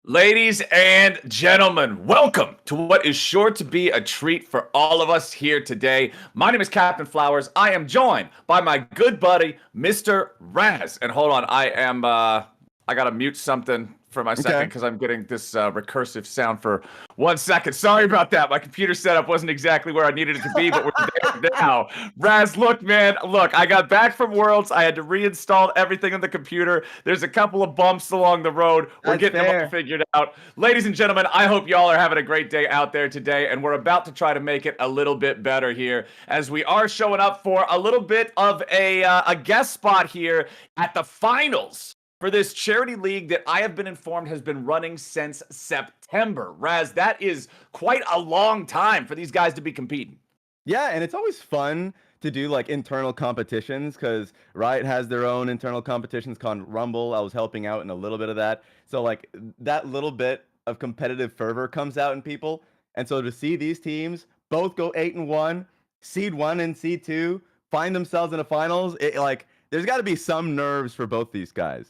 Ladies and gentlemen, welcome to what is sure to be a treat for all of us here today. My name is Captain Flowers. I am joined by my good buddy, Mr. Raz. And hold on, I gotta mute something for my second Okay. because I'm getting this recursive sound for 1 second. Sorry about that. My computer setup wasn't exactly where I needed it to be, but we're there now. Raz, look, man, look, I got back from Worlds. I had to reinstall everything on the computer. There's a couple of bumps along the road. We're That's getting them all fair. figured out. Ladies and gentlemen, I hope y'all are having a great day out there today, and we're about to try to make it a little bit better here as we are showing up for a little bit of a guest spot here at the finals for this charity league that I have been informed has been running since September. Raz, that is quite a long time for these guys to be competing. Yeah, and it's always fun to do like internal competitions because Riot has their own internal competitions called Rumble. I was helping out in a little bit of that. So like that little bit of competitive fervor comes out in people. And so to see these teams both go 8-1, seed 1 and seed 2, find themselves in the finals, there's got to be some nerves for both these guys.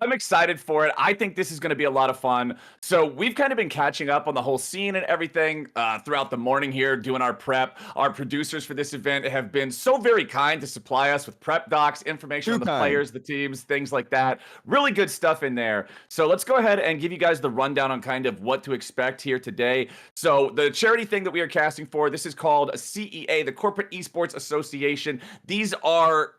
I'm excited for it. I think this is going to be a lot of fun. So we've kind of been catching up on the whole scene and everything throughout the morning here, doing our prep. Our producers for this event have been so very kind to supply us with prep docs, information on the players, the teams, things like that. Really good stuff in there. So let's go ahead and give you guys the rundown on kind of what to expect here today. So the charity thing that we are casting for, this is called CEA, the Corporate Esports Association. These are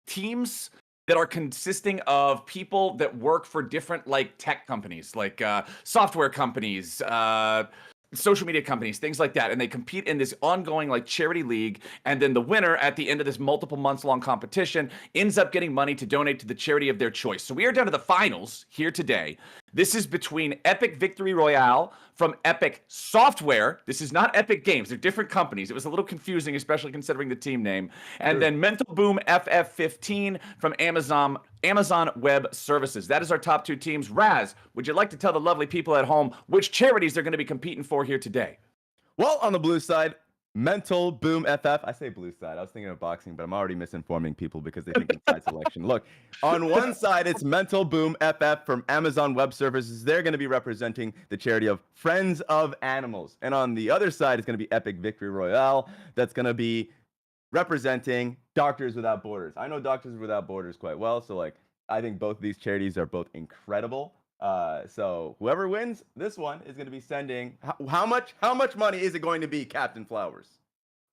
teams that are consisting of people that work for different like tech companies, like software companies, social media companies, things like that, and they compete in this ongoing like charity league, and then the winner at the end of this multiple months long competition ends up getting money to donate to the charity of their choice. So we are down to the finals here today. This is between Epic Victory Royale from Epic Software. This is not Epic Games. They're different companies. It was a little confusing, especially considering the team name. And then Mental Boom FF15 from Amazon Web Services. That is our top two teams. Raz, would you like to tell the lovely people at home which charities they're going to be competing for here today? Well, on the blue side, Mental Boom FF. I say blue side. I was thinking of boxing, but I'm already misinforming people because they think it's side selection. Look, on one side, it's Mental Boom FF from Amazon Web Services. They're going to be representing the charity of Friends of Animals. And on the other side, it's going to be Epic Victory Royale. That's going to be representing Doctors Without Borders. I know Doctors Without Borders quite well. So, like, I think both of these charities are both incredible. So whoever wins this one is going to be sending how much money is it going to be, Captain Flowers?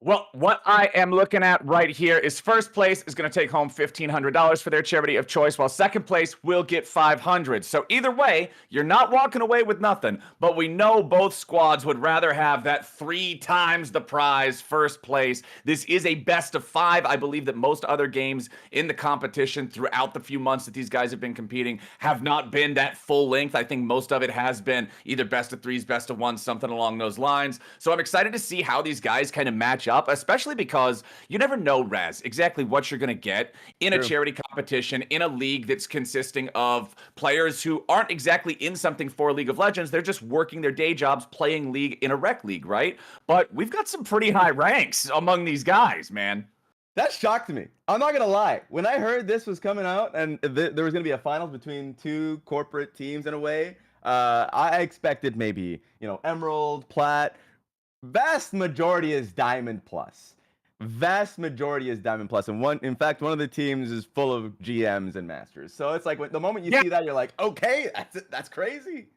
Well, what I am looking at right here is first place is going to take home $1,500 for their charity of choice, while second place will get $500. So either way, you're not walking away with nothing, but we know both squads would rather have that 3 times the prize first place. This is a best of 5. I believe that most other games in the competition throughout the few months that these guys have been competing have not been that full length. I think most of it has been either best of 3s, best of 1s, something along those lines. So I'm excited to see how these guys kind of match up, especially because you never know, Raz, exactly what you're going to get in a charity competition, in a league that's consisting of players who aren't exactly in something for League of Legends. They're just working their day jobs, playing League in a rec league, right? But we've got some pretty high ranks among these guys, man. That shocked me. I'm not going to lie. When I heard this was coming out and there was going to be a finals between two corporate teams in a way, I expected maybe, Emerald, Plat. Vast majority is Diamond Plus. Vast majority is Diamond Plus, and in fact, one of the teams is full of GMs and Masters. So it's like the moment you see that, you're like, okay, that's crazy.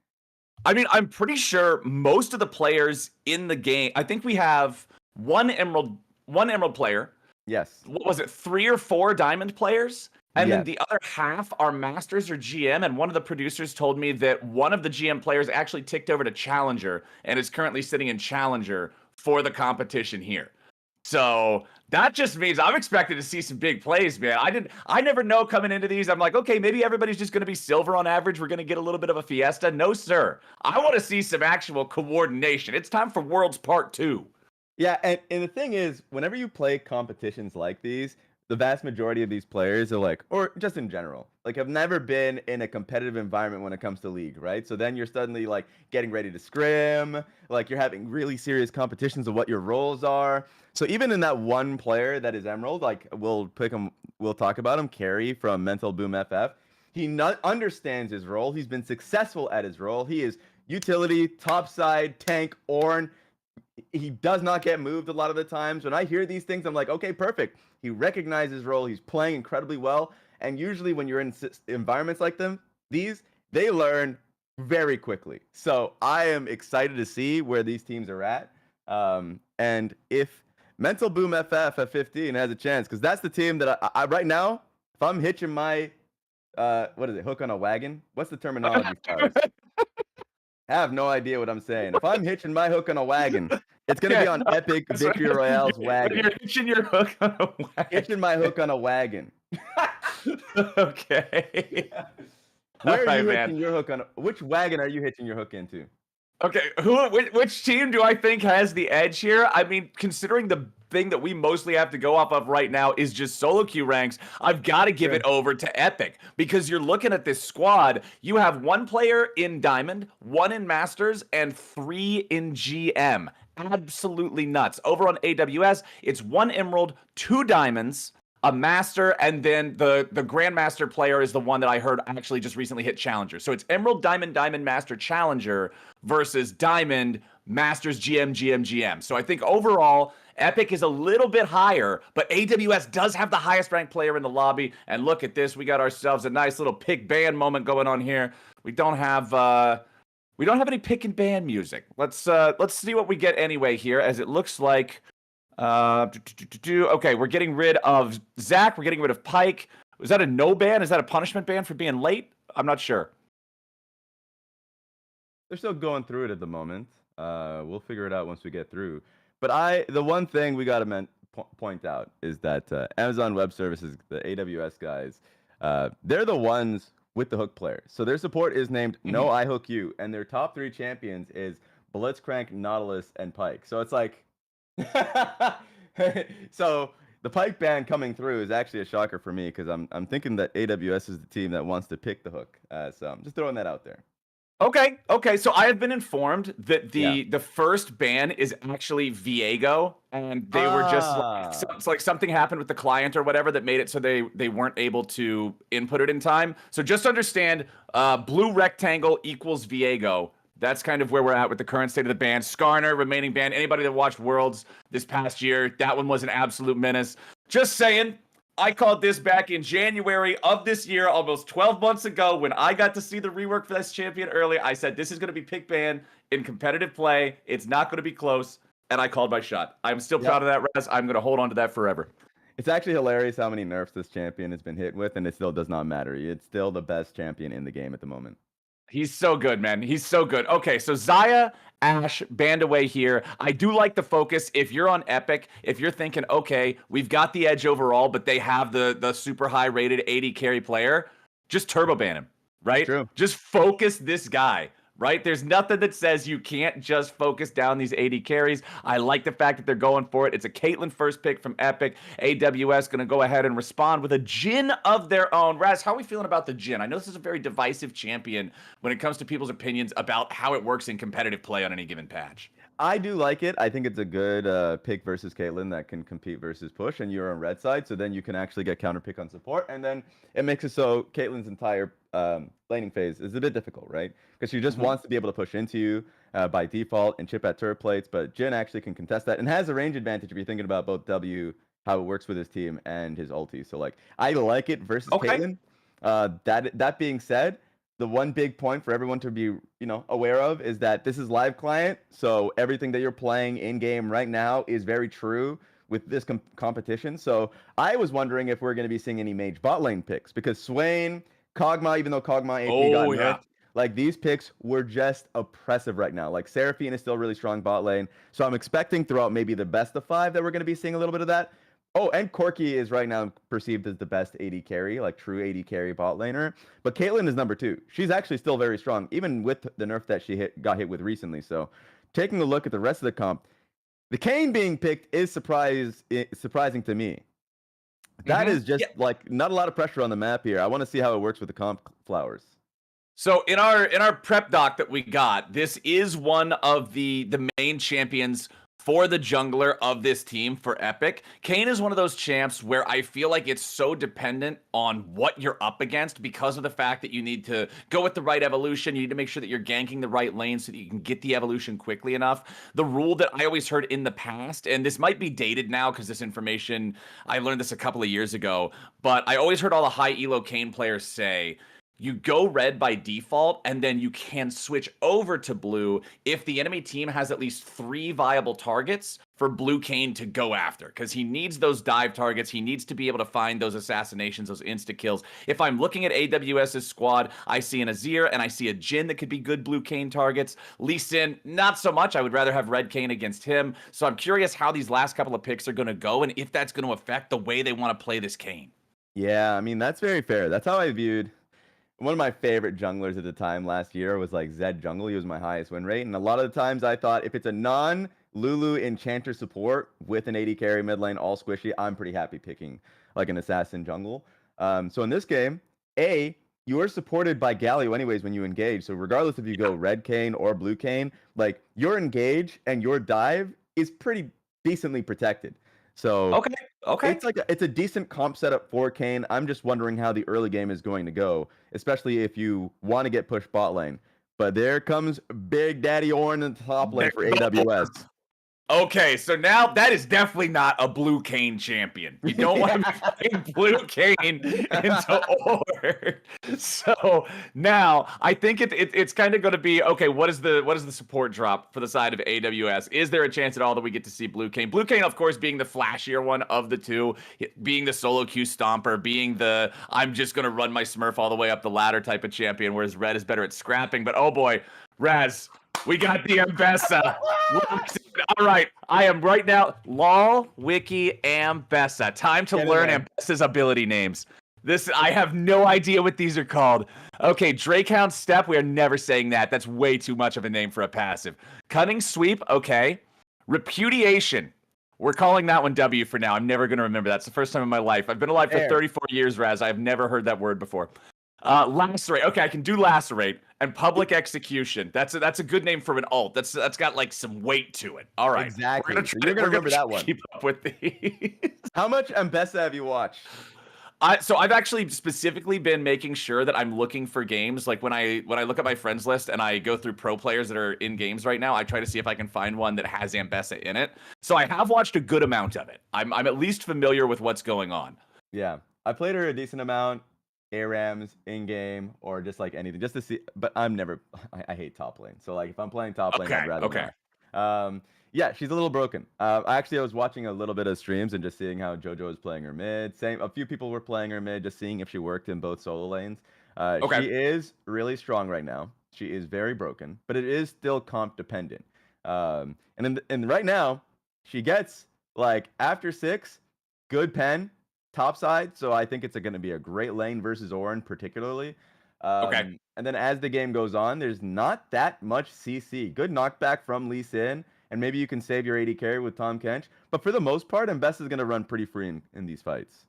I mean, I'm pretty sure most of the players in the game. I think we have one Emerald player. Yes. What was it? 3 or 4 Diamond players? And Yes. then the other half are Masters or GM. And one of the producers told me that one of the GM players actually ticked over to Challenger and is currently sitting in Challenger for the competition here. So that just means I'm expected to see some big plays, man. I never know coming into these. I'm like, okay, maybe everybody's just going to be silver on average. We're going to get a little bit of a fiesta. No, sir. I want to see some actual coordination. It's time for Worlds Part 2. Yeah, and the thing is, whenever you play competitions like these, the vast majority of these players are like, or just in general, like have never been in a competitive environment when it comes to League, right? So then you're suddenly like getting ready to scrim, like you're having really serious competitions of what your roles are. So even in that one player that is Emerald, like we'll talk about him, Carrie from Mental Boom FF. He understands his role. He's been successful at his role. He is utility, topside, tank, Ornn. He does not get moved a lot of the times. When I hear these things, I'm like, okay, perfect. He recognizes his role. He's playing incredibly well. And usually when you're in environments like they learn very quickly. So I am excited to see where these teams are at. And if Mental Boom FF at 15 has a chance, because that's the team that I right now, if I'm hitching my, what is it, hook on a wagon? What's the terminology, Flowers? I have no idea what I'm saying. If I'm hitching my hook on a wagon, it's going to be on Epic Victory Royale's wagon. When you're hitching your hook on a wagon. Hitching my hook on a wagon. Okay. Where are you hitching your hook on? Which wagon are you hitching your hook into? Okay, which team do I think has the edge here? I mean, considering the thing that we mostly have to go off of right now is just solo queue ranks, I've got to give it over to Epic, because you're looking at this squad. You have 1 player in Diamond, 1 in Masters, and 3 in GM. Absolutely nuts. Over on AWS, it's 1 Emerald, 2 Diamonds, a Master, and then the Grandmaster player is the one that I heard actually just recently hit Challenger. So it's Emerald, Diamond, Diamond, Master, Challenger versus Diamond, Masters, GM. So I think overall, Epic is a little bit higher, but AWS does have the highest ranked player in the lobby. And look at this, we got ourselves a nice little pick ban moment going on here. We don't have any pick and ban music. Let's see what we get anyway here, as it looks like. Okay, we're getting rid of Zach. We're getting rid of Pike. Was that a no ban? Is that a punishment ban for being late? I'm not sure. They're still going through it at the moment. We'll figure it out once we get through. But the one thing we got to point out is that Amazon Web Services, the AWS guys, they're the ones with the hook players. So their support is named No I Hook You, and their top 3 champions is Blitzcrank, Nautilus, and Pike. So it's like, so the Pike ban coming through is actually a shocker for me, because I'm thinking that AWS is the team that wants to pick the hook. So I'm just throwing that out there. Okay. So I have been informed that the first ban is actually Viego, and they were just it's like something happened with the client or whatever that made it so they weren't able to input it in time. So just understand, blue rectangle equals Viego. That's kind of where we're at with the current state of the ban. Skarner, remaining ban. Anybody that watched Worlds this past year, that one was an absolute menace. Just saying, I called this back in January of this year, almost 12 months ago, when I got to see the rework for this champion early. I said, this is going to be pick ban in competitive play. It's not going to be close. And I called my shot. I'm still proud of that, Raz. I'm going to hold on to that forever. It's actually hilarious how many nerfs this champion has been hit with, and it still does not matter. It's still the best champion in the game at the moment. He's so good, man. He's so good. Okay, so Xayah, Ashe, banned away here. I do like the focus. If you're on Epic, if you're thinking, okay, we've got the edge overall, but they have the super high rated 80 carry player, just turbo ban him, right? True. Just focus this guy, right? There's nothing that says you can't just focus down these 80 carries. I like the fact that they're going for it. It's a Caitlyn first pick from Epic. AWS going to go ahead and respond with a Jhin of their own. Raz, how are we feeling about the Jhin? I know this is a very divisive champion when it comes to people's opinions about how it works in competitive play on any given patch. I do like it. I think it's a good pick versus Caitlyn that can compete versus push, and you're on red side, so then you can actually get counter pick on support, and then it makes it so Caitlyn's entire laning phase is a bit difficult, right? Because she just wants to be able to push into you by default and chip at turret plates, but Jhin actually can contest that and has a range advantage if you're thinking about both W, how it works with his team, and his ulti. So like, I like it versus Caitlyn. That being said, the one big point for everyone to be, aware of is that this is live client. So everything that you're playing in game right now is very true with this competition. So I was wondering if we're going to be seeing any mage bot lane picks, because Swain, Kog'Maw, even though Kog'Maw AP got nerfed, like these picks were just oppressive right now. Like Seraphine is still really strong bot lane. So I'm expecting throughout maybe the best of 5 that we're going to be seeing a little bit of that. Oh, and Corki is right now perceived as the best AD carry, like true AD carry bot laner. But Caitlyn is number 2. She's actually still very strong, even with the nerf that she got hit with recently. So taking a look at the rest of the comp, the Kayn being picked is surprising to me. That is just like not a lot of pressure on the map here. I want to see how it works with the comp, Flowers. So in our prep doc that we got, this is one of the main champions for the jungler of this team for Epic, Kayn is one of those champs where I feel like it's so dependent on what you're up against because of the fact that you need to go with the right evolution. You need to make sure that you're ganking the right lane so that you can get the evolution quickly enough. The rule that I always heard in the past, and this might be dated now because this information, I learned this a couple of years ago, but I always heard all the high elo Kayn players say, you go red by default, and then you can switch over to blue if the enemy team has at least 3 viable targets for Blue Kayn to go after, because he needs those dive targets. He needs to be able to find those assassinations, those insta-kills. If I'm looking at AWS's squad, I see an Azir and I see a Jhin that could be good Blue Kayn targets. Lee Sin, not so much. I would rather have Red Kayn against him. So I'm curious how these last couple of picks are going to go and if that's going to affect the way they want to play this Kayn. Yeah, I mean, that's very fair. That's how I viewed one of my favorite junglers at the time last year was like Zed Jungle. He was my highest win rate. And a lot of the times I thought if it's a non-Lulu Enchanter support with an AD carry mid lane, all squishy, I'm pretty happy picking like an assassin jungle. So in this game, you are supported by Galio anyways when you engage. So regardless if you go red Kayn or blue Kayn, like your engage and your dive is pretty decently protected. So Okay. it's a decent comp setup for Kayn. I'm just wondering how the early game is going to go, especially if you want to get pushed bot lane. But there comes Big Daddy Ornn in the top lane for AWS. Okay, so now that is definitely not a Blue Kayn champion. You don't want to be playing Blue Kayn into Ornn. So now I think it's kind of going to be okay. What is the support drop for the side of AWS? Is there a chance at all that we get to see Blue Kayn? Blue Kayn, of course, being the flashier one of the two, being the solo queue stomper, being the I'm just going to run my Smurf all the way up the ladder type of champion, whereas Red is better at scrapping. But oh boy, Raz. We got the Ambessa. All right, I am right now. LOL, Wiki, Ambessa. Time to learn Ambessa's ability names. I have no idea what these are called. Okay, Drakehound Step. We are never saying that. That's way too much of a name for a passive. Cunning Sweep. Okay. Repudiation. We're calling that one W for now. I'm never going to remember that. It's the first time in my life. I've been alive for 34 years, Raz. I have never heard that word before. Lacerate. Okay, I can do Lacerate. And Public Execution. That's a good name for an ult. That's got like some weight to it. All right. Exactly. We're gonna remember that one. Keep up with these. How much Ambessa have you watched? So I've actually specifically been making sure that I'm looking for games. Like when I look at my friends list and I go through pro players that are in games right now, I try to see if I can find one that has Ambessa in it. So I have watched a good amount of it. I'm at least familiar with what's going on. Yeah, I played her a decent amount. ARAMs in game or just like anything just to see, but I hate top lane, so like if I'm playing top lane I'd rather not. Yeah, she's a little broken. I was watching a little bit of streams and just seeing how JoJo was playing her mid. A few people were playing her mid, just seeing if she worked in both solo lanes. She is really strong right now. She is very broken, but it is still comp dependent. And right now she gets like after 6 good pen top side, so I think it's going to be a great lane versus Ornn particularly. And then as the game goes on, there's not that much CC. Good knockback from Lee Sin, and maybe you can save your AD carry with Tom Kench. But for the most part, Ambessa is going to run pretty free in these fights.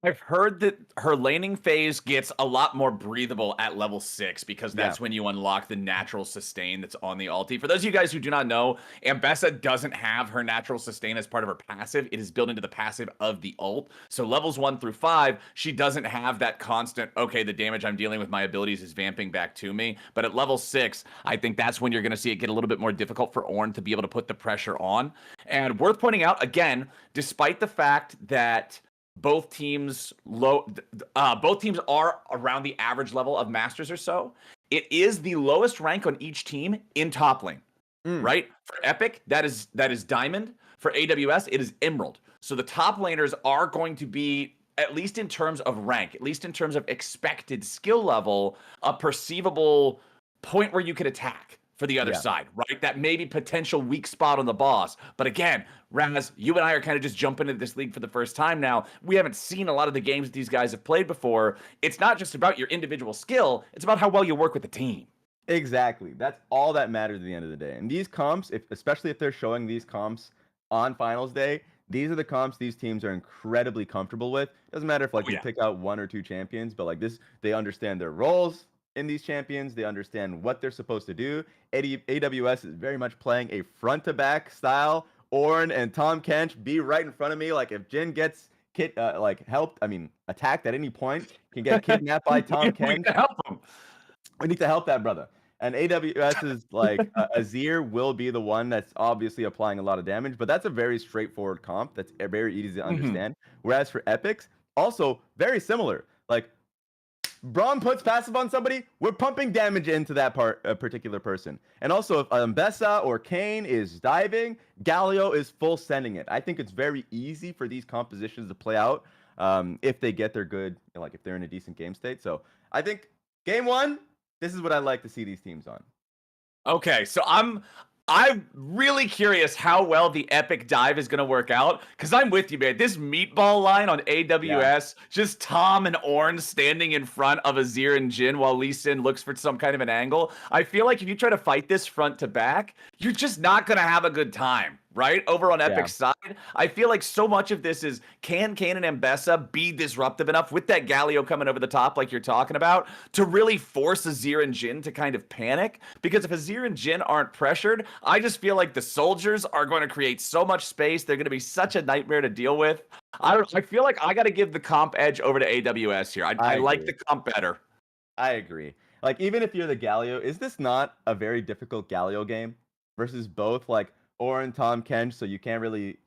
I've heard that her laning phase gets a lot more breathable at level 6 because that's when you unlock the natural sustain that's on the ulti. For those of you guys who do not know, Ambessa doesn't have her natural sustain as part of her passive. It is built into the passive of the ult. So levels 1 through 5, she doesn't have that constant, okay, the damage I'm dealing with my abilities is vamping back to me. But at level 6, I think that's when you're going to see it get a little bit more difficult for Ornn to be able to put the pressure on. And worth pointing out, again, despite the fact that both teams are around the average level of Masters or so, it is the lowest rank on each team in top lane, right? For Epic, that is Diamond. For AWS, it is Emerald. So the top laners are going to be, at least in terms of rank, at least in terms of expected skill level, a perceivable point where you could attack for the other side, right? That may be potential weak spot on the boss. But again, Raz, you and I are kind of just jumping into this league for the first time now. We haven't seen a lot of the games that these guys have played before. It's not just about your individual skill. It's about how well you work with the team. Exactly. That's all that matters at the end of the day. And these comps, especially if they're showing these comps on finals day, these are the comps these teams are incredibly comfortable with. Doesn't matter if you pick out 1 or 2 champions, but like this, they understand their roles. in these champions. They understand what they're supposed to do. AWS is very much playing a front to back style. Ornn and Tom Kench be right in front of me. Like if Jin gets attacked at any point, can get kidnapped by Tom Kench. We need to help him. We need to help that brother. And AWS is like Azir will be the one that's obviously applying a lot of damage, but that's a very straightforward comp. That's very easy to understand. Whereas for Epics, also very similar. Like Braum puts passive on somebody, we're pumping damage into that particular person. And also if Mbessa or Kayn is diving, Galio is full sending it. I think it's very easy for these compositions to play out if they get their good, like if they're in a decent game state. So I think game one, this is what I like to see these teams on. Okay, so I'm really curious how well the Epic dive is going to work out, because I'm with you, man. This meatball line on AWS, just Tom and Ornn standing in front of Azir and Jin while Lee Sin looks for some kind of an angle. I feel like if you try to fight this front to back, you're just not going to have a good time, right? Over on Epic's side, I feel like so much of this is can Kayn and Mbessa be disruptive enough with that Galio coming over the top like you're talking about to really force Azir and Jin to kind of panic? Because if Azir and Jin aren't pressured, I just feel like the soldiers are going to create so much space. They're going to be such a nightmare to deal with. I feel like I got to give the comp edge over to AWS here. I like the comp better. I agree. Like, even if you're the Galio, is this not a very difficult Galio game versus both like Ornn, Tom Kench? So you can't really,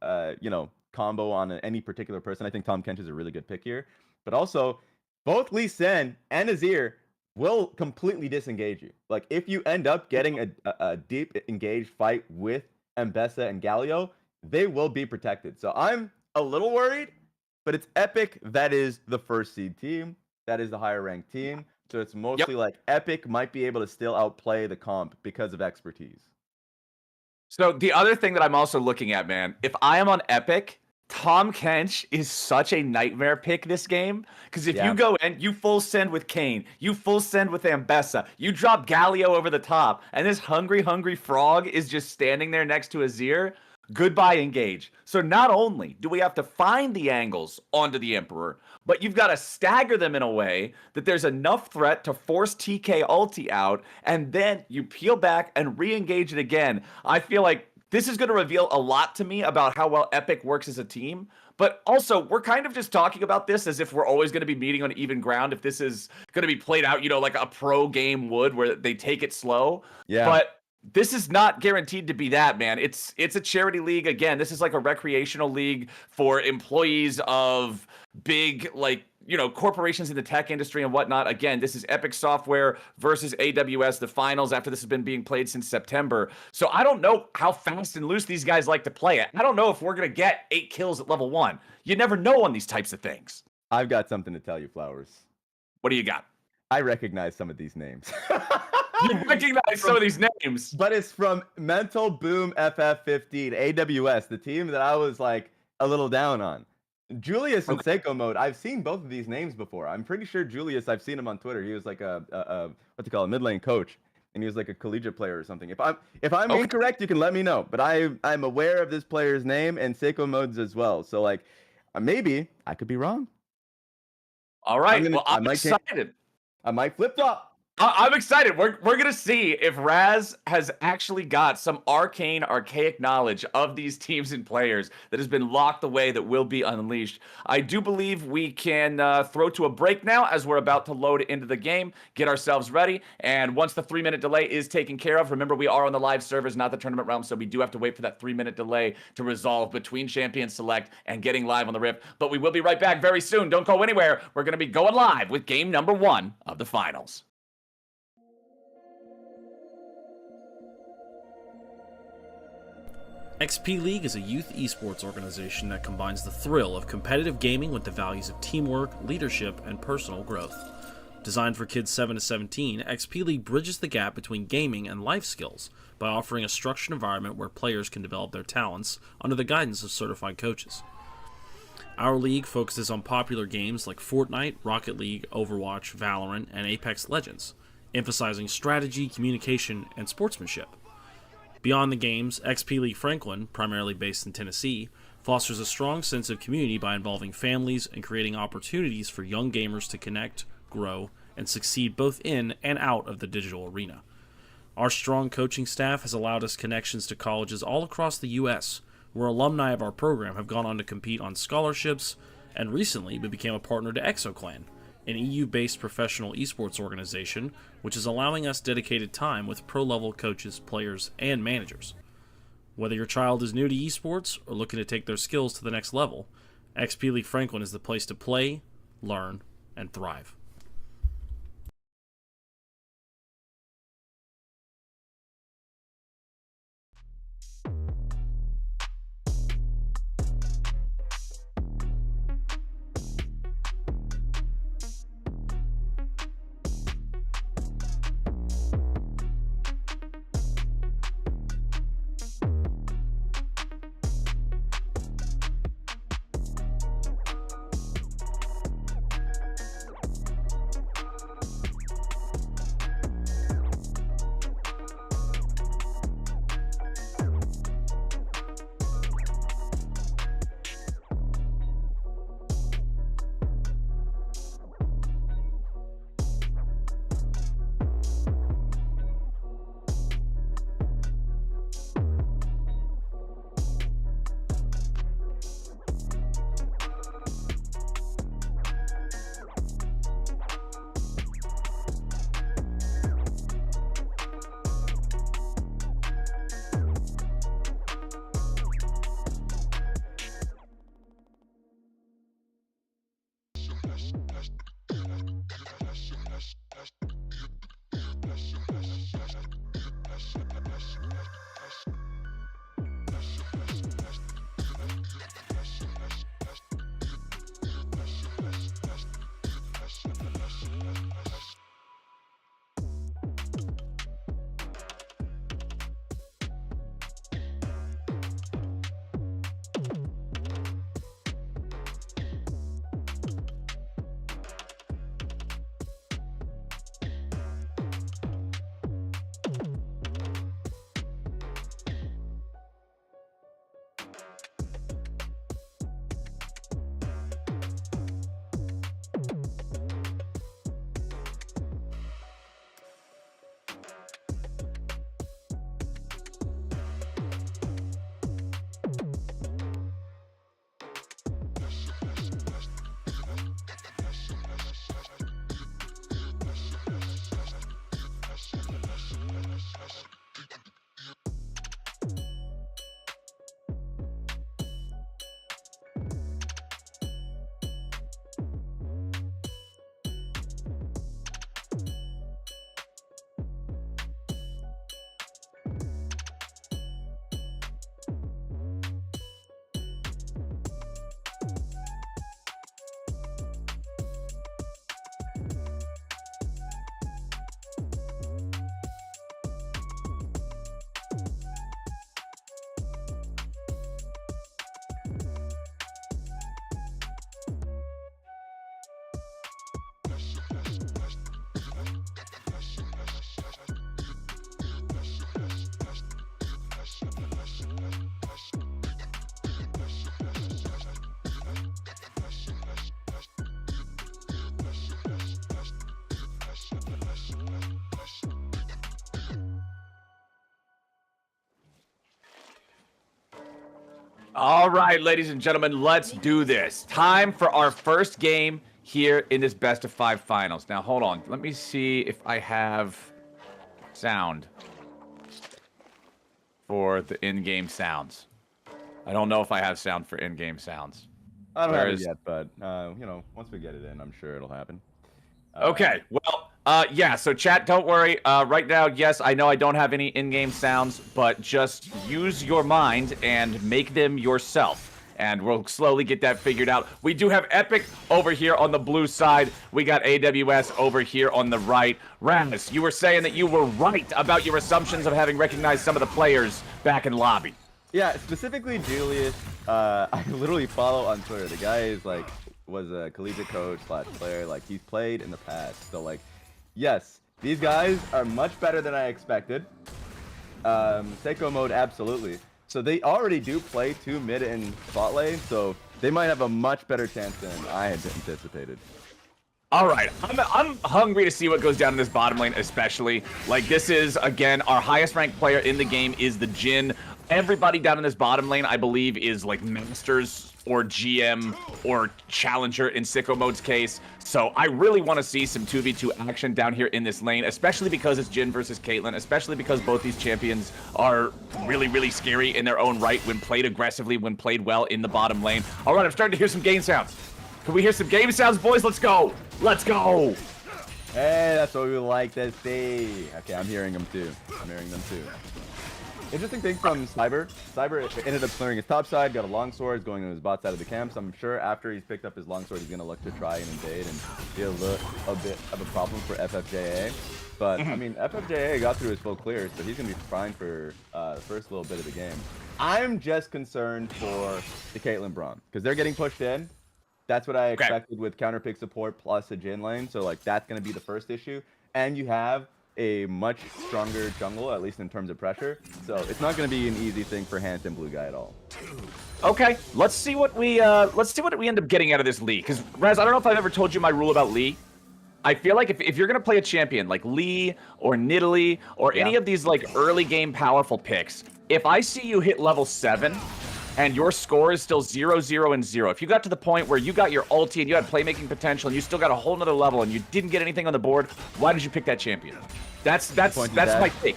combo on any particular person. I think Tom Kench is a really good pick here. But also, both Lee Sin and Azir will completely disengage you. Like, if you end up getting a deep engaged fight with Mbessa and Galio, they will be protected. So I'm a little worried, but it's Epic that is the first seed team. That is the higher ranked team. So it's mostly like Epic might be able to still outplay the comp because of expertise. So the other thing that I'm also looking at, man, if I am on Epic, Tom Kench is such a nightmare pick this game. Because if you go in, you full send with Kayn, you full send with Mbessa, you drop Galio over the top, and this hungry frog is just standing there next to Azir. Goodbye, engage. So not only do we have to find the angles onto the Emperor, but you've got to stagger them in a way that there's enough threat to force TK ulti out, and then you peel back and re-engage it again. I feel like this is going to reveal a lot to me about how well Epic works as a team. But also, we're kind of just talking about this as if we're always going to be meeting on even ground, if this is going to be played out, like a pro game would, where they take it slow. Yeah. But this is not guaranteed to be that, man. It's a charity league. Again, this is like a recreational league for employees of big, corporations in the tech industry and whatnot. Again, this is Epic Software versus AWS, the finals after this has been being played since September. So I don't know how fast and loose these guys like to play it. I don't know if we're going to get 8 kills at level 1. You never know on these types of things. I've got something to tell you, Flowers. What do you got? I recognize some of these names. You recognize some of these names. But it's from Mental Boom FF15, AWS, the team that I was like a little down on. Julius and Seiko Mode, I've seen both of these names before. I'm pretty sure Julius, I've seen him on Twitter. He was like a mid lane coach, and he was like a collegiate player or something. If I'm incorrect, you can let me know. But I'm aware of this player's name and Seiko Mode's as well. So like maybe I could be wrong. All right. I'm excited. I might flip flop. I'm excited. We're going to see if Raz has actually got some archaic knowledge of these teams and players that has been locked away that will be unleashed. I do believe we can throw to a break now as we're about to load into the game, get ourselves ready. And once the 3-minute delay is taken care of, remember we are on the live servers, not the tournament realm, so we do have to wait for that 3-minute delay to resolve between Champion Select and getting live on the Rift. But we will be right back very soon. Don't go anywhere. We're going to be going live with game number 1 of the finals. XP League is a youth esports organization that combines the thrill of competitive gaming with the values of teamwork, leadership, and personal growth. Designed for kids 7 to 17, XP League bridges the gap between gaming and life skills by offering a structured environment where players can develop their talents under the guidance of certified coaches. Our league focuses on popular games like Fortnite, Rocket League, Overwatch, Valorant, and Apex Legends, emphasizing strategy, communication, and sportsmanship. Beyond the games, XP League Franklin, primarily based in Tennessee, fosters a strong sense of community by involving families and creating opportunities for young gamers to connect, grow, and succeed both in and out of the digital arena. Our strong coaching staff has allowed us connections to colleges all across the U.S., where alumni of our program have gone on to compete on scholarships, and recently we became a partner to ExoClan, an EU-based professional esports organization, which is allowing us dedicated time with pro-level coaches, players, and managers. Whether your child is new to esports or looking to take their skills to the next level, XP League Franklin is the place to play, learn, and thrive. All right, ladies and gentlemen, let's do this. Time for our first game here in this best of 5 finals. Now, hold on. Let me see if I have sound for the in-game sounds. I don't know if I have sound for in-game sounds. I don't have it yet, but you know, once we get it in, I'm sure it'll happen. Okay, well, yeah, so chat, don't worry. Right now, yes, I know I don't have any in-game sounds, but just use your mind and make them yourself, and we'll slowly get that figured out. We do have Epic over here on the blue side. We got AWS over here on the right. Raz, you were saying that you were right about your assumptions of having recognized some of the players back in lobby. Yeah, specifically Julius, I literally follow on Twitter. The guy is like, was a collegiate coach / player. Like, he's played in the past. So like, yes, these guys are much better than I expected. Seiko mode, absolutely. So they already do play 2 mid and bot lane, so they might have a much better chance than I had anticipated. All right, I'm hungry to see what goes down in this bottom lane, especially. Like, this is, again, our highest ranked player in the game is the Jhin. Everybody down in this bottom lane, I believe, is like Masters or GM or Challenger in Sicko Mode's case. So I really want to see some 2v2 action down here in this lane, especially because it's Jhin versus Caitlyn, especially because both these champions are really, really scary in their own right when played aggressively, when played well in the bottom lane. All right, I'm starting to hear some game sounds. Can we hear some game sounds, boys? Let's go. Let's go. Hey, that's what we like to see. Okay, I'm hearing them too. Interesting thing from Cyber. Cyber ended up clearing his top side, got a longsword, is going to his bot side of the camp. So I'm sure after he's picked up his longsword, he's going to look to try and invade and be a bit of a problem for FFJA. But, I mean, FFJA got through his full clear, so he's going to be fine for the first little bit of the game. I'm just concerned for the Caitlyn Braum, because they're getting pushed in. That's what I expected with counter pick support plus a Jhin lane. So, like, that's going to be the first issue. And you have a much stronger jungle, at least in terms of pressure. So it's not going to be an easy thing for Hanson Blue Guy at all. Okay, let's see what we end up getting out of this Lee. Because Raz, I don't know if I've ever told you my rule about Lee. I feel like if you're gonna play a champion like Lee or Nidalee or any of these like early game powerful picks, if I see you hit level 7 and your score is still 0, 0, and 0, if you got to the point where you got your ulti and you had playmaking potential and you still got a whole nother level and you didn't get anything on the board, why did you pick that champion? That's my take.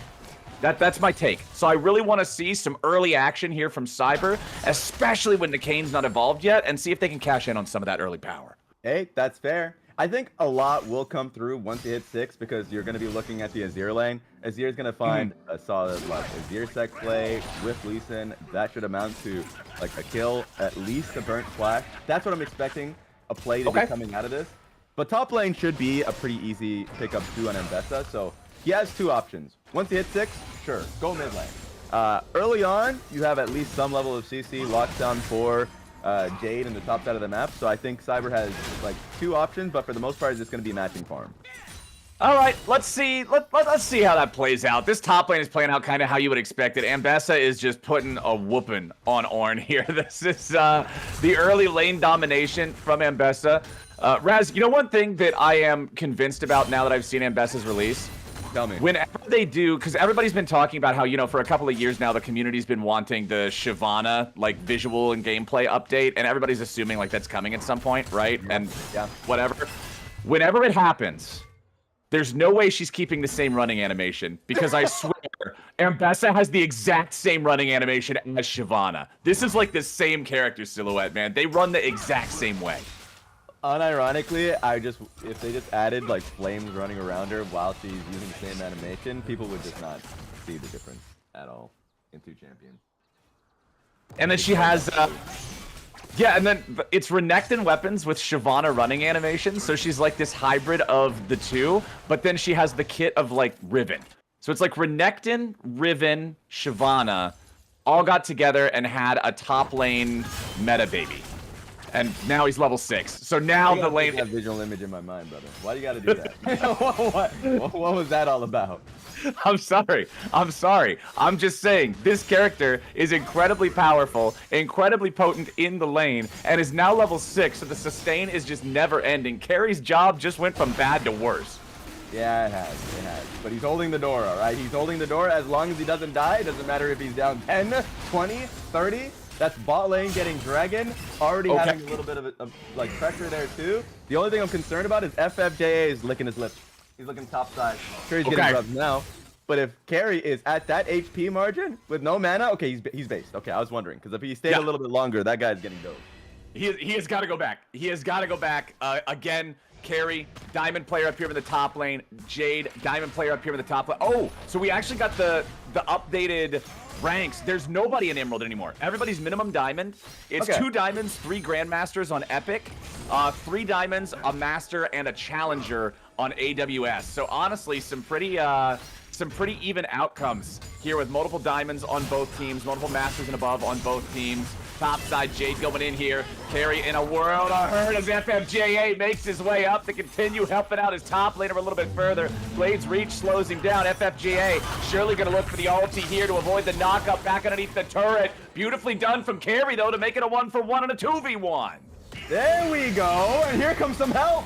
That's my take. So I really want to see some early action here from Cyber, especially when the Kane's not evolved yet, and see if they can cash in on some of that early power. Hey, that's fair. I think a lot will come through once you hit 6 because you're going to be looking at the Azir lane. Azir's going to find a solid Azir sec play with Lee Sin. That should amount to like a kill, at least a burnt flash. That's what I'm expecting a play to be coming out of this. But top lane should be a pretty easy pickup too on Mbessa. So he has 2 options. Once you hit 6, sure, go mid lane. Early on, you have at least some level of CC locked down for Jade in the top side of the map. So I think Cyber has like 2 options, but for the most part, it's just going to be matching farm. All right, let's see. Let's see how that plays out. This top lane is playing out kind of how you would expect it. Mbessa is just putting a whooping on Ornn here. This is the early lane domination from Mbessa. Raz, you know one thing that I am convinced about now that I've seen Mbessa's release? Tell me. Whenever they do, because everybody's been talking about how, you know, for a couple of years now, the community's been wanting the Shyvana, like, visual and gameplay update, and everybody's assuming, like, that's coming at some point, right? And whatever. Whenever it happens, there's no way she's keeping the same running animation, because I swear, Mbessa has the exact same running animation as Shyvana. This is, like, the same character silhouette, man. They run the exact same way. Unironically, if they just added like flames running around her while she's using the same animation, people would just not see the difference at all in 2 champions. And then she has, yeah, and then it's Renekton weapons with Shyvana running animation, so she's like this hybrid of the 2, but then she has the kit of like Riven. So it's like Renekton, Riven, Shyvana all got together and had a top lane meta baby. And now he's level 6. So now the lane. That visual image in my mind, brother. Why do you gotta do that? what was that all about? I'm sorry. I'm just saying this character is incredibly powerful, incredibly potent in the lane, and is now level 6. So the sustain is just never ending. Carry's job just went from bad to worse. Yeah, it has. But he's holding the door, all right? He's holding the door as long as he doesn't die. It doesn't matter if he's down 10, 20, 30. That's bot lane getting Dragon, already having a little bit of like pressure there too. The only thing I'm concerned about is FFJA is licking his lips. He's looking top side. Sure, he's getting rubbed now. But if Carry is at that HP margin with no mana, okay, he's based. Okay, I was wondering because if he stayed a little bit longer, that guy's getting doped. He has got to go back. He has got to go back. Again, Carry, Diamond player up here in the top lane. Jade, Diamond player up here in the top lane. Oh, so we actually got the updated ranks. There's nobody in Emerald anymore. Everybody's minimum Diamond. It's 2 Diamonds, 3 Grandmasters on Epic, 3 Diamonds, a Master, and a Challenger on AWS. So honestly, some pretty even outcomes here with multiple Diamonds on both teams, multiple Masters and above on both teams. Top side, Jade going in here. Carry in a world of hurt as FFJA makes his way up to continue helping out his top laner a little bit further. Blade's reach slows him down. FFJA surely going to look for the ulti here to avoid the knockup back underneath the turret. Beautifully done from Carry, though, to make it a 1-for-1 and a 2v1. There we go, and here comes some help.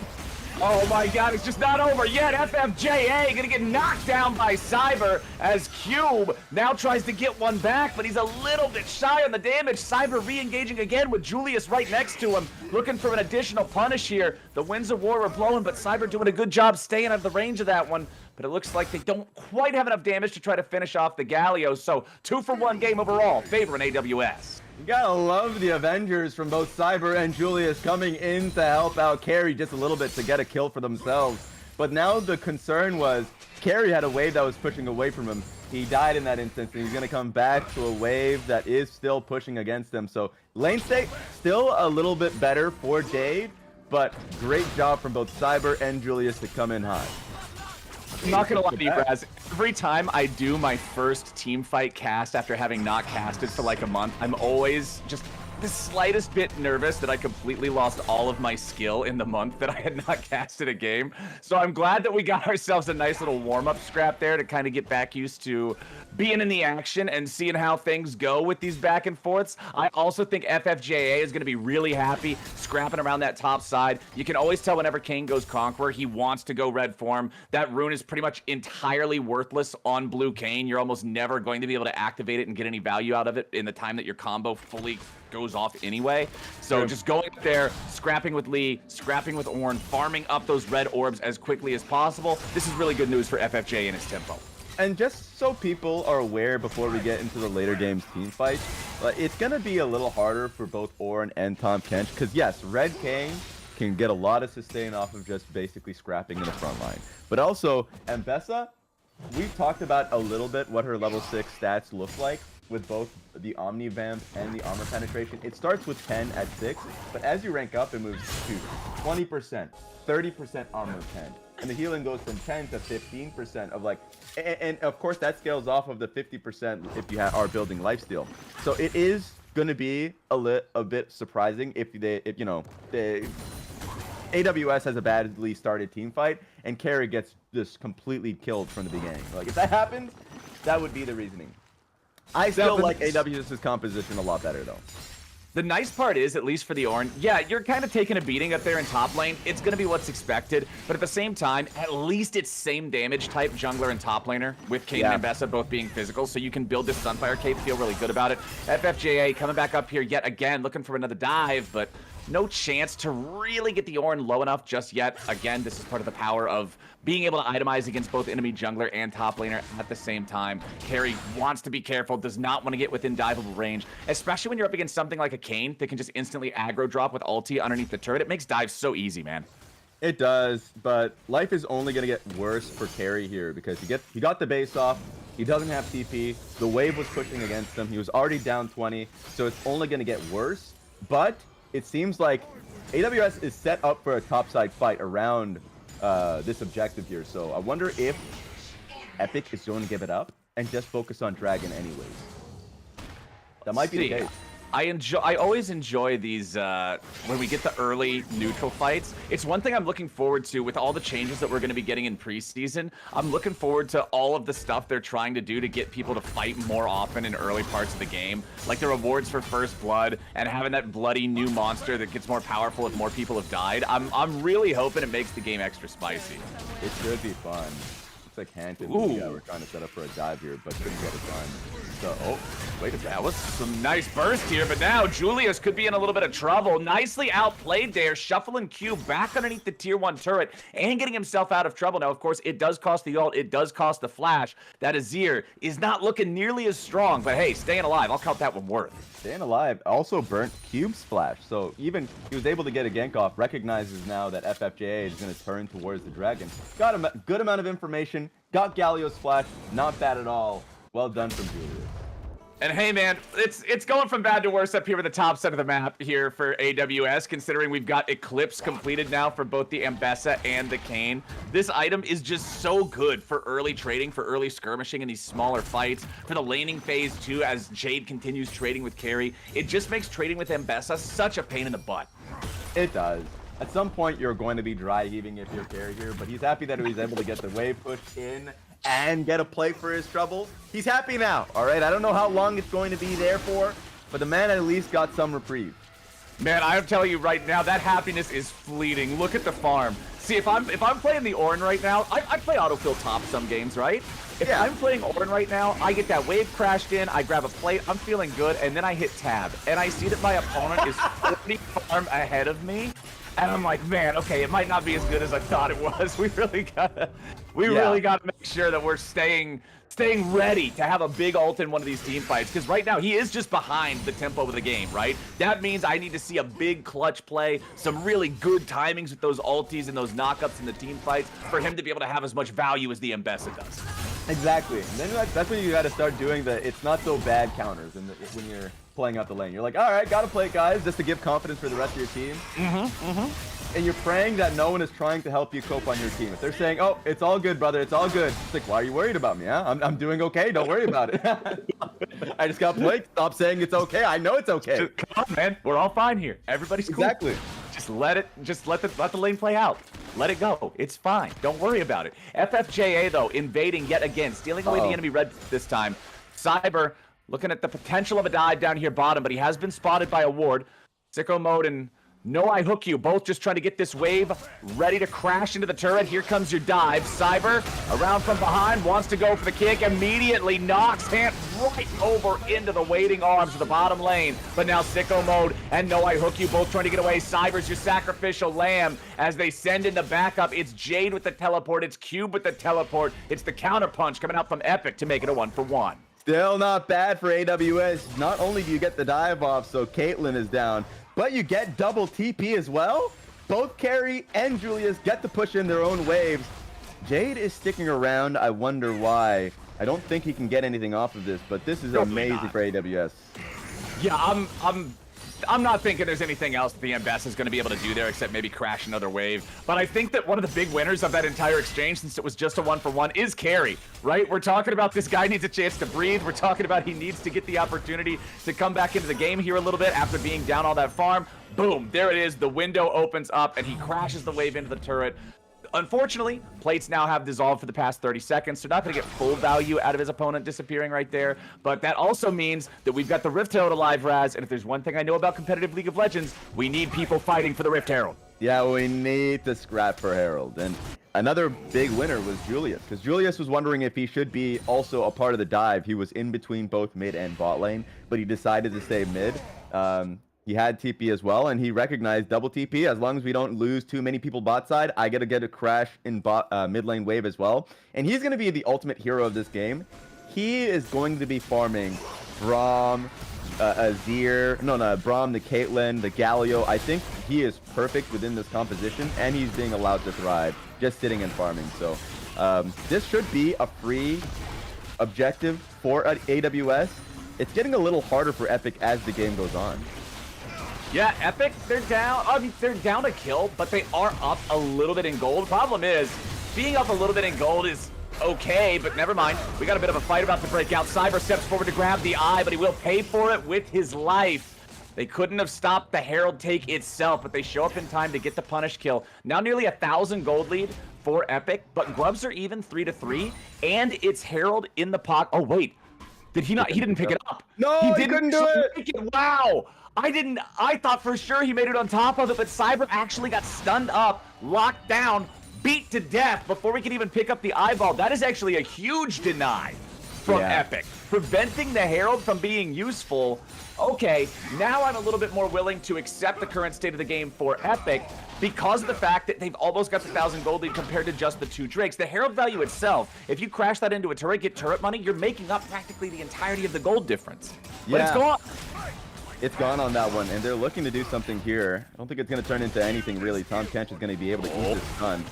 Oh my god, it's just not over yet. FFJA gonna get knocked down by Cyber as Cube now tries to get one back, but he's a little bit shy on the damage. Cyber re-engaging again with Julius right next to him, looking for an additional punish here. The winds of war are blowing, but Cyber doing a good job staying out of the range of that one. But it looks like they don't quite have enough damage to try to finish off the Galio. So 2-for-1 game overall, favoring AWS. You gotta love the Avengers from both Cyber and Julius coming in to help out Carry just a little bit to get a kill for themselves. But now the concern was Carry had a wave that was pushing away from him. He died in that instance, and he's gonna come back to a wave that is still pushing against him. So lane state still a little bit better for Jade, but great job from both Cyber and Julius to come in high. I'm not gonna lie to you, Braz. Every time I do my first team fight cast after having not casted for like a month, I'm always just the slightest bit nervous that I completely lost all of my skill in the month that I had not casted a game. So I'm glad that we got ourselves a nice little warm-up scrap there to kind of get back used to being in the action and seeing how things go with these back and forths. I also think FFJA is going to be really happy scrapping around that top side. You can always tell whenever Kane goes Conqueror, he wants to go red form. That rune is pretty much entirely worthless on blue Kane. You're almost never going to be able to activate it and get any value out of it in the time that your combo fully goes off anyway. So just going up there, scrapping with Lee, scrapping with Ornn, farming up those red orbs as quickly as possible. This is really good news for FFJ and his tempo. And just so people are aware before we get into the later games team fights, it's going to be a little harder for both Ornn and Tahm Kench, because yes, Red Kane can get a lot of sustain off of just basically scrapping in the front line. But also, Mbessa, we've talked about a little bit what her level 6 stats look like with both the Omni Vamp and the armor penetration. It starts with 10 at 6, but as you rank up, it moves to 20%, 30% armor 10. And the healing goes from 10 to 15% of like, and of course that scales off of the 50% if you are building lifesteal. So it is going to be a bit surprising if you know, the AWS has a badly started team fight and Carry gets just completely killed from the beginning. Like if that happens, that would be the reasoning. I still like AWS's composition a lot better though. The nice part is, at least for the Ornn, yeah, you're kind of taking a beating up there in top lane. It's going to be what's expected, but at the same time, at least it's same damage type jungler and top laner with Kane and Mbessa both being physical, so you can build this Sunfire cape, feel really good about it. FFJA coming back up here yet again, looking for another dive, but no chance to really get the Ornn low enough just yet. Again, this is part of the power of being able to itemize against both enemy jungler and top laner at the same time. Carry wants to be careful, does not want to get within diveable range, especially when you're up against something like a Kane that can just instantly aggro drop with ulti underneath the turret. It makes dives so easy, man. It does, but life is only going to get worse for Carry here because he got the base off. He doesn't have TP. The wave was pushing against him. He was already down 20, so it's only going to get worse. But it seems like AWS is set up for a topside fight around this objective here. So I wonder if Epic is going to give it up and just focus on Dragon anyways. That might be the case. I always enjoy these when we get the early neutral fights. It's one thing I'm looking forward to with all the changes that we're going to be getting in preseason. I'm looking forward to all of the stuff they're trying to do to get people to fight more often in early parts of the game, like the rewards for first blood and having that bloody new monster that gets more powerful if more people have died. I'm really hoping it makes the game extra spicy. It should be fun. It's like Hampton. Yeah, we're trying to set up for a dive here, but couldn't get it done. So, oh, wait a minute. That was some nice burst here, but now Julius could be in a little bit of trouble. Nicely outplayed there, shuffling Q back underneath the tier 1 turret and getting himself out of trouble. Now, of course, it does cost the ult. It does cost the flash. That Azir is not looking nearly as strong, but hey, staying alive. I'll count that one worth. Staying alive also burnt Cube's flash, so even he was able to get a gank off, recognizes now that FFJA is going to turn towards the dragon. Got a good amount of information, got Galio's flash, not bad at all. Well done from Julius. And hey, man, it's going from bad to worse up here with the top set of the map here for AWS, considering we've got Eclipse completed now for both the Mbessa and the Kane. This item is just so good for early trading, for early skirmishing in these smaller fights, for the laning phase too, as Jade continues trading with Carry. It just makes trading with Mbessa such a pain in the butt. It does. At some point, you're going to be dry heaving if you're Carry here, but he's happy that he was able to get the wave push in and get a play for his troubles. He's happy now, all right? I don't know how long it's going to be there for, but the man at least got some reprieve. Man, I'm telling you right now, that happiness is fleeting. Look at the farm. See, if I'm playing the Ornn right now, I play autofill top some games, right? If I'm playing Ornn right now, I get that wave crashed in, I grab a plate, I'm feeling good, and then I hit tab, and I see that my opponent is 40 farm ahead of me, and I'm like, man, okay, it might not be as good as I thought it was. We really gotta make sure that we're staying ready to have a big ult in one of these team fights, because right now he is just behind the tempo of the game, right? That means I need to see a big clutch play, some really good timings with those ultis and those knockups in the team fights for him to be able to have as much value as the Mbessa does. Exactly. And then that's when you got to start doing the it's not so bad counters when you're playing out the lane. You're like, all right, got to play, guys, just to give confidence for the rest of your team. And you're praying that no one is trying to help you cope on your team. If they're saying, oh, it's all good, brother, it's all good. It's like, why are you worried about me, huh? I'm doing okay. Don't worry about it. I just got played. Stop saying it's okay. I know it's okay. Come on, man. We're all fine here. Everybody's cool. Exactly. Just let the lane play out. Let it go. It's fine. Don't worry about it. FFJA, though, invading yet again, stealing away the enemy red this time. Cyber looking at the potential of a dive down here bottom, but he has been spotted by a ward. Sicko Mode and No I Hook You, both just trying to get this wave ready to crash into the turret. Here comes your dive. Cyber, around from behind, wants to go for the kick. Immediately knocks Hant right over into the waiting arms of the bottom lane. But now Sicko Mode and No I Hook You, both trying to get away. Cyber's your sacrificial lamb as they send in the backup. It's Jade with the teleport. It's Cube with the teleport. It's the counter punch coming out from Epic to make it a 1-for-1. Still not bad for AWS. Not only do you get the dive off, so Caitlyn is down, but you get double TP as well. Both Carry and Julius get to push in their own waves. Jade is sticking around. I wonder why. I don't think he can get anything off of this, but this is amazing for AWS. Yeah, I'm not thinking there's anything else that the Mbessa is going to be able to do there except maybe crash another wave. But I think that one of the big winners of that entire exchange, since it was just a 1-for-1, is Carry, right? We're talking about this guy needs a chance to breathe. We're talking about he needs to get the opportunity to come back into the game here a little bit after being down all that farm. Boom, there it is. The window opens up and he crashes the wave into the turret. Unfortunately, plates now have dissolved for the past 30 seconds, so not going to get full value out of his opponent disappearing right there. But that also means that we've got the Rift Herald alive, Raz, and if there's one thing I know about competitive League of Legends, we need people fighting for the Rift Herald. Yeah, we need to scrap for Herald. And another big winner was Julius, because Julius was wondering if he should be also a part of the dive. He was in between both mid and bot lane, but he decided to stay mid. He had TP as well, and he recognized double TP. As long as we don't lose too many people bot side, I gotta get a crash in bot mid lane wave as well. And he's gonna be the ultimate hero of this game. He is going to be farming Braum, Braum, the Caitlyn, the Galio. I think he is perfect within this composition, and he's being allowed to thrive, just sitting and farming. So this should be a free objective for AWS. It's getting a little harder for Epic as the game goes on. Yeah, Epic, they're down. They're down a kill, but they are up a little bit in gold. Problem is, being up a little bit in gold is okay, but never mind. We got a bit of a fight about to break out. Cyber steps forward to grab the eye, but he will pay for it with his life. They couldn't have stopped the Herald take itself, but they show up in time to get the punish kill. Now nearly 1,000 gold lead for Epic, but Grubs are even 3-3, and it's Herald in the pocket. Oh, wait. Did he not? He didn't pick it up. No, he couldn't do it. Wow. I thought for sure he made it on top of it, but Cyber actually got stunned up, locked down, beat to death before we could even pick up the eyeball. That is actually a huge deny from Epic. Preventing the Herald from being useful. Okay, now I'm a little bit more willing to accept the current state of the game for Epic because of the fact that they've almost got the 1,000 gold lead compared to just the 2 Drakes. The Herald value itself, if you crash that into a turret, get turret money, you're making up practically the entirety of the gold difference. But it's gone. It's gone on that one, and they're looking to do something here. I don't think it's going to turn into anything, really. Tom Kench is going to be able to keep this stun.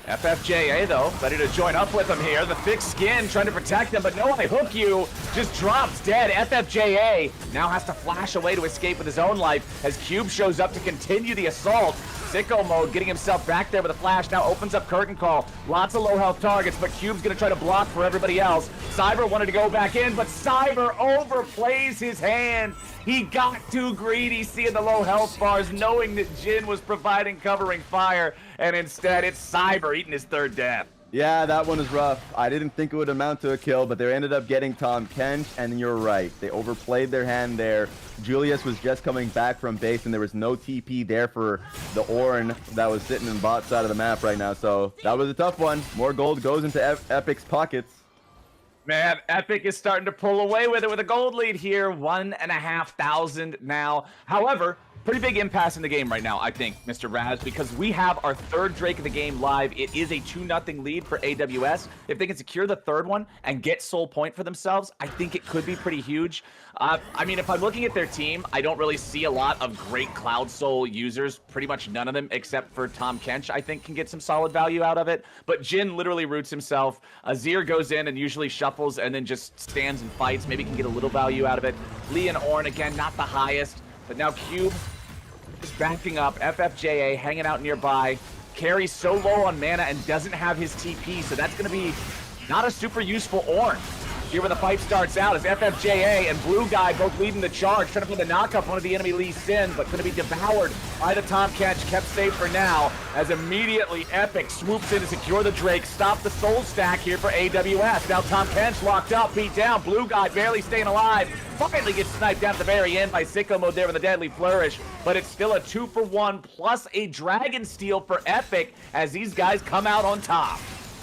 FFJA, though, ready to join up with him here. The thick skin trying to protect him, but No I Hook You just drops dead. FFJA now has to flash away to escape with his own life as Cube shows up to continue the assault. Sicko Mode getting himself back there with a flash, now opens up Curtain Call. Lots of low health targets, but Cube's going to try to block for everybody else. Cyber wanted to go back in, but Cyber overplays his hand. He got too greedy seeing the low health bars, knowing that Jin was providing covering fire, and instead it's Cyber eating his third death. Yeah, that one was rough. I didn't think it would amount to a kill, but they ended up getting Tahm Kench, and you're right. They overplayed their hand there. Julius was just coming back from base, and there was no TP there for the Ornn that was sitting in bot side of the map right now. So that was a tough one. More gold goes into Epic's pockets. Man, Epic is starting to pull away with it with a gold lead here. 1,500 now. However, pretty big impasse in the game right now, I think, Mr. Raz, because we have our third Drake of the game live. It is a 2-0 lead for AWS. If they can secure the third one and get Soul Point for themselves, I think it could be pretty huge. I mean, if I'm looking at their team, I don't really see a lot of great Cloud Soul users. Pretty much none of them, except for Tahm Kench, I think can get some solid value out of it. But Jin literally roots himself. Azir goes in and usually shuffles and then just stands and fights. Maybe can get a little value out of it. Lee and Ornn, again, not the highest. But now Cube just backing up. FFJA hanging out nearby. Carries so low on mana and doesn't have his TP, so that's going to be not a super useful Ornn. Here where the fight starts out is FFJA and Blue Guy both leading the charge, trying to put the knock up one of the enemy Lee Sin, but going to be devoured by the Tahm Kench, kept safe for now, as immediately Epic swoops in to secure the Drake, stop the soul stack here for AWS. Now Tahm Kench locked up, beat down, Blue Guy barely staying alive, finally gets sniped down at the very end by Sicko Mode there with a deadly flourish, but it's still a 2-for-1 plus a Dragon Steal for Epic as these guys come out on top.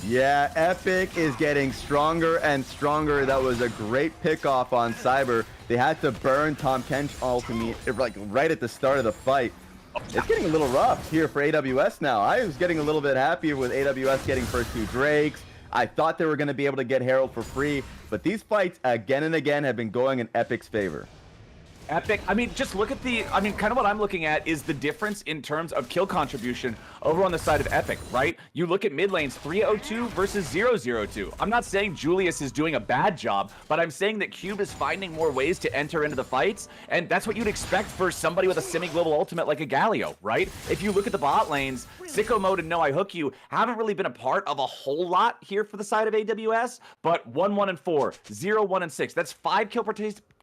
Yeah, Epic is getting stronger and stronger. That was a great pickoff on Cyber. They had to burn Tahm Kench ultimate like right at the start of the fight. It's getting a little rough here for AWS now. I was getting a little bit happier with AWS getting first 2 Drakes. I thought they were going to be able to get Herald for free, but these fights again and again have been going in Epic's favor. Epic, I mean, just look at kind of what I'm looking at is the difference in terms of kill contribution over on the side of Epic, right? You look at mid lanes, 302 versus 002. I'm not saying Julius is doing a bad job, but I'm saying that Cube is finding more ways to enter into the fights, and that's what you'd expect for somebody with a semi-global ultimate like a Galio, right? If you look at the bot lanes, Sicko Mode and No I Hook You haven't really been a part of a whole lot here for the side of AWS, but 1-1-4, 0-1-6, that's 5 kill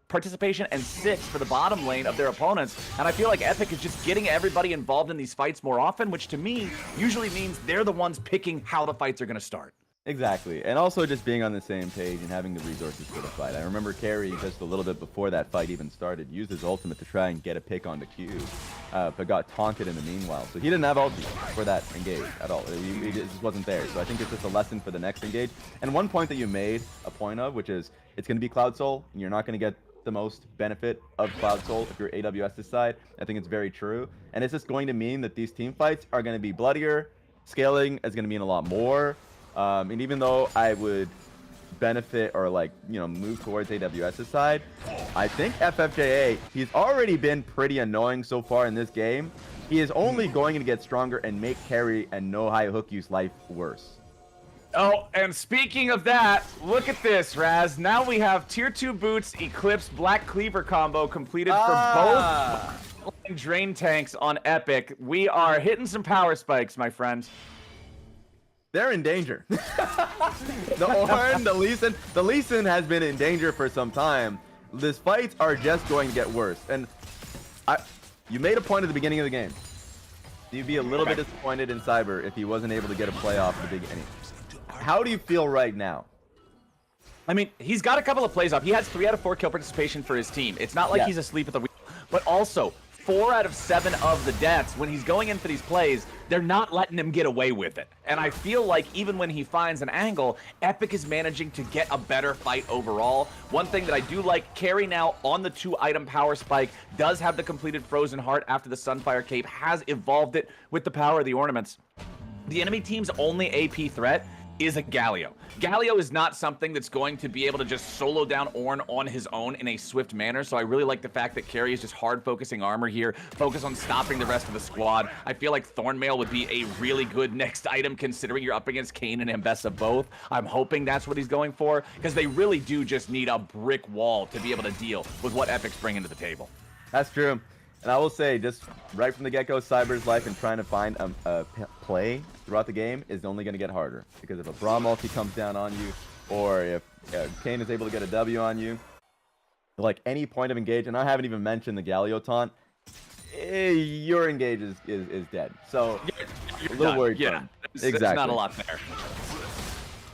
participation and 6 for the bottom lane of their opponents, and I feel like Epic is just getting everybody involved in these fights more often, which to me usually means they're the ones picking how the fights are going to start. Exactly, and also just being on the same page and having the resources for the fight. I remember Carey just a little bit before that fight even started used his ultimate to try and get a pick on the Cube, but got taunted in the meanwhile. So he didn't have ulti for that engage at all. He just wasn't there. So I think it's just a lesson for the next engage. And one point that you made a point of, which is it's going to be Cloud Soul, and you're not going to get the most benefit of Cloud Soul if you're AWS's side. I think it's very true, and it's just going to mean that these team fights are going to be bloodier. Scaling is going to mean a lot more, and even though I would benefit or move towards AWS's side, I think FFJA, he's already been pretty annoying so far in this game. He is only going to get stronger and make carry and No High Hook You's life worse. Oh, and speaking of that, look at this, Raz. Now we have Tier 2 Boots, Eclipse, Black Cleaver combo completed for both Drain Tanks on Epic. We are hitting some power spikes, my friend. They're in danger. The Ornn, the Lee Sin has been in danger for some time. These fights are just going to get worse. And you made a point at the beginning of the game. You'd be a little bit disappointed in Cyber if he wasn't able to get a play off the big inning. How do you feel right now? I mean, he's got a couple of plays off. He has 3 out of 4 kill participation for his team. It's not like he's asleep at the wheel, but also 4 out of 7 of the deaths, when he's going in for these plays, they're not letting him get away with it. And I feel like even when he finds an angle, Epic is managing to get a better fight overall. One thing that I do like, Carry now on the 2-item power spike does have the completed Frozen Heart after the Sunfire Cape, has evolved it with the power of the ornaments. The enemy team's only AP threat is a Galio. Galio is not something that's going to be able to just solo down Ornn on his own in a swift manner, so I really like the fact that Carry is just hard focusing armor here, focus on stopping the rest of the squad. I feel like Thornmail would be a really good next item considering you're up against Kayn and Ambessa both. I'm hoping that's what he's going for, because they really do just need a brick wall to be able to deal with what Epic's bringing to the table. That's true. And I will say, just right from the get-go, Cyber's life and trying to find a play throughout the game is only going to get harder. Because if a Braum ulti comes down on you, or if Kayn is able to get a W on you, like any point of engage, and I haven't even mentioned the Galio taunt, your engage is dead. So, You're a little done. worried. Yeah, exactly. There's not a lot there.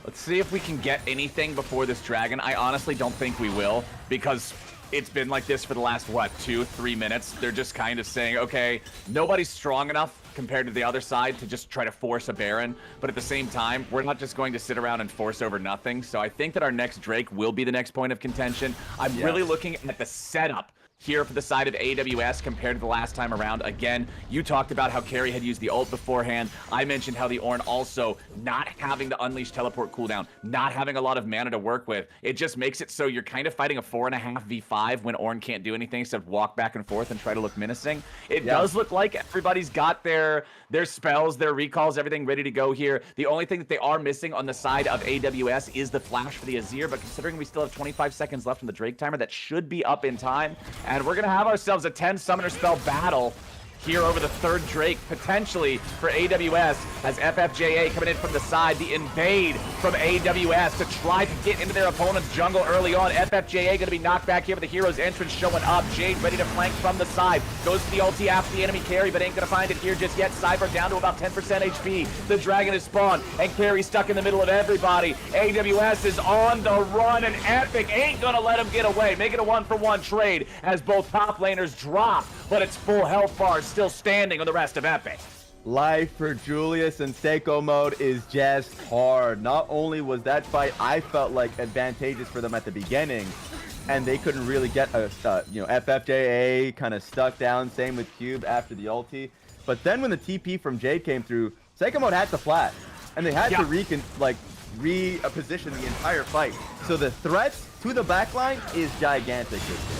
Let's see if we can get anything before this dragon. I honestly don't think we will, because it's been like this for the last, what, 2-3 minutes? They're just kind of saying, okay, nobody's strong enough compared to the other side to just try to force a Baron. But at the same time, we're not just going to sit around and force over nothing. So I think that our next Drake will be the next point of contention. I'm really looking at the setup here for the side of AWS compared to the last time around. Again, you talked about how Carry had used the ult beforehand. I mentioned how the Ornn also not having the Unleash teleport cooldown, not having a lot of mana to work with. It just makes it so you're kind of fighting a 4.5v5 when Ornn can't do anything except walk back and forth and try to look menacing. It does look like everybody's got their spells, their recalls, everything ready to go here. The only thing that they are missing on the side of AWS is the flash for the Azir, but considering we still have 25 seconds left on the Drake timer, that should be up in time. And we're going to have ourselves a 10 summoner spell battle here over the third Drake, potentially for AWS, as FFJA coming in from the side, the invade from AWS to try to get into their opponent's jungle early on. FFJA going to be knocked back here with the hero's entrance showing up. Jade ready to flank from the side, goes to the ulti after the enemy Carry, but ain't going to find it here just yet. Cyber down to about 10% HP. The dragon is spawned, and Carry stuck in the middle of everybody. AWS is on the run, and Epic ain't going to let him get away. Make it a 1-for-1 trade as both top laners drop, but it's full health bars still standing on the rest of Epic. Life for Julius and Seiko mode is just hard. Not only was that fight, I felt like, advantageous for them at the beginning, and they couldn't really get a, FFJA kind of stuck down, same with Cube after the ulti. But then when the TP from Jade came through, Seiko mode had to flat, and they had to reposition the entire fight. So the threats to the backline is gigantic this game.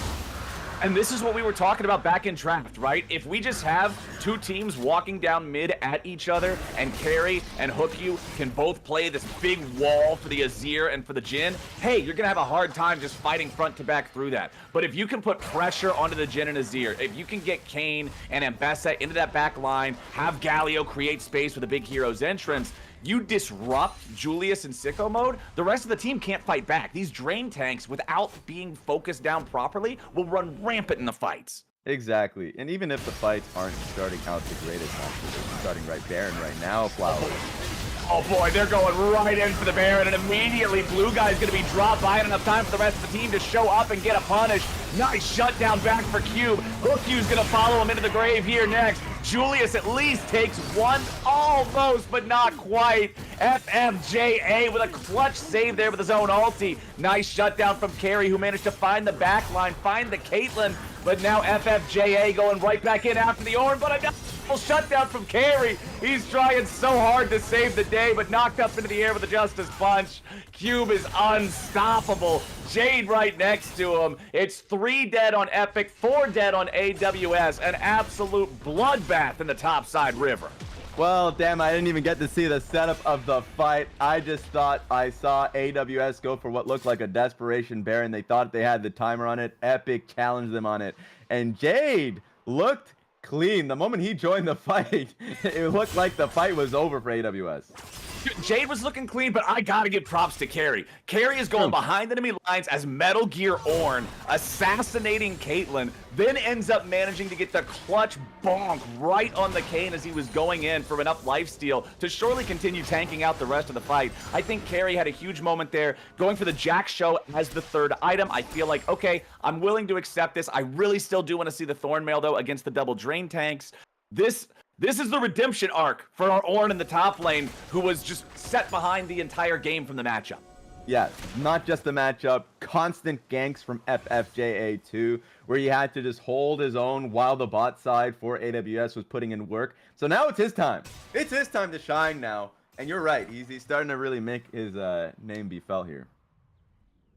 And this is what we were talking about back in draft, right? If we just have two teams walking down mid at each other, and Carry and HookU can both play this big wall for the Azir and for the Jhin, hey, you're going to have a hard time just fighting front to back through that. But if you can put pressure onto the Jhin and Azir, if you can get Kayn and Ambessa into that back line, have Galio create space with a big hero's entrance, you disrupt Julius in sicko mode, the rest of the team can't fight back. These drain tanks, without being focused down properly, will run rampant in the fights. Exactly. And even if the fights aren't starting out the greatest, actually, starting right Baron right now, Flowers. Oh boy, they're going right in for the Baron, and immediately Blue Guy's going to be dropped by in enough time for the rest of the team to show up and get a punish. Nice shutdown back for Cube. HookU's going to follow him into the grave here next. Julius at least takes one, almost, but not quite. FFJA with a clutch save there with his own ulti. Nice shutdown from Carry, who managed to find the back line, find the Caitlyn, but now FFJA going right back in after the Ornn, but a shutdown from Carry. He's trying so hard to save the day, but knocked up into the air with a Justice Punch. Cube is unstoppable. Jade right next to him. It's 3 dead on Epic, 4 dead on AWS. An absolute bloodbath in the topside river. Well, damn, I didn't even get to see the setup of the fight. I just thought I saw AWS go for what looked like a desperation Baron. They thought they had the timer on it. Epic challenged them on it. And Jade looked clean. The moment he joined the fight, it looked like the fight was over for AWS. Jade was looking clean, but I gotta give props to Carry. Carry is going behind enemy lines as Metal Gear Ornn, assassinating Caitlyn, then ends up managing to get the clutch bonk right on the Kayn as he was going in for enough lifesteal to surely continue tanking out the rest of the fight. I think Carry had a huge moment there, going for the Jack Show as the third item. I feel like, okay, I'm willing to accept this. I really still do want to see the Thornmail, though, against the double drain tanks. This is the redemption arc for our Ornn in the top lane, who was just set behind the entire game from the matchup. Yeah, not just the matchup, constant ganks from FFJA too, where he had to just hold his own while the bot side for AWS was putting in work. So now it's his time. It's his time to shine now. And you're right, he's starting to really make his name be felt here.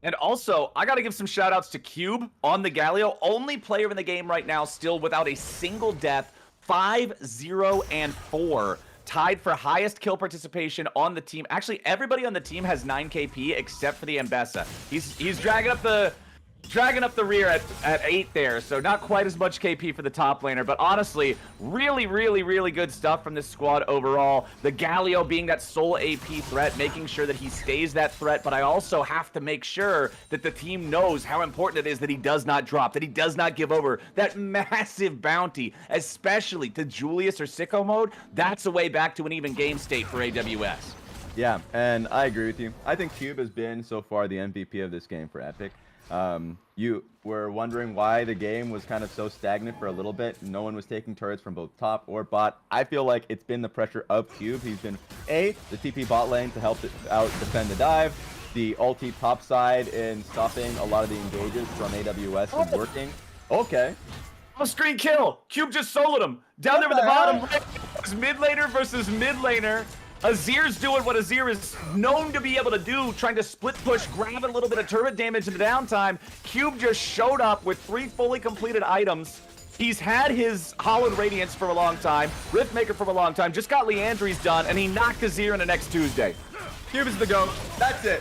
And also, I got to give some shout outs to Cube on the Galio, only player in the game right now still without a single death. 5-0-4, tied for highest kill participation on the team. Actually, everybody on the team has 9 KP except for the Ambessa. He's dragging up the rear at 8 there, so not quite as much KP for the top laner, but honestly, really good stuff from this squad overall. The Galio being that sole AP threat, making sure that he stays that threat, but I also have to make sure that the team knows how important it is that he does not drop, that he does not give over that massive bounty, especially to Julius or sicko mode. That's a way back to an even game state for AWS. Yeah, and I agree with you. I think Cube has been so far the MVP of this game for Epic. You were wondering why the game was kind of so stagnant for a little bit. No one was taking turrets from both top or bot. I feel like it's been the pressure of Cube. He's been the TP bot lane to help out defend the dive, the ulti top side in stopping a lot of the engages from AWS and working. Okay. Off-screen kill. Cube just soloed him. Down there at the bottom. It's mid laner versus mid laner. Azir's doing what Azir is known to be able to do, trying to split push, grab a little bit of turret damage in the downtime. Cube just showed up with 3 fully completed items. He's had his Hollowed Radiance for a long time, Riftmaker for a long time, just got Leandry's done, and he knocked Azir in the next Tuesday. Cube is the GOAT. That's it.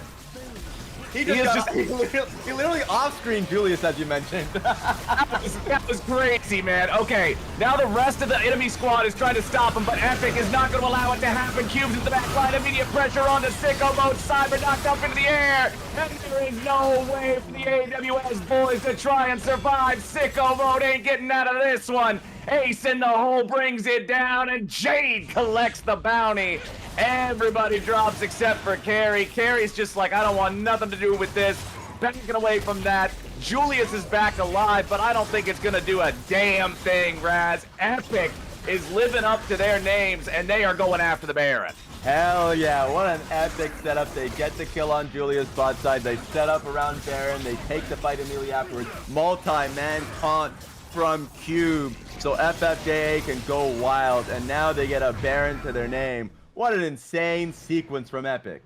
He literally off-screen Julius, as you mentioned. that was crazy, man. Okay, now the rest of the enemy squad is trying to stop him, but Epic is not going to allow it to happen. Cube's in the back line, immediate pressure on the sicko mode. Cyber knocked up into the air, and there is no way for the AWS boys to try and survive. Sicko mode ain't getting out of this one. Ace in the hole brings it down, and Jade collects the bounty. Everybody drops except for Carrie. Carrie's just like, I don't want nothing to do with this. Backing away from that. Julius is back alive, but I don't think it's gonna do a damn thing, Raz. Epic is living up to their names, and they are going after the Baron. Hell yeah, what an epic setup. They get the kill on Julius bot side. They set up around Baron. They take the fight immediately afterwards. Multi-man taunt from Cube, so FFJA can go wild, and now they get a Baron to their name. What an insane sequence from Epic.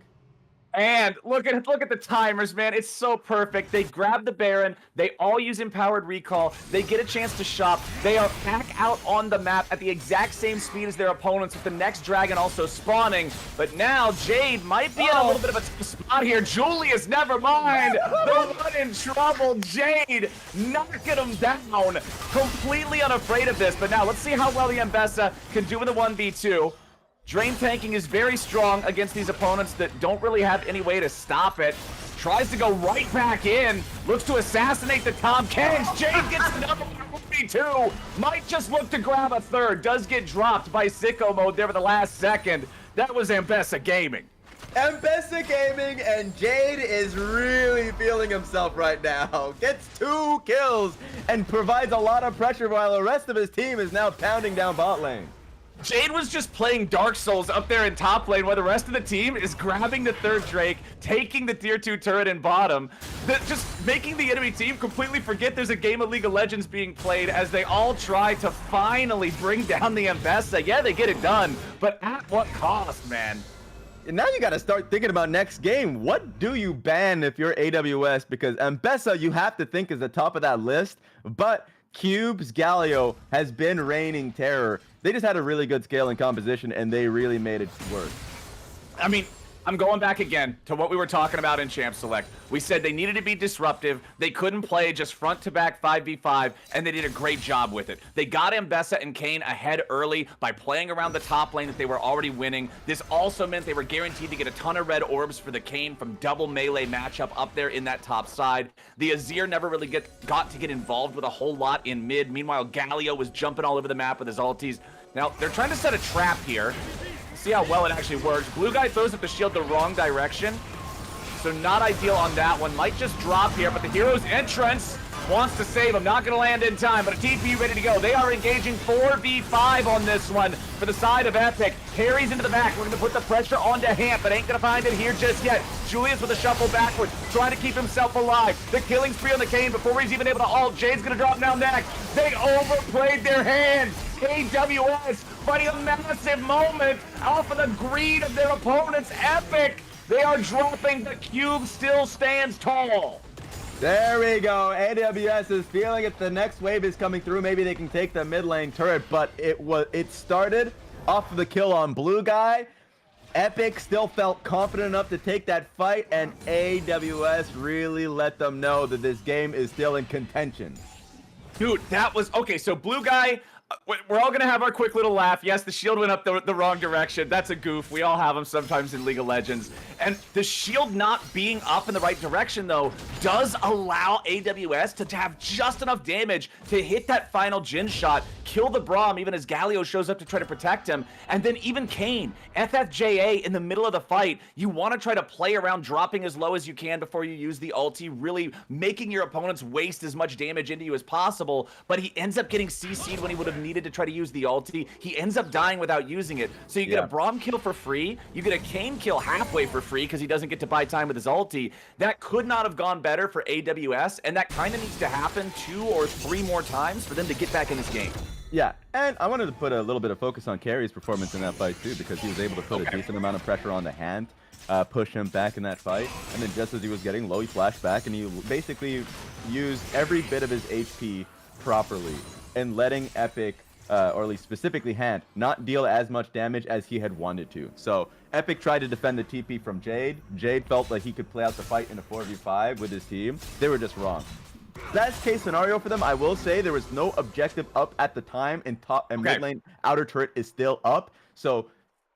And look at the timers, man. It's so perfect. They grab the Baron. They all use Empowered Recall. They get a chance to shop. They are back out on the map at the exact same speed as their opponents, with the next dragon also spawning. But now Jade might be in a little bit of a spot here. Julius, never mind. The one in trouble. Jade knocking him down. Completely unafraid of this. But now let's see how well the Mbessa can do in the 1v2. Drain tanking is very strong against these opponents that don't really have any way to stop it. Tries to go right back in. Looks to assassinate the Tom Kengs. Jade gets another 42. Might just look to grab a third. Does get dropped by sicko mode there for the last second. That was Mbessa Gaming. Mbessa Gaming, and Jade is really feeling himself right now. Gets 2 kills and provides a lot of pressure while the rest of his team is now pounding down bot lane. Jade was just playing Dark Souls up there in top lane while the rest of the team is grabbing the third Drake, taking the tier 2 turret in bottom, just making the enemy team completely forget there's a game of League of Legends being played as they all try to finally bring down the Mbessa. Yeah, they get it done, but at what cost, man? And now you got to start thinking about next game. What do you ban if you're AWS? Because Mbessa, you have to think, is the top of that list, but Cube's Galio has been reigning terror. They just had a really good scale and composition, and they really made it work. I mean, I'm going back again to what we were talking about in Champ Select. We said they needed to be disruptive. They couldn't play just front-to-back 5v5, and they did a great job with it. They got Mbessa and Kane ahead early by playing around the top lane that they were already winning. This also meant they were guaranteed to get a ton of red orbs for the Kane from double melee matchup up there in that top side. The Azir never really got to get involved with a whole lot in mid. Meanwhile, Galio was jumping all over the map with his ultis. Now, they're trying to set a trap here. See how well it actually works. Blue guy throws up the shield the wrong direction, so not ideal on that one. Might just drop here, but the hero's entrance wants to save him. Not going to land in time, but a TP ready to go. They are engaging 4v5 on this one for the side of Epic. Carries into the back. We're going to put the pressure onto Hamp, but ain't going to find it here just yet. Julius with a shuffle backwards, trying to keep himself alive. The killing spree on the Kane before he's even able to ult. Jade's going to drop down next. They overplayed their hand. AWS fighting a massive moment off of the greed of their opponents. Epic, they are dropping. The Cube still stands tall. There we go. AWS is feeling it. The next wave is coming through. Maybe they can take the mid lane turret, but it started off of the kill on Blue Guy. Epic still felt confident enough to take that fight, and AWS really let them know that this game is still in contention. Dude, that was okay. So Blue Guy We're all gonna have our quick little laugh. Yes, the shield went up the wrong direction. That's a goof. We all have them sometimes in League of Legends. And the shield not being up in the right direction, though, does allow AWS to have just enough damage to hit that final Jhin shot, kill the Braum, even as Galio shows up to try to protect him. And then even Kane, FFJA in the middle of the fight, you want to try to play around dropping as low as you can before you use the ulti, really making your opponents waste as much damage into you as possible. But he ends up getting CC'd when he would have needed to try to use the ulti. He ends up dying without using it. So you get a Braum kill for free, you get a Kane kill halfway for free because he doesn't get to buy time with his ulti. That could not have gone better for AWS, and that kind of needs to happen 2 or 3 more times for them to get back in this game. Yeah, and I wanted to put a little bit of focus on Carey's performance in that fight too, because he was able to put a decent amount of pressure on the hand, push him back in that fight, and then just as he was getting low, he flashed back, and he basically used every bit of his HP properly, and letting Epic, or at least specifically Hand, not deal as much damage as he had wanted to. So Epic tried to defend the TP from Jade. Jade felt like he could play out the fight in a 4v5 with his team. They were just wrong. Best case scenario for them, I will say there was no objective up at the time, and top and mid lane outer turret is still up. So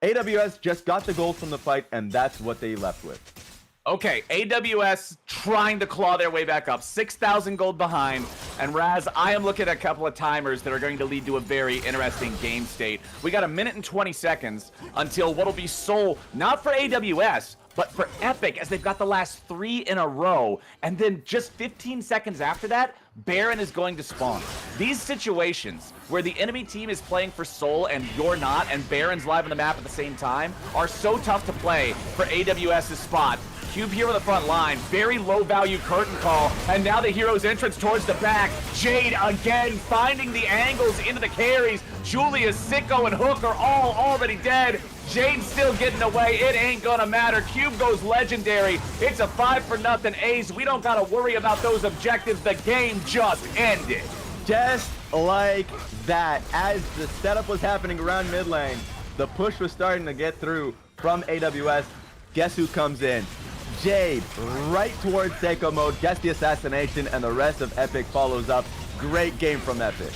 AWS just got the gold from the fight, and that's what they left with. Okay, AWS trying to claw their way back up, 6,000 gold behind, and Raz, I am looking at a couple of timers that are going to lead to a very interesting game state. We got 1 minute and 20 seconds until what'll be Soul, not for AWS, but for Epic, as they've got the last 3 in a row, and then just 15 seconds after that, Baron is going to spawn. These situations where the enemy team is playing for Soul and you're not, and Baron's live on the map at the same time, are so tough to play for AWS's spot. Cube here on the front line, very low value curtain call, and now the hero's entrance towards the back. Jade again finding the angles into the carries. Julius, Sicko, and Hook are all already dead. Jade's still getting away. It ain't gonna matter. Cube goes legendary. It's a 5-0 ace. We don't gotta worry about those objectives. The game just ended. Just like that, as the setup was happening around mid lane, the push was starting to get through from AWS. Guess who comes in? Jade, right towards Seiko mode, gets the assassination, and the rest of Epic follows up. Great game from Epic.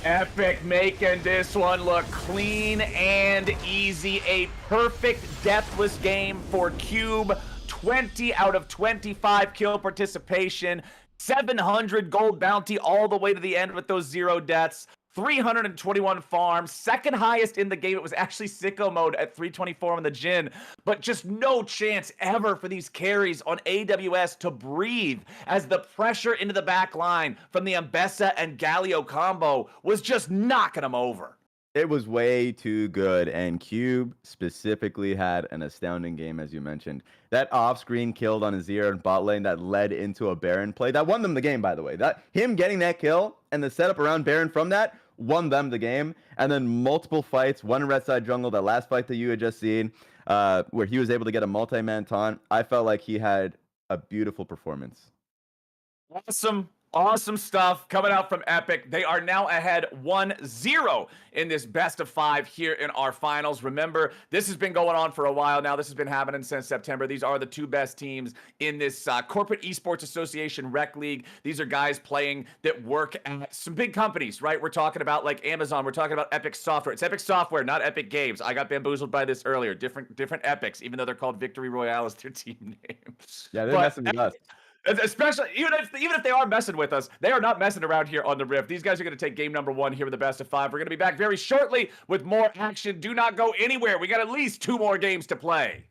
Epic making this one look clean and easy. A perfect deathless game for Cube. 20 out of 25 kill participation. 700 gold bounty all the way to the end with those 0 deaths. 321 farms, second highest in the game. It was actually Sicko mode at 324 on the Jhin, but just no chance ever for these carries on AWS to breathe, as the pressure into the back line from the Ambessa and Galio combo was just knocking them over. It was way too good, and Cube specifically had an astounding game, as you mentioned. That off-screen kill on Azir and bot lane that led into a Baron play, that won them the game, by the way. That him getting that kill and the setup around Baron from that won them the game. And then multiple fights, one red side jungle, that last fight that you had just seen, where he was able to get a multi-man taunt. I felt like he had a beautiful performance. Awesome stuff coming out from Epic. They are now ahead 1-0 in this best of 5 here in our finals. Remember, this has been going on for a while now. This has been happening since September. These are the 2 best teams in this Corporate Esports Association Rec League. These are guys playing that work at some big companies, right? We're talking about like Amazon. We're talking about Epic Software. It's Epic Software, not Epic Games. I got bamboozled by this earlier. Different Epics, even though they're called Victory Royale is their team name. Yeah, they're messing with us. Especially, even if they are messing with us, they are not messing around here on the Rift. These guys are going to take game number 1 here with the best of 5. We're going to be back very shortly with more action. Do not go anywhere. We got at least 2 more games to play.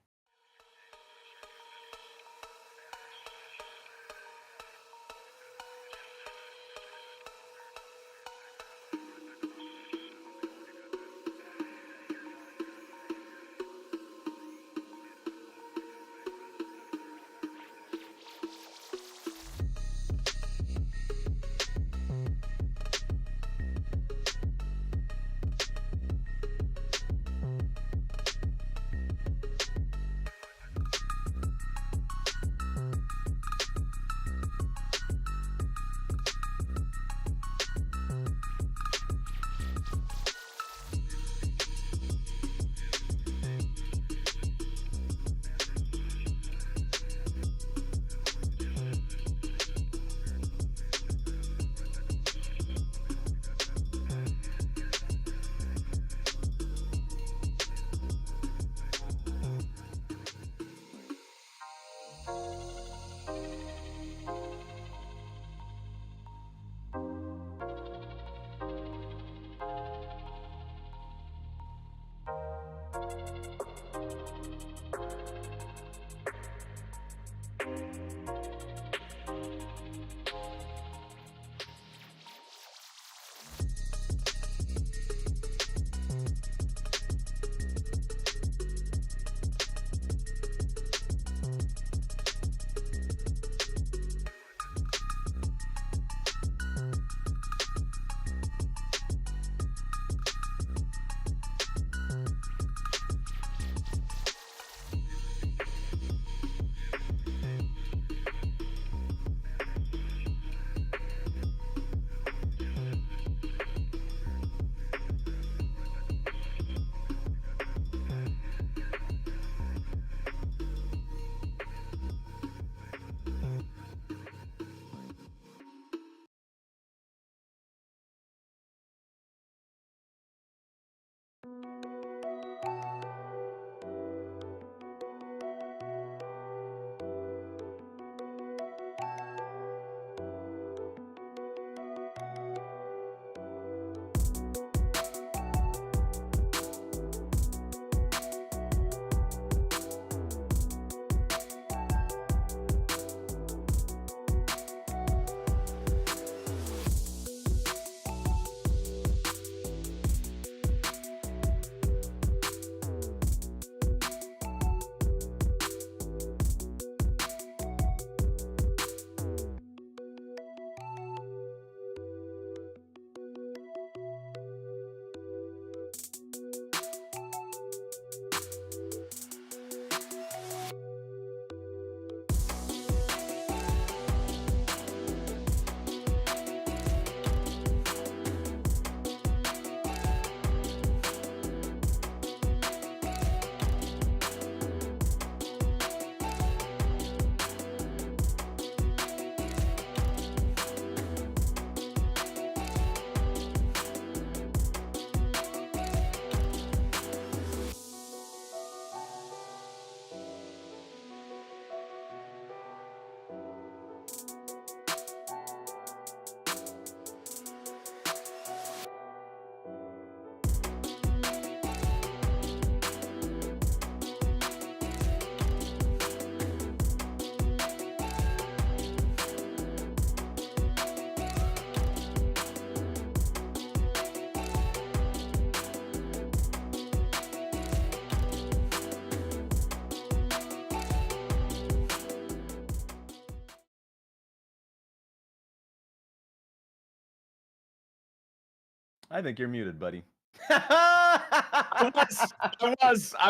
I think you're muted, buddy. I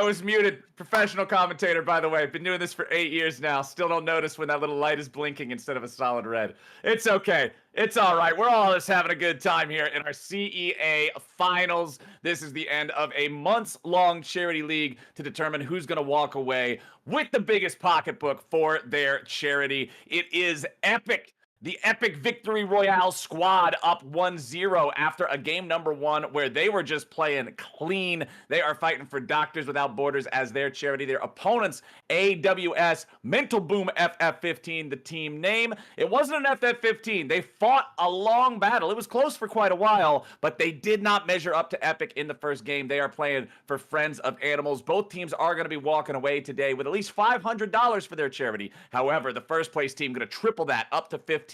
was muted. Professional commentator, by the way. Been doing this for 8 years now. Still don't notice when that little light is blinking instead of a solid red. It's okay. It's all right. We're all just having a good time here in our CEA finals. This is the end of a months-long charity league to determine who's going to walk away with the biggest pocketbook for their charity. It is epic. The Epic Victory Royale squad up 1-0 after a game number 1 where they were just playing clean. They are fighting for Doctors Without Borders as their charity. Their opponents, AWS Mental Boom FF15, the team name. It wasn't an FF15. They fought a long battle. It was close for quite a while, but they did not measure up to Epic in the first game. They are playing for Friends of Animals. Both teams are going to be walking away today with at least $500 for their charity. However, the first place team going to triple that up to $1,500.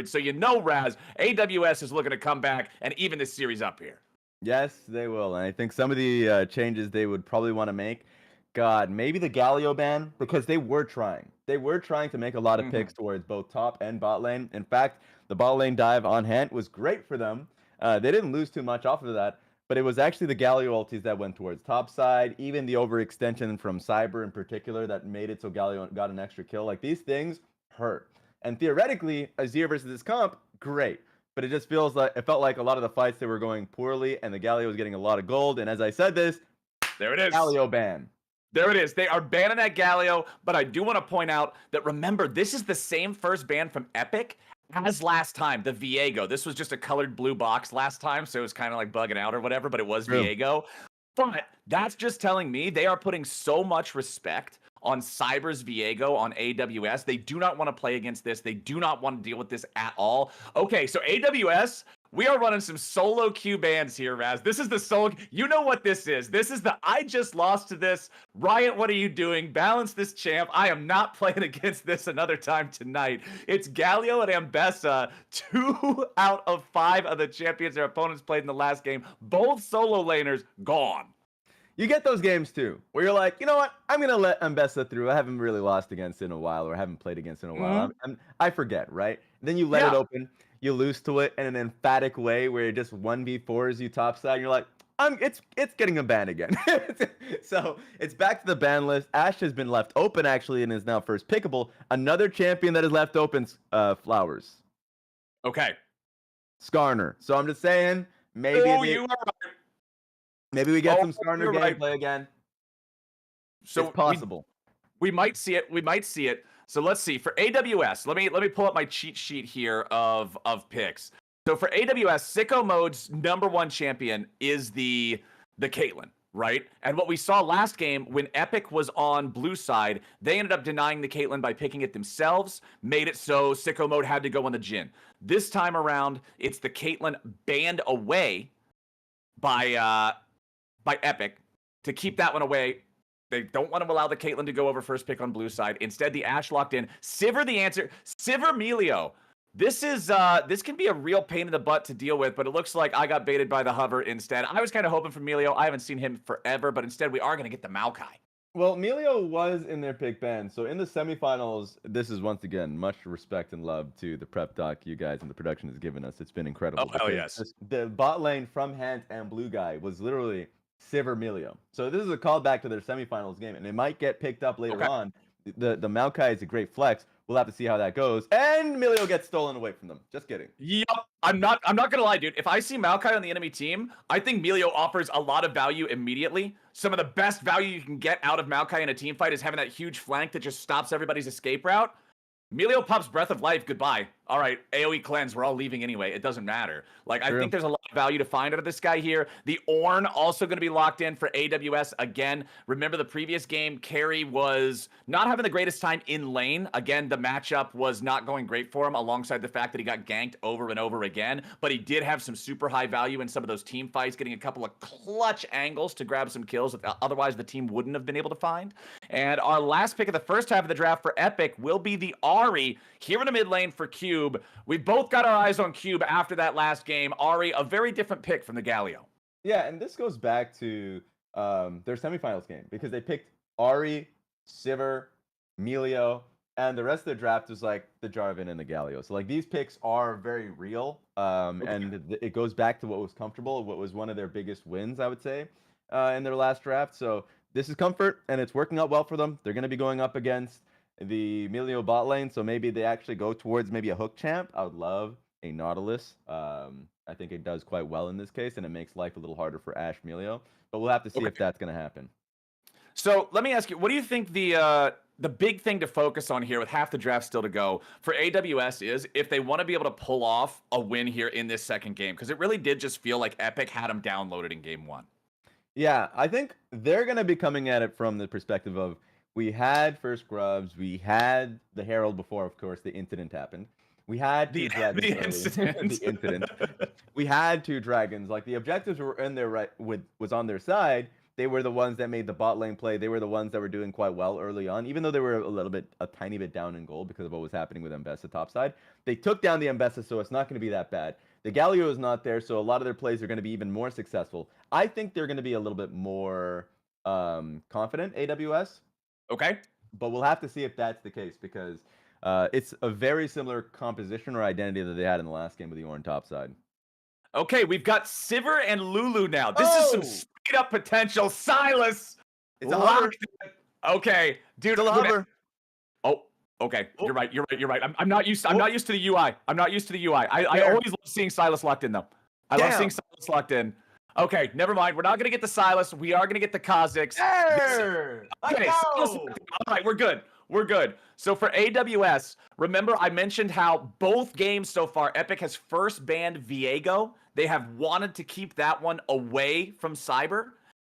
So you know, Raz, AWS is looking to come back and even this series up here. Yes, they will. And I think some of the changes they would probably want to make, God, maybe the Galio ban, because they were trying. They were trying to make a lot of picks towards both top and bot lane. In fact, the bot lane dive on Hant was great for them. They didn't lose too much off of that, but it was actually the Galio ultis that went towards top side, even the overextension from Cyber in particular that made it so Galio got an extra kill. Like, these things hurt. And theoretically, Azir versus this comp, great. But it just felt like a lot of the fights they were going poorly, and the Galio was getting a lot of gold. And as I said this, there it is. Galio ban. There it is. They are banning that Galio, but I do want to point out that, remember, this is the same first ban from Epic as last time, the Viego. This was just a colored blue box last time, so it was kind of like bugging out or whatever, but it was Viego. But that's just telling me they are putting so much respect on Cyber's Viego on AWS. They do not want to play against this. They do not want to deal with this at all. Okay, so AWS, we are running some solo queue bans here, Raz. This is the solo. You know what this is. This is the I just lost to this. Riot, what are you doing? Balance this, champ. I am not playing against this another time tonight. It's Galio and Ambessa, 2 out of 5 of the champions their opponents played in the last game. Both solo laners gone. You get those games too, where you're like, you know what? I'm going to let Ambessa through. I haven't really lost against it in a while, or haven't played against it in a while. I forget, right? Then you let it open, you lose to it in an emphatic way where it just 1v4s you topside, and you're like, it's getting a ban again. So it's back to the ban list. Ashe has been left open, actually, and is now first pickable. Another champion that is left open, Flowers. Okay. Skarner. So I'm just saying, maybe... you are right. Maybe we get some Skarner gameplay again. So it's possible. We might see it. We might see it. So let's see. For AWS, let me pull up my cheat sheet here of picks. So for AWS, Sicko Mode's #1 champion is the Caitlyn, right? And what we saw last game when Epic was on blue side, they ended up denying the Caitlyn by picking it themselves, made it so Sicko Mode had to go on the Jhin. This time around, it's the Caitlyn banned away by Epic to keep that one away. They don't want to allow the Caitlyn to go over first pick on blue side. Instead, the Ashe locked in. Sivir the answer. Sivir Melio. This can be a real pain in the butt to deal with, but it looks like I got baited by the hover instead. I was kind of hoping for Melio. I haven't seen him forever, but instead we are going to get the Maokai. Well, Melio was in their pick ban. So in the semifinals, this is once again much respect and love to the prep doc you guys and the production has given us. It's been incredible. Oh, hell yes. The bot lane from Hant and Blue Guy was literally Sivir Melio. So this is a callback to their semifinals game, and it might get picked up later on. The Maokai is a great flex. We'll have to see how that goes. And Melio gets stolen away from them. Just kidding. Yep. I'm not gonna lie, dude. If I see Maokai on the enemy team, I think Melio offers a lot of value immediately. Some of the best value you can get out of Maokai in a team fight is having that huge flank that just stops everybody's escape route. Melio pops Breath of Life, goodbye. All right, AoE cleanse, we're all leaving anyway. It doesn't matter. Like, I think there's a lot of value to find out of this guy here. The Ornn also going to be locked in for AWS again. Remember the previous game, Carry was not having the greatest time in lane. Again, the matchup was not going great for him alongside the fact that he got ganked over and over again. But he did have some super high value in some of those team fights, getting a couple of clutch angles to grab some kills that otherwise the team wouldn't have been able to find. And our last pick of the first half of the draft for Epic will be the Ahri here in the mid lane for Cube. We both got our eyes on Cube after that last game. Ahri, a very different pick from the Galio. Yeah, and this goes back to their semifinals game because they picked Ahri, Sivir, Melio, And the rest of the draft is like the Jarvan and the Galio. So like these picks are very real. And it goes back to what was comfortable, what was one of their biggest wins, I would say, in their last draft. So this is comfort, and it's working out well for them. They're going to be going up against the Emilio bot lane, so maybe they actually go towards maybe a hook champ. I would love a Nautilus. I think it does quite well in this case, and it makes life a little harder for Ash Emilio. But we'll have to see if that's going to happen. So let me ask you, what do you think the big thing to focus on here with half the draft still to go for AWS is if they want to be able to pull off a win here in this second game? Because it really did just feel like Epic had them downloaded in game one. Yeah, I think they're going to be coming at it from the perspective of we had first grubs, we had the Herald before, of course, the incident happened. We had two dragons. The incident. The incident. We had two dragons. Like the objectives were in there was on their side. They were the ones that made the bot lane play. They were the ones that were doing quite well early on, even though they were a tiny bit down in gold because of what was happening with Mbessa topside. They took down the Mbessa, so it's not going to be that bad. The Galio is not there, so a lot of their plays are going to be even more successful. I think they're going to be a little bit more confident, AWS. Okay. But we'll have to see if that's the case because it's a very similar composition or identity that they had in the last game with the Ornn topside. Okay, we've got Sivir and Lulu now. This is some straight up potential. Silas. It's a hover. Okay, dude. Still a hover. Oh, okay. You're right. I'm not used. I'm not used to the UI. I'm not used to the UI. I always love seeing Silas locked in though. I love seeing Silas locked in. Okay, never mind. We're not gonna get the Silas. We are gonna get the Kha'Zix. Okay, all right, we're good. We're good. So for AWS, remember I mentioned how both games so far, Epic has first banned Viego. They have wanted to keep that one away from Cyber.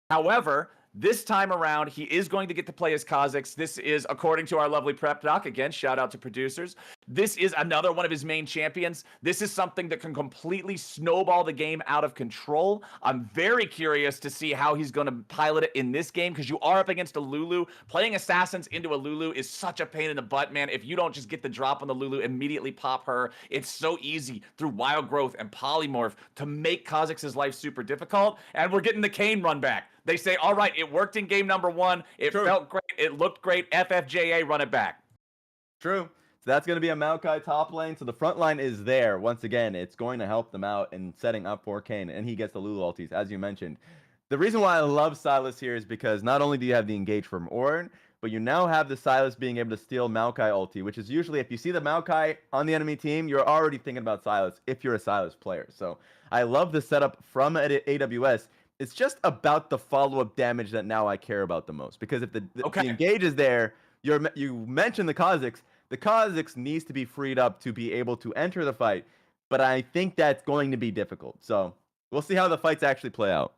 However, this time around, he is going to get to play as Kha'Zix. This is, according to our lovely prep doc, again, shout out to producers, this is another one of his main champions. This is something that can completely snowball the game out of control. I'm very curious to see how he's going to pilot it in this game because you are up against a Lulu. Playing Assassins into a Lulu is such a pain in the butt, man. If you don't just get the drop on the Lulu, immediately pop her, it's so easy through Wild Growth and Polymorph to make Kha'Zix's life super difficult. And we're getting the Kayn run back. They say, all right, it worked in game number one. It felt great. It looked great. FFJA, run it back. True. So that's going to be a Maokai top lane. So the front line is there. Once again, it's going to help them out in setting up for Kayn. And he gets the Lulu ultis, as you mentioned. The reason why I love Silas here is because not only do you have the engage from Ornn, but you now have the Silas being able to steal Maokai ulti, which is usually, if you see the Maokai on the enemy team, you're already thinking about Silas if you're a Silas player. So I love the setup from AWS. It's just about the follow-up damage that now I care about the most. Because if the engage is there, you mentioned the Kha'Zix. The Kha'Zix needs to be freed up to be able to enter the fight. But I think that's going to be difficult. So we'll see how the fights actually play out.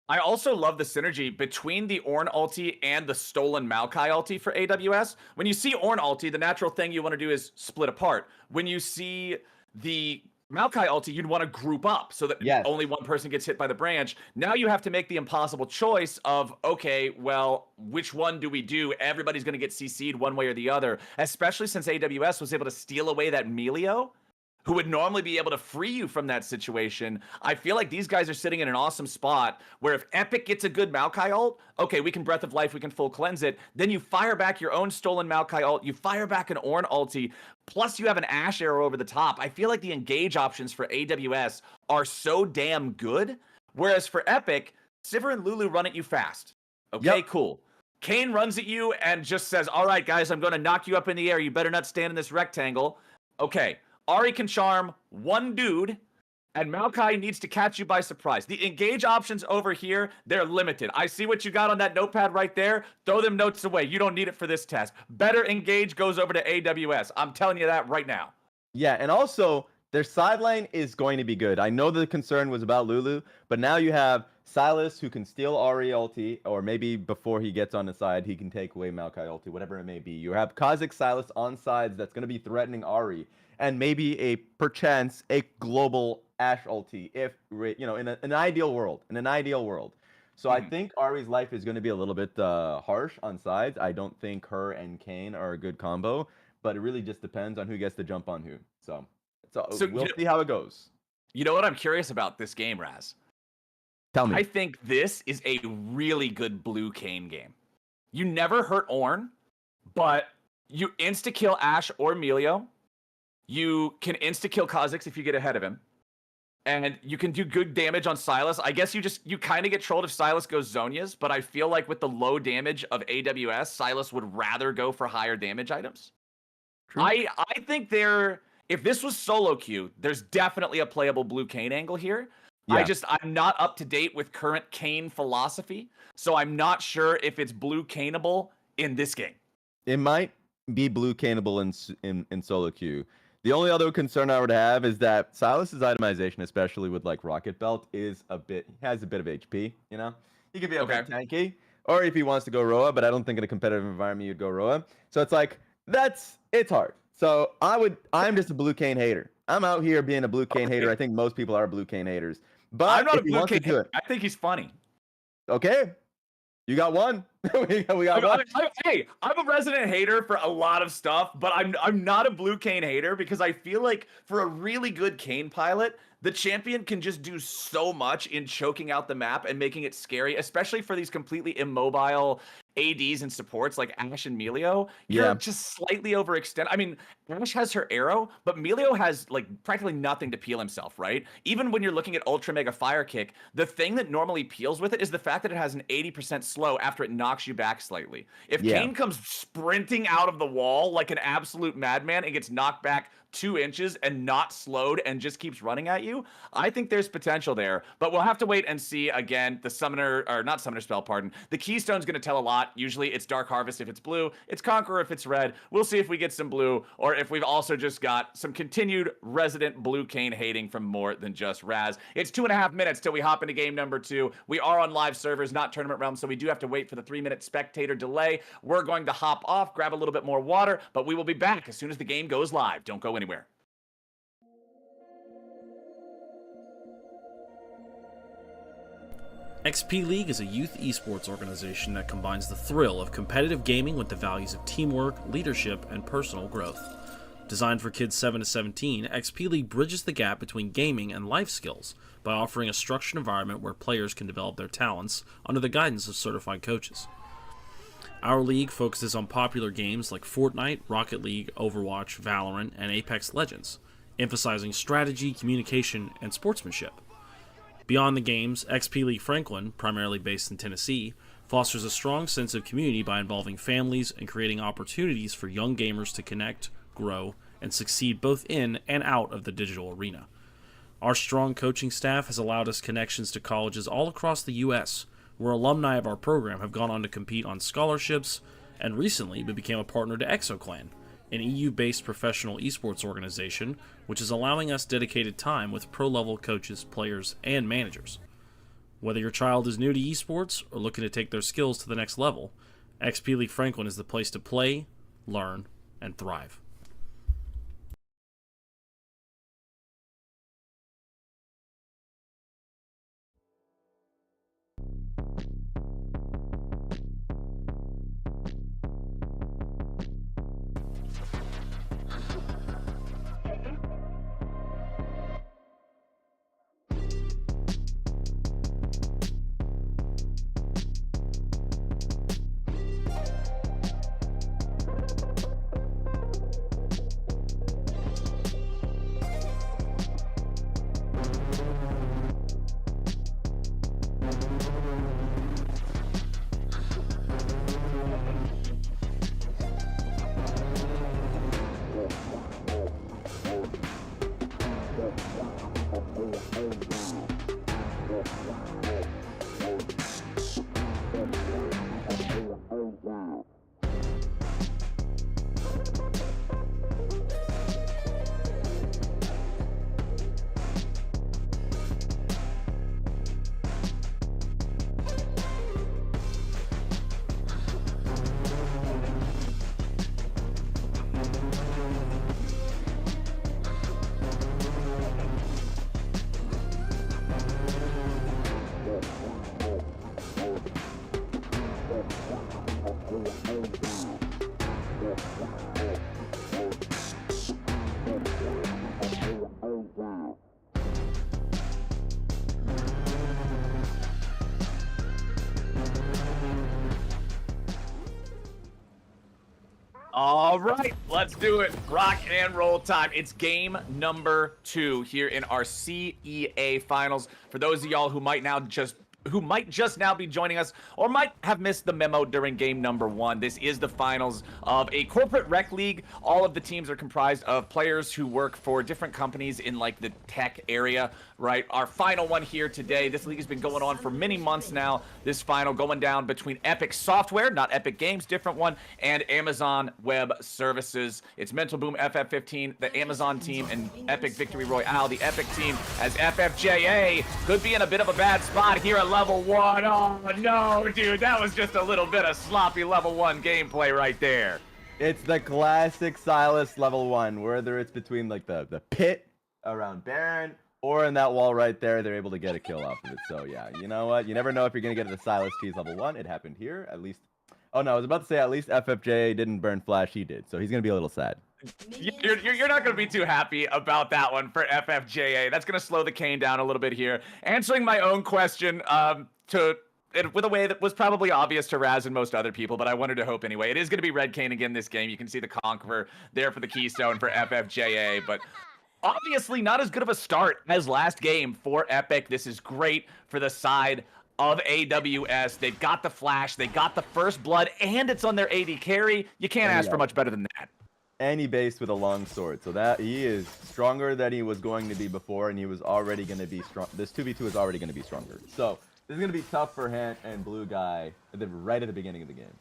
I also love the synergy between the Ornn ulti and the stolen Maokai ulti for AWS. When you see Ornn ulti, the natural thing you want to do is split apart. When you see the Maokai ulti, you'd want to group up so that only one person gets hit by the branch. Now you have to make the impossible choice of, okay, well, which one do we do? Everybody's going to get CC'd one way or the other, especially since AWS was able to steal away that Melio, who would normally be able to free you from that situation. I feel like these guys are sitting in an awesome spot where if Epic gets a good Maokai ult, okay, we can Breath of Life, we can full cleanse it. Then you fire back your own stolen Maokai ult, you fire back an Ornn ulti, plus you have an Ashe arrow over the top. I feel like the engage options for AWS are so damn good. Whereas for Epic, Sivir and Lulu run at you fast. Okay, cool. Kayn runs at you and just says, all right, guys, I'm going to knock you up in the air. You better not stand in this rectangle. Okay. Ahri can charm one dude, and Maokai needs to catch you by surprise. The engage options over here, they're limited. I see what you got on that notepad right there. Throw them notes away. You don't need it for this test. Better engage goes over to AWS. I'm telling you that right now. Yeah, and also, their side lane is going to be good. I know the concern was about Lulu, but now you have Silas who can steal Ahri ulti, or maybe before he gets on the side, he can take away Maokai ulti, whatever it may be. You have Kha'Zix Silas on sides that's going to be threatening Ahri. And maybe perchance a global Ashe ulti, if in an ideal world. So I think Ahri's life is going to be a little bit harsh on sides. I don't think her and Kayn are a good combo, but it really just depends on who gets to jump on who. So we'll see how it goes. You know what I'm curious about this game, Raz? Tell me. I think this is a really good blue Kayn game. You never hurt Ornn, but You insta-kill Ashe or Emilio. You can insta-kill Kha'Zix if you get ahead of him. And you can do good damage on Sylas. I guess you kind of get trolled if Sylas goes Zhonya's, but I feel like with the low damage of AWS, Sylas would rather go for higher damage items. True. I think if this was solo queue, there's definitely a playable blue Kayn angle here. Yeah. I'm not up to date with current Kayn philosophy, so I'm not sure if it's blue Kaynable in this game. It might be blue Kaynable in solo queue. The only other concern I would have is that Sylas's itemization, especially with like Rocket Belt, has a bit of HP, you know? He could be a bit tanky, or if he wants to go Roa, but I don't think in a competitive environment you'd go Roa. So it's like, it's hard. So I'm just a blue Kayn hater. I'm out here being a blue Kayn hater. I think most people are blue Kayn haters. But I'm not if a he blue wants to Kayn do it, I think he's funny. okay. You got one. we got one. Hey, I'm a resident hater for a lot of stuff, but I'm not a blue Kayn hater because I feel like for a really good Kayn pilot, the champion can just do so much in choking out the map and making it scary, especially for these completely immobile ADs and supports like Ashe and Melio. You're just slightly overextended. I mean, Ashe has her arrow, but Melio has like practically nothing to peel himself, right? Even when you're looking at Ultra Mega Fire Kick, the thing that normally peels with it is the fact that it has an 80% slow after it knocks you back slightly. If Kayn comes sprinting out of the wall like an absolute madman and gets knocked back 2 inches and not slowed and just keeps running at you, I think there's potential there. But we'll have to wait and see. Again, the summoner, or not summoner spell, pardon. The Keystone's going to tell a lot. Usually it's Dark Harvest if it's blue, it's Conqueror if it's red. We'll see if we get some blue, or if we've also just got some continued resident blue Kayn hating from more than just Raz. It's 2.5 minutes till we hop into game number 2. We are on live servers, not tournament realm, so we do have to wait for the 3-minute spectator delay. We're going to hop off, grab a little bit more water, but we will be back as soon as the game goes live. Don't go anywhere. XP League is a youth esports organization that combines the thrill of competitive gaming with the values of teamwork, leadership, and personal growth. Designed for kids 7 to 17, XP League bridges the gap between gaming and life skills by offering a structured environment where players can develop their talents under the guidance of certified coaches. Our league focuses on popular games like Fortnite, Rocket League, Overwatch, Valorant, and Apex Legends, emphasizing strategy, communication, and sportsmanship. Beyond the games, XP League Franklin, primarily based in Tennessee, fosters a strong sense of community by involving families and creating opportunities for young gamers to connect, grow, and succeed both in and out of the digital arena. Our strong coaching staff has allowed us connections to colleges all across the U.S., where alumni of our program have gone on to compete on scholarships, and recently we became a partner to ExoClan, an EU-based professional esports organization, which is allowing us dedicated time with pro-level coaches, players, and managers. Whether your child is new to esports or looking to take their skills to the next level, XP League Franklin is the place to play, learn, and thrive. All right, let's do it. Rock and roll time. It's game number 2 here in our CEA finals. For those of y'all who might just now be joining us or might have missed the memo during game number 1, this is the finals of a corporate rec league. All of the teams are comprised of players who work for different companies in like the tech area, right? Our final one here today. This league has been going on for many months now. This final going down between Epic Software, not Epic Games, different one, and Amazon Web Services. It's Mental Boom FF15, the Amazon team, and Epic Victory Royale, the Epic team, as FFJA could be in a bit of a bad spot here at level 1. Oh no, dude, that was just a little bit of sloppy level 1 gameplay right there. It's the classic Silas level 1, whether it's between like the pit around Baron or in that wall right there, they're able to get a kill off of it. So yeah, you know what? You never know if you're gonna get the Silas Cheese level 1. It happened here, at least. Oh no, I was about to say at least FFJ didn't burn Flash. He did, so he's gonna be a little sad. You're not going to be too happy about that one for FFJA. That's going to slow the cane down a little bit here. Answering my own question with a way that was probably obvious to Raz and most other people, but I wanted to hope anyway. It is going to be Red Cane again this game. You can see the Conqueror there for the Keystone for FFJA, but obviously not as good of a start as last game for Epic. This is great for the side of AWS. They've got the Flash, they got the First Blood, and it's on their AD carry. You can't ask for much better than that. And he based with a long sword, so that he is stronger than he was going to be before, and he was already going to be strong. This 2v2 is already going to be stronger. So this is going to be tough for Hant and Blue Guy right at the beginning of the game.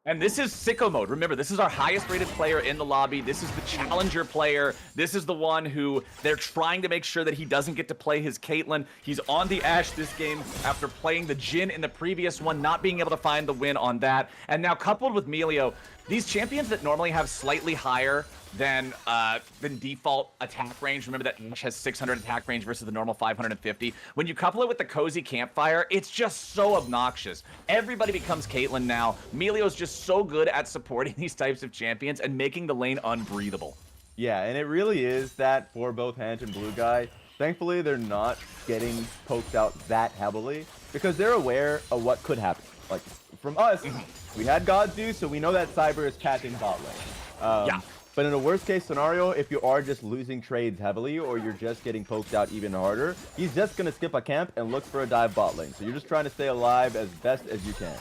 And this is sicko mode. Remember, this is our highest rated player in the lobby. This is the challenger player. This is the one who they're trying to make sure that he doesn't get to play his Caitlyn. He's on the Ashe this game after playing the Jhin in the previous one, not being able to find the win on that. And now coupled with Melio, these champions that normally have slightly higher than default attack range. Remember that Ashe has 600 attack range versus the normal 550. When you couple it with the cozy campfire, it's just so obnoxious. Everybody becomes Caitlyn now. Melio's just so good at supporting these types of champions and making the lane unbreathable. Yeah, and it really is that for both Hant and Blue Guy. Thankfully, they're not getting poked out that heavily because they're aware of what could happen. Like, from us, we had God's Due, so we know that Cyber is catching bot lane. Yeah. But in a worst case scenario, if you are just losing trades heavily or you're just getting poked out even harder, he's just going to skip a camp and look for a dive bot lane. So you're just trying to stay alive as best as you can.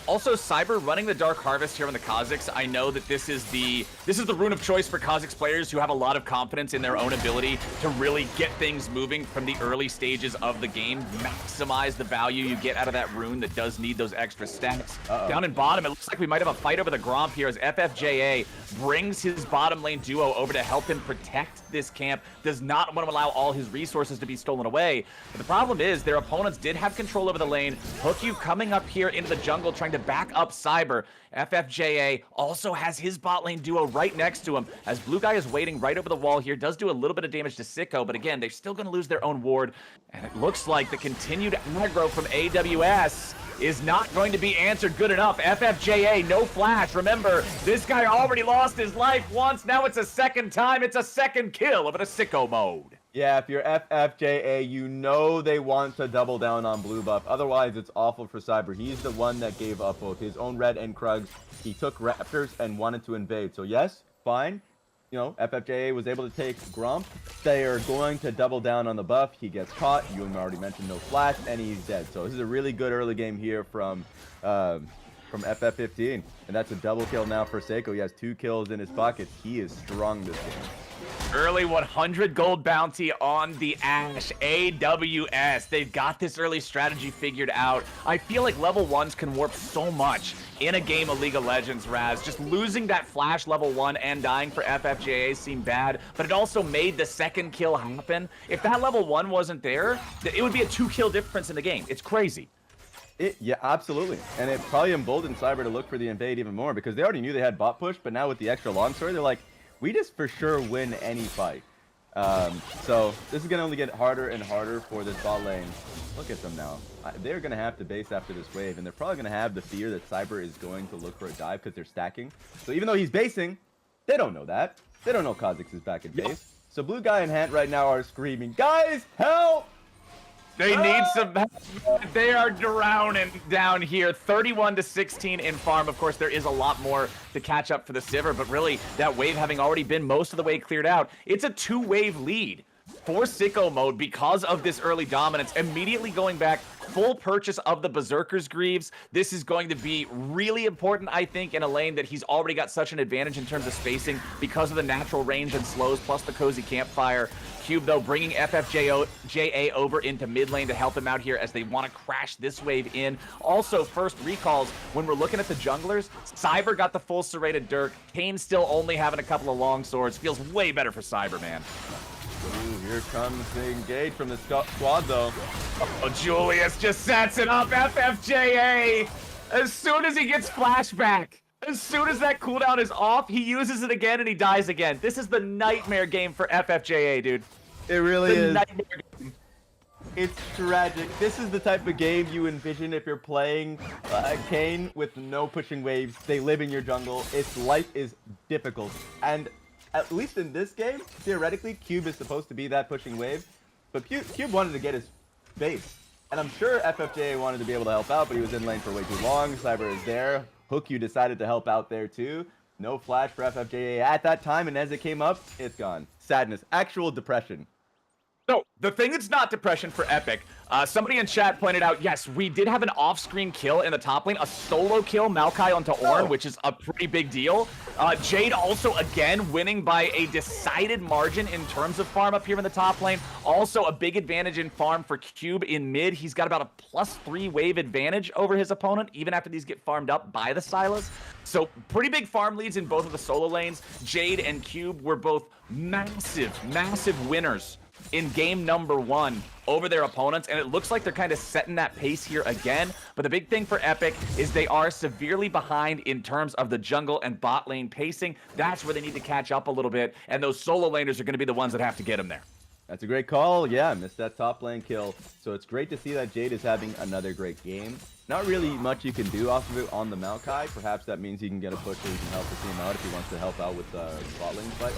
Also, Cyber running the Dark Harvest here on the Kha'Zix. I know that this is the rune of choice for Kha'Zix players who have a lot of confidence in their own ability to really get things moving from the early stages of the game, maximize the value you get out of that rune that does need those extra stacks. Down in bottom, it looks like we might have a fight over the Gromp here as FFJA brings his bottom lane duo over to help him protect this camp, does not want to allow all his resources to be stolen away. But the problem is their opponents did have control over the lane. HookU coming up here into the jungle trying to back up Cyber. FFJA also has his bot lane duo right next to him as Blue Guy is waiting right over the wall here. Does do a little bit of damage to Sicko, but again, they're still going to lose their own ward. And it looks like the continued aggro from AWS is not going to be answered good enough. FFJA, no flash. Remember, this guy already lost his life once. Now it's a second time. It's a second kill of it, a Sicko mode. Yeah, if you're FFJA, you know they want to double down on blue buff. Otherwise, it's awful for Cyber. He's the one that gave up both his own red and Krugs. He took Raptors and wanted to invade. So yes, fine. You know, FFJA was able to take Gromp. They are going to double down on the buff. He gets caught. You already mentioned no flash, and he's dead. So this is a really good early game here from FF15. And that's a double kill now for Seiko. He has 2 kills in his pockets. He is strong this game. Early 100 gold bounty on the Ashe. AWS. They've got this early strategy figured out. I feel like level 1s can warp so much in a game of League of Legends, Raz. Just losing that flash level 1 and dying for FFJA seemed bad, but it also made the second kill happen. If that level 1 wasn't there, it would be a 2-kill difference in the game. It's crazy. Yeah, absolutely. And it probably emboldened Cyber to look for the invade even more because they already knew they had bot push, but now with the extra longsword, they're like, we just for sure win any fight. So this is going to only get harder and harder for this bot lane. Look at them now. They're going to have to base after this wave, and they're probably going to have the fear that Cyber is going to look for a dive because they're stacking. So even though he's basing, they don't know that. They don't know Kha'Zix is back in base. So Blue Guy and Hant right now are screaming, guys, help! They need some help. They are drowning down here. 31-16 in farm. Of course, there is a lot more to catch up for the Sivir, but really, that wave having already been most of the way cleared out, it's a 2-wave lead for sicko mode because of this early dominance. Immediately going back, full purchase of the Berserker's Greaves. This is going to be really important, I think, in a lane that he's already got such an advantage in terms of spacing because of the natural range and slows, plus the cozy campfire. Cube, though, bringing FFJA over into mid lane to help him out here as they want to crash this wave in. Also, first recalls, when we're looking at the junglers, Cyber got the full serrated Dirk. Kane still only having a couple of long swords. Feels way better for Cyber, man. Ooh, here comes the engage from the squad, though. Oh, Julius just sets it up. FFJA, as soon as he gets flashback, as soon as that cooldown is off, he uses it again and he dies again. This is the nightmare game for FFJA, dude. It really is. Nightmare game. It's tragic. This is the type of game you envision if you're playing Kane with no pushing waves. They live in your jungle. Its life is difficult. And at least in this game, theoretically, Cube is supposed to be that pushing wave. But Cube wanted to get his base. And I'm sure FFJA wanted to be able to help out, but he was in lane for way too long. Cyber is there. Hook, you decided to help out there too. No flash for FFJA at that time, and as it came up, it's gone. Sadness. Actual depression. No, the thing that's not depression for Epic, somebody in chat pointed out, yes, we did have an off-screen kill in the top lane, a solo kill, Maokai onto Ornn, which is a pretty big deal. Jade also, again, winning by a decided margin in terms of farm up here in the top lane. Also, a big advantage in farm for Cube in mid. He's got about a +3 wave advantage over his opponent, even after these get farmed up by the Sylas. So, pretty big farm leads in both of the solo lanes. Jade and Cube were both massive winners in game number 1 over their opponents, and it looks like they're kind of setting that pace here again. But the big thing for Epic is they are severely behind in terms of the jungle and bot lane pacing. That's where they need to catch up a little bit, and those solo laners are going to be the ones that have to get them there. That's a great call. Yeah, missed that top lane kill. So it's great to see that Jade is having another great game. Not really much you can do off of it on the Maokai. Perhaps that means he can get a push or he can help the team out if he wants to help out with the bot lane fight.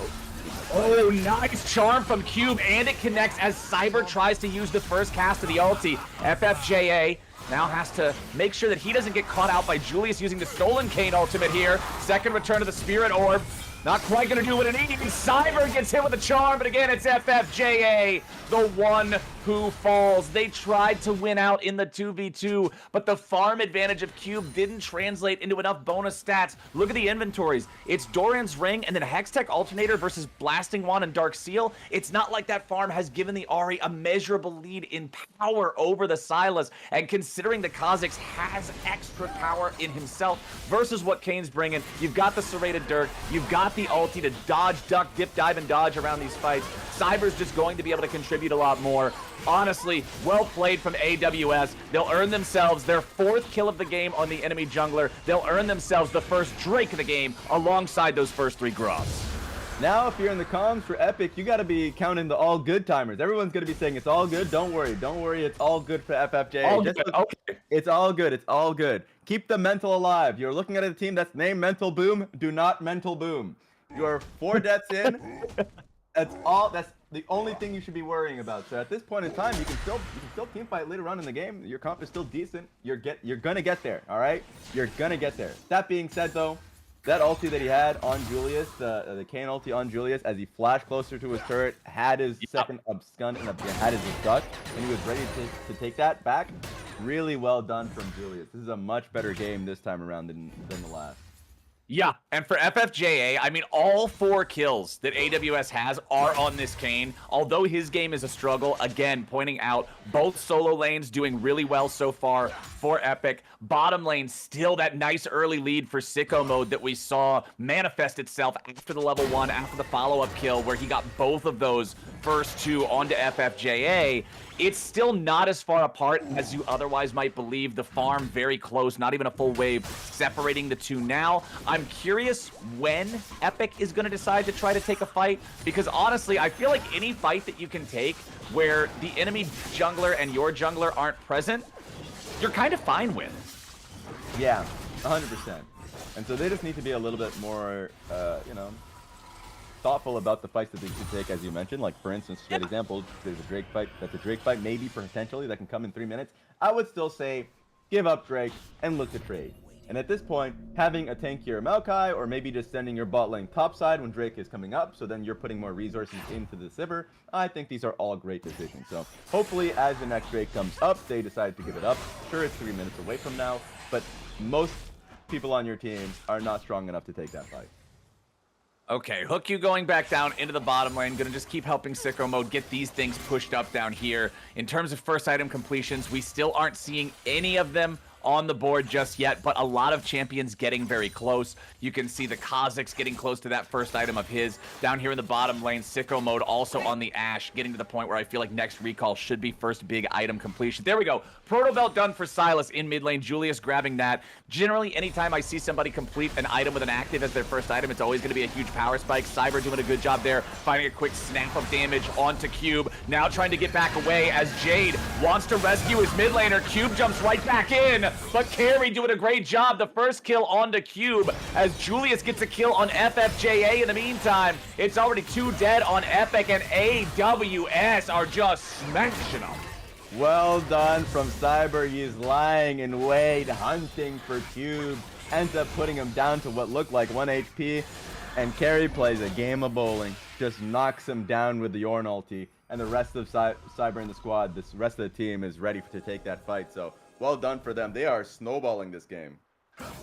Oh, nice charm from Cube, and it connects as Cyber tries to use the first cast of the ulti. FFJA now has to make sure that he doesn't get caught out by Julius using the Stolen Kane ultimate here. Second return of the Spirit Orb. Not quite going to do what it needs. Cyber gets hit with a charm, but again, it's FFJA, the one who falls. They tried to win out in the 2v2, but the farm advantage of Cube didn't translate into enough bonus stats. Look at the inventories. It's Doran's Ring and then Hextech Alternator versus Blasting Wand and Dark Seal. It's not like that farm has given the Ahri a measurable lead in power over the Sylas, and considering the Kha'Zix has extra power in himself versus what Kane's bringing, you've got the serrated Dirk, you've got the ulti to dodge, duck, dip, dive, and dodge around these fights. Cyber's just going to be able to contribute a lot more. Honestly, well played from AWS. They'll earn themselves their 4th kill of the game on the enemy jungler. They'll earn themselves the first Drake of the game alongside those first 3 Grobs. Now, if you're in the comms for Epic, you got to be counting the all good timers. Everyone's going to be saying it's all good. Don't worry. It's all good for FFJ. Okay. It's all good. It's all good. Keep the mental alive. You're looking at a team that's named Mental Boom. Do not mental boom. You're 4 deaths in. That's the only thing you should be worrying about. So at this point in time, you can still team fight later on in the game. Your comp is still decent. You're gonna get there. All right. You're gonna get there. That being said, though, that ulti that he had on Julius, the Kane ulti on Julius, as he flashed closer to his turret, had his second abscond and had his duck, and he was ready to take that back. Really well done from Julius. This is a much better game this time around than the last. Yeah, and for FFJA, I mean, all 4 kills that AWS has are on this Kane. Although his game is a struggle, again, pointing out both solo lanes doing really well so far for Epic. Bottom lane, still that nice early lead for Sicko Mode that we saw manifest itself after the level 1, after the follow-up kill, where he got both of those first 2 onto FFJA. It's still not as far apart as you otherwise might believe. The farm very close, not even a full wave separating the 2 now. I'm curious when Epic is going to decide to try to take a fight, because honestly, I feel like any fight that you can take where the enemy jungler and your jungler aren't present, you're kind of fine with. Yeah, 100%. And so they just need to be a little bit more, thoughtful about the fights that they should take, as you mentioned. Like, for instance, for example, there's a Drake fight. That's a Drake fight, maybe potentially that can come in 3 minutes. I would still say give up Drake and look to trade. And at this point, having a tankier Maokai, or maybe just sending your bot lane topside when Drake is coming up, so then you're putting more resources into the Sivir, I think these are all great decisions. So hopefully, as the next Drake comes up, they decide to give it up. Sure, it's 3 minutes away from now, but most people on your team are not strong enough to take that fight. Okay, Hook you going back down into the bottom lane. Gonna just keep helping Sicko Mode get these things pushed up down here. In terms of first item completions, we still aren't seeing any of them on the board just yet, but a lot of champions getting very close. You can see the Kazakhs getting close to that first item of his. Down here in the bottom lane, Sicko Mode also on the Ashe, getting to the point where I feel like next recall should be first big item completion. There we go. Proto Belt done for Silas in mid lane. Julius grabbing that. Generally, anytime I see somebody complete an item with an active as their first item, it's always going to be a huge power spike. Cyber doing a good job there, finding a quick snap of damage onto Cube. Now trying to get back away as Jade wants to rescue his mid laner. Cube jumps right back in, but Carry doing a great job. The first kill onto Cube as Julius gets a kill on FFJA. In the meantime, it's already 2 dead on Epic, and AWS are just smashing them. Well done from Cyber. He's lying in wait, hunting for Cube. Ends up putting him down to what looked like 1 HP. And Carry plays a game of bowling. Just knocks him down with the Yorn ulti. And the rest of Cyber in the squad, this rest of the team is ready to take that fight. So well done for them. They are snowballing this game.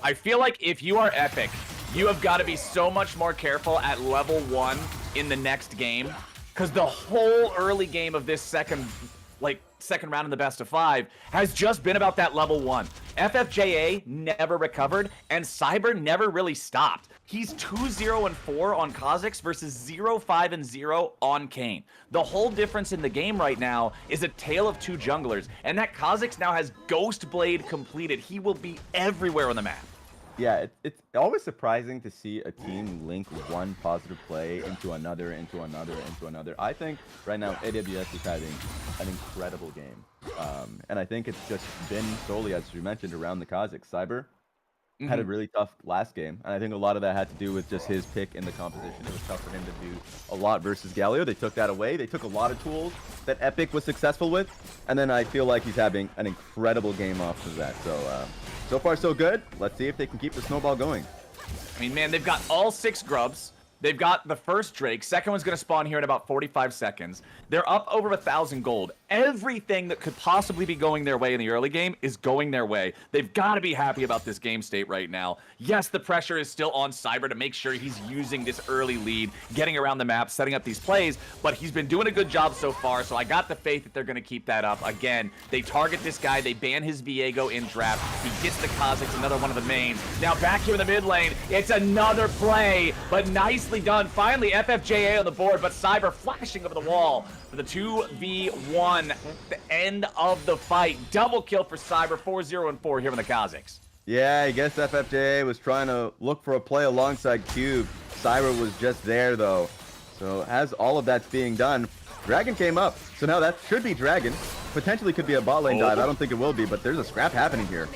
I feel like if you are Epic, you have got to be so much more careful at level 1 in the next game. Because the whole early game of this second round in the best of 5 has just been about that level 1. FFJA never recovered, and Cyber never really stopped. He's 2-0-4 on Kazakhs versus 0-5-0 on Kayn. The whole difference in the game right now is a tale of 2 junglers, and that Kazakhs now has Ghost Blade completed. He will be everywhere on the map. Yeah, it's always surprising to see a team link one positive play into another. I think right now AWS is having an incredible game. And I think it's just been solely, as you mentioned, around the Kazakhs. Cyber had a really tough last game, and I think a lot of that had to do with just his pick in the composition. It was tough for him to do a lot versus Galio. They took that away. They took a lot of tools that Epic was successful with, and then I feel like he's having an incredible game off of that. So far so good. Let's see if they can keep the snowball going. I mean, man, they've got all 6 grubs. They've got the first Drake. Second one's going to spawn here in about 45 seconds. They're up over 1,000 gold. Everything that could possibly be going their way in the early game is going their way. They've got to be happy about this game state right now. Yes, the pressure is still on Cyber to make sure he's using this early lead, getting around the map, setting up these plays, but he's been doing a good job so far, so I got the faith that they're going to keep that up. Again, they target this guy. They ban his Viego in draft. He gets the Kazakhs, another one of the mains. Now back here in the mid lane, it's another play, but nicely done. Finally, FFJA on the board, but Cyber flashing over the wall for the 2v1 at the end of the fight. Double kill for Cyber, 4-0-4 here in the Kazakhs. Yeah, I guess FFJA was trying to look for a play alongside Cube. Cyber was just there, though. So as all of that's being done, Dragon came up. So now that should be Dragon. Potentially could be a bot lane dive. I don't think it will be, but there's a scrap happening here.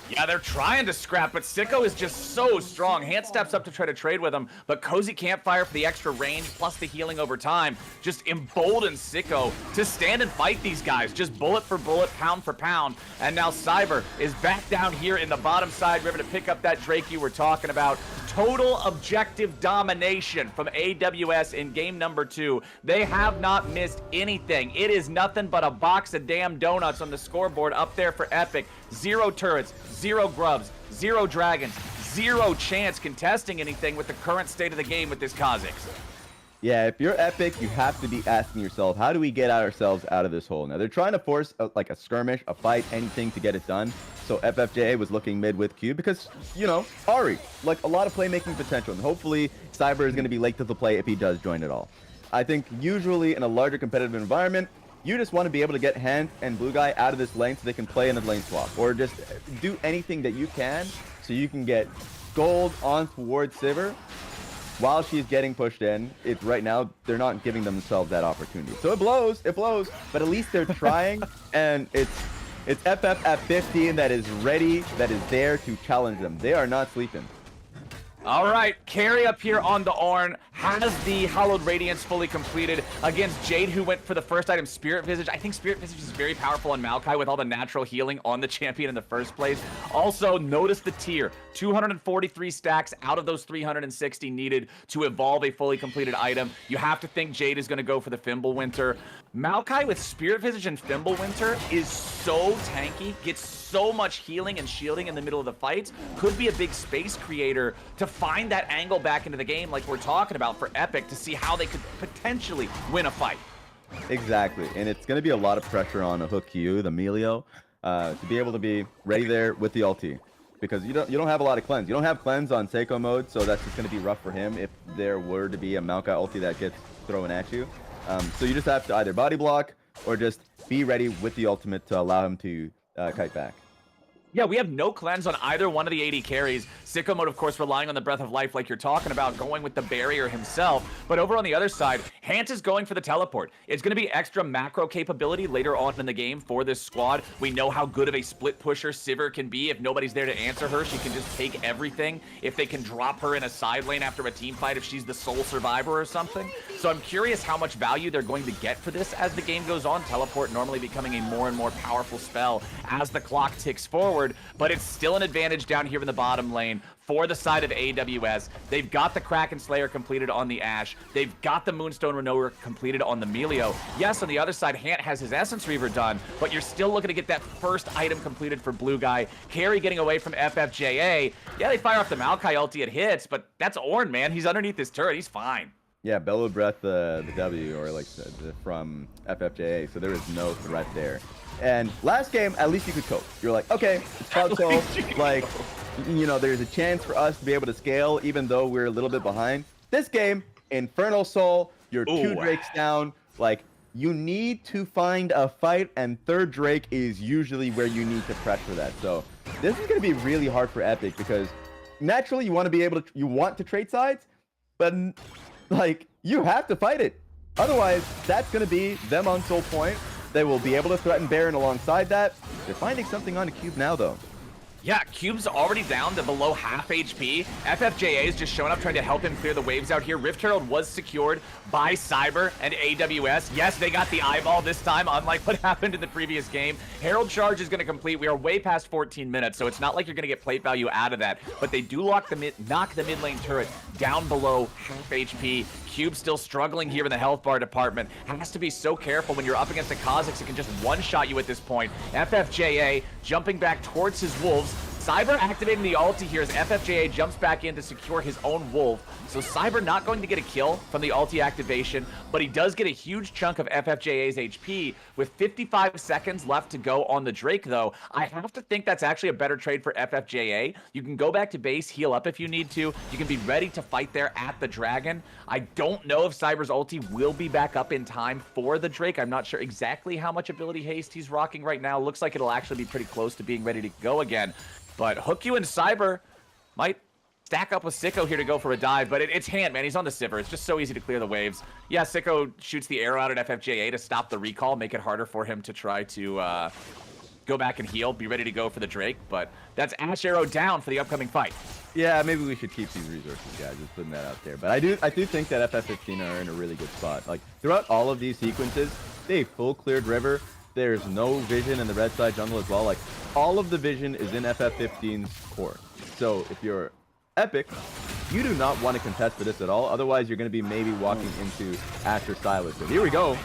Yeah, they're trying to scrap, but Sicko is just so strong. Hand steps up to try to trade with him, but Cozy Campfire for the extra range plus the healing over time just emboldens Sicko to stand and fight these guys, just bullet for bullet, pound for pound. And now Cyber is back down here in the bottom side river to pick up that Drake you were talking about. Total objective domination from AWS in game number 2. They have not missed anything. It is nothing but a box of damn donuts on the scoreboard up there for Epic. 0 turrets, 0 grubs, 0 dragons, 0 chance contesting anything with the current state of the game with this Kazakhs. Yeah, if you're Epic, you have to be asking yourself, how do we get ourselves out of this hole? Now, they're trying to force a skirmish, a fight, anything to get it done. So FFJA was looking mid with Q because, you know, Ari, like a lot of playmaking potential. And hopefully Cyber is going to be late to the play if he does join at all. I think usually in a larger competitive environment, you just want to be able to get Hand and Blue Guy out of this lane so they can play in the lane swap. Or just do anything that you can so you can get gold on towards Sivir while she's getting pushed in. It's right now, they're not giving themselves that opportunity. So it blows, but at least they're trying, and it's FF at 15 that is ready, that is there to challenge them. They are not sleeping. All right, carry up here on the Ornn has the Hallowed Radiance fully completed against Jade, who went for the first item, Spirit Visage. I think Spirit Visage is very powerful on Maokai with all the natural healing on the champion in the first place. Also, notice the tier, 243 stacks out of those 360 needed to evolve a fully completed item. You have to think Jade is going to go for the Fimbulwinter. Maokai with Spirit Visage and Fimbulwinter is so tanky, gets so much healing and shielding in the middle of the fights, could be a big space creator to find that angle back into the game like we're talking about for Epic to see how they could potentially win a fight. Exactly, and it's going to be a lot of pressure on a Hook Q, the Melio, to be able to be ready there with the ulti. Because you don't have a lot of cleanse. You don't have cleanse on Seiko mode, so that's just going to be rough for him if there were to be a Maokai ulti that gets thrown at you. So you just have to either body block or just be ready with the ultimate to allow him to kite back. Yeah, we have no cleanse on either one of the AD carries. Sicko Mode, of course, relying on the Breath of Life like you're talking about, going with the barrier himself. But over on the other side, Hant is going for the teleport. It's going to be extra macro capability later on in the game for this squad. We know how good of a split pusher Sivir can be. If nobody's there to answer her, she can just take everything. If they can drop her in a side lane after a team fight, if she's the sole survivor or something. So I'm curious how much value they're going to get for this as the game goes on. Teleport normally becoming a more and more powerful spell as the clock ticks forward. But it's still an advantage down here in the bottom lane for the side of AWS. They've got the Kraken Slayer completed on the Ashe. They've got the Moonstone Renower completed on the Melio. Yes, on the other side, Hant has his Essence Reaver done, but you're still looking to get that first item completed for Blue Guy. Carry getting away from FFJA. Yeah, they fire off the Maokai ulti, it hits, but that's Ornn, man. He's underneath this turret. He's fine. Yeah, Bellow Breath the W, or like from FFJA, so there is no threat there. And last game, at least you could cope. You're like, okay, it's Cloud Soul. Like, you know, there's a chance for us to be able to scale, even though we're a little bit behind. This game, Infernal Soul, you're 2 Drakes down. Like, you need to find a fight, and 3rd Drake is usually where you need to pressure that. So this is going to be really hard for Epic because naturally you want to be able to, you want to trade sides, but like, you have to fight it. Otherwise, that's going to be them on Soul Point. They will be able to threaten Baron alongside that. They're finding something on the Cube now, though. Yeah, Cube's already down to below half HP. FFJA is just showing up trying to help him clear the waves out here. Rift Herald was secured by Cyber and AWS. Yes, they got the eyeball this time, unlike what happened in the previous game. Herald Charge is going to complete. We are way past 14 minutes, so it's not like you're going to get plate value out of that. But they do knock the mid lane turret down below half HP. Cube still struggling here in the health bar department. Has to be so careful when you're up against the Kha'Zix. It can just one-shot you at this point. FFJA jumping back towards his wolves. Cyber activating the ulti here as FFJA jumps back in to secure his own wolf. So Cyber not going to get a kill from the ulti activation, but he does get a huge chunk of FFJA's HP. With 55 seconds left to go on the Drake, though, I have to think that's actually a better trade for FFJA. You can go back to base, heal up if you need to. You can be ready to fight there at the Dragon. I don't know if Cyber's ulti will be back up in time for the Drake. I'm not sure exactly how much ability haste he's rocking right now. Looks like it'll actually be pretty close to being ready to go again. But Hookyu and Cyber might stack up with Sicko here to go for a dive, but it's Hant, man. He's on the Sivir. It's just so easy to clear the waves. Yeah, Sicko shoots the arrow out at FFJA to stop the recall, make it harder for him to try to go back and heal, be ready to go for the Drake, but that's Ashe Arrow down for the upcoming fight. Yeah, maybe we should keep these resources, guys. Just putting that out there. But I do think that FF15 are in a really good spot. Like, throughout all of these sequences, they full cleared river. There's no vision in the red side jungle as well. Like, all of the vision is in FF15's core. So if you're Epic, you do not want to contest for this at all. Otherwise, you're going to be maybe walking into Asher Silas. So here we go.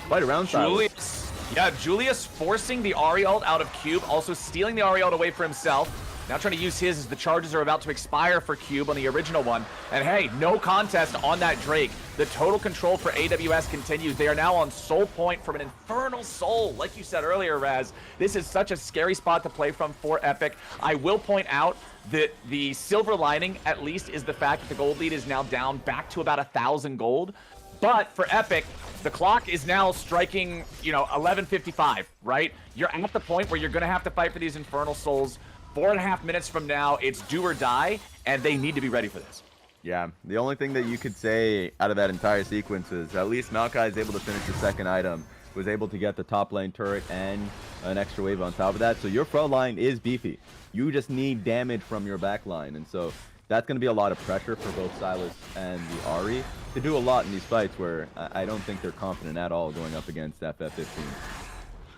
Fight around Silas. Yeah, Julius forcing the Ahri ult out of Cube, also stealing the Ahri ult away for himself. Now trying to use his as the charges are about to expire for Cube on the original one. And hey, no contest on that Drake. The total control for AWS continues. They are now on Soul Point from an Infernal Soul. Like you said earlier, Raz, this is such a scary spot to play from for Epic. I will point out that the silver lining, at least, is the fact that the gold lead is now down back to about 1,000 gold. But for Epic, the clock is now striking, 11:55, right? You're at the point where you're going to have to fight for these Infernal Souls. 4.5 minutes from now, it's do or die, and they need to be ready for this. Yeah, the only thing that you could say out of that entire sequence is at least Maokai is able to finish the second item, was able to get the top lane turret and an extra wave on top of that. So your front line is beefy. You just need damage from your back line. And so that's going to be a lot of pressure for both Silas and the Ari to do a lot in these fights where I don't think they're confident at all going up against FF15.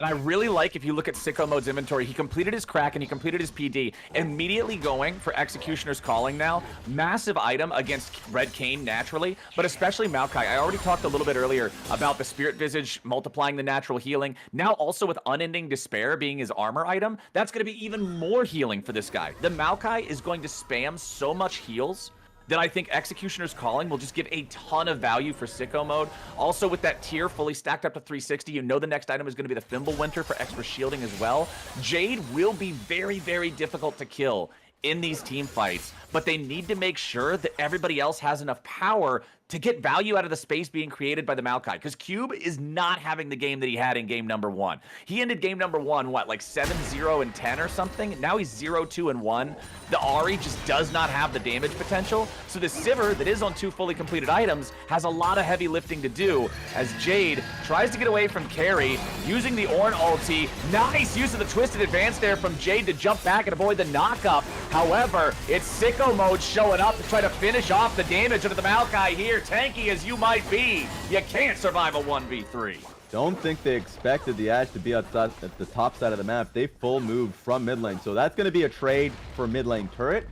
And I really like, if you look at Sicko Mode's inventory, he completed his crack and he completed his PD, immediately going for Executioner's Calling now. Massive item against Red Kayn naturally, but especially Maokai. I already talked a little bit earlier about the Spirit Visage multiplying the natural healing. Now also with Unending Despair being his armor item, that's going to be even more healing for this guy. The Maokai is going to spam so much heals that I think Executioner's Calling will just give a ton of value for Sicko Mode. Also, with that tier fully stacked up to 360, you know the next item is going to be the Fimbulwinter for extra shielding as well. Jade will be very, very difficult to kill in these team fights, but they need to make sure that everybody else has enough power to get value out of the space being created by the Maokai, because Cube is not having the game that he had in game number 1. He ended game number 1, what, like 7-0-10 or something? Now he's 0-2-1. The Ari just does not have the damage potential, so the Sivir that is on 2 fully completed items has a lot of heavy lifting to do, as Jade tries to get away from Carry, using the Ornn ulti. Nice use of the Twisted Advance there from Jade to jump back and avoid the knockup. However, it's Sicko Mode showing up to try to finish off the damage under the Maokai here. Tanky as you might be, you can't survive a 1v3. Don't think they expected the Ashe to be at the top side of the map. They full moved from mid lane, so that's going to be a trade for mid lane turret.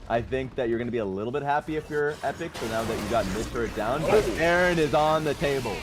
I think that you're going to be a little bit happy if you're Epic, so now that you got mid turret down, but Aaron is on the table.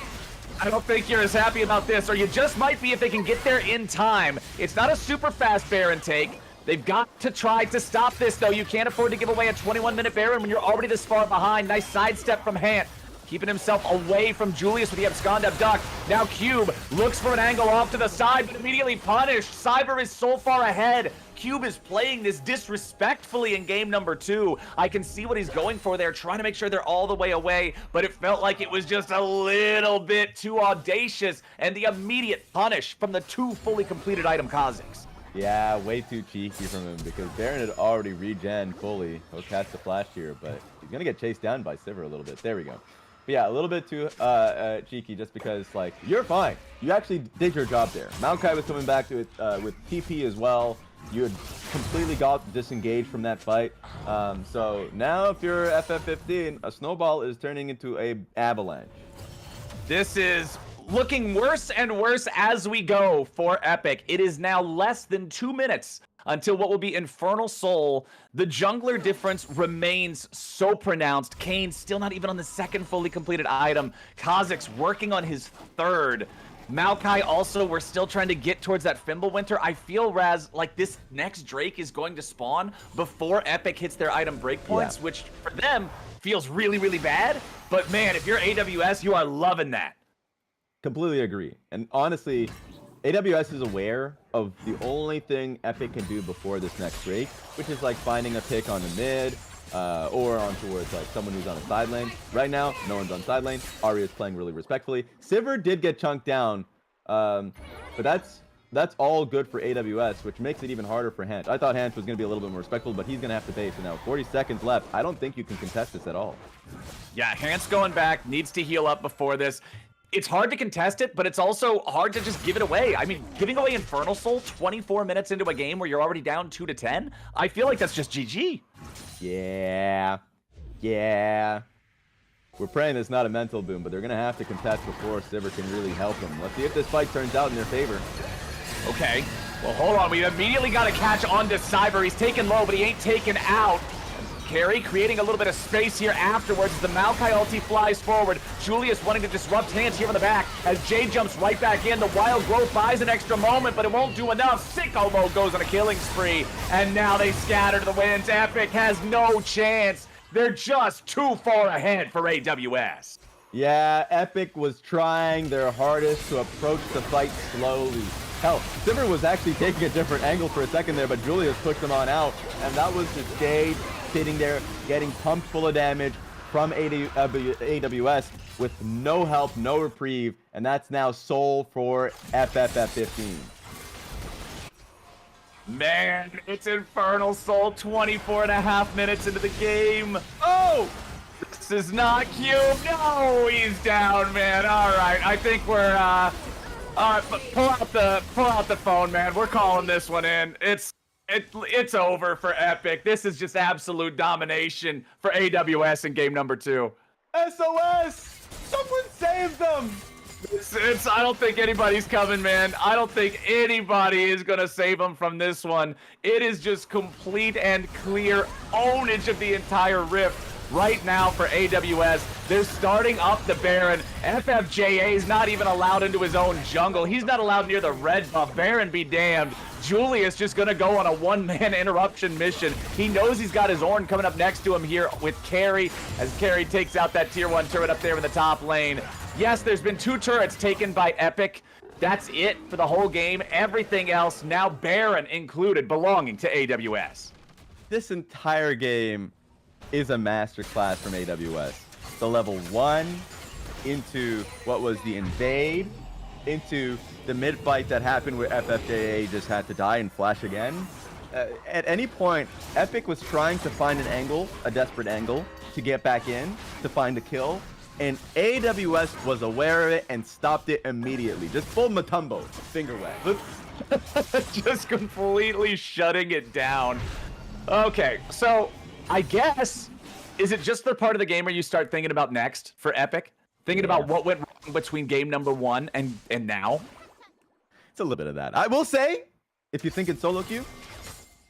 I don't think you're as happy about this, or you just might be if they can get there in time. It's not a super fast Baron take. They've got to try to stop this, though. You can't afford to give away a 21-minute Baron when you're already this far behind. Nice sidestep from Hant, keeping himself away from Julius with the Abscond Abduct. Now Cube looks for an angle off to the side, but immediately punished. Cyber is so far ahead. Cube is playing this disrespectfully in game number 2. I can see what he's going for there, trying to make sure they're all the way away, but it felt like it was just a little bit too audacious, and the immediate punish from the 2 fully completed item Kha'Zix. Yeah, way too cheeky from him because Baron had already regen fully. He'll catch the flash here, but he's going to get chased down by Sivir a little bit. There we go. But yeah, a little bit too cheeky just because, like, you're fine. You actually did your job there. Maokai was coming back to it with TP as well. You had completely got disengaged from that fight. So now if you're FF15, a snowball is turning into a avalanche. This is looking worse and worse as we go for Epic. It is now less than 2 minutes until what will be Infernal Soul. The jungler difference remains so pronounced. Kayn still not even on the 2nd fully completed item. Kha'Zix working on his 3rd. Maokai also, we're still trying to get towards that Fimbulwinter. I feel, Raz, like this next Drake is going to spawn before Epic hits their item breakpoints, which for them feels really, really bad. But man, if you're AWS, you are loving that. Completely agree. And honestly, AWS is aware of the only thing Epic can do before this next Drake, which is like finding a pick on the mid or on towards like someone who's on a side lane. Right now, no one's on side lane. Ari is playing really respectfully. Sivir did get chunked down, but that's all good for AWS, which makes it even harder for Hant. I thought Hant was going to be a little bit more respectful, but he's going to have to bait. So now 40 seconds left. I don't think you can contest this at all. Yeah, Hant's going back, needs to heal up before this. It's hard to contest it, but it's also hard to just give it away. I mean, giving away Infernal Soul 24 minutes into a game where you're already down 2-10, I feel like that's just GG. Yeah. We're praying it's not a mental boom, but they're going to have to contest before Sivir can really help them. Let's see if this fight turns out in their favor. Okay, well, hold on. We immediately got to catch on to Cyber. He's taken low, but he ain't taken out. Carry creating a little bit of space here afterwards as the Maokai ulti flies forward. Julius wanting to disrupt Hands here on the back as Jay jumps right back in. The Wild Growth buys an extra moment, but it won't do enough. Sicko Mode goes on a killing spree, and now they scatter to the winds. Epic has no chance. They're just too far ahead for AWS. Yeah, Epic was trying their hardest to approach the fight slowly. Hell, Sivir was actually taking a different angle for a second there, but Julius pushed him on out, and that was just Jade sitting there getting pumped full of damage from AWS with no help, no reprieve, and that's now Soul for FFF15. Man, it's Infernal Soul 24.5 minutes into the game. Oh! This is not Cube. No, he's down, man. All right, I think we're all right, but pull out the phone, man. We're calling this one in. It's It's over for Epic. This is just absolute domination for AWS in game number 2. SOS! Someone save them! I don't think anybody's coming, man. I don't think anybody is going to save them from this one. It is just complete and clear ownage of the entire rift right now for AWS. They're starting up the Baron. FFJA is not even allowed into his own jungle. He's not allowed near the red buff. Baron be damned. Julius just going to go on a one-man interruption mission. He knows he's got his Ornn coming up next to him here with Carry, as Carry takes out that tier 1 turret up there in the top lane. Yes, there's been 2 turrets taken by Epic. That's it for the whole game. Everything else, now Baron included, belonging to AWS. This entire game is a masterclass from AWS. The level 1 into what was the invade, into the mid fight that happened where FFJA just had to die and flash again. At any point, Epic was trying to find an angle, a desperate angle, to get back in, to find a kill. And AWS was aware of it and stopped it immediately. Just full Matumbo, finger wag. Just completely shutting it down. Okay, so I guess, is it just the part of the game where you start thinking about next for Epic? Thinking about what went wrong between game number 1 and now? It's a little bit of that. I will say, if you think in solo queue,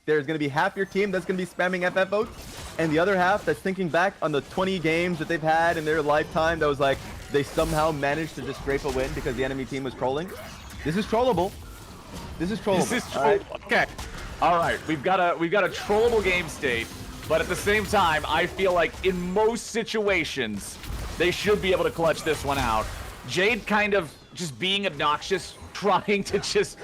there's going to be half your team that's going to be spamming FF votes, and the other half that's thinking back on the 20 games that they've had in their lifetime that was like, they somehow managed to just scrape a win because the enemy team was trolling. This is trollable. This is trollable. This is trollable. Okay. All right. We've got a trollable game state, but at the same time, I feel like in most situations, they should be able to clutch this one out. Jade kind of just being obnoxious, trying to just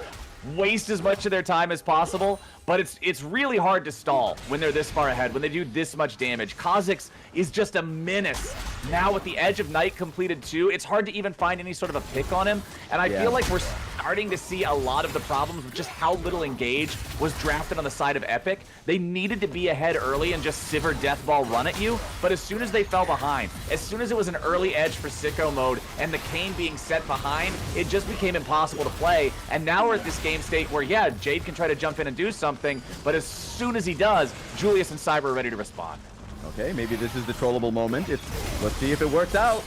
waste as much of their time as possible, but it's really hard to stall when they're this far ahead, when they do this much damage. Kha'Zix is just a menace. Now with the Edge of Night completed too, it's hard to even find any sort of a pick on him, and I feel like we're starting to see a lot of the problems with just how little Engage was drafted on the side of Epic. They needed to be ahead early and just Sivir Deathball run at you, but as soon as they fell behind, as soon as it was an early Edge for sicko mode and the Kayn being set behind, it just became impossible to play, and now we're at this game state where, yeah, Jade can try to jump in and do something, but as soon as he does, Julius and Cyber are ready to respond. Okay, maybe this is the trollable moment. Let's see if it works out.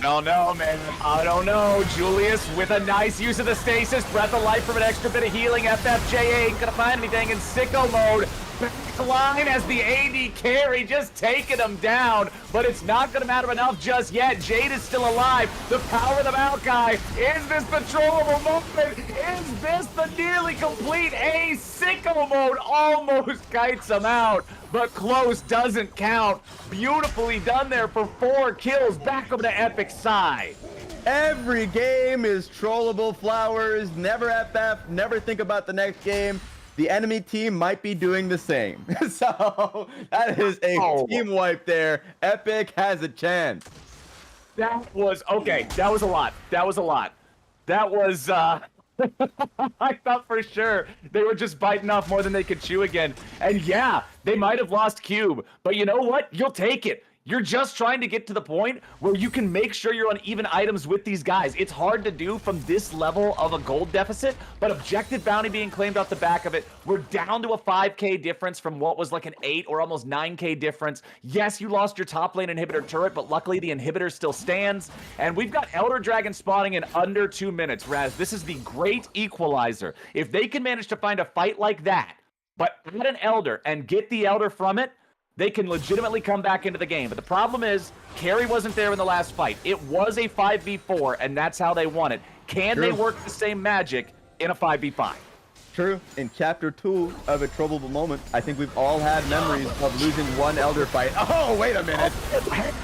No, man. I don't know. Julius with a nice use of the stasis. Breath of life from an extra bit of healing. FFJA ain't gonna find anything in sicko mode. Backline as the AD carry, just taking him down. But it's not gonna matter enough just yet. Jade is still alive. The power of the Maokai. Is this the trollable moment? Is this the nearly complete A? Sicko mode almost kites him out, but close doesn't count. Beautifully done there for 4 kills. Back over to Epic's side. Every game is trollable, Flowers. Never FF, never think about the next game. The enemy team might be doing the same. So that is a team wipe there. Epic has a chance. That was, okay, that was a lot. That was, I thought for sure they were just biting off more than they could chew again. And yeah, they might have lost Cube, but you know what? You'll take it. You're just trying to get to the point where you can make sure you're on even items with these guys. It's hard to do from this level of a gold deficit, but objective bounty being claimed off the back of it. We're down to a 5K difference from what was like an 8 or almost 9K difference. Yes, you lost your top lane inhibitor turret, but luckily the inhibitor still stands. And we've got Elder Dragon spawning in under 2 minutes. Raz, this is the great equalizer. If they can manage to find a fight like that, but add an Elder and get the Elder from it, they can legitimately come back into the game. But the problem is, Carry wasn't there in the last fight. It was a 5v4, and that's how they won it. Can they work the same magic in a 5v5? True. In chapter 2 of a trollable moment, I think we've all had memories of losing one Elder fight. Oh, wait a minute.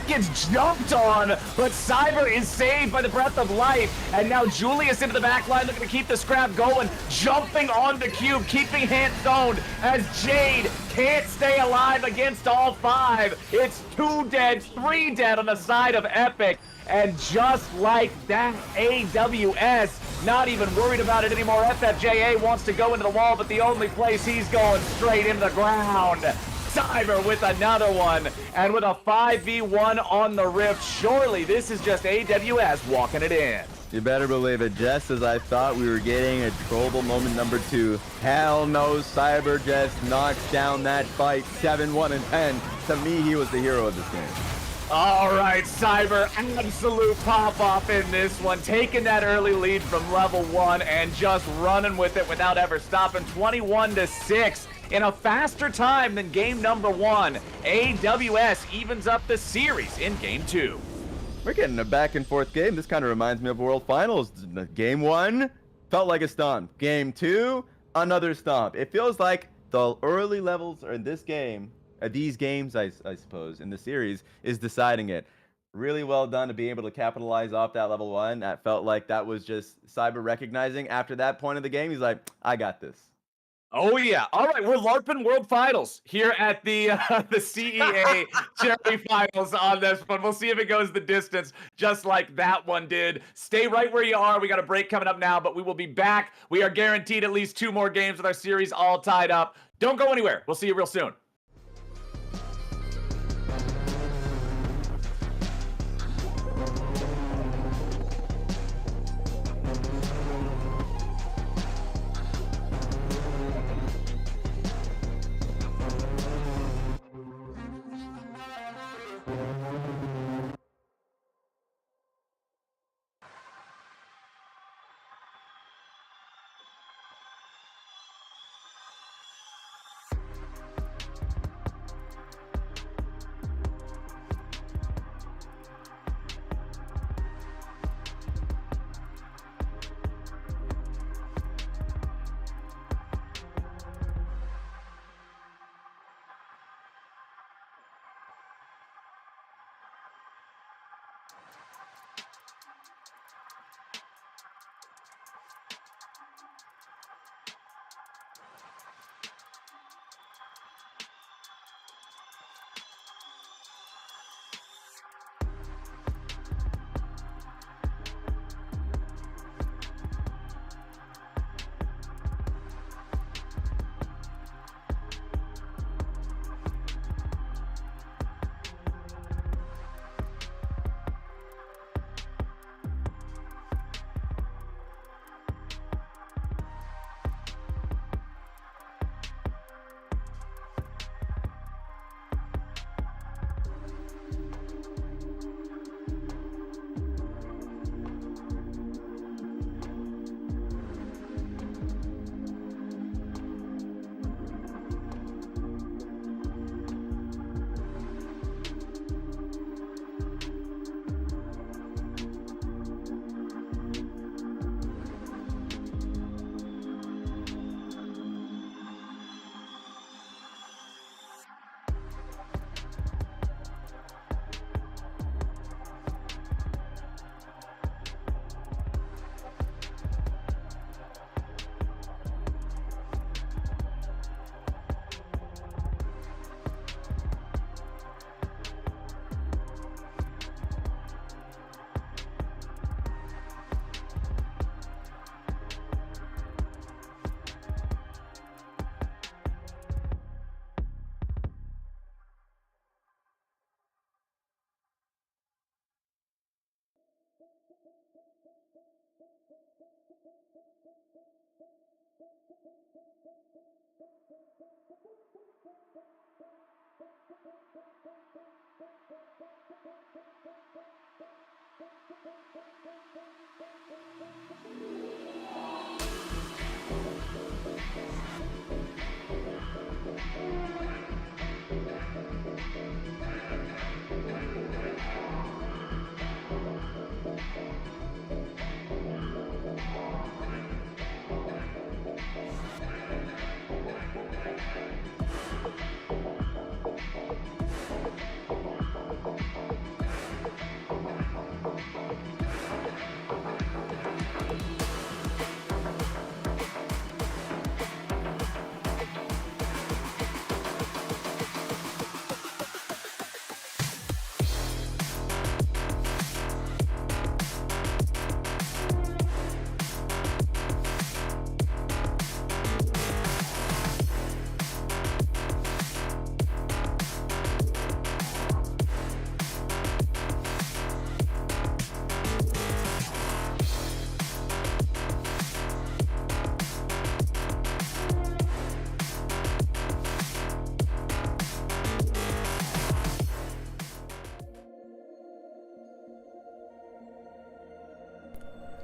Gets jumped on, but Cyber is saved by the breath of life. And now Julius into the back line looking to keep the scrap going, jumping on the cube, keeping hand zoned as Jade can't stay alive against all 5. It's 2 dead, 3 dead on the side of Epic. And just like that, AWS not even worried about it anymore. FFJA wants to go into the wall, but the only place he's going straight into the ground. Cyber with another one, and with a 5v1 on the Rift. Surely this is just AWS walking it in. You better believe it. Just as I thought we were getting a trollable moment number 2. Hell no, Cyber just knocks down that fight 7-1 and 10. To me, he was the hero of this game. All right, Cyber, absolute pop-off in this one, taking that early lead from level 1 and just running with it without ever stopping. 21-6 in a faster time than game number 1. AWS evens up the series in game 2. We're getting a back and forth game. This kind of reminds me of World Finals. Game 1 felt like a stomp. Game 2, another stomp. It feels like the early levels in this game, these games, I suppose, in the series, is deciding it. Really well done to be able to capitalize off that level 1. That felt like that was just Cyber recognizing after that point of the game. He's like, I got this. Oh yeah! All right, we're LARPing World Finals here at the CEA Charity Finals on this one. We'll see if it goes the distance, just like that one did. Stay right where you are. We got a break coming up now, but we will be back. We are guaranteed at least 2 more games with our series all tied up. Don't go anywhere. We'll see you real soon.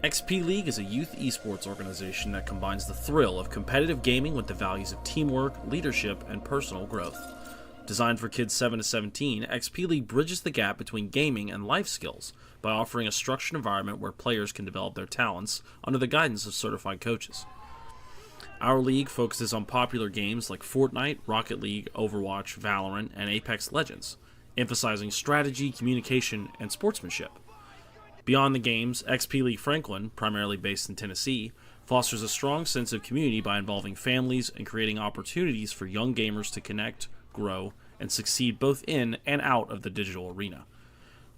XP League is a youth esports organization that combines the thrill of competitive gaming with the values of teamwork, leadership, and personal growth. Designed for kids 7 to 17, XP League bridges the gap between gaming and life skills by offering a structured environment where players can develop their talents under the guidance of certified coaches. Our league focuses on popular games like Fortnite, Rocket League, Overwatch, Valorant, and Apex Legends, emphasizing strategy, communication, and sportsmanship. Beyond the games, XP League Franklin, primarily based in Tennessee, fosters a strong sense of community by involving families and creating opportunities for young gamers to connect, grow, and succeed both in and out of the digital arena.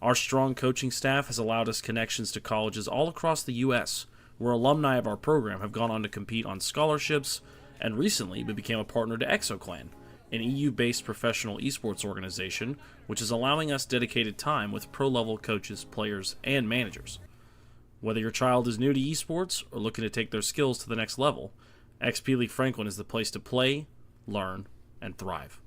Our strong coaching staff has allowed us connections to colleges all across the U.S., where alumni of our program have gone on to compete on scholarships, and recently we became a partner to ExoClan, an EU-based professional esports organization, which is allowing us dedicated time with pro-level coaches, players, and managers. Whether your child is new to esports or looking to take their skills to the next level, XP League Franklin is the place to play, learn, and thrive.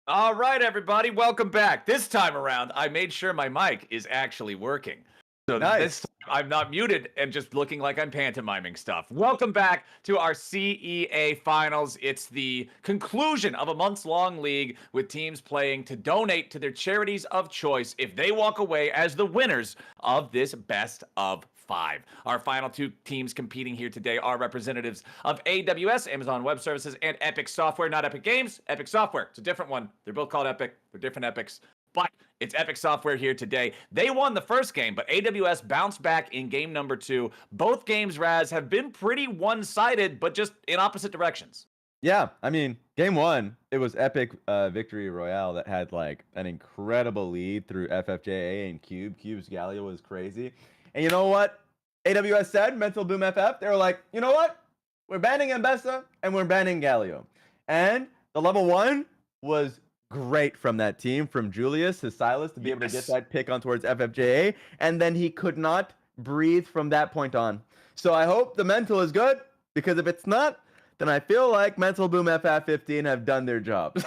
All right, everybody, welcome back. This time around, I made sure my mic is actually working. So Nice. this time I'm not muted and just looking like I'm pantomiming stuff. Welcome back to our CEA finals. It's the conclusion of a months-long league with teams playing to donate to their charities of choice if they walk away as the winners of this best of 5. Our final 2 teams competing here today are representatives of AWS, Amazon Web Services, and Epic Software. Not Epic Games, Epic Software. It's a different one. They're both called Epic. They're different Epics. But it's Epic Software here today. They won the first game, but AWS bounced back in game number 2. Both games, Raz, have been pretty one-sided, but just in opposite directions. Yeah, I mean, game 1, it was Epic Victory Royale that had like an incredible lead through FFJA and Cube. Cube's Galio was crazy. And you know what AWS said, Mental Boom FF? They were like, you know what? We're banning Mbessa and we're banning Galio. And the level 1 was great from that team, from Julius, his Silas, to be able to get that pick on towards FFJA. And then he could not breathe from that point on. So I hope the mental is good, because if it's not, then I feel like Mental Boom FF15 have done their jobs.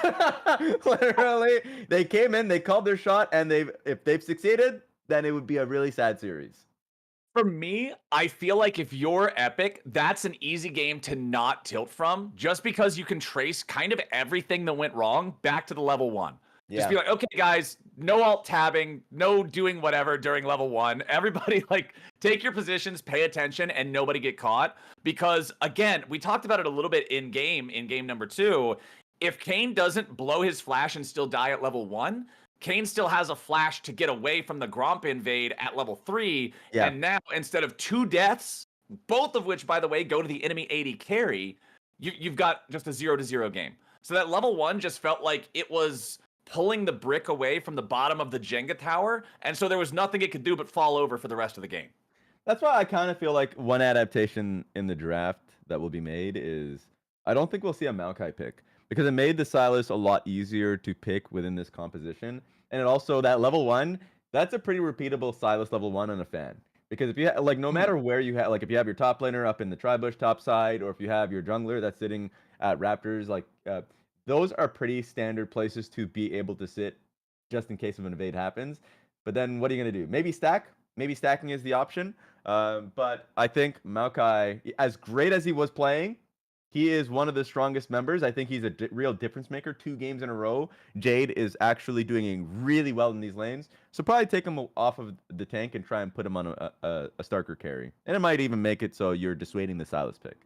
Literally, they came in, they called their shot, and if they've succeeded, then it would be a really sad series. For me, I feel like if you're Epic, that's an easy game to not tilt from, just because you can trace kind of everything that went wrong back to the level 1. Yeah. Just be like, okay, guys, no alt tabbing, no doing whatever during level 1. Everybody, like, take your positions, pay attention, and nobody get caught. Because, again, we talked about it a little bit in game number 2. If Kane doesn't blow his flash and still die at level 1, Kane still has a flash to get away from the Gromp invade at level 3. Yeah. And now, instead of 2 deaths, both of which, by the way, go to the enemy AD carry, you've got just a 0-0 game. So that level 1 just felt like it was pulling the brick away from the bottom of the Jenga tower. And so there was nothing it could do but fall over for the rest of the game. That's why I kind of feel like one adaptation in the draft that will be made is, I don't think we'll see a Maokai pick, because it made the Silas a lot easier to pick within this composition. And it also, that level 1, that's a pretty repeatable Silas level 1 on a fan. Because if you like, no matter where you have, like if you have your top laner up in the Tribush top side, or if you have your jungler that's sitting at Raptors, like those are pretty standard places to be able to sit just in case of an invade happens. But then what are you going to do? Maybe stack? Maybe stacking is the option. But I think Maokai, as great as he was playing, he is one of the strongest members. I think he's a real difference maker. 2 games in a row, Jade is actually doing really well in these lanes. So probably take him off of the tank and try and put him on a Starker carry. And it might even make it so you're dissuading the Silas pick.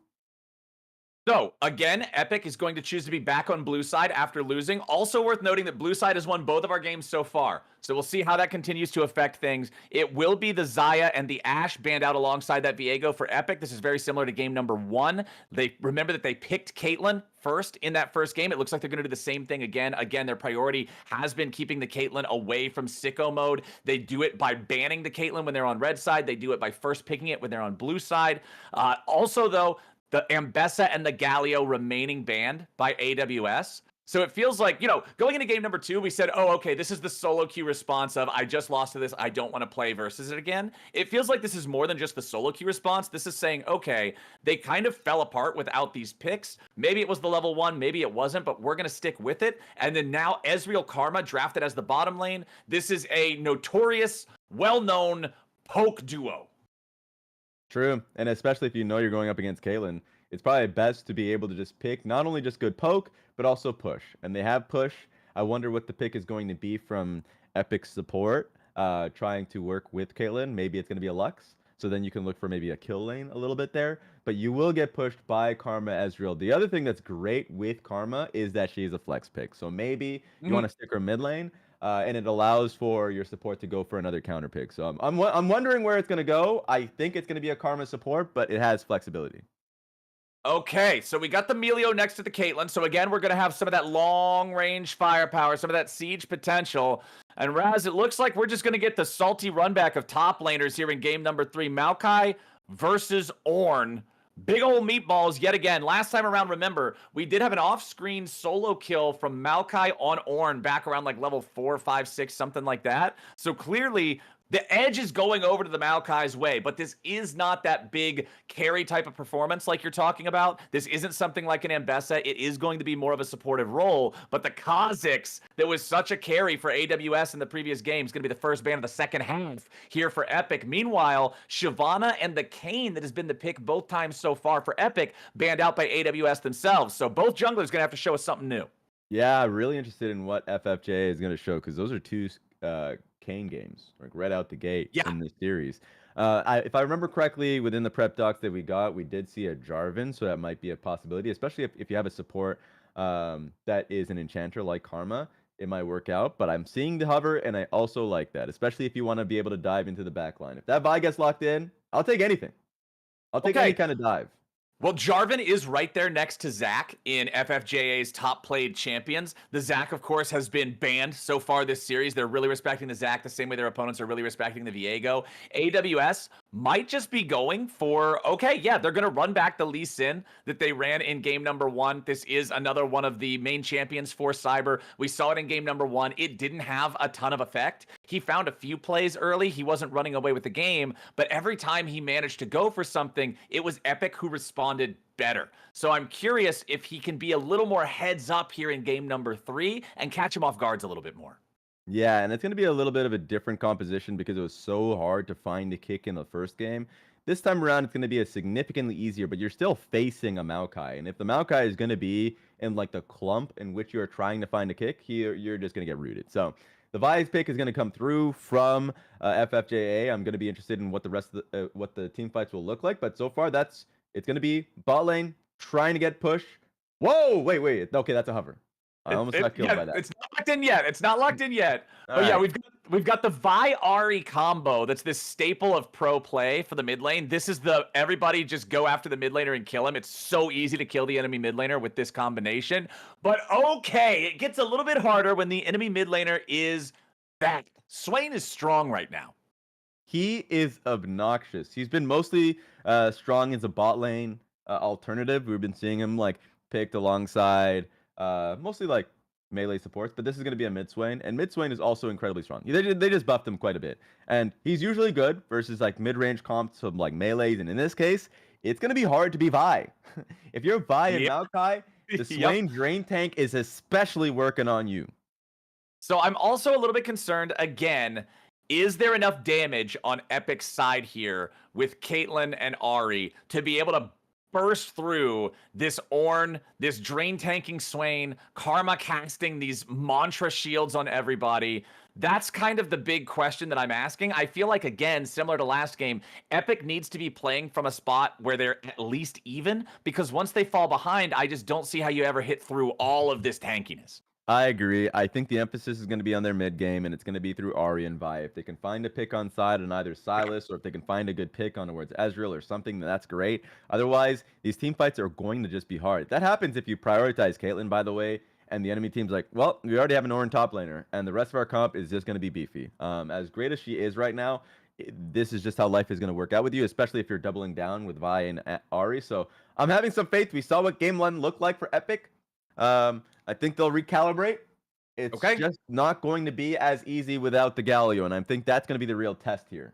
So, again, Epic is going to choose to be back on blue side after losing. Also worth noting that blue side has won both of our games so far. So we'll see how that continues to affect things. It will be the Xayah and the Ashe banned out alongside that Viego for Epic. This is very similar to game number 1. They remember that they picked Caitlyn first in that first game. It looks like they're going to do the same thing again. Again, their priority has been keeping the Caitlyn away from sicko mode. They do it by banning the Caitlyn when they're on red side. They do it by first picking it when they're on blue side. Also, though, the Mbessa and the Galio remaining banned by AWS. So it feels like, going into game number 2, we said, oh, okay, this is the solo queue response of I just lost to this. I don't want to play versus it again. It feels like this is more than just the solo queue response. This is saying, okay, they kind of fell apart without these picks. Maybe it was the level 1, maybe it wasn't, but we're going to stick with it. And then now Ezreal Karma drafted as the bottom lane. This is a notorious, well-known poke duo. True, and especially if you know you're going up against Caitlyn, it's probably best to be able to just pick not only just good poke, but also push. And they have push. I wonder what the pick is going to be from Epic support, trying to work with Caitlyn. Maybe it's going to be a Lux, so then you can look for maybe a kill lane a little bit there. But you will get pushed by Karma Ezreal. The other thing that's great with Karma is that she's a flex pick. So maybe you want to stick her mid lane, and it allows for your support to go for another counter pick. So I'm wondering where it's going to go. I think it's going to be a Karma support, but it has flexibility. Okay, so we got the Melio next to the Caitlyn. So again, we're going to have some of that long-range firepower, some of that siege potential. And Raz, it looks like we're just going to get the salty runback of top laners here in game number 3. Maokai versus Ornn. Big old meatballs yet again. Last time around, remember, we did have an off-screen solo kill from Maokai on Ornn back around like level 4, 5, 6, something like that. So clearly, the edge is going over to the Maokai's way, but this is not that big carry type of performance like you're talking about. This isn't something like an Ambessa. It is going to be more of a supportive role, but the Kha'Zix that was such a carry for AWS in the previous game is going to be the first ban of the second half here for Epic. Meanwhile, Shyvana and the Kayn that has been the pick both times so far for Epic banned out by AWS themselves. So both junglers going to have to show us something new. Yeah, really interested in what FFJ is going to show because those are two Kayn games, like right out the gate in this series. If I remember correctly, within the prep docs that we got, we did see a Jarvan, so that might be a possibility, especially if you have a support that is an enchanter like Karma. It might work out, but I'm seeing the hover, and I also like that, especially if you want to be able to dive into the back line. If that Vi gets locked in, I'll take anything. I'll take any kind of dive. Well, Jarvan is right there next to Zac in FFJA's top played champions. The Zac, of course, has been banned so far this series. They're really respecting the Zac the same way their opponents are really respecting the Viego. AWS might just be going for, okay, yeah, they're going to run back the Lee Sin that they ran in game number 1. This is another one of the main champions for Cyber. We saw it in game number 1. It didn't have a ton of effect. He found a few plays early. He wasn't running away with the game, but every time he managed to go for something, it was Epic who responded better. So I'm curious if he can be a little more heads up here in game number 3 and catch him off guards a little bit more. Yeah, and it's going to be a little bit of a different composition because it was so hard to find a kick in the first game. This time around, it's going to be a significantly easier, but you're still facing a Maokai. And if the Maokai is going to be in like the clump in which you're trying to find a kick, you're just going to get rooted. So the Vi's pick is going to come through from FFJA. I'm going to be interested in what the rest of what the team fights will look like. But so far, it's going to be bot lane trying to get push. Whoa, wait. Okay, that's a hover. I almost got killed by that. It's not locked in yet. It's not locked in yet. But yeah, we've got the Vi Ahri combo. That's this staple of pro play for the mid lane. This is the everybody just go after the mid laner and kill him. It's so easy to kill the enemy mid laner with this combination. But okay, it gets a little bit harder when the enemy mid laner is back. Swain is strong right now. He is obnoxious. He's been mostly strong as a bot lane alternative. We've been seeing him like picked alongside mostly like melee supports, but this is going to be a mid Swain, and mid Swain is also incredibly strong. They just buffed him quite a bit, and he's usually good versus like mid-range comps of like melees, and in this case, it's going to be hard to be Vi. If you're Vi and Maokai, the Swain drain tank is especially working on you. So I'm also a little bit concerned again. Is there enough damage on Epic's side here with Caitlyn and Ahri to be able to burst through this Ornn, this drain tanking Swain, Karma casting these mantra shields on everybody? That's kind of the big question that I'm asking. I feel like, again, similar to last game, Epic needs to be playing from a spot where they're at least even, because once they fall behind, I just don't see how you ever hit through all of this tankiness. I agree. I think the emphasis is going to be on their mid game, and it's going to be through Ahri and Vi. If they can find a pick on side on either Sylas, or if they can find a good pick on towards Ezreal or something, then that's great. Otherwise, these team fights are going to just be hard. That happens if you prioritize Caitlyn, by the way, and the enemy team's like, well, we already have an Ornn top laner, and the rest of our comp is just going to be beefy. As great as she is right now, this is just how life is going to work out with you, especially if you're doubling down with Vi and Ahri. So I'm having some faith. We saw what game 1 looked like for Epic. I think they'll recalibrate. It's Okay. just not going to be as easy without the Galio, and I think that's going to be the real test here.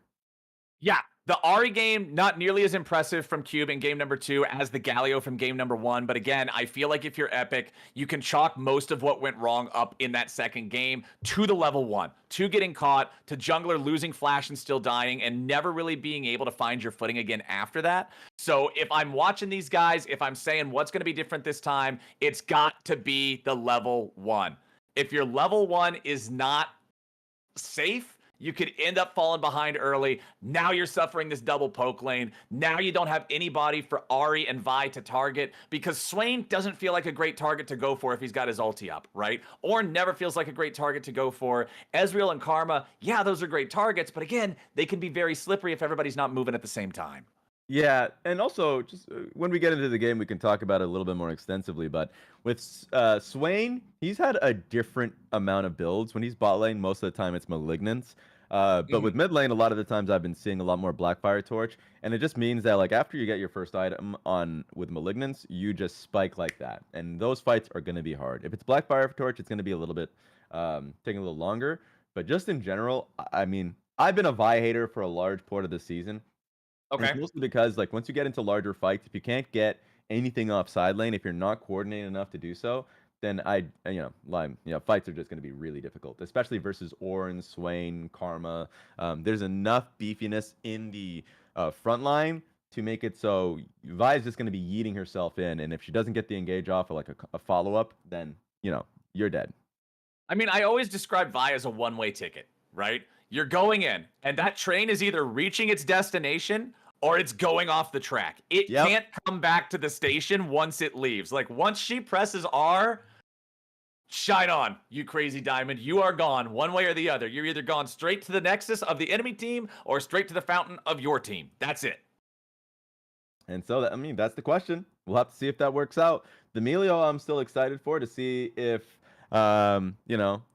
Yeah, the Ari game, not nearly as impressive from Cube in game number 2 as the Galio from game number 1. But again, I feel like if you're Epic, you can chalk most of what went wrong up in that second game to the level 1, to getting caught, to jungler losing flash and still dying, and never really being able to find your footing again after that. So if I'm watching these guys, if I'm saying what's going to be different this time, it's got to be the level 1. If your level 1 is not safe, you could end up falling behind early. Now you're suffering this double poke lane. Now you don't have anybody for Ari and Vi to target because Swain doesn't feel like a great target to go for if he's got his ulti up, right? Or never feels like a great target to go for. Ezreal and Karma, yeah, those are great targets, but again, they can be very slippery if everybody's not moving at the same time. Yeah, and also just when we get into the game, we can talk about it a little bit more extensively. But with Swain, he's had a different amount of builds. When he's bot lane, most of the time it's Malignance. But with mid lane, a lot of the times I've been seeing a lot more Blackfire Torch, and it just means that like after you get your first item on with Malignance, you just spike like that, and those fights are going to be hard. If it's Blackfire Torch, it's going to be a little bit taking a little longer. But just in general, I mean, I've been a Vi hater for a large part of the season. And Okay. it's mostly because like once you get into larger fights, if you can't get anything off side lane, if you're not coordinated enough to do so, then fights are just going to be really difficult, especially versus Ornn, Swain, Karma. There's enough beefiness in the front line to make it so Vi is just going to be yeeting herself in, and if she doesn't get the engage off of like a follow up, then you're dead. I mean, I always describe Vi as a one-way ticket, right? You're going in, and that train is either reaching its destination or it's going off the track. It Yep. can't come back to the station once it leaves. Like, once she presses R, shine on, you crazy diamond. You are gone one way or the other. You're either gone straight to the nexus of the enemy team or straight to the fountain of your team. That's it. And so, I mean, that's the question. We'll have to see if that works out. The Melio, I'm still excited for to see if,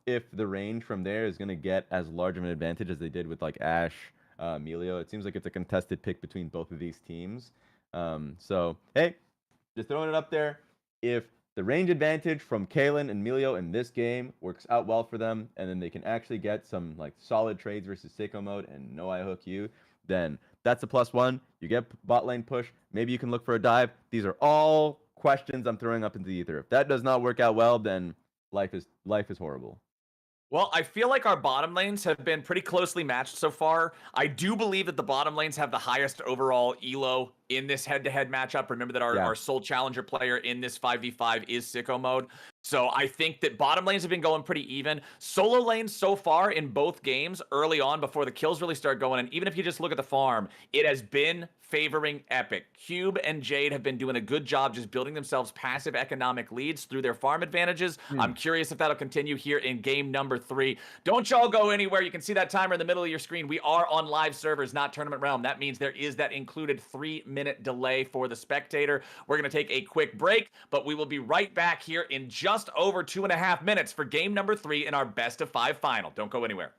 if the range from there is going to get as large of an advantage as they did with like Ashe, Melio. It seems like it's a contested pick between both of these teams. So, hey, just throwing it up there. If the range advantage from Kaelin and Melio in this game works out well for them, and then they can actually get some like solid trades versus sicko mode and no I hook you, then that's a +1. You get bot lane push. Maybe you can look for a dive. These are all questions I'm throwing up into the ether. If that does not work out well, then life is horrible. Well, I feel like our bottom lanes have been pretty closely matched so far. I do believe that the bottom lanes have the highest overall elo in this head-to-head matchup. Remember that our sole challenger player in this 5v5 is sicko mode. So I think that bottom lanes have been going pretty even. Solo lanes so far in both games early on before the kills really start going, and even if you just look at the farm, it has been favoring Epic. Cube and Jade have been doing a good job just building themselves passive economic leads through their farm advantages. I'm curious if that'll continue here in game number 3. Don't y'all go anywhere. You can see that timer in the middle of your screen. We are on live servers, not Tournament Realm. That means there is that included 3-minute delay for the spectator. We're going to take a quick break, but we will be right back here in just over 2.5 minutes for game number 3 in our best of 5 final. Don't go anywhere.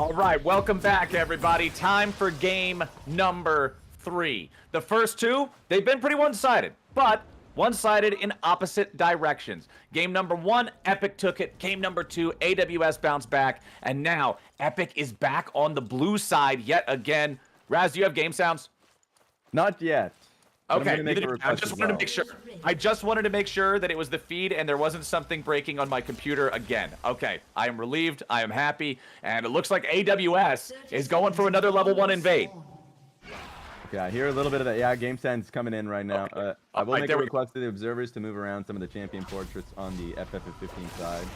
All right, welcome back, everybody. Time for game number 3. The first two, they've been pretty one-sided, but one-sided in opposite directions. Game number 1, Epic took it. Game number 2, AWS bounced back. And now, Epic is back on the blue side yet again. Raz, do you have game sounds? Not yet. Okay, I just wanted to make sure. I just wanted to make sure that it was the feed and there wasn't something breaking on my computer again. Okay, I am relieved. I am happy. And it looks like AWS is going for another level 1 invade. Okay, I hear a little bit of that. Yeah, game sense coming in right now. Okay. I will make a request to the observers to move around some of the champion portraits on the FF15 side.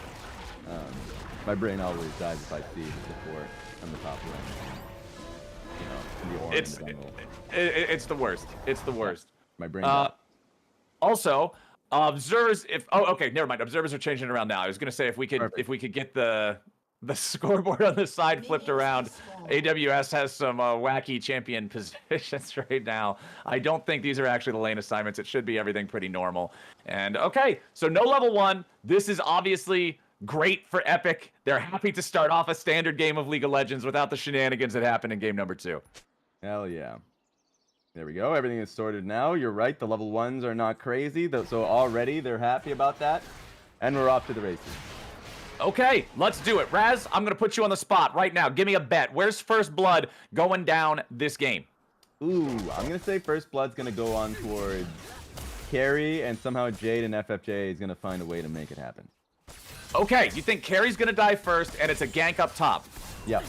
My brain always dies if I see the support on the top lane. You know, in the orange it's the worst. It's the worst. My brain. Also, observers. Okay, never mind. Observers are changing it around now. I was gonna say if we could get the scoreboard on the side flipped around. AWS has some wacky champion positions right now. I don't think these are actually the lane assignments. It should be everything pretty normal. And okay, so no level 1. This is obviously great for Epic. They're happy to start off a standard game of League of Legends without the shenanigans that happened in game number 2. Hell yeah. There we go. Everything is sorted now. You're right. The level 1s are not crazy. So already they're happy about that. And we're off to the races. Okay, let's do it. Raz, I'm going to put you on the spot right now. Give me a bet. Where's First Blood going down this game? Ooh, I'm going to say First Blood's going to go on towards Carry, and somehow Jade and FFJ is going to find a way to make it happen. Okay, you think Carry's going to die first, and it's a gank up top? Yep.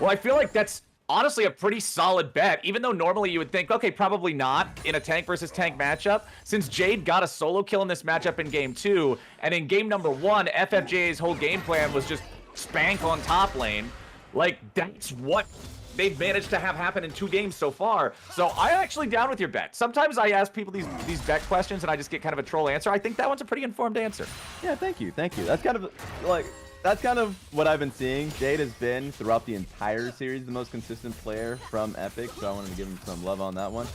Well, I feel like that's honestly a pretty solid bet, even though normally you would think, okay, probably not in a tank versus tank matchup. Since Jade got a solo kill in this matchup in game 2, and in game number 1, FFJ's whole game plan was just spank on top lane. Like, that's what they've managed to have happen in 2 games so far. So I'm actually down with your bet. Sometimes I ask people these bet questions and I just get kind of a troll answer. I think that one's a pretty informed answer. Yeah, thank you. Thank you. That's kind of like... That's kind of what I've been seeing. Jade has been, throughout the entire series, the most consistent player from Epic, so I wanted to give him some love on that one.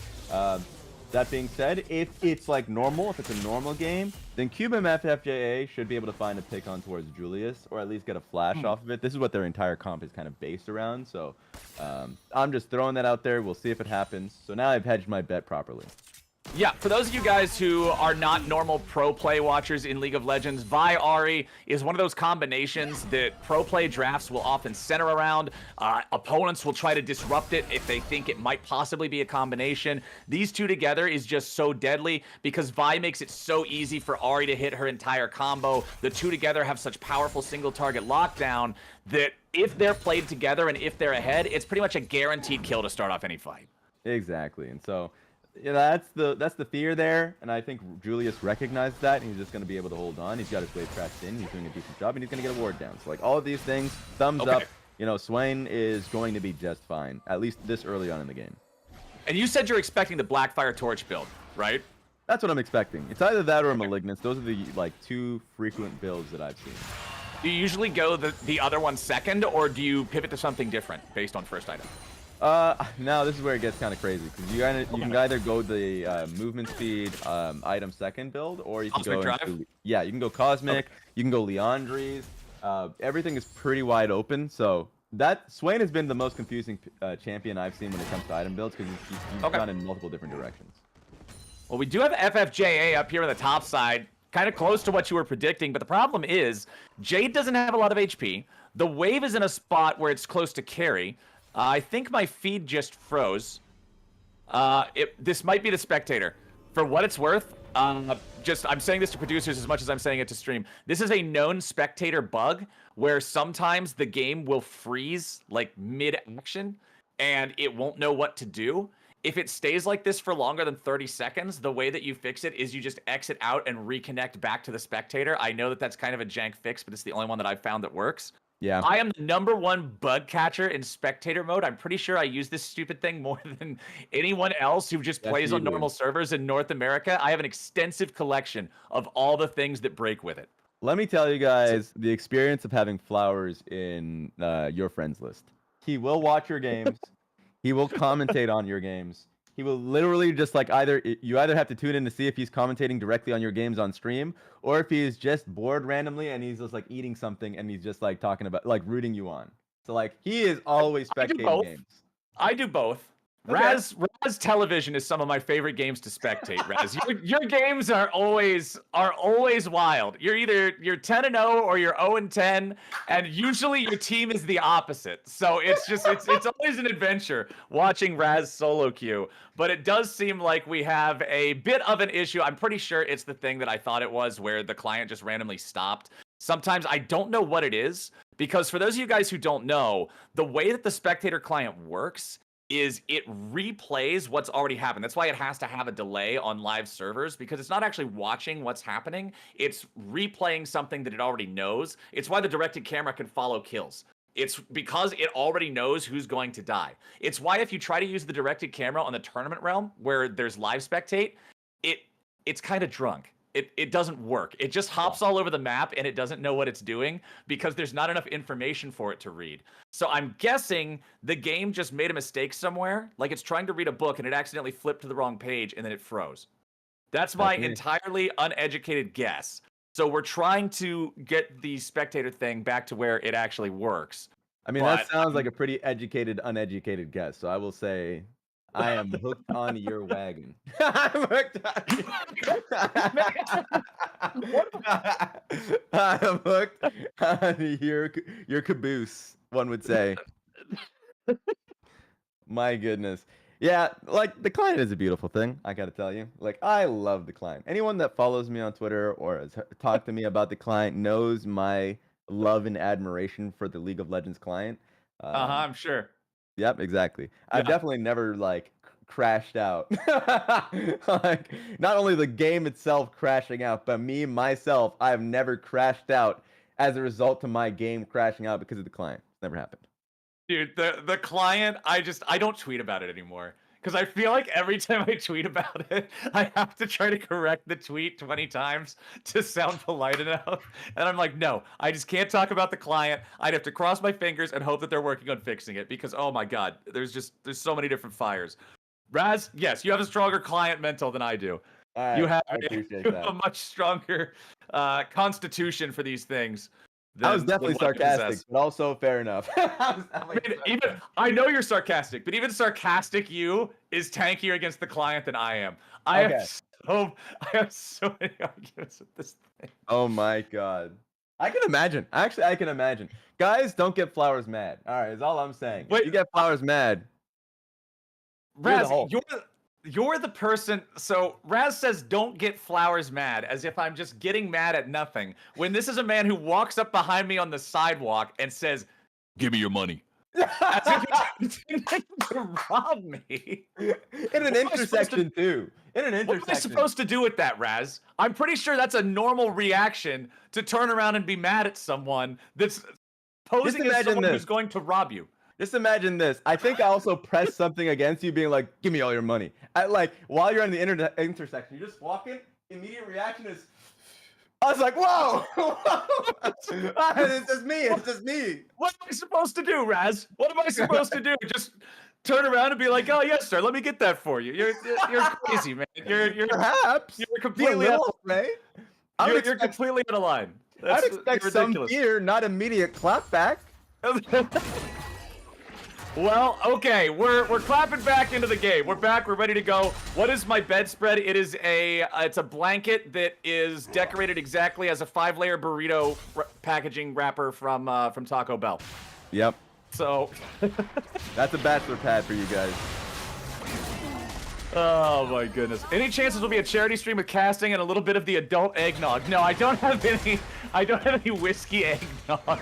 That being said, if it's like normal, if it's a normal game, then Cubim FFJA should be able to find a pick on towards Julius, or at least get a flash off of it. This is what their entire comp is kind of based around, so I'm just throwing that out there. We'll see if it happens. So now I've hedged my bet properly. Yeah, for those of you guys who are not normal pro play watchers in League of Legends, Vi Ahri is one of those combinations that pro play drafts will often center around. Opponents will try to disrupt it if they think it might possibly be a combination. These two together is just so deadly because Vi makes it so easy for Ahri to hit her entire combo. The two together have such powerful single target lockdown that if they're played together and if they're ahead, it's pretty much a guaranteed kill to start off any fight. Exactly, and so... yeah, that's the fear there, and I think Julius recognized that, and he's just going to be able to hold on. He's got his wave tracked in, he's doing a decent job, and he's going to get a ward down. So, like, all of these things, thumbs up. You know, Swain is going to be just fine, at least this early on in the game. And you said you're expecting the Blackfire Torch build, right? That's what I'm expecting. It's either that or a Malignance. Those are the, like, 2 frequent builds that I've seen. Do you usually go the other one second, or do you pivot to something different based on first item? Now this is where it gets kind of crazy because you can either go the movement speed item second build, or you can Cosmic go into, you can go Cosmic, you can go Leandri's. Everything is pretty wide open. So that Swain has been the most confusing champion I've seen when it comes to item builds because he's gone in multiple different directions. Well, we do have FFJA up here on the top side, kind of close to what you were predicting, but the problem is Jade doesn't have a lot of HP. The wave is in a spot where it's close to carry. I think my feed just froze. This might be the spectator. For what it's worth, I'm saying this to producers as much as I'm saying it to stream. This is a known spectator bug where sometimes the game will freeze like mid-action and it won't know what to do. If it stays like this for longer than 30 seconds, the way that you fix it is you just exit out and reconnect back to the spectator. I know that that's kind of a jank fix, but it's the only one that I've found that works. Yeah. I am the #1 bug catcher in spectator mode. I'm pretty sure I use this stupid thing more than anyone else who just plays on normal servers in North America. I have an extensive collection of all the things that break with it. Let me tell you guys the experience of having Flowers in your friends list. He will watch your games. He will commentate on your games. He will literally just like you either have to tune in to see if he's commentating directly on your games on stream, or if he's just bored randomly and he's just like eating something and he's just like talking about like rooting you on. So like he is always I do spectating both. games. I do both. Okay. Raz Television is some of my favorite games to spectate. Raz, your games are always wild. You're either 10-0 or you're 0-10, and usually your team is the opposite. So it's always an adventure watching Raz solo queue. But it does seem like we have a bit of an issue. I'm pretty sure it's the thing that I thought it was, where the client just randomly stopped. Sometimes I don't know what it is, because for those of you guys who don't know, the way that the spectator client works is it replays what's already happened. That's why it has to have a delay on live servers, because it's not actually watching what's happening. It's replaying something that it already knows. It's why the directed camera can follow kills. It's because it already knows who's going to die. It's why if you try to use the directed camera on the tournament realm where there's live spectate, it's kind of drunk. It doesn't work. It just hops all over the map and it doesn't know what it's doing because there's not enough information for it to read. So I'm guessing the game just made a mistake somewhere, like it's trying to read a book and it accidentally flipped to the wrong page and then it froze. That's my entirely uneducated guess. So we're trying to get the spectator thing back to where it actually works. I mean, that sounds like a pretty educated, uneducated guess. So I will say I am hooked on your wagon. I'm hooked I am hooked on your caboose, one would say. My goodness. Yeah, like the client is a beautiful thing, I gotta tell you. Like, I love the client. Anyone that follows me on Twitter or has talked to me about the client knows my love and admiration for the League of Legends client. I'm sure. Yep, exactly. I've definitely never like crashed out. Like, not only the game itself crashing out, but me myself, I have never crashed out as a result of my game crashing out because of the client. It's never happened. Dude, the client, I don't tweet about it anymore. Because I feel like every time I tweet about it, I have to try to correct the tweet 20 times to sound polite enough. And I'm like, no, I just can't talk about the client. I'd have to cross my fingers and hope that they're working on fixing it. Because, oh my God, there's so many different fires. Raz, yes, you have a stronger client mental than I do. You have a much stronger constitution for these things. I was definitely sarcastic, but also fair enough. I know you're sarcastic, but even sarcastic you is tankier against the client than I am. I have so many arguments with this thing. Oh my God. I can imagine. Actually, I can imagine. Guys, don't get Flowers mad. All right, is all I'm saying. Wait, you get Flowers mad. Raz, you're the person. So Raz says, don't get Flowers mad, as if I'm just getting mad at nothing. When this is a man who walks up behind me on the sidewalk and says, give me your money. As if he's intending to rob me. In an intersection, too. In an intersection. What am I supposed to do with that, Raz? I'm pretty sure that's a normal reaction to turn around and be mad at someone that's posing as someone who's going to rob you. Just imagine this. I think I also pressed something against you, being like, give me all your money. Like, while you're in the intersection, you're just walking, immediate reaction is, I was like, whoa! It's just me. It's just me. What am I supposed to do, Raz? What am I supposed to do? Just turn around and be like, oh, yes, sir, let me get that for you. You're crazy, man. You're perhaps. You're completely out of line. You're completely out of line. I'd expect some fear, not immediate clapback. Well, okay, we're clapping back into the game. We're back. We're ready to go. What is my bedspread? It is it's a blanket that is decorated exactly as a 5-layer burrito packaging wrapper from Taco Bell. Yep. So that's a bachelor pad for you guys. Oh my goodness. Any chances will be a charity stream with casting and a little bit of the adult eggnog? No, I don't have any whiskey eggnog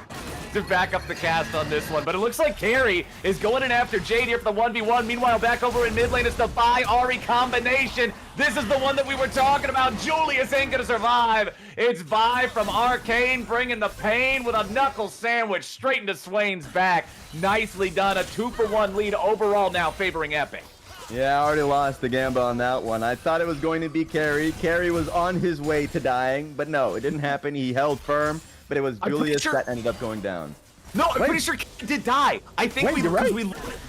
to back up the cast on this one, but it looks like Carrie is going in after Jade here for the 1v1. Meanwhile, back over in mid lane, it's the Vi Ari combination. This is the one that we were talking about. Julius ain't gonna survive. It's Vi from Arcane bringing the pain with a knuckle sandwich straight into Swain's back. Nicely done. A 2-for-1 lead overall now favoring Epic. Yeah, I already lost the gamble on that one. I thought it was going to be Carrie. Carrie was on his way to dying, but no, it didn't happen. He held firm, but it was Julius that ended up going down. No, I'm pretty sure Kid did die. I think Wait, you're right.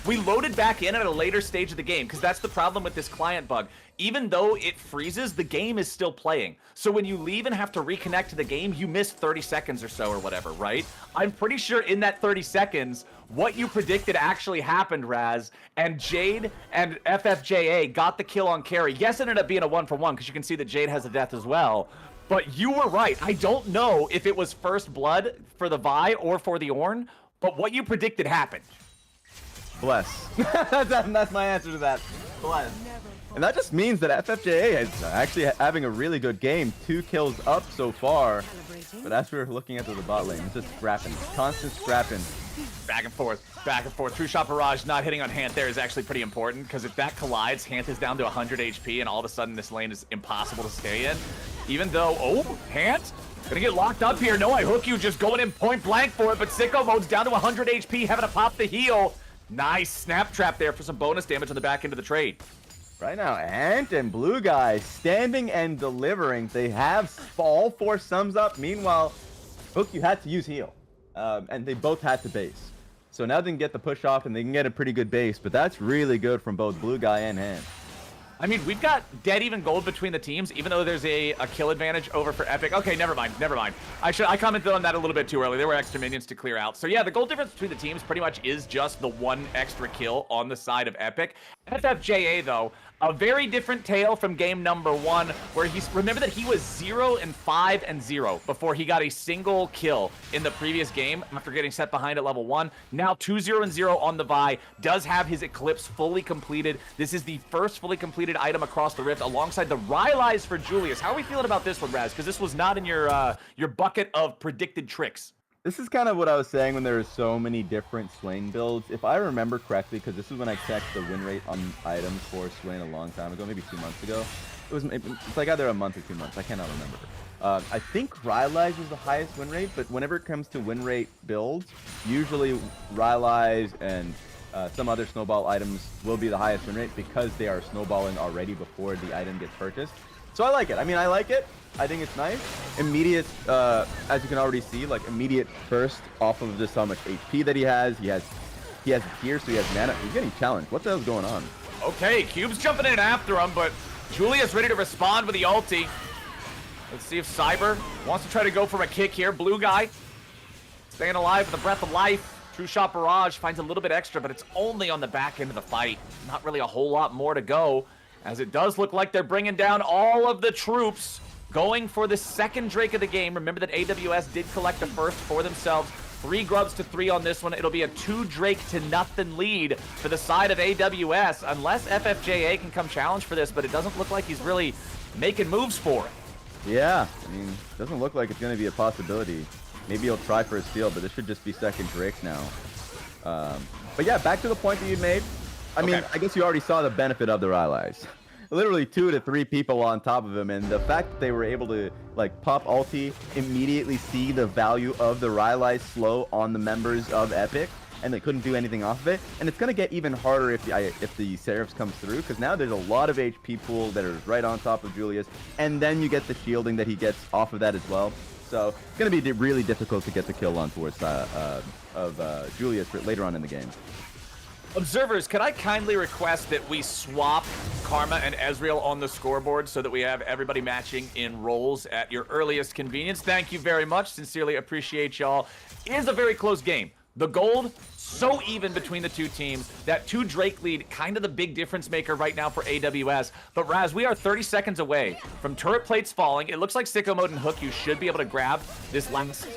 we loaded back in at a later stage of the game because that's the problem with this client bug. Even though it freezes, the game is still playing. So when you leave and have to reconnect to the game, you miss 30 seconds or so or whatever, right? I'm pretty sure in that 30 seconds, what you predicted actually happened, Raz, and Jade and FFJA got the kill on carry. Yes, it ended up being a 1-for-1 because you can see that Jade has a death as well. But you were right. I don't know if it was first blood for the Vi or for the Ornn, but what you predicted happened. Bless. that's my answer to that. Bless. And that just means that FFJA is actually having a really good game. 2 kills up so far. But as we're looking at the bot lane, it's just scrapping. Constant scrapping. Back and forth, back and forth. True Shot Barrage not hitting on Hant there is actually pretty important because if that collides, Hant is down to 100 HP and all of a sudden this lane is impossible to stay in. Even though, oh, Hant gonna get locked up here. No, I hook you, just going in point blank for it, but Sicko Mode's down to 100 HP, having to pop the heal. Nice snap trap there for some bonus damage on the back end of the trade. Right now, Ant and Blue Guy standing and delivering. They have all 4 sums up. Meanwhile, Hook, you had to use heal. And they both had to base. So now they can get the push off and they can get a pretty good base, but that's really good from both Blue Guy and Hand. I mean, we've got dead even gold between the teams, even though there's a kill advantage over for Epic. Okay, never mind. I commented on that a little bit too early. There were extra minions to clear out. So yeah, the gold difference between the teams pretty much is just the 1 extra kill on the side of Epic. FFJA, though, a very different tale from game number 1, where remember that he was 0-5-0 before he got a single kill in the previous game after getting set behind at level 1. Now 2-0-0 on the Vi, does have his Eclipse fully completed. This is the first fully completed item across the Rift alongside the Rylai's for Julius. How are we feeling about this one, Raz? Because this was not in your bucket of predicted tricks. This is kind of what I was saying when there were so many different Swain builds. If I remember correctly, because this is when I checked the win rate on items for Swain a long time ago, maybe 2 months ago. It's like either a month or 2 months. I cannot remember. I think Rylai's was the highest win rate, but whenever it comes to win rate builds, usually Rylai's and some other snowball items will be the highest win rate because they are snowballing already before the item gets purchased. So I like it. I mean, I like it. I think it's nice. Immediate, as you can already see, like immediate burst off of just how much HP that he has. He has gear, so he has mana. He's getting challenged. What the hell's going on? Okay, Cube's jumping in after him, but Julius ready to respond with the ulti. Let's see if Cyber wants to try to go for a kick here. Blue Guy staying alive with a breath of life. True Shot Barrage finds a little bit extra, but it's only on the back end of the fight. Not really a whole lot more to go, as it does look like they're bringing down all of the troops. Going for the second Drake of the game. Remember that AWS did collect the first for themselves. 3 grubs to 3 on this one. It'll be a 2 Drake to nothing lead for the side of AWS, unless FFJA can come challenge for this, but it doesn't look like he's really making moves for it. Yeah, I mean, doesn't look like it's going to be a possibility. Maybe he'll try for a steal, but this should just be second Drake now. But yeah, back to the point that you made. I mean, I guess you already saw the benefit of the Rylai's. Literally 2 to 3 people on top of him, and the fact that they were able to like pop ulti, immediately see the value of the Rylai's slow on the members of Epic, and they couldn't do anything off of it. And it's gonna get even harder if the Seraphs comes through, because now there's a lot of HP pool that is right on top of Julius, and then you get the shielding that he gets off of that as well. So it's gonna be really difficult to get the kill on towards Julius later on in the game. Observers, could I kindly request that we swap Karma and Ezreal on the scoreboard so that we have everybody matching in roles at your earliest convenience? Thank you very much. Sincerely appreciate y'all. It is a very close game. The gold, so even between the 2 teams. That 2 Drake lead, kind of the big difference maker right now for AWS. But Raz, we are 30 seconds away from turret plates falling. It looks like Sicko Mode and Hook, you should be able to grab this last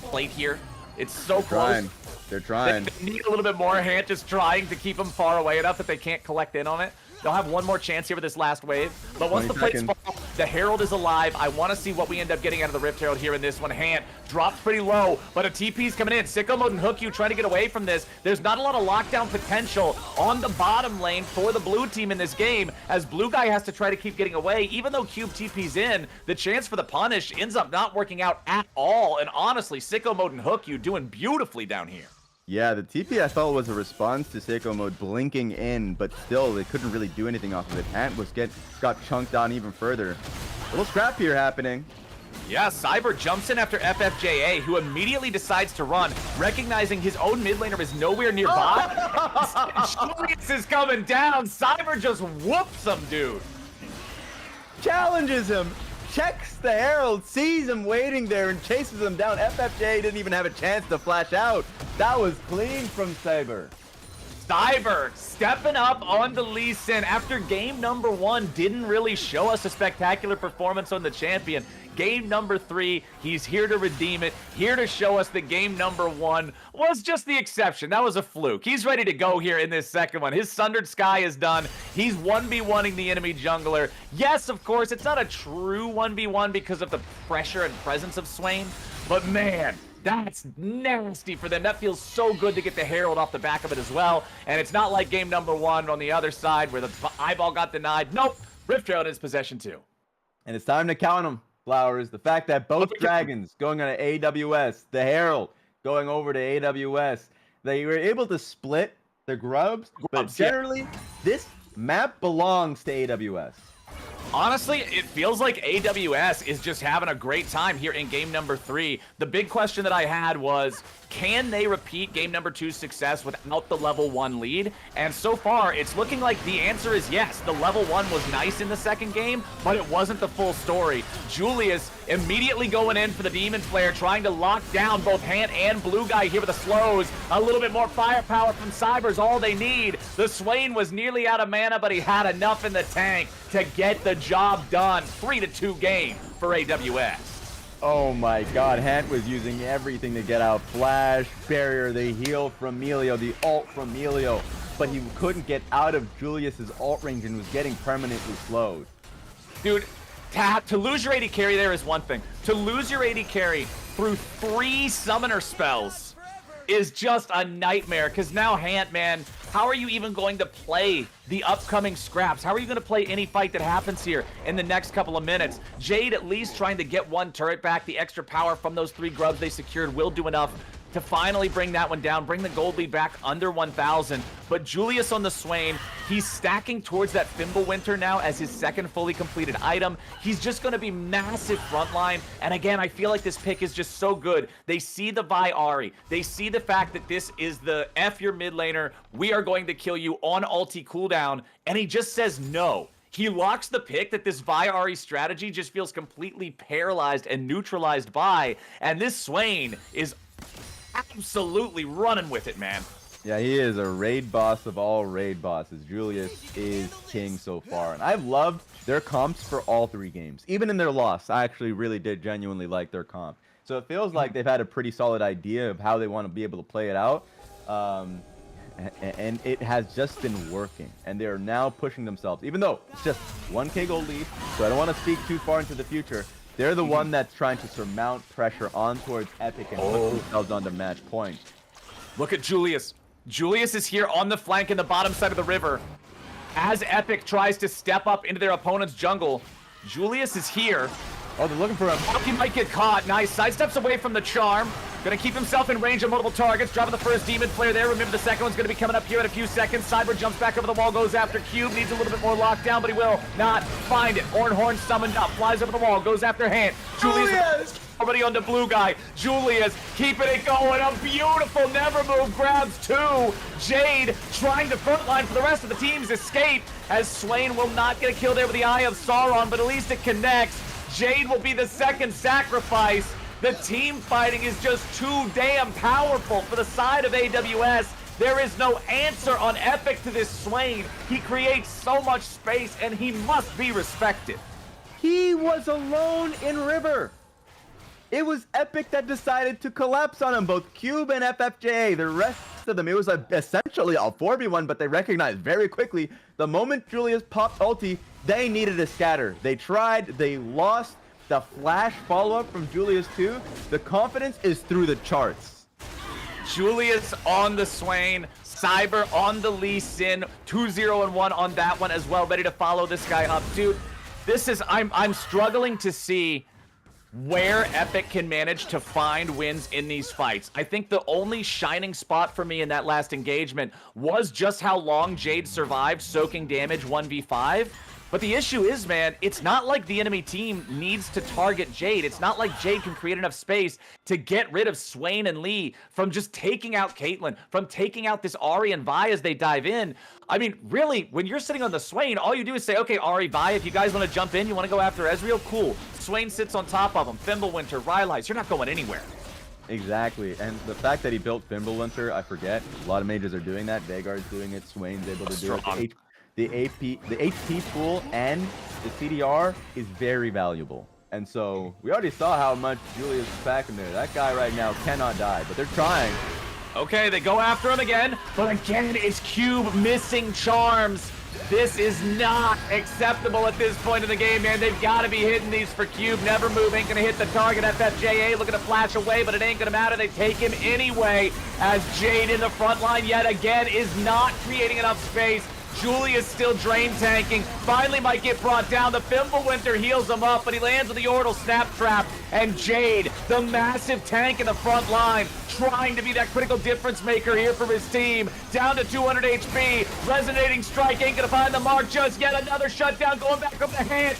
plate here. It's so close. They're trying. They need a little bit more. Hand just trying to keep them far away enough that they can't collect in on it. They'll have one more chance here with this last wave. But once the plates fall, the Herald is alive. I want to see what we end up getting out of the Rift Herald here in this one. Hand drops pretty low, but a TP's coming in. Sicko Mode and Hook, you trying to get away from this. There's not a lot of lockdown potential on the bottom lane for the blue team in this game, as Blue Guy has to try to keep getting away. Even though Cube TP's in, the chance for the punish ends up not working out at all. And honestly, Sicko Mode and Hook, you doing beautifully down here. Yeah, the TP I felt was a response to Sicko Mode blinking in, but still they couldn't really do anything off of it. Ant got chunked on even further. Little scrap here happening. Yeah, Cyber jumps in after FFJA, who immediately decides to run, recognizing his own mid laner is nowhere nearby. Julius is coming down. Cyber just whoops him, dude. Challenges him, checks the Herald, sees him waiting there, and chases him down. FFJ didn't even have a chance to flash out. That was clean from Cyber. Cyber stepping up on the Lee Sin after game number 1 didn't really show us a spectacular performance on the champion. Game number 3, he's here to redeem it, here to show us that game number 1 was just the exception. That was a fluke. He's ready to go here in this second one. His Sundered Sky is done. He's 1v1ing the enemy jungler. Yes, of course, it's not a true 1v1 because of the pressure and presence of Swain, but man, that's nasty for them. That feels so good to get the Herald off the back of it as well. And it's not like game number 1 on the other side where the eyeball got denied. Nope, Rift Herald in his possession too. And it's time to count them, Flowers. The fact that both dragons going on to AWS, the Herald going over to AWS, they were able to split the grubs, but generally, this map belongs to AWS. Honestly, it feels like AWS is just having a great time here in game number 3. The big question that I had was, can they repeat game number 2's success without the level 1 lead? And so far, it's looking like the answer is yes. The level 1 was nice in the second game, but it wasn't the full story. Julius immediately going in for the Demon Flare, trying to lock down both Hant and Blue Guy here with the slows. A little bit more firepower from Cyber's all they need. The Swain was nearly out of mana, but he had enough in the tank to get the job done. 3-2 game for AWS. Oh my god, Hant was using everything to get out. Flash, barrier, the heal from Melio, the ult from Melio, but he couldn't get out of Julius's ult range and was getting permanently slowed. Dude, to lose your AD carry there is one thing. To lose your AD carry through 3 summoner spells is just a nightmare, because now Hant, man, how are you even going to play the upcoming scraps? How are you going to play any fight that happens here in the next couple of minutes? Jade at least trying to get 1 turret back. The extra power from those 3 grubs they secured will do enough to finally bring that one down, bring the gold lead back under 1,000. But Julius on the Swain, he's stacking towards that Fimbulwinter now as his second fully completed item. He's just going to be massive frontline. And again, I feel like this pick is just so good. They see the Vi Ahri. They see the fact that this is the F your mid laner. We are going to kill you on ulti cooldown. And he just says no. He locks the pick that this Vi Ahri strategy just feels completely paralyzed and neutralized by. And this Swain is absolutely running with it, man. Yeah, he is a raid boss of all raid bosses. Julius is king so far. And I've loved their comps for all 3 games. Even in their loss, I actually really did genuinely like their comp. So it feels like they've had a pretty solid idea of how they want to be able to play it out. And it has just been working. And they're now pushing themselves, even though it's just 1k gold lead. So I don't want to speak too far into the future. They're the one that's trying to surmount pressure on towards Epic and put themselves on the match point. Look at Julius. Julius is here on the flank in the bottom side of the river. As Epic tries to step up into their opponent's jungle, Julius is here. Oh, they're looking for him. He might get caught. Nice. Sidesteps away from the charm. Gonna keep himself in range of multiple targets. Dropping the first Demon Flare there. Remember, the second one's gonna be coming up here in a few seconds. Cyber jumps back over the wall, goes after Cube. Needs a little bit more lockdown, but he will not find it. Ornhorn summoned up, flies over the wall, goes after Hant. Julius already on the Blue Guy. Julius keeping it going. A beautiful never move, grabs 2. Jade trying to frontline for the rest of the team's escape, as Swain will not get a kill there with the Eye of Sauron, but at least it connects. Jade will be the second sacrifice. The team fighting is just too damn powerful for the side of AWS. There is no answer on Epic to this Swain. He creates so much space, and he must be respected. He was alone in River. It was Epic that decided to collapse on him, both Cube and FFJA. The rest of them, it was essentially a 4v1, but they recognized very quickly the moment Julius popped ulti, they needed a scatter. They tried, they lost. The flash follow-up from Julius too. The confidence is through the charts. Julius on the Swain, Cyber on the Lee Sin, 2-0-1 on that one as well, ready to follow this guy up. Dude, this is, I'm struggling to see where Epic can manage to find wins in these fights. I think the only shining spot for me in that last engagement was just how long Jade survived soaking damage 1v5. But the issue is, man, it's not like the enemy team needs to target Jade. It's not like Jade can create enough space to get rid of Swain and Lee from just taking out Caitlyn, from taking out this Ahri and Vi as they dive in. I mean, really, when you're sitting on the Swain, all you do is say, okay, Ahri, Vi, if you guys want to jump in, you want to go after Ezreal, cool. Swain sits on top of him. Fimbulwinter, Rylai's, you're not going anywhere. Exactly, and the fact that he built Fimbulwinter, I forget. A lot of mages are doing that. Veigar's doing it. Swain's able to do it. The HP pool and the CDR is very valuable. And so we already saw how much Julius is packing there. That guy right now cannot die, but they're trying. Okay, they go after him again, but again, it's Cube missing charms. This is not acceptable at this point in the game, man. They've got to be hitting these for Cube. Never move, ain't gonna hit the target. FFJA looking to flash away, but it ain't gonna matter. They take him anyway, as Jade in the front line yet again is not creating enough space. Julius still drain tanking. Finally might get brought down. The Fimbulwinter heals him up, but he lands with the Orbital Snap Trap. And Jade, the massive tank in the front line, trying to be that critical difference maker here for his team. Down to 200 HP. Resonating Strike ain't gonna find the mark. Just yet another shutdown going back up the hand.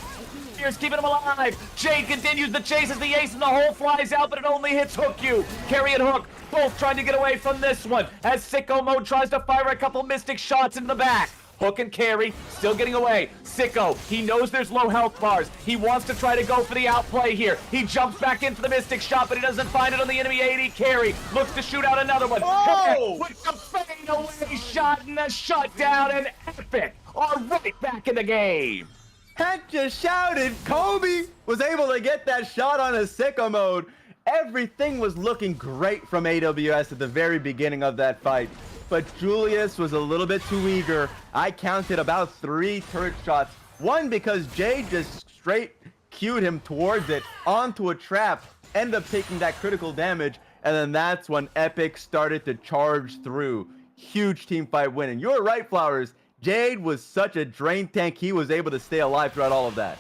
Spears keeping him alive. Jade continues the chase as the ace in the hole flies out, but it only hits Hookyu. Carry and Hook both trying to get away from this one as Sicko Mode tries to fire a couple Mystic shots into the back. Hook and Carry still getting away. Sicko, he knows there's low health bars. He wants to try to go for the outplay here. He jumps back into the Mystic shot, but he doesn't find it on the enemy AD. Carry looks to shoot out another one. Oh! With the fade away shot and the shutdown, and Epic are right back in the game. Heck just shouted. Kobe was able to get that shot on his Sicko Mode. Everything was looking great from AWS at the very beginning of that fight. But Julius was a little bit too eager. I counted about 3 turret shots. One because Jade just straight cued him towards it onto a trap, ended up taking that critical damage, and then that's when Epic started to charge through. Huge team fight win. And you're right, Flowers. Jade was such a drain tank, he was able to stay alive throughout all of that.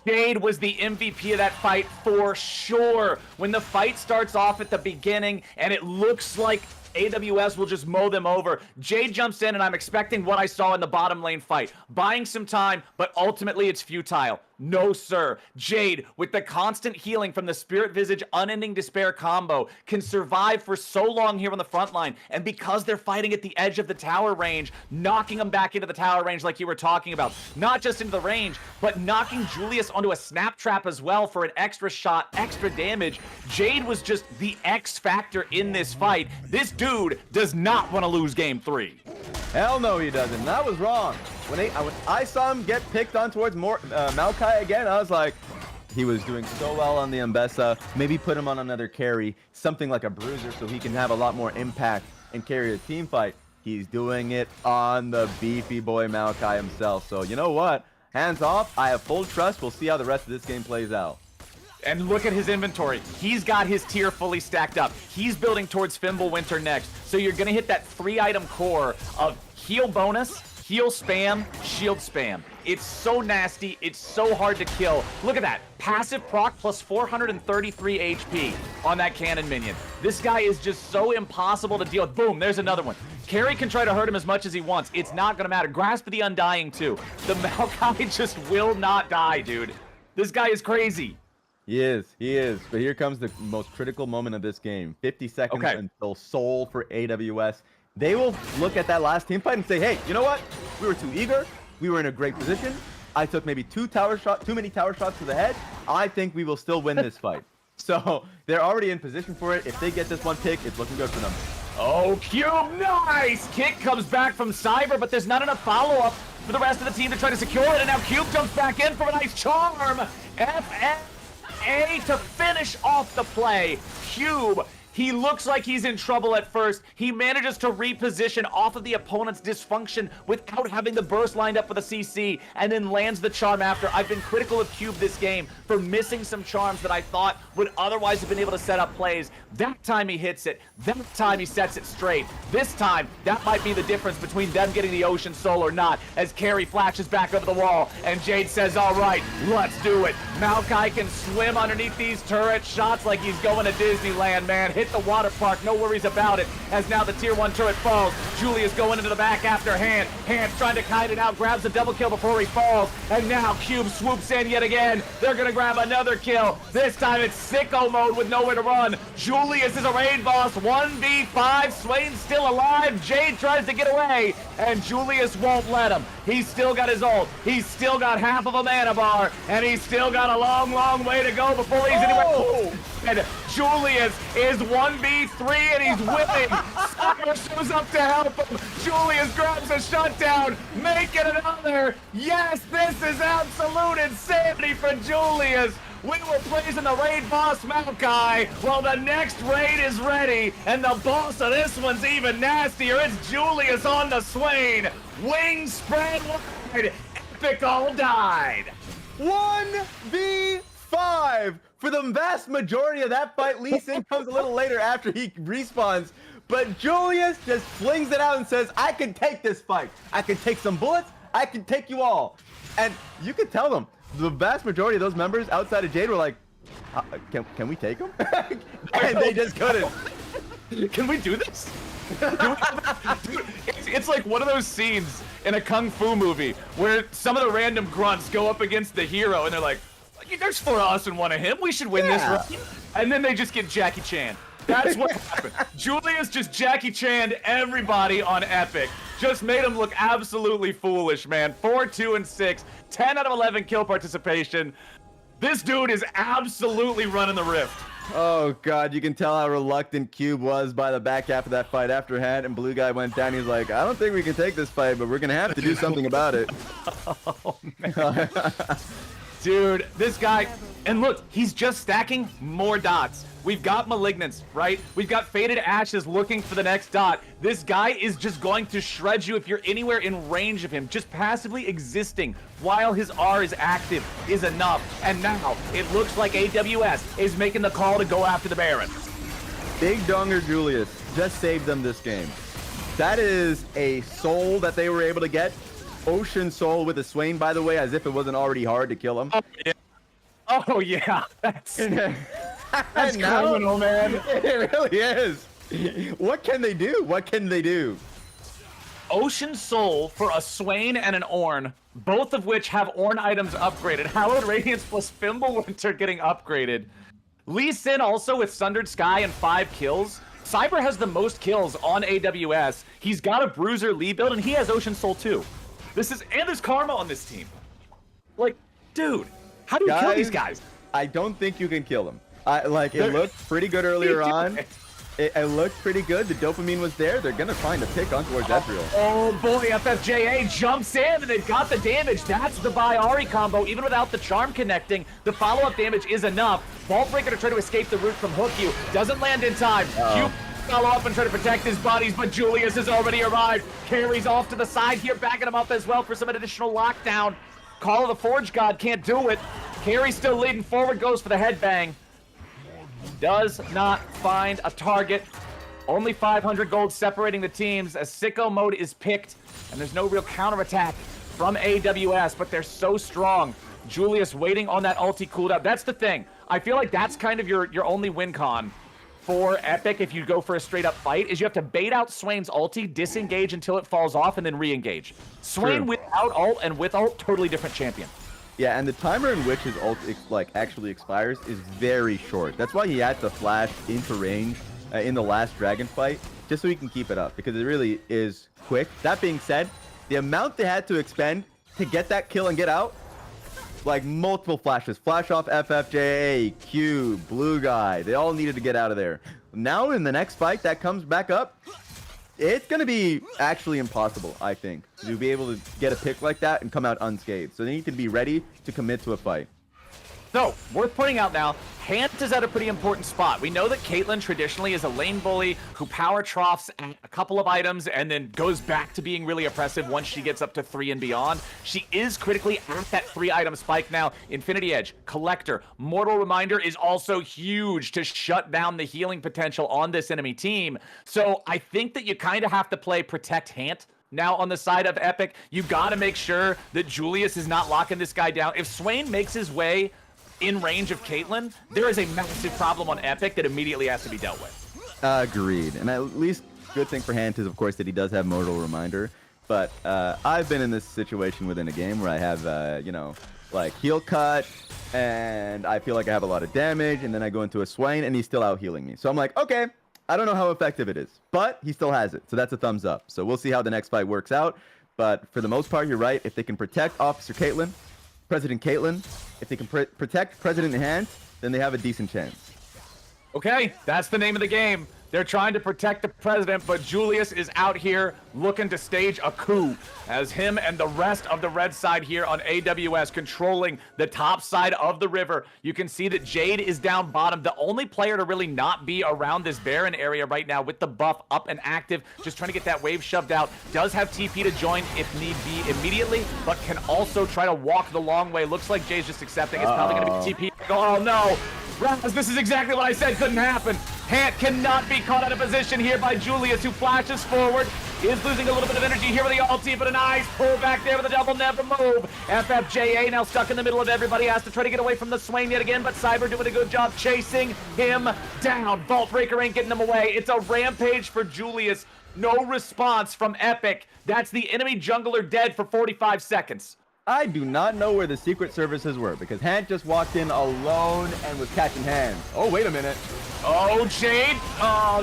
Jade was the MVP of that fight for sure. When the fight starts off at the beginning and it looks like AWS will just mow them over, Jade jumps in, and I'm expecting what I saw in the bottom lane fight. Buying some time, but ultimately it's futile. No, sir. Jade, with the constant healing from the Spirit Visage Unending Despair combo, can survive for so long here on the front line. And because they're fighting at the edge of the tower range, knocking them back into the tower range like you were talking about. Not just into the range, but knocking Julius onto a snap trap as well for an extra shot, extra damage. Jade was just the X factor in this fight. This dude does not want to lose game 3. Hell no, he doesn't. And I was wrong. When I saw him get picked on towards Maokai again, I was like, he was doing so well on the Mbessa. Maybe put him on another carry, something like a bruiser, so he can have a lot more impact and carry a team fight. He's doing it on the beefy boy Maokai himself. So you know what? Hands off. I have full trust. We'll see how the rest of this game plays out. And look at his inventory. He's got his tier fully stacked up. He's building towards Fimbulwinter next. So you're going to hit that 3-item core of heal bonus, heal spam, shield spam. It's so nasty. It's so hard to kill. Look at that. Passive proc plus 433 HP on that cannon minion. This guy is just so impossible to deal with. Boom, there's another one. Carry can try to hurt him as much as he wants. It's not going to matter. Grasp of the Undying too. The Maokai just will not die, dude. This guy is crazy. He is. But here comes the most critical moment of this game. 50 seconds until Soul for AWS. They will look at that last team fight and say, hey, you know what? We were too eager. We were in a great position. I took maybe too many tower shots to the head. I think we will still win this fight. So they're already in position for it. If they get this one pick, it's looking good for them. Oh, Cube, nice! Kick comes back from Cyber, but there's not enough follow-up for the rest of the team to try to secure it. And now Cube jumps back in for a nice charm. FFA to finish off the play. Cube, he looks like he's in trouble at first. He manages to reposition off of the opponent's dysfunction without having the burst lined up for the CC, and then lands the charm after. I've been critical of Cube this game for missing some charms that I thought would otherwise have been able to set up plays. That time he hits it. That time he sets it straight. This time, that might be the difference between them getting the Ocean Soul or not, as Carry flashes back over the wall, and Jade says, all right, let's do it. Maokai can swim underneath these turret shots like he's going to Disneyland, man. Hit hit the water park. No worries about it, as now the tier 1 turret falls. Julius going into the back after Hand. Hand's trying to kite it out, grabs a double kill before he falls. And now Cube swoops in yet again. They're going to grab another kill. This time it's sicko mode with nowhere to run. Julius is a raid boss. 1v5. Swain's still alive. Jade tries to get away, and Julius won't let him. He's still got his ult. He's still got half of a mana bar, and he's still got a long, long way to go before he's anywhere. And Julius is 1v3, and he's winning. Cyber shows up to help him. Julius grabs a shutdown, make it another. Yes, this is absolute insanity for Julius. We were praising the raid boss Maokai. Well, the next raid is ready, and the boss of this one's even nastier. It's Julius on the Swain. Wings spread wide. Epic all died. 1v5 for the vast majority of that fight. Lee Sin comes a little later after he respawns, but Julius just flings it out and says, I can take this fight. I can take some bullets. I can take you all. And you could tell them, the vast majority of those members outside of Jade were like, can we take them? And they just couldn't. Can we do this? Dude, it's like one of those scenes in a kung fu movie where some of the random grunts go up against the hero and they're like, there's 4 of us and 1 of him. We should win this, right? And then they just get Jackie Chan. That's what happened. Julius just Jackie Chan'd everybody on Epic. Just made him look absolutely foolish, man. 4, 2, and 6. 10 out of 11 kill participation. This dude is absolutely running the rift. Oh, God. You can tell how reluctant Cube was by the back half of that fight. After Hand and Blue Guy went down, he's like, I don't think we can take this fight, but we're going to have to do something about it. Oh, man. Dude, this guy, and look, he's just stacking more dots. We've got Malignance, right? We've got Faded Ashes looking for the next dot. This guy is just going to shred you if you're anywhere in range of him. Just passively existing while his R is active is enough. And now it looks like AWS is making the call to go after the Baron. Big Donger Julius just saved them this game. That is a soul that they were able to get. Ocean Soul with a Swain, by the way, as if it wasn't already hard to kill him. Oh yeah. That's Now, criminal, man. It really is. What can they do? What can they do? Ocean Soul for a Swain and an Ornn, both of which have Ornn items upgraded. Hallowed Radiance plus Fimbulwinter getting upgraded. Lee Sin also with Sundered Sky and 5 kills. Cyber has the most kills on AWS. He's got a Bruiser Lee build, and he has Ocean Soul too. And there's Karma on this team. Like, dude, how do you kill these guys? I don't think you can kill them. It looked pretty good earlier on. It looked pretty good. The dopamine was there. They're going to find a pick on towards Ezreal. Oh boy, FFJA jumps in and they've got the damage. That's the Bayari combo. Even without the charm connecting, the follow-up damage is enough. Vault Breaker to try to escape the root from Hook You. Doesn't land in time. Cube follow up and try to protect his buddies, but Julius has already arrived. Carries off to the side here, backing him up as well for some additional lockdown. Call of the Forge God can't do it. Carry still leading forward, goes for the headbang. Does not find a target. Only 500 gold separating the teams as sicko mode is picked, and there's no real counterattack from AWS, but they're so strong. Julius waiting on that ulti cooldown. That's the thing. I feel like that's kind of your only win con for Epic if you go for a straight-up fight, is you have to bait out Swain's ulti, disengage until it falls off, and then re-engage. Swain without ult and with ult, totally different champion. Yeah, and the timer in which his ult actually expires is very short. That's why he had to flash into range in the last dragon fight, just so he can keep it up, because it really is quick. That being said, the amount they had to expend to get that kill and get out, like multiple flashes, flash off FFJA, Q, Blue Guy, they all needed to get out of there. Now in the next fight that comes back up, it's going to be actually impossible, I think, to be able to get a pick like that and come out unscathed. So they need to be ready to commit to a fight. So, worth pointing out now, Hant is at a pretty important spot. We know that Caitlyn traditionally is a lane bully who power troughs at a couple of items and then goes back to being really oppressive once she gets up to 3 and beyond. She is critically at that 3-item spike now. Infinity Edge, Collector, Mortal Reminder is also huge to shut down the healing potential on this enemy team. So I think that you kind of have to play Protect Hant now on the side of Epic. You got to make sure that Julius is not locking this guy down. If Swain makes his way in range of Caitlyn, there is a massive problem on Epic that immediately has to be dealt with. Agreed. And at least good thing for Hant is, of course, that he does have Mortal Reminder. But I've been in this situation within a game where I have, you know, like heal cut, and I feel like I have a lot of damage, and then I go into a Swain, and he's still out healing me. So I'm like, okay, I don't know how effective it is, but he still has it. So that's a thumbs up. So we'll see how the next fight works out. But for the most part, you're right. If they can protect Officer Caitlyn, President Caitlyn, if they can protect President Hant, then they have a decent chance. Okay, that's the name of the game. They're trying to protect the president, but Julius is out here looking to stage a coup as him and the rest of the red side here on AWS controlling the top side of the river. You can see that Jade is down bottom, the only player to really not be around this Baron area right now with the buff up and active, just trying to get that wave shoved out. Does have TP to join if need be immediately, but can also try to walk the long way. Looks like Jade's just accepting. It's probably going to be TP. Oh no! Raz, this is exactly what I said couldn't happen. Hant cannot be caught out of position here by Julius, who flashes forward. Is losing a little bit of energy here with the ulti, but a nice pull back there with a double never move. FFJA now stuck in the middle of everybody, has to try to get away from the Swain yet again, but Cyber doing a good job chasing him down. Vault Breaker ain't getting him away. It's a rampage for Julius. No response from Epic. That's the enemy jungler dead for 45 seconds. I do not know where the secret services were because Hant just walked in alone and was catching hands. Oh, wait a minute. Oh, Jade. Oh,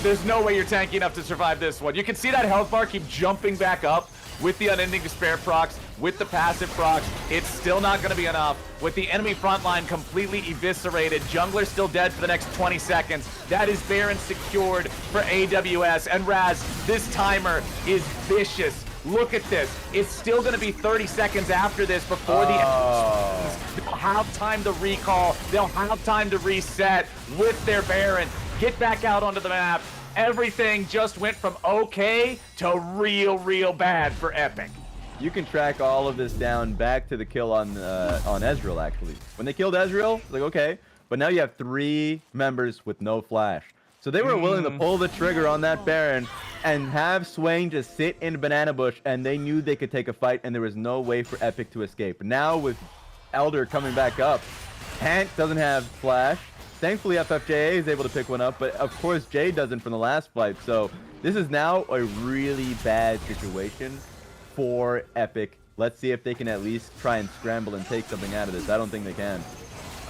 there's no way you're tanky enough to survive this one. You can see that health bar keep jumping back up with the Unending Despair procs, with the passive procs. It's still not going to be enough. With the enemy front line completely eviscerated, jungler still dead for the next 20 seconds. That is Baron secured for AWS. And Raz, this timer is vicious. Look at this. It's still going to be 30 seconds after this before the end. They'll have time to recall. They'll have time to reset with their Baron. Get back out onto the map. Everything just went from okay to real bad for Epic. You can track all of this down back to the kill on Ezreal, actually. When they killed Ezreal, it's like, okay. But now you have 3 members with no flash. So they were willing to pull the trigger on that Baron and have Swain just sit in Banana Bush, and they knew they could take a fight, and there was no way for Epic to escape. Now with Elder coming back up, Hant doesn't have flash. Thankfully, FFJA is able to pick one up, but of course Jay doesn't from the last fight. So this is now a really bad situation for Epic. Let's see if they can at least try and scramble and take something out of this. I don't think they can.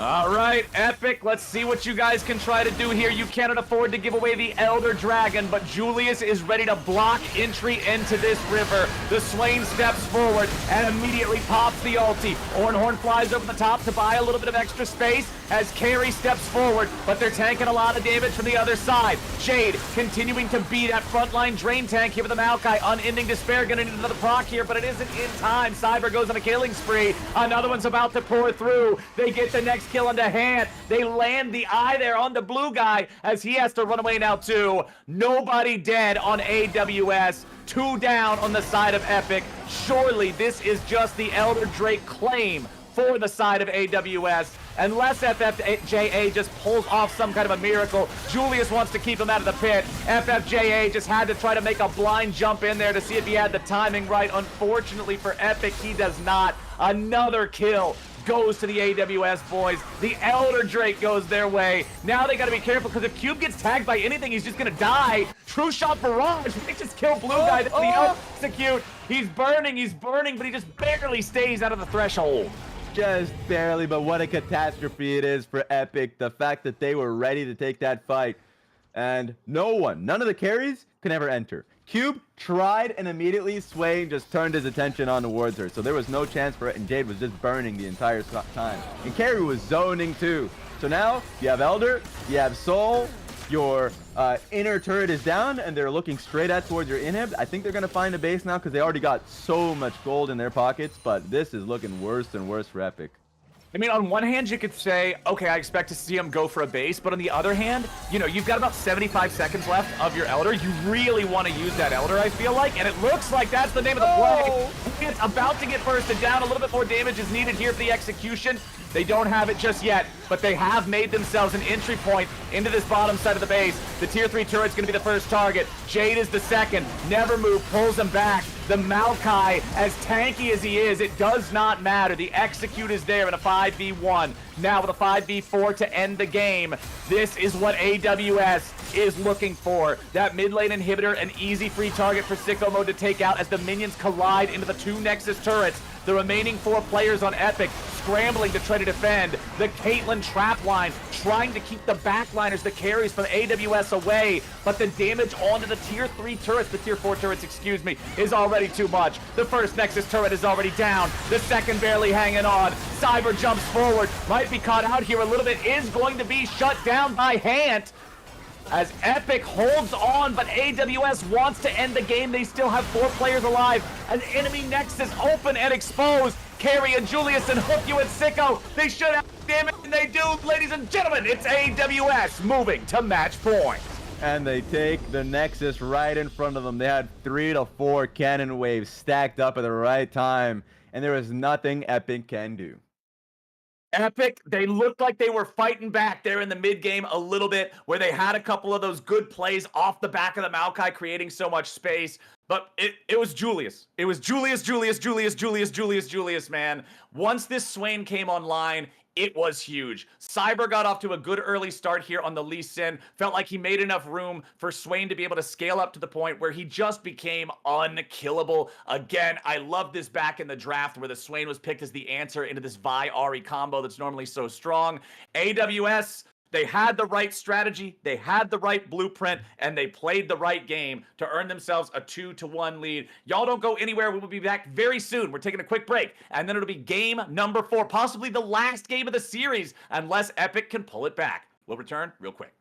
All right, Epic, let's see what you guys can try to do here. You cannot afford to give away the Elder Dragon, but Julius is ready to block entry into this river. The Swain steps forward and immediately pops the ulti. Ornhorn flies over the top to buy a little bit of extra space as Carry steps forward, but they're tanking a lot of damage from the other side. Jade continuing to be that frontline drain tank here with the Maokai. Unending Despair gonna need another proc here, but it isn't in time. Cyber goes on a killing spree. Another one's about to pour through. They get the next kill into Hant. They land the eye there on the blue guy as he has to run away now too. Nobody dead on AWS. 2 down on the side of Epic. Surely this is just the Elder Drake claim for the side of AWS. Unless FFJA just pulls off some kind of a miracle. Julius wants to keep him out of the pit. FFJA just had to try to make a blind jump in there to see if he had the timing right. Unfortunately for Epic, he does not. Another kill goes to the AWS boys. The Elder Drake goes their way. Now they got to be careful because if Cube gets tagged by anything, he's just going to die. True Shot Barrage. They just kill blue guy. The Elder execute. He's burning, but he just barely stays out of the threshold. Just barely, but what a catastrophe it is for Epic. The fact that they were ready to take that fight. And none of the carries can ever enter. Cube tried and immediately Swain just turned his attention on towards her. So there was no chance for it, and Jade was just burning the entire time. And Carry was zoning too. So now you have Elder, you have Soul, your inner turret is down, and they're looking straight at towards your inhib. I think they're going to find a base now because they already got so much gold in their pockets, but this is looking worse and worse for Epic. I mean, on one hand, you could say, okay, I expect to see him go for a base, but on the other hand, you know, you've got about 75 seconds left of your Elder. You really want to use that Elder, I feel like, and it looks like that's the name of the play. It's about to get bursted down. A little bit more damage is needed here for the execution. They don't have it just yet, but they have made themselves an entry point into this bottom side of the base. The tier 3 turret's going to be the first target. Jade is the second. Never Move pulls him back. The Maokai, as tanky as he is, it does not matter. The execute is there in a 5v1. Now with a 5v4 to end the game. This is what AWS is looking for. That mid lane inhibitor, an easy free target for Sicko Mode to take out as the minions collide into the 2 Nexus turrets. The remaining 4 players on Epic scrambling to try to defend. The Caitlyn trap line trying to keep the backliners, the carries from AWS away, but the damage onto the tier 3 turrets, the tier 4 turrets, excuse me, is already too much. The first Nexus turret is already down. The second barely hanging on. Cyber jumps forward, might be caught out here a little bit, is going to be shut down by Hant. As Epic holds on, but AWS wants to end the game. They still have 4 players alive. An enemy Nexus open and exposed. Carry and Julius and hook you at Sicko. They should have damage, and they do, ladies and gentlemen. It's AWS moving to match point. And they take the Nexus right in front of them. They had 3 to 4 cannon waves stacked up at the right time, and there was nothing Epic can do. Epic, they looked like they were fighting back there in the mid game a little bit, where they had a couple of those good plays off the back of the Maokai, creating so much space. But it was Julius. It was Julius, man. Once this Swain came online, it was huge. Cyber got off to a good early start here on the Lee Sin. Felt like he made enough room for Swain to be able to scale up to the point where he just became unkillable. Again, I love this back in the draft where the Swain was picked as the answer into this Vi Ahri combo that's normally so strong. AWS, they had the right strategy, they had the right blueprint, and they played the right game to earn themselves a 2-1 lead. Y'all don't go anywhere. We will be back very soon. We're taking a quick break, and then it'll be game number 4, possibly the last game of the series, unless Epic can pull it back. We'll return real quick.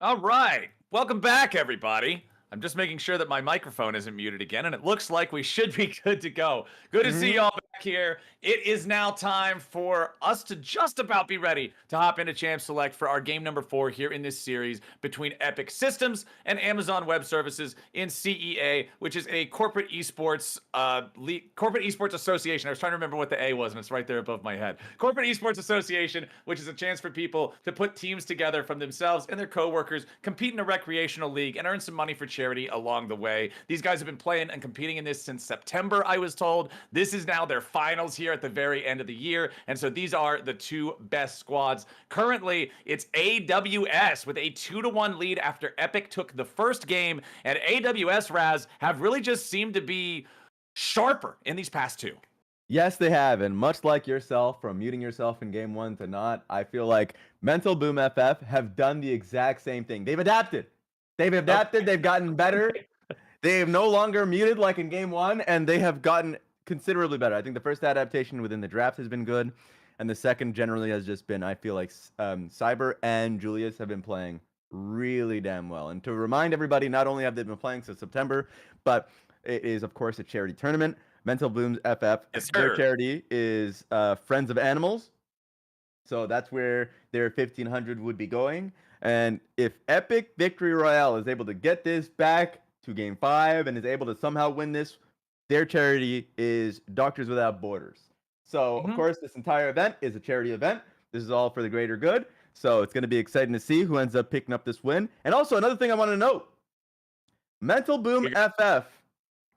All right. Welcome back, everybody. I'm just making sure that my microphone isn't muted again, and it looks like we should be good to go. Good to see y'all back here. It is now time for us to just about be ready to hop into Champ Select for our game number 4 here in this series between Epic Systems and Amazon Web Services in CEA, which is a corporate esports association. I was trying to remember what the A was, and it's right there above my head. Corporate Esports Association, which is a chance for people to put teams together from themselves and their coworkers, compete in a recreational league, and earn some money for charity along the way. These guys have been playing and competing in this since September, I was told. This is now their finals here at the very end of the year, and so these are the 2 best squads. Currently, it's AWS with a 2-1 lead after Epic took the first game, and AWS, Raz, have really just seemed to be sharper in these past 2. Yes, they have, and much like yourself, from muting yourself in game 1 to not, I feel like Mental Boom FF have done the exact same thing. They've adapted. They've gotten better. They have no longer muted like in game 1, and they have gotten considerably better. I think the first adaptation within the draft has been good, and the second generally has just been, I feel like Cyber and Julius have been playing really damn well. And to remind everybody, not only have they been playing since September, but it is, of course, a charity tournament. Mental Boom's FF, Yes, their sir. charity is Friends of Animals. So that's where their 1,500 would be going. And if Epic Victory Royale is able to get this back to Game 5 and is able to somehow win this, their charity is Doctors Without Borders. So, of course, this entire event is a charity event. This is all for the greater good. So it's going to be exciting to see who ends up picking up this win. And also, another thing I want to note, Mental Boom FF,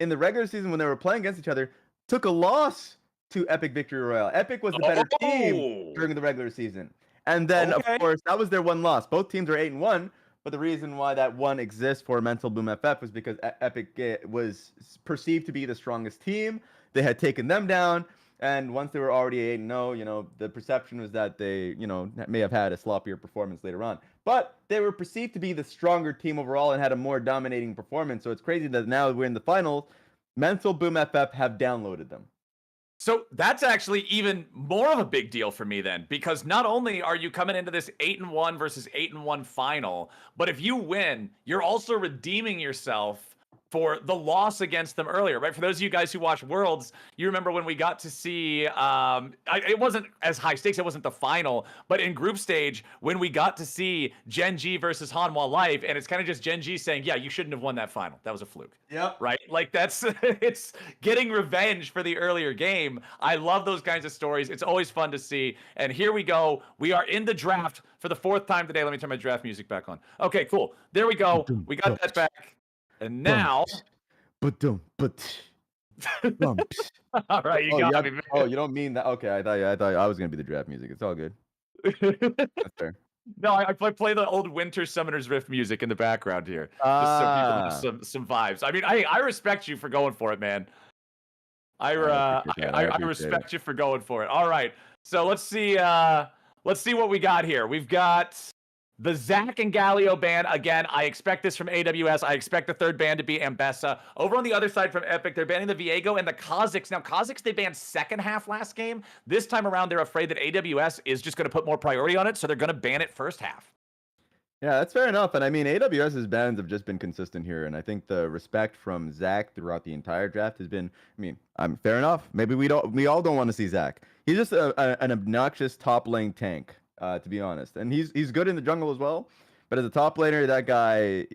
in the regular season when they were playing against each other, took a loss to Epic Victory Royale. Epic was the better team during the regular season. And then, of course, that was their one loss. Both teams are 8-1, but the reason why that one exists for Mental Boom FF was because Epic was perceived to be the strongest team. They had taken them down, and once they were already 8-0, you know, the perception was that they, you know, may have had a sloppier performance later on. But they were perceived to be the stronger team overall and had a more dominating performance. So it's crazy that now we're in the finals. Mental Boom FF have downloaded them. So that's actually even more of a big deal for me then, because not only are you coming into this 8-1 versus 8-1 final, but if you win, you're also redeeming yourself for the loss against them earlier, right? For those of you guys who watch Worlds, you remember when we got to see, it wasn't as high stakes, it wasn't the final, but in group stage, when we got to see Gen G versus Hanwha Life, and it's kind of just Gen G saying, yeah, you shouldn't have won that final. That was a fluke. Yep. Right? Like that's, it's getting revenge for the earlier game. I love those kinds of stories. It's always fun to see. And here we go. We are in the draft for the 4th time today. Let me turn my draft music back on. Okay, cool. There we go. We got that back. And now, all right, you got me, man. Oh, you don't mean that? Okay, I thought I was gonna be the draft music. It's all good. That's fair. No, I play the old Winter Summoner's Rift music in the background here, just so people have some vibes. I mean, I respect you for going for it, man. I respect you for going for it. All right, so let's see what we got here. We've got the Zach and Galio ban. Again, I expect this from AWS. I expect the third ban to be Ambessa. Over on the other side from Epic, they're banning the Viego and the Kha'Zix. Now, Kha'Zix, they banned second half last game. This time around, they're afraid that AWS is just going to put more priority on it, so they're going to ban it first half. Yeah, that's fair enough. And I mean, AWS's bans have just been consistent here. And I think the respect from Zach throughout the entire draft has been, I mean, fair enough. Maybe we all don't want to see Zach. He's just an obnoxious top lane tank. To be honest, and he's good in the jungle as well, but as a top laner, that guy,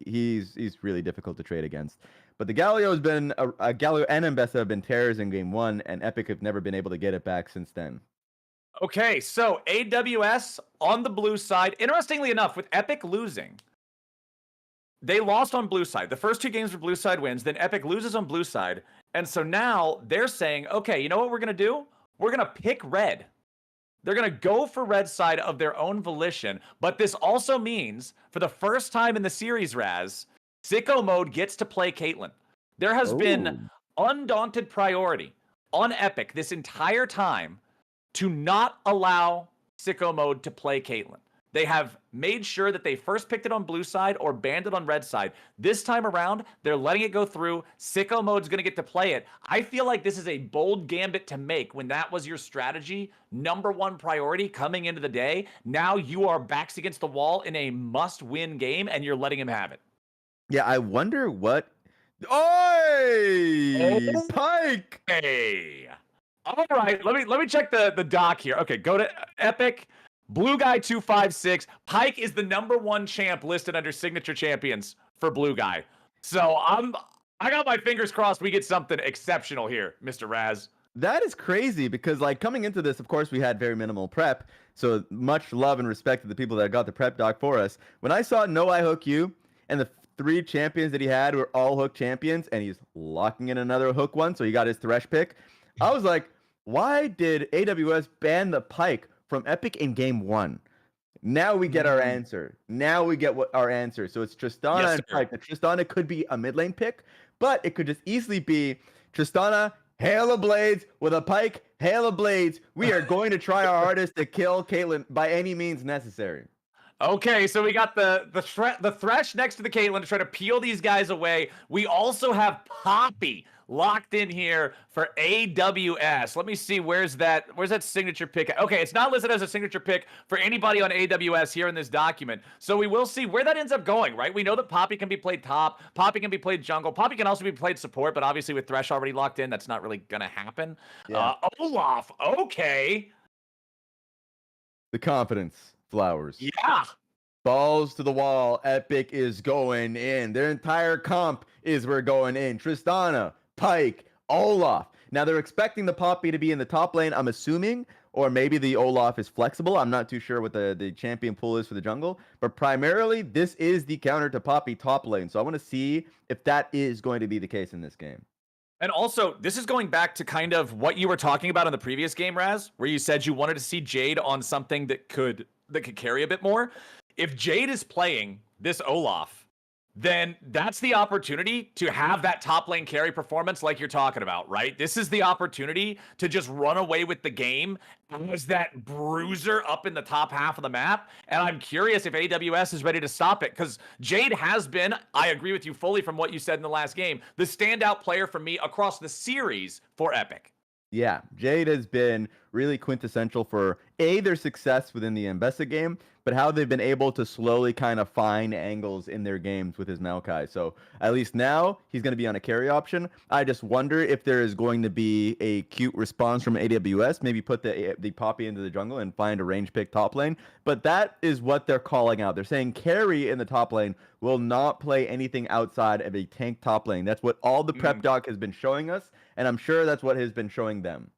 he's really difficult to trade against. But the Galio has been Galio and Ambessa have been terrors in game 1, and Epic have never been able to get it back since then. Okay, so AWS on the blue side. Interestingly enough, with Epic losing, they lost on blue side. The first 2 games were blue side wins, then Epic loses on blue side, and so now they're saying, okay, you know what we're gonna do? We're gonna pick red. They're going to go for red side of their own volition, but this also means, for the first time in the series, Raz, Sicko Mode gets to play Caitlyn. There has been undaunted priority on Epic this entire time to not allow Sicko Mode to play Caitlyn. They have made sure that they first picked it on blue side or banned it on red side. This time around, they're letting it go through. Sicko mode's going to get to play it. I feel like this is a bold gambit to make when that was your strategy, #1 priority coming into the day. Now you are backs against the wall in a must-win game, and you're letting him have it. Yeah, I wonder what. Oi! Pike! Hey. All right, let me check the doc here. Okay, go to Epic. Blue Guy 256. Pike is the #1 champ listed under signature champions for Blue Guy. So I got my fingers crossed we get something exceptional here, Mr. Raz. That is crazy because, like, coming into this, of course, we had very minimal prep. So much love and respect to the people that got the prep doc for us. When I saw No I Hook You and the 3 champions that he had were all hook champions, and he's locking in another hook one, so he got his Thresh pick, I was like, why did AWS ban the Pike from Epic in game 1? Now we get our answer. Now we get our answer. So it's Tristana Yes, and sir. Pike. The Tristana could be a mid lane pick, but it could just easily be Tristana, Hail of Blades with a Pike, Hail of Blades. We are going to try our hardest to kill Caitlyn by any means necessary. Okay, so we got the Thresh next to the Caitlyn to try to peel these guys away. We also have Poppy locked in here for AWS. Let me see, where's that signature pick? Okay, it's not listed as a signature pick for anybody on AWS here in this document. So we will see where that ends up going, right? We know that Poppy can be played top, Poppy can be played jungle, Poppy can also be played support, but obviously with Thresh already locked in, that's not really gonna happen. Yeah. Olaf, okay. The confidence flowers. Yeah. Balls to the wall. Epic is going in. Their entire comp is we're going in. Tristana, Pike, Olaf. Now they're expecting the Poppy to be in the top lane, I'm assuming, or maybe the Olaf is flexible. I'm not too sure what the champion pool is for the jungle, but primarily this is the counter to Poppy top lane. So I want to see if that is going to be the case in this game. And also, this is going back to kind of what you were talking about in the previous game, Raz, where you said you wanted to see Jade on something that could carry a bit more. If Jade is playing this Olaf, then that's the opportunity to have that top lane carry performance like you're talking about, right? This is the opportunity to just run away with the game as that bruiser up in the top half of the map. And I'm curious if AWS is ready to stop it, because Jade has been, I agree with you fully from what you said in the last game, the standout player for me across the series for Epic. Yeah, Jade has been really quintessential for their success within the Ambessa game, but how they've been able to slowly kind of find angles in their games with his Maokai. So at least now he's going to be on a carry option. I just wonder if there is going to be a cute response from AWS, maybe put the Poppy into the jungle and find a range pick top lane. But that is what they're calling out. They're saying carry in the top lane will not play anything outside of a tank top lane. That's what all the prep doc has been showing us, and I'm sure that's what has been showing them.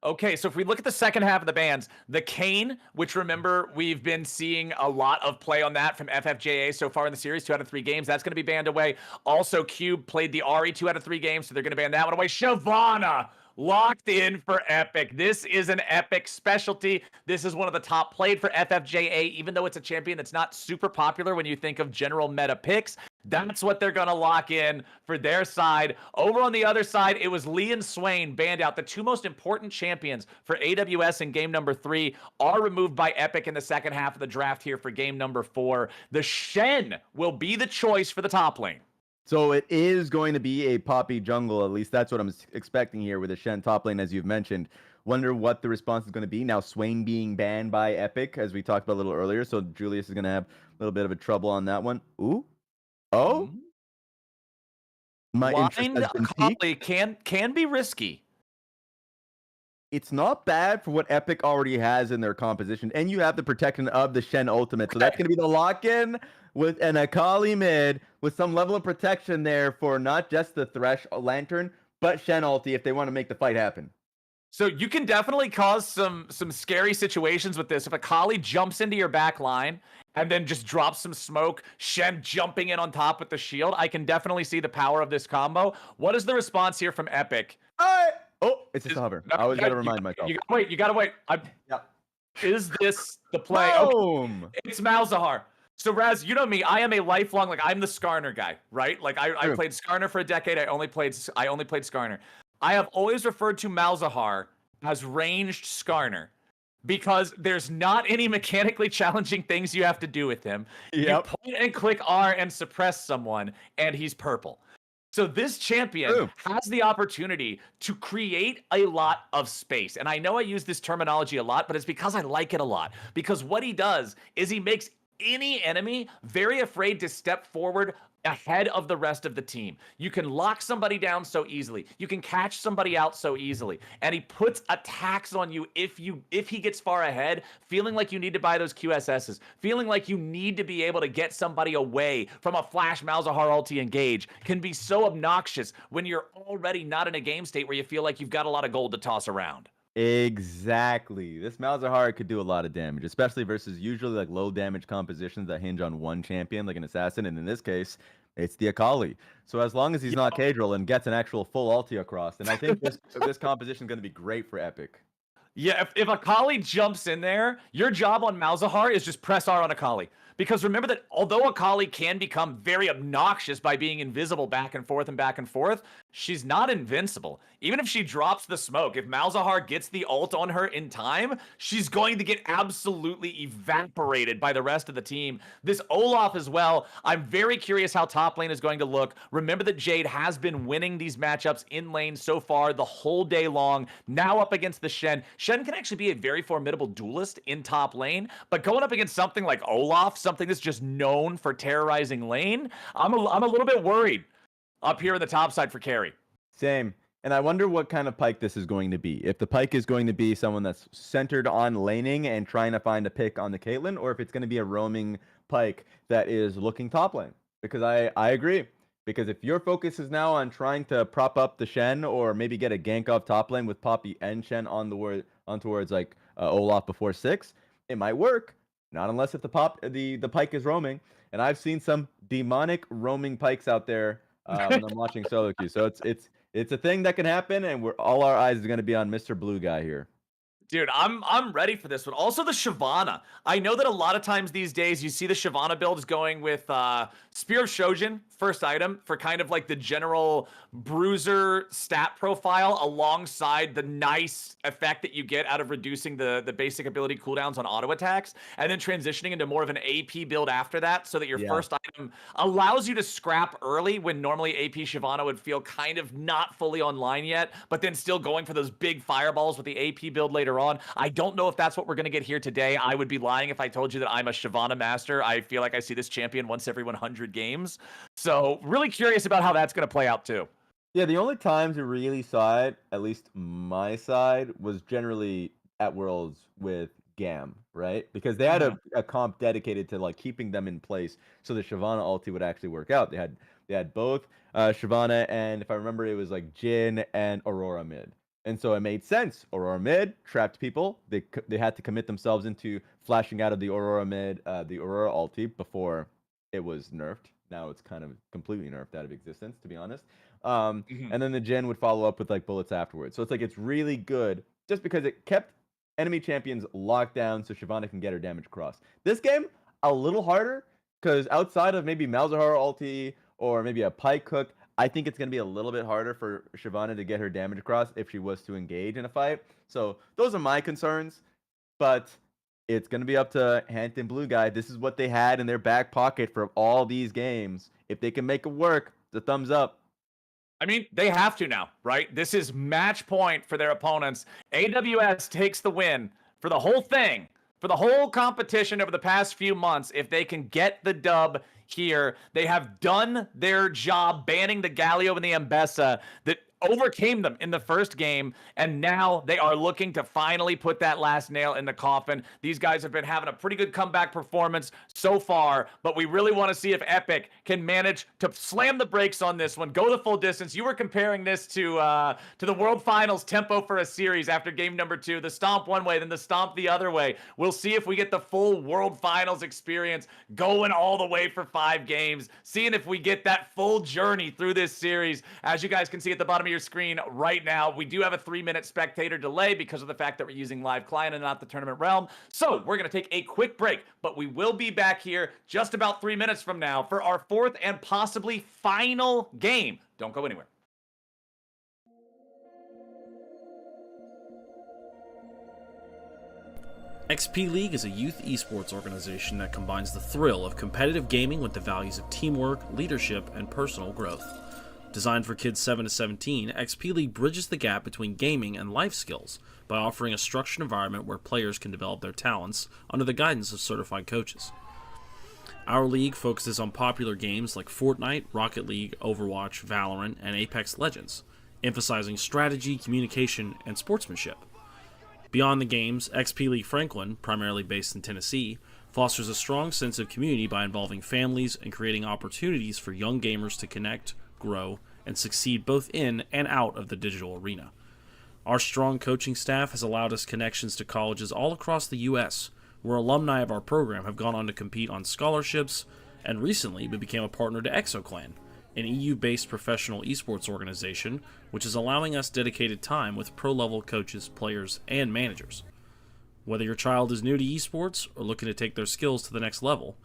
Okay, so if we look at the second half of the bans, the Kayn, which remember, we've been seeing a lot of play on that from FFJA so far in the series, 2 out of 3 games. That's going to be banned away. Also, Cube played the Ahri 2 out of 3 games, so they're going to ban that one away. Shyvana locked in for Epic. This is an Epic specialty. This is one of the top played for FFJA, even though it's a champion that's not super popular when you think of general meta picks. That's what they're going to lock in for their side. Over on the other side, it was Lee and Swain banned out. The 2 most important champions for AWS in game number 3 are removed by Epic in the second half of the draft here for game number 4. The Shen will be the choice for the top lane. So it is going to be a Poppy jungle, at least that's what I'm expecting here with the Shen top lane, as you've mentioned. Wonder what the response is going to be. Now, Swain being banned by Epic, as we talked about a little earlier, so Julius is going to have a little bit of a trouble on that one. Ooh. Oh? My interest has been piqued. Can be risky. It's not bad for what Epic already has in their composition, and you have the protection of the Shen ultimate, so that's going to be the lock-in with an Akali mid with some level of protection there for not just the Thresh Lantern, but Shen ulti if they want to make the fight happen. So you can definitely cause some scary situations with this. If Akali jumps into your back line and then just drops some smoke, Shen jumping in on top with the shield, I can definitely see the power of this combo. What is the response here from Epic? Oh, it's just a hover. I always got to remind myself. You gotta wait. Yeah. Is this the play? Boom! Okay. It's Malzahar. So Raz, you know me, I am a lifelong, like, I'm the Skarner guy, right? Like I played Skarner for a decade. I only played Skarner. I have always referred to Malzahar as ranged Skarner because there's not any mechanically challenging things you have to do with him. You Yep. point and click R and suppress someone, and he's purple. So this champion True. has the opportunity to create a lot of space. And I know I use this terminology a lot, but it's because I like it a lot. Because what he does is he makes any enemy very afraid to step forward ahead of the rest of the team. You can lock somebody down so easily. You can catch somebody out so easily. And he puts attacks on you if he gets far ahead, feeling like you need to buy those QSSs, feeling like you need to be able to get somebody away from a flash Malzahar ulti engage can be so obnoxious when you're already not in a game state where you feel like you've got a lot of gold to toss around. Exactly. This Malzahar could do a lot of damage, especially versus usually like low damage compositions that hinge on one champion, like an assassin. And in this case, it's the Akali. So as long as he's not Kadril and gets an actual full ulti across, then I think this composition is going to be great for Epic. Yeah, if Akali jumps in there, your job on Malzahar is just press R on Akali. Because remember that although Akali can become very obnoxious by being invisible back and forth, she's not invincible. Even if she drops the smoke, if Malzahar gets the ult on her in time, she's going to get absolutely evaporated by the rest of the team. This Olaf as well, I'm very curious how top lane is going to look. Remember that Jade has been winning these matchups in lane so far the whole day long. Now up against the Shen. Shen can actually be a very formidable duelist in top lane, but going up against something like Olaf, something that's just known for terrorizing lane, I'm a little bit worried up here in the top side for carry. Same. And I wonder what kind of Pyke this is going to be. If the Pyke is going to be someone that's centered on laning and trying to find a pick on the Caitlyn, or if it's going to be a roaming Pyke that is looking top lane. Because I agree. Because if your focus is now on trying to prop up the Shen or maybe get a gank off top lane with Poppy and Shen on towards like Olaf before 6, it might work. Not unless if the Pyke is roaming. And I've seen some demonic roaming Pykes out there when I'm watching solo queue. So it's a thing that can happen, and all our eyes are going to be on Mr. Blue Guy here. Dude, I'm ready for this one. Also the Shyvana. I know that a lot of times these days you see the Shyvana builds going with Spear of Shojin, first item, for kind of like the general bruiser stat profile alongside the nice effect that you get out of reducing the basic ability cooldowns on auto attacks, and then transitioning into more of an AP build after that so that your first item allows you to scrap early when normally AP Shyvana would feel kind of not fully online yet, but then still going for those big fireballs with the AP build later on. I don't know if that's what we're going to get here today. I would be lying if I told you that I'm a Shyvana master. I feel like I see this champion once every 100 games. So really curious about how that's going to play out too. Yeah, the only times we really saw it, at least my side, was generally at Worlds with Gam, right? Because they had a comp dedicated to like keeping them in place so the Shyvana ulti would actually work out. They had both Shyvana and, if I remember, it was like Jhin and Aurora mid. And so it made sense. Aurora mid trapped people. They had to commit themselves into flashing out of the Aurora mid, the Aurora ulti before it was nerfed. Now it's kind of completely nerfed out of existence, to be honest. And then the Jhin would follow up with like bullets afterwards. So it's like it's really good just because it kept enemy champions locked down so Shyvana can get her damage across. This game, a little harder because outside of maybe Malzahar ulti or maybe a Pyke hook, I think it's going to be a little bit harder for Shyvana to get her damage across if she was to engage in a fight. So those are my concerns, but it's going to be up to Hampton Blue Guy. This is what they had in their back pocket for all these games. If they can make it work, it's a thumbs up. I mean, they have to now, right? This is match point for their opponents. AWS takes the win for the whole thing, for the whole competition over the past few months. If they can get the dub here, they have done their job banning the Galio and the Ambessa that overcame them in the first game, and now they are looking to finally put that last nail in the coffin. These guys have been having a pretty good comeback performance so far, but we really want to see if Epic can manage to slam the brakes on this one, go the full distance. You were comparing this to the World Finals tempo for a series after game number 2, the stomp one way, then the stomp the other way. We'll see if we get the full World Finals experience going all the way for 5 games, seeing if we get that full journey through this series. As you guys can see at the bottom of your screen right now, we do have a 3-minute spectator delay because of the fact that we're using live client and not the tournament realm. So we're going to take a quick break, but we will be back here just about 3 minutes from now for our 4th and possibly final game. Don't go anywhere. XP League is a youth esports organization that combines the thrill of competitive gaming with the values of teamwork, leadership, and personal growth. Designed for kids 7 to 17, XP League bridges the gap between gaming and life skills by offering a structured environment where players can develop their talents under the guidance of certified coaches. Our league focuses on popular games like Fortnite, Rocket League, Overwatch, Valorant, and Apex Legends, emphasizing strategy, communication, and sportsmanship. Beyond the games, XP League Franklin, primarily based in Tennessee, fosters a strong sense of community by involving families and creating opportunities for young gamers to connect, grow, and succeed both in and out of the digital arena. Our strong coaching staff has allowed us connections to colleges all across the U.S., where alumni of our program have gone on to compete on scholarships, and recently we became a partner to ExoClan, an EU-based professional esports organization, which is allowing us dedicated time with pro-level coaches, players, and managers. Whether your child is new to esports or looking to take their skills to the next level,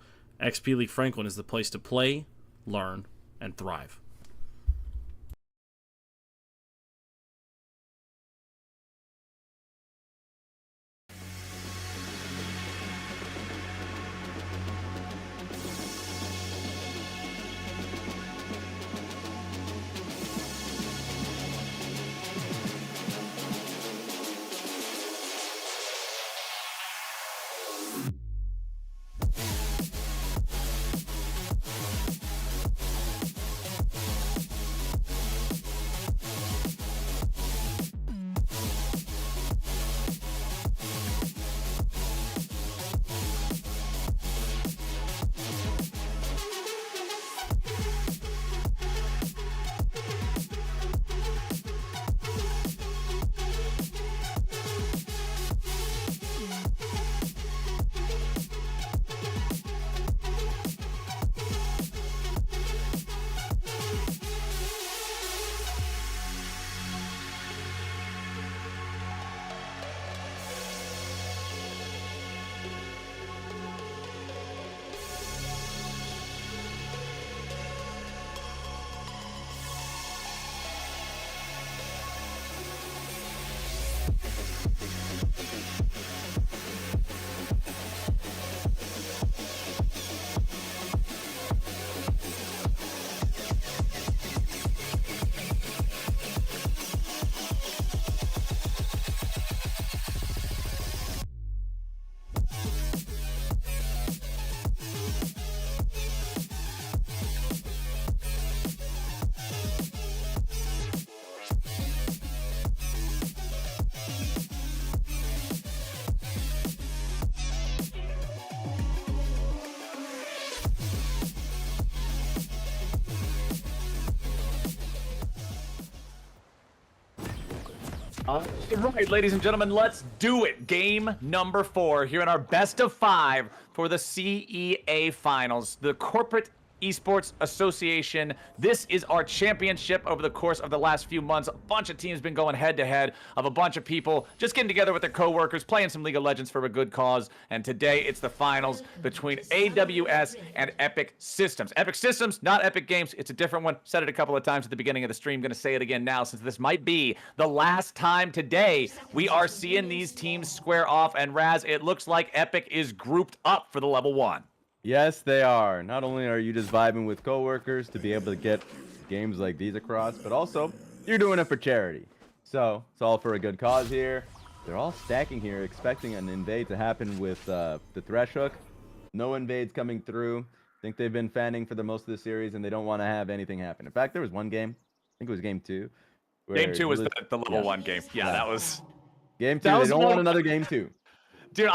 XP League Franklin is the place to play, learn, and thrive. Right, ladies and gentlemen, let's do it. Game number 4 here in our best of 5 for the CEA finals, the Corporate Esports Association. This is our championship over the course of the last few months. A bunch of teams been going head to head of a bunch of people just getting together with their coworkers, playing some League of Legends for a good cause. And today it's the finals between AWS and Epic Systems. Epic Systems, not Epic Games. It's a different one. Said it a couple of times at the beginning of the stream. Going to say it again now since this might be the last time today we are seeing these teams square off. And Raz, it looks like Epic is grouped up for the level 1. Yes, they are. Not only are you just vibing with coworkers to be able to get games like these across, but also you're doing it for charity. So it's all for a good cause here. They're all stacking here, expecting an invade to happen with the Thresh Hook. No invades coming through. I think they've been fanning for the most of the series, and they don't want to have anything happen. In fact, there was one game. I think it was game 2. Game 2 was the level 1 game. Yeah, that was... Game 2, they don't want another game 2. Dude,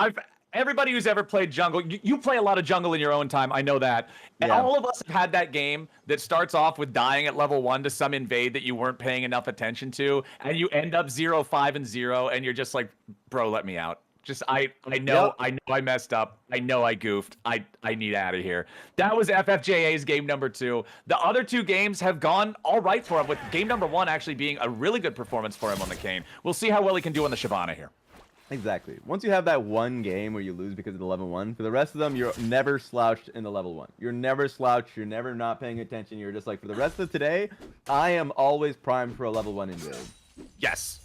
everybody who's ever played jungle, you play a lot of jungle in your own time. I know that. And all of us have had that game that starts off with dying at level 1 to some invade that you weren't paying enough attention to, and you end up 0-5-0, and you're just like, bro, let me out. Just I know I messed up. I know I goofed. I need out of here. That was FFJA's game number 2. The other 2 games have gone all right for him, with game number 1 actually being a really good performance for him on the Kayn. We'll see how well he can do on the Shyvana here. Exactly. Once you have that one game where you lose because of the level 1, for the rest of them, you're never slouched in the level 1. You're never slouched. You're never not paying attention. You're just like, for the rest of today, I am always primed for a level 1 invade. Yes.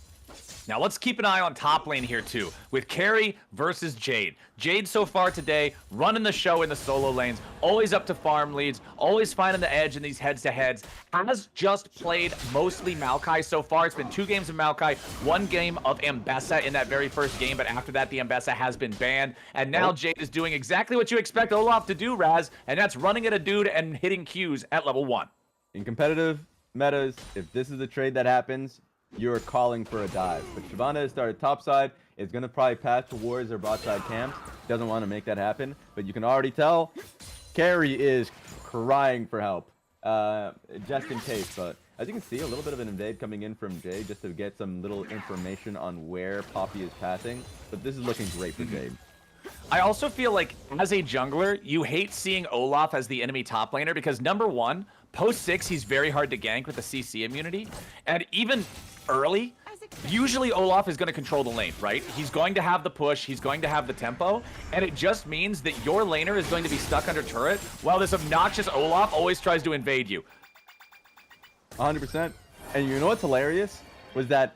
Now let's keep an eye on top lane here too, with Carry versus Jade. Jade so far today, running the show in the solo lanes, always up to farm leads, always finding the edge in these heads-to-heads, has just played mostly Maokai so far. It's been 2 games of Maokai, 1 game of Ambessa in that very first game, but after that the Ambessa has been banned, and now Jade is doing exactly what you expect Olaf to do, Raz, and that's running at a dude and hitting Qs at level 1. In competitive metas, if this is a trade that happens, you're calling for a dive. But Shyvana has started topside, is going to probably pass towards her bot side camps. Doesn't want to make that happen, but you can already tell Carry is crying for help, just in case. But as you can see, a little bit of an invade coming in from Jade just to get some little information on where Poppy is passing. But this is looking great for Jade. I also feel like, as a jungler, you hate seeing Olaf as the enemy top laner because, number one, post 6, he's very hard to gank with the CC immunity. And even early, usually Olaf is going to control the lane, right? He's going to have the push, he's going to have the tempo, and it just means that your laner is going to be stuck under turret while this obnoxious Olaf always tries to invade you. 100%. And you know what's hilarious? Was that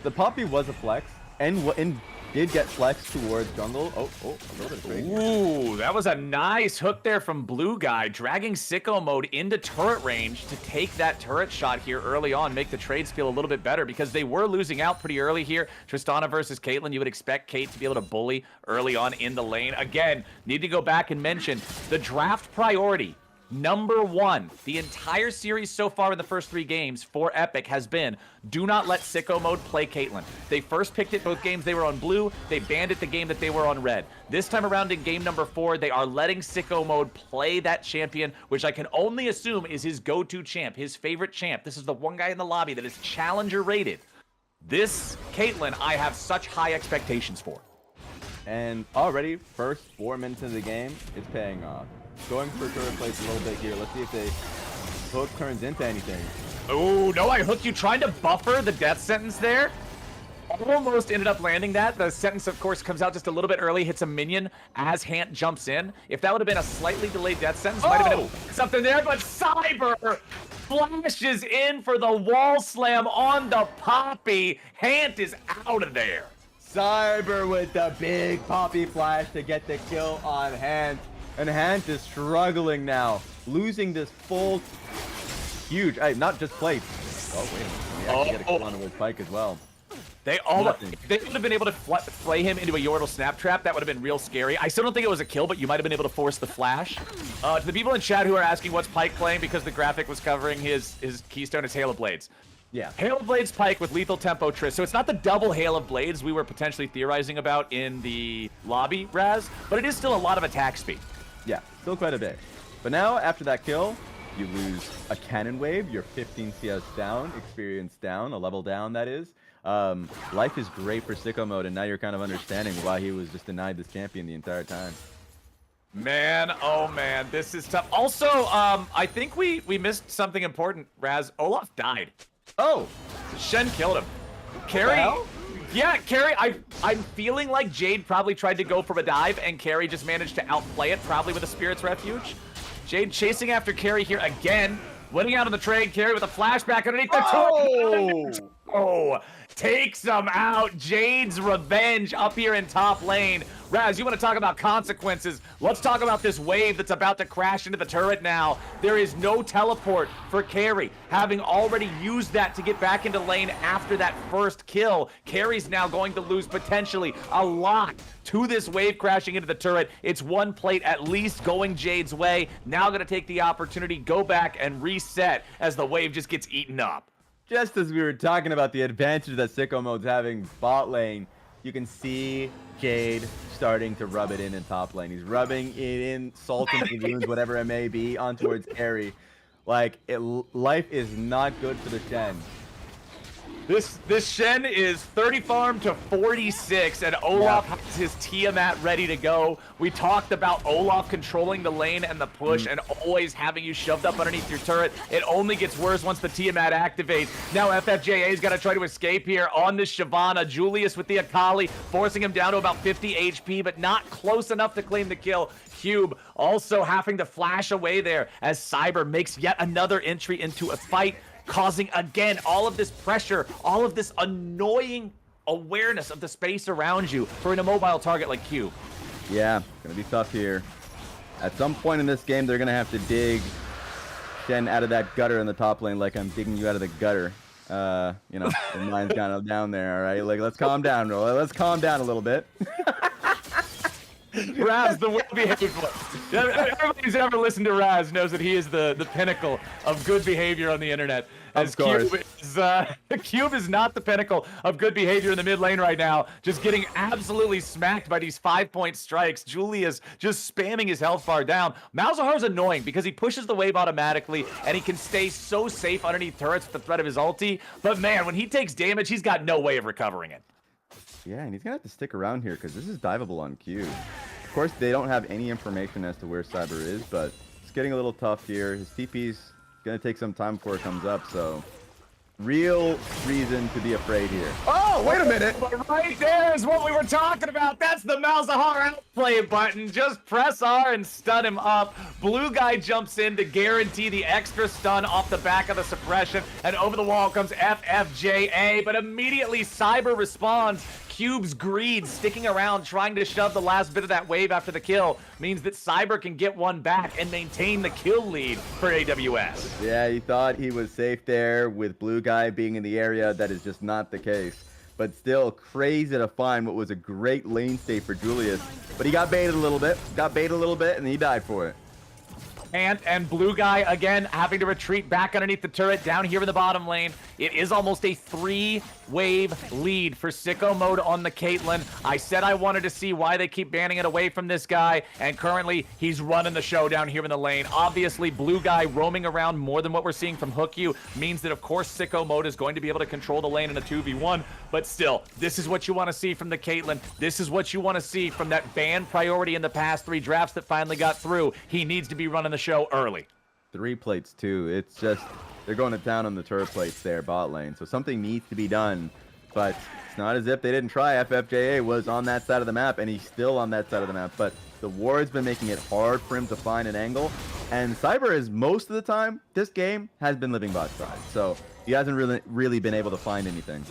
the Poppy was a flex, and did get flexed towards jungle. Oh, a little bit of trade. Ooh, that was a nice hook there from Blue Guy, dragging sicko mode into turret range to take that turret shot here early on, make the trades feel a little bit better because they were losing out pretty early here. Tristana versus Caitlyn, you would expect Kate to be able to bully early on in the lane. Again, need to go back and mention the draft priority. Number 1, the entire series so far in the first 3 games for Epic has been, do not let sicko mode play Caitlyn. They first picked it both games they were on blue, they banned it the game that they were on red. This time around in game number 4, they are letting sicko mode play that champion, which I can only assume is his go-to champ, his favorite champ. This is the one guy in the lobby that is challenger rated. This Caitlyn, I have such high expectations for. And already, first 4 minutes of the game, it's paying off. Going for turret plates a little bit here. Let's see if the hook turns into anything. Oh, no, I hooked you trying to buffer the death sentence there. Almost ended up landing that. The sentence, of course, comes out just a little bit early, hits a minion as Hant jumps in. If that would have been a slightly delayed death sentence, might have been something there, but Cyber flashes in for the wall slam on the Poppy. Hant is out of there. Cyber with the big Poppy flash to get the kill on Hant. And Hant is struggling now, losing this full, huge, not just plate. Oh, wait a minute. We actually get a kill on with Pike as well. They would have been able to play him into a Yordle snap trap. That would have been real scary. I still don't think it was a kill, but you might have been able to force the flash. To the people in chat who are asking what's Pike playing because the graphic was covering his keystone, it's Hail of Blades. Yeah. Hail of Blades Pike with lethal tempo Triss. So it's not the double Hail of Blades we were potentially theorizing about in the lobby, Raz, but it is still a lot of attack speed. Yeah, still quite a bit. But now, after that kill, you lose a cannon wave, you're 15 CS down, experience down, a level down, that is. Life is great for sicko mode, and now you're kind of understanding why he was just denied this champion the entire time. Man, oh man, this is tough. Also, I think we missed something important, Raz. Olaf died. Oh! Shen killed him. Carry... Yeah, Carry, I'm feeling like Jade probably tried to go for a dive, and Carry just managed to outplay it, probably with a Spirit's Refuge. Jade chasing after Carry here again, winning out on the trade. Carry with a flashback underneath the turret. Oh, takes them out. Jade's revenge up here in top lane. Raz, you want to talk about consequences? Let's talk about this wave that's about to crash into the turret now. There is no teleport for Carry, having already used that to get back into lane after that first kill. Carry's now going to lose potentially a lot to this wave crashing into the turret. It's 1 plate at least going Jade's way. Now going to take the opportunity, go back and reset as the wave just gets eaten up. Just as we were talking about the advantage that sicko mode's having bot lane, you can see Jade starting to rub it in top lane. He's rubbing it in, salt and balloons, whatever it may be, on towards Carry. Like, life is not good for the Shen. This Shen is 30 farm to 46, and Olaf has his Tiamat ready to go. We talked about Olaf controlling the lane and the push and always having you shoved up underneath your turret. It only gets worse once the Tiamat activates. Now FFJA's got to try to escape here on this Shyvana. Julius with the Akali, forcing him down to about 50 HP, but not close enough to claim the kill. Cube also having to flash away there as Cyber makes yet another entry into a fight, causing, again, all of this pressure, all of this annoying awareness of the space around you for an immobile target like Cube. Yeah, gonna be tough here. At some point in this game, they're gonna have to dig Shen out of that gutter in the top lane like I'm digging you out of the gutter. You know, the mine's kind of down there, all right? Like, let's calm down, let's calm down a little bit. Raz, the well-behaved one. Everybody who's ever listened to Raz knows that he is the pinnacle of good behavior on the internet. As Cube is not the pinnacle of good behavior in the mid lane right now, just getting absolutely smacked by these 5-point strikes. Julius just spamming his health bar down. Malzahar's annoying because he pushes the wave automatically, and he can stay so safe underneath turrets with the threat of his ulti. But man, when he takes damage, he's got no way of recovering it. Yeah, and he's gonna have to stick around here because this is diveable on Q. Of course, they don't have any information as to where Cyber is, but it's getting a little tough here. His TP's gonna take some time before it comes up, so real reason to be afraid here. Oh, wait a minute! Right there is what we were talking about. That's the Malzahar outplay button. Just press R and stun him up. Blue guy jumps in to guarantee the extra stun off the back of the suppression, and over the wall comes FFJA, but immediately Cyber responds. Cube's greed sticking around trying to shove the last bit of that wave after the kill means that Cyber can get one back and maintain the kill lead for AWS. Yeah, he thought he was safe there with Blue Guy being in the area. That is just not the case. But still crazy to find what was a great lane state for Julius. But he got baited a little bit, and he died for it. And Blue Guy, again, having to retreat back underneath the turret down here in the bottom lane. It is almost a 3-wave lead for Sicko Mode on the Caitlyn. I said I wanted to see why they keep banning it away from this guy, and currently he's running the show down here in the lane. Obviously, Blue Guy roaming around more than what we're seeing from HookU means that, of course, Sicko Mode is going to be able to control the lane in a 2v1, but still, this is what you want to see from the Caitlyn. This is what you want to see from that ban priority in the past 3 drafts that finally got through. He needs to be running the show early. 3 plates too. It's just they're going to town on the turret plates there, bot lane. So something needs to be done. But it's not as if they didn't try. FFJA was on that side of the map, and he's still on that side of the map. But the ward's been making it hard for him to find an angle. And Cyber is most of the time, this game, has been living bot side. So he hasn't really been able to find anything.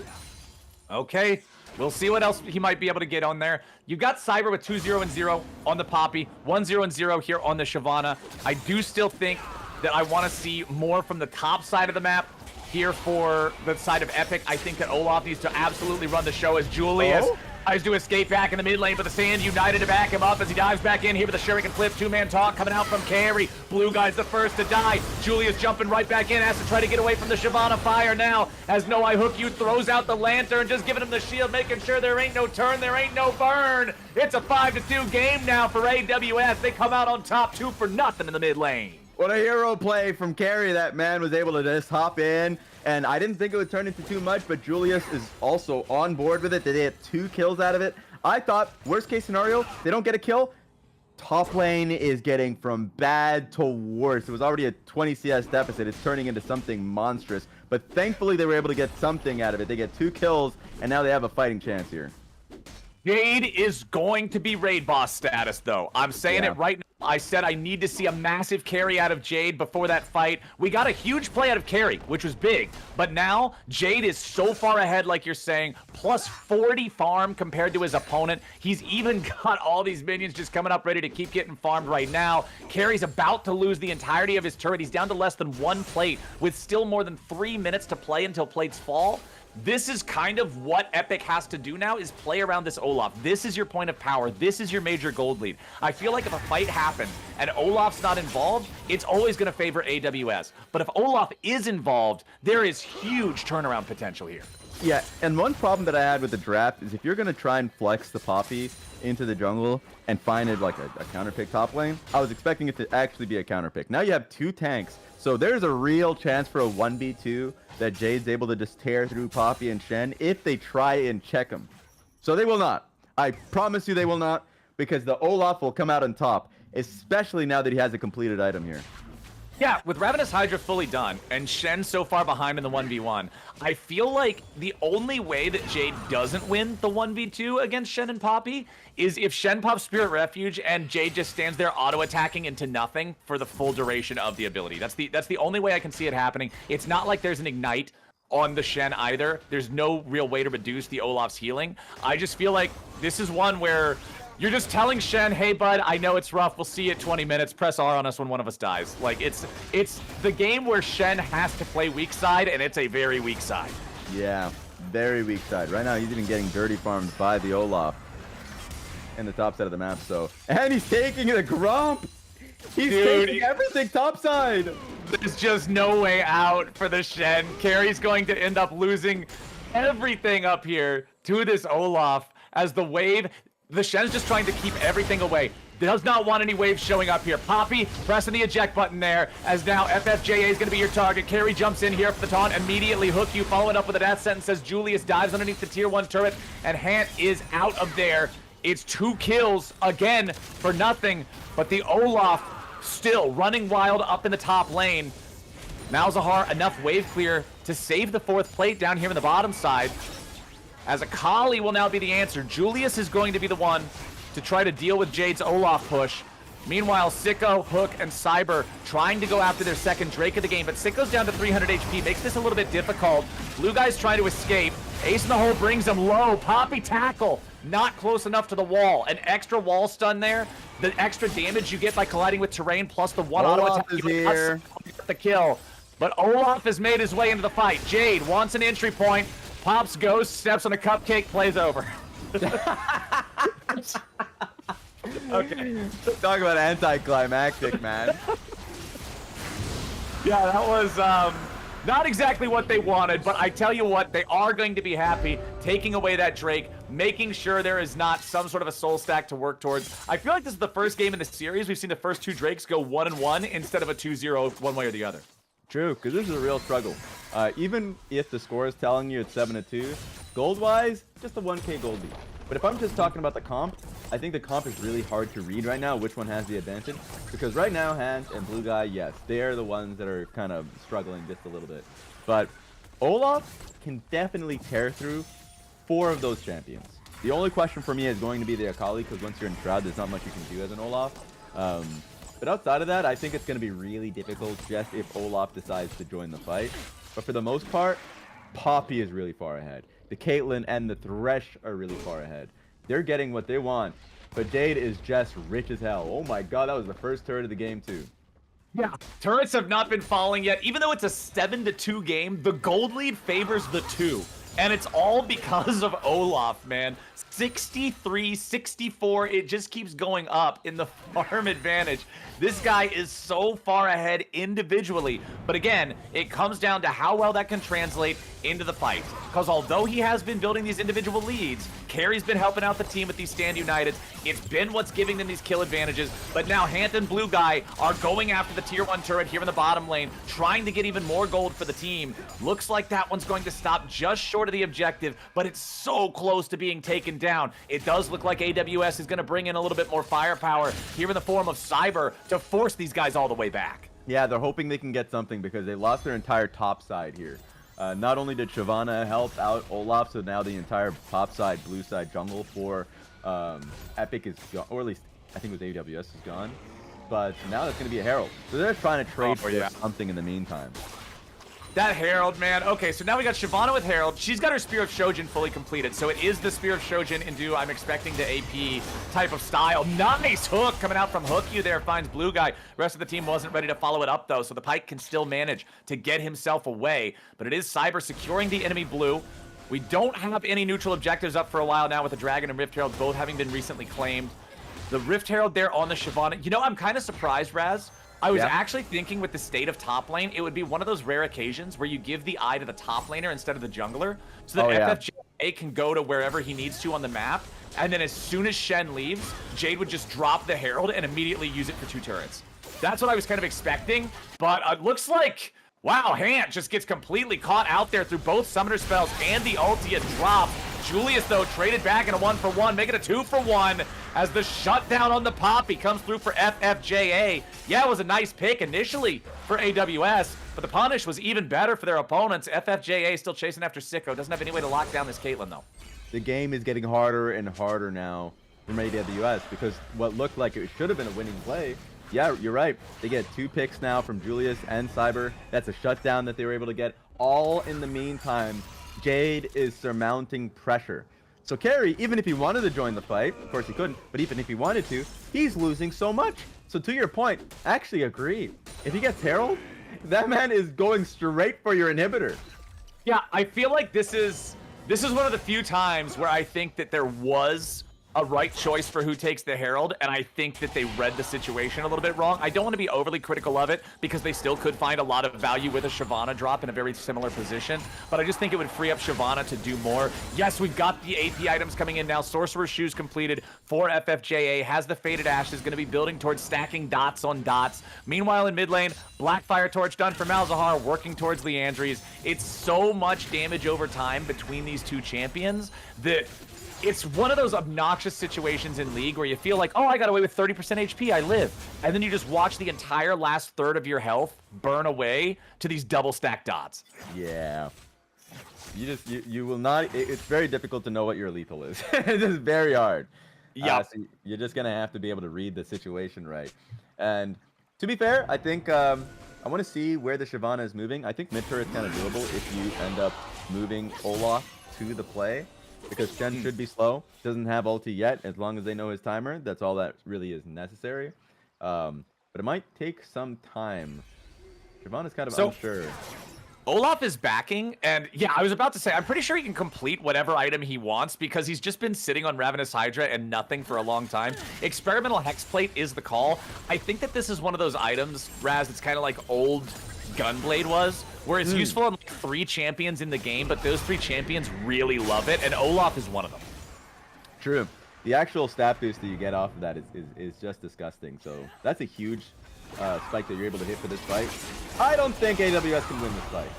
Okay. We'll see what else he might be able to get on there. You got Cyber with 2-0-0 on the Poppy, 1-0-0 here on the Shyvana. I do still think that I want to see more from the top side of the map here for the side of Epic. I think that Olaf needs to absolutely run the show as Julius tries to escape back in the mid lane, but the Sand United to back him up as he dives back in here with a Shuriken Flip. 2-man talk coming out from Carry. Blue Guy's the first to die. Julius jumping right back in, has to try to get away from the Shyvana fire now as No I Hook You throws out the lantern, just giving him the shield, making sure there ain't no turn, there ain't no burn. It's a 5-2 game now for AWS. They come out on top 2-0 in the mid lane. What a hero play from Carry. That man was able to just hop in. And I didn't think it would turn into too much, but Julius is also on board with it. They had 2 kills out of it. I thought, worst case scenario, they don't get a kill. Top lane is getting from bad to worse. It was already a 20 CS deficit. It's turning into something monstrous. But thankfully, they were able to get something out of it. They get 2 kills, and now they have a fighting chance here. Jade is going to be raid boss status, though. I'm saying it right now. I said I need to see a massive carry out of Jade before that fight. We got a huge play out of Carry, which was big. But now, Jade is so far ahead, like you're saying, plus 40 farm compared to his opponent. He's even got all these minions just coming up ready to keep getting farmed right now. Carry's about to lose the entirety of his turret. He's down to less than 1 plate with still more than 3 minutes to play until plates fall. This is kind of what Epic has to do now, is play around this Olaf. This is your point of power. This is your major gold lead. I feel like if a fight happens and Olaf's not involved, it's always going to favor AWS. But if Olaf is involved, there is huge turnaround potential here. Yeah, and one problem that I had with the draft is if you're going to try and flex the Poppy into the jungle and find it like a counter pick top lane, I was expecting it to actually be a counter pick. Now you have 2 tanks, so there's a real chance for a 1v2 that Jade's able to just tear through Poppy and Shen if they try and check him. So they will not. I promise you they will not, because the Olaf will come out on top, especially now that he has a completed item here. Yeah, with Ravenous Hydra fully done and Shen so far behind in the 1v1, I feel like the only way that Jade doesn't win the 1v2 against Shen and Poppy is if Shen pops Spirit Refuge and Jade just stands there auto-attacking into nothing for the full duration of the ability. That's the only way I can see it happening. It's not like there's an Ignite on the Shen either. There's no real way to reduce the Olaf's healing. I just feel like this is one where you're just telling Shen, hey, bud, I know it's rough. We'll see you at 20 minutes. Press R on us when one of us dies. Like, it's the game where Shen has to play weak side, and it's a very weak side. Yeah, very weak side. Right now, he's even getting dirty farmed by the Olaf in the top side of the map. So, and he's taking the Grump. He's taking everything top side. There's just no way out for the Shen. Carry's going to end up losing everything up here to this Olaf as the wave. The Shen's just trying to keep everything away. Does not want any waves showing up here. Poppy pressing the eject button there, as now FFJA is going to be your target. Carry jumps in here for the taunt, immediately hook you, following up with a death sentence as Julius dives underneath the tier 1 turret, and Hant is out of there. It's 2 kills again for nothing, but the Olaf still running wild up in the top lane. Malzahar enough wave clear to save the 4th plate down here in the bottom side, as Akali will now be the answer. Julius is going to be the one to try to deal with Jade's Olaf push. Meanwhile, Sicko, Hook, and Cyber trying to go after their second Drake of the game, but Sicko's down to 300 HP, makes this a little bit difficult. Blue guy's trying to escape. Ace in the hole brings him low. Poppy tackle, not close enough to the wall. An extra wall stun there. The extra damage you get by colliding with terrain, plus the one auto attack. Is here. The kill. But Olaf has made his way into the fight. Jade wants an entry point. Pops Ghost, steps on a cupcake, plays over. Okay. Talk about anticlimactic, man. Yeah, that was not exactly what they wanted, but I tell you what, they are going to be happy taking away that Drake, making sure there is not some sort of a soul stack to work towards. I feel like this is the first game in the series we've seen the first 2 Drakes go 1-1 instead of a 2-0 one way or the other. True, because this is a real struggle. Even if the score is telling you it's 7-2, gold-wise, just a 1k gold lead. But if I'm just talking about the comp, I think the comp is really hard to read right now, which one has the advantage. Because right now, Hans and Blue Guy, yes, they're the ones that are kind of struggling just a little bit. But Olaf can definitely tear through 4 of those champions. The only question for me is going to be the Akali, because once you're in Shroud, there's not much you can do as an Olaf. But outside of that, I think it's going to be really difficult just if Olaf decides to join the fight. But for the most part, Poppy is really far ahead. The Caitlyn and the Thresh are really far ahead. They're getting what they want. But Jade is just rich as hell. Oh my god, that was the first turret of the game too. Yeah, turrets have not been falling yet. Even though it's a 7-2 game, the gold lead favors the 2. And it's all because of Olaf, man. 63, 64, it just keeps going up in the farm advantage. This guy is so far ahead individually. But again, it comes down to how well that can translate into the fight. Because although he has been building these individual leads, Carry's been helping out the team with these stand uniteds. It's been what's giving them these kill advantages. But now Hant and Blue Guy are going after the tier 1 turret here in the bottom lane, trying to get even more gold for the team. Looks like that one's going to stop just short of the objective, but it's so close to being taken down. It does look like AWS is going to bring in a little bit more firepower here in the form of Cyber to force these guys all the way back. Yeah, they're hoping they can get something because they lost their entire top side here. Not only did Shyvana help out Olaf, so now the entire top side, blue side jungle for Epic is gone, or at least I think it was AWS is gone. But now that's going to be a Herald. So they're trying to trade for something in the meantime. That Herald, man. Okay, so now we got Shyvana with Herald. She's got her Spear of Shojin fully completed. So it is the Spear of Shojin into, I'm expecting, the AP type of style. Nice hook coming out from Hook You there. Finds Blue Guy. Rest of the team wasn't ready to follow it up, though. So the Pike can still manage to get himself away. But it is Cyber securing the enemy blue. We don't have any neutral objectives up for a while now with the Dragon and Rift Herald both having been recently claimed. The Rift Herald there on the Shyvana. You know, I'm kind of surprised, Raz. I was actually thinking with the state of top lane, it would be one of those rare occasions where you give the eye to the top laner instead of the jungler, so that FFJA can go to wherever he needs to on the map, and then as soon as Shen leaves, Jade would just drop the Herald and immediately use it for 2 turrets. That's what I was kind of expecting, but it looks like, wow, Hant just gets completely caught out there through both summoner spells and the ulti drop. Julius, though, traded back in a 1-for-1, make it a 2-for-1 as the shutdown on the Poppy comes through for FFJA. Yeah, it was a nice pick initially for AWS, but the punish was even better for their opponents. FFJA still chasing after Sicko. Doesn't have any way to lock down this Caitlyn, though. The game is getting harder and harder now from AWS because what looked like it should have been a winning play. Yeah, you're right. They get 2 picks now from Julius and Cyber. That's a shutdown that they were able to get. all in the meantime, Jade is surmounting pressure. So Carry, even if he wanted to join the fight, of course he couldn't, but even if he wanted to, he's losing so much. So to your point, I actually agree. If he gets Herald, that man is going straight for your inhibitor. Yeah, I feel like this is one of the few times where I think that there was a right choice for who takes the Herald, and I think that they read the situation a little bit wrong. I don't want to be overly critical of it because they still could find a lot of value with a Shyvana drop in a very similar position, but I just think it would free up Shyvana to do more. Yes, we've got the AP items coming in now. Sorcerer's Shoes completed for FFJA, has the Faded Ashes, going to be building towards stacking dots on dots. Meanwhile, in mid lane, Blackfire Torch done for Malzahar, working towards Leandries. It's so much damage over time between these two champions that it's one of those obnoxious situations in League where you feel like, oh, I got away with 30% HP, I live. And then you just watch the entire last third of your health burn away to these double stack dots. Yeah. You will not, it's very difficult to know what your lethal is. It's just very hard. Yeah. So you're just going to have to be able to read the situation right. And to be fair, I think I want to see where the Shyvana is moving. I think mid turret is kind of doable if you end up moving Olaf to the play. Because Chen should be slow, doesn't have ulti yet. As long as they know his timer, that's all that really is necessary. But it might take some time. Shyvana's kind of unsure. Olaf is backing, and yeah, I was about to say, I'm pretty sure he can complete whatever item he wants because he's just been sitting on Ravenous Hydra and nothing for a long time. Experimental Hexplate is the call. I think that this is one of those items, Raz, it's kind of like old Gunblade was, where it's useful on like 3 champions in the game, but those 3 champions really love it, and Olaf is one of them. True. The actual stat boost that you get off of that is just disgusting. So that's a huge spike that you're able to hit for this fight. I don't think AWS can win this fight.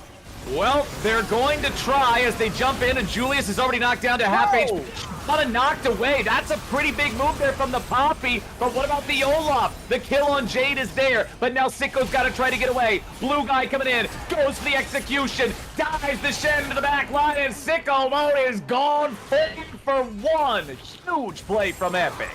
Well, they're going to try as they jump in, and Julius is already knocked down to half HP. Got knocked away. That's a pretty big move there from the Poppy. But what about the Olaf? The kill on Jade is there, but now Sicko's got to try to get away. Blue guy coming in, goes for the execution, dives the Shen to the back line, and Sicko mode is gone 4-for-1. Huge play from Epic.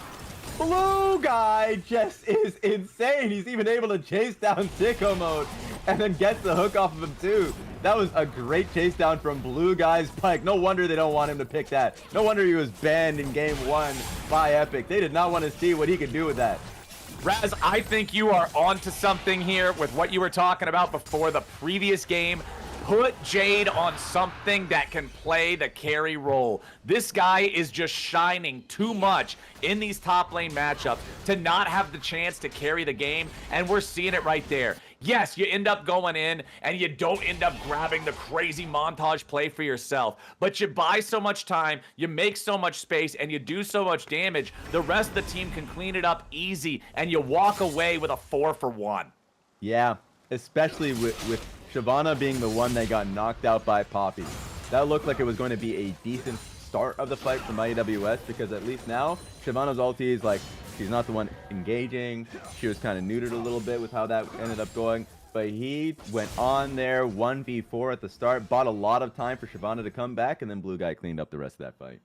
Blue guy just is insane. He's even able to chase down Sicko mode and then gets the hook off of him too. That was a great chase down from Blue guy's Pike. No wonder they don't want him to pick that. No wonder he was banned in game 1 by Epic. They did not want to see what he could do with that. Raz, I think you are onto something here with what you were talking about before the previous game. Put Jade on something that can play the carry role. This guy is just shining too much in these top lane matchups to not have the chance to carry the game, and we're seeing it right there. Yes, you end up going in and you don't end up grabbing the crazy montage play for yourself, but you buy so much time, you make so much space, and you do so much damage, the rest of the team can clean it up easy, and you walk away with a 4-for-1. Yeah, especially with Shyvana being the one that got knocked out by Poppy. That looked like it was going to be a decent start of the fight from AWS, because at least now Shyvana's ulti is like, she's not the one engaging. She was kind of neutered a little bit with how that ended up going. But he went on there 1v4 at the start, bought a lot of time for Shyvana to come back, and then Blue guy cleaned up the rest of that fight.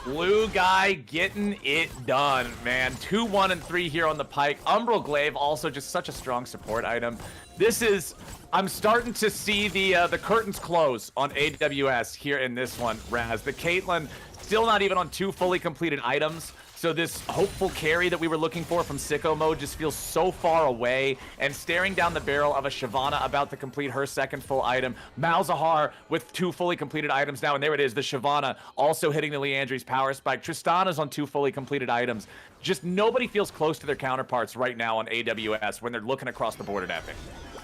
Blue guy getting it done, man. 2, 1, and 3 here on the Pike. Umbral Glaive also just such a strong support item. This is, I'm starting to see the curtains close on AWS here in this one, Raz. The Caitlyn still not even on 2 fully completed items. So this hopeful carry that we were looking for from Sicko mode just feels so far away, and staring down the barrel of a Shyvana about to complete her second full item. Malzahar with 2 fully completed items now, and there it is, the Shyvana also hitting the Leandries power spike. Tristana's on 2 fully completed items. Just nobody feels close to their counterparts right now on AWS when they're looking across the board at Epic.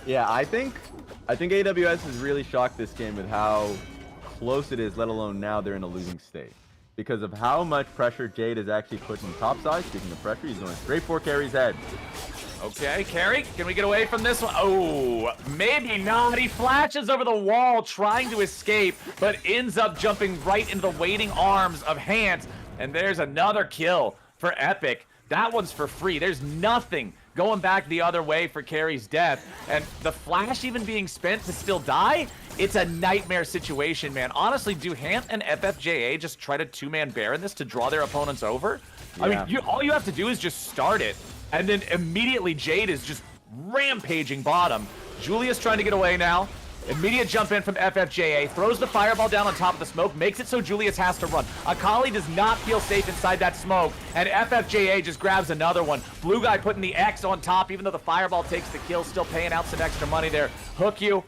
Yeah, I think AWS has really shocked this game with how close it is, let alone now they're in a losing state. Because of how much pressure Jade is actually putting topside. Speaking of pressure, he's going straight for Carry's head. Okay, Carry, can we get away from this one? Oh, maybe not. He flashes over the wall trying to escape, but ends up jumping right into the waiting arms of Hans. And there's another kill for Epic. That one's for free. There's nothing going back the other way for Carry's death. And the flash even being spent to still die? It's a nightmare situation, man. Honestly, do Hant and FFJA just try to 2-man Baron this to draw their opponents over? Yeah. I mean, all you have to do is just start it, and then immediately Jade is just rampaging bottom. Julius trying to get away now. Immediate jump in from FFJA, throws the fireball down on top of the smoke, makes it so Julius has to run. Akali does not feel safe inside that smoke, and FFJA just grabs another one. Blue guy putting the X on top, even though the fireball takes the kill, still paying out some extra money there. Hook you.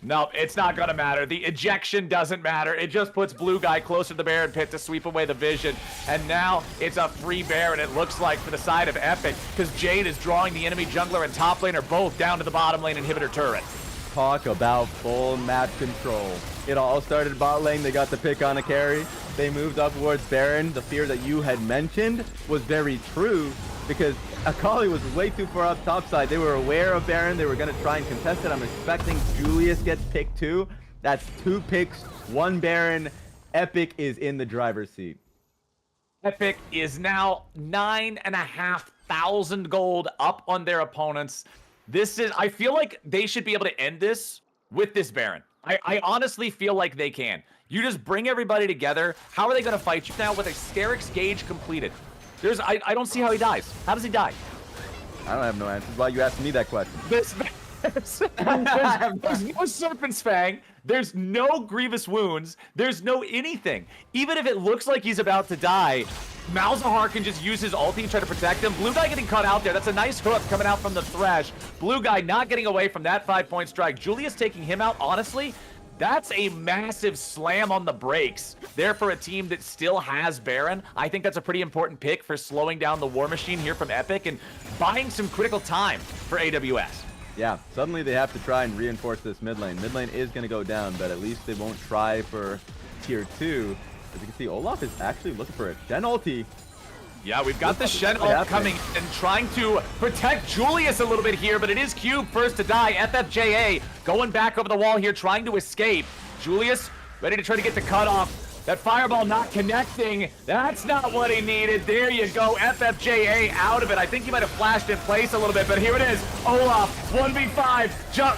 No, it's not gonna matter. The ejection doesn't matter. It just puts Blue guy closer to the Baron pit to sweep away the vision. And now it's a free Baron, it looks like, for the side of Epic, because Jade is drawing the enemy jungler and top laner both down to the bottom lane inhibitor turret. Talk about full map control. It all started bot lane. They got the pick on a carry. They moved up towards Baron. The fear that you had mentioned was very true because Akali was way too far up top side. They were aware of Baron. They were going to try and contest it. I'm expecting Julius gets picked too. That's 2 picks, 1 Baron. Epic is in the driver's seat. Epic is now 9,500 gold up on their opponents. I feel like they should be able to end this with this Baron. I honestly feel like they can. You just bring everybody together. How are they going to fight you now with a Sterix gauge completed? I don't see how he dies. How does he die? I don't have no answers. Why you asking me that question? There's no Serpent's Fang. There's no Grievous Wounds. There's no anything. Even if it looks like he's about to die, Malzahar can just use his ulti and try to protect him. Blue guy getting caught out there. That's a nice hook coming out from the Thresh. Blue guy not getting away from that 5-point strike. Julius taking him out, honestly, that's a massive slam on the brakes there for a team that still has Baron. I think that's a pretty important pick for slowing down the War Machine here from Epic and buying some critical time for AWS. Yeah, suddenly they have to try and reinforce this mid lane. Mid lane is going to go down, but at least they won't try for tier 2. As you can see, Olaf is actually looking for a Shen ulti. Yeah, we've got the Shen ult coming and trying to protect Julius a little bit here, but it is Cube first to die. FFJA going back over the wall here, trying to escape. Julius ready to try to get the cutoff. That fireball not connecting. That's not what he needed. There you go. FFJA out of it. I think he might have flashed in place a little bit, but here it is. Olaf, 1v5. Jump.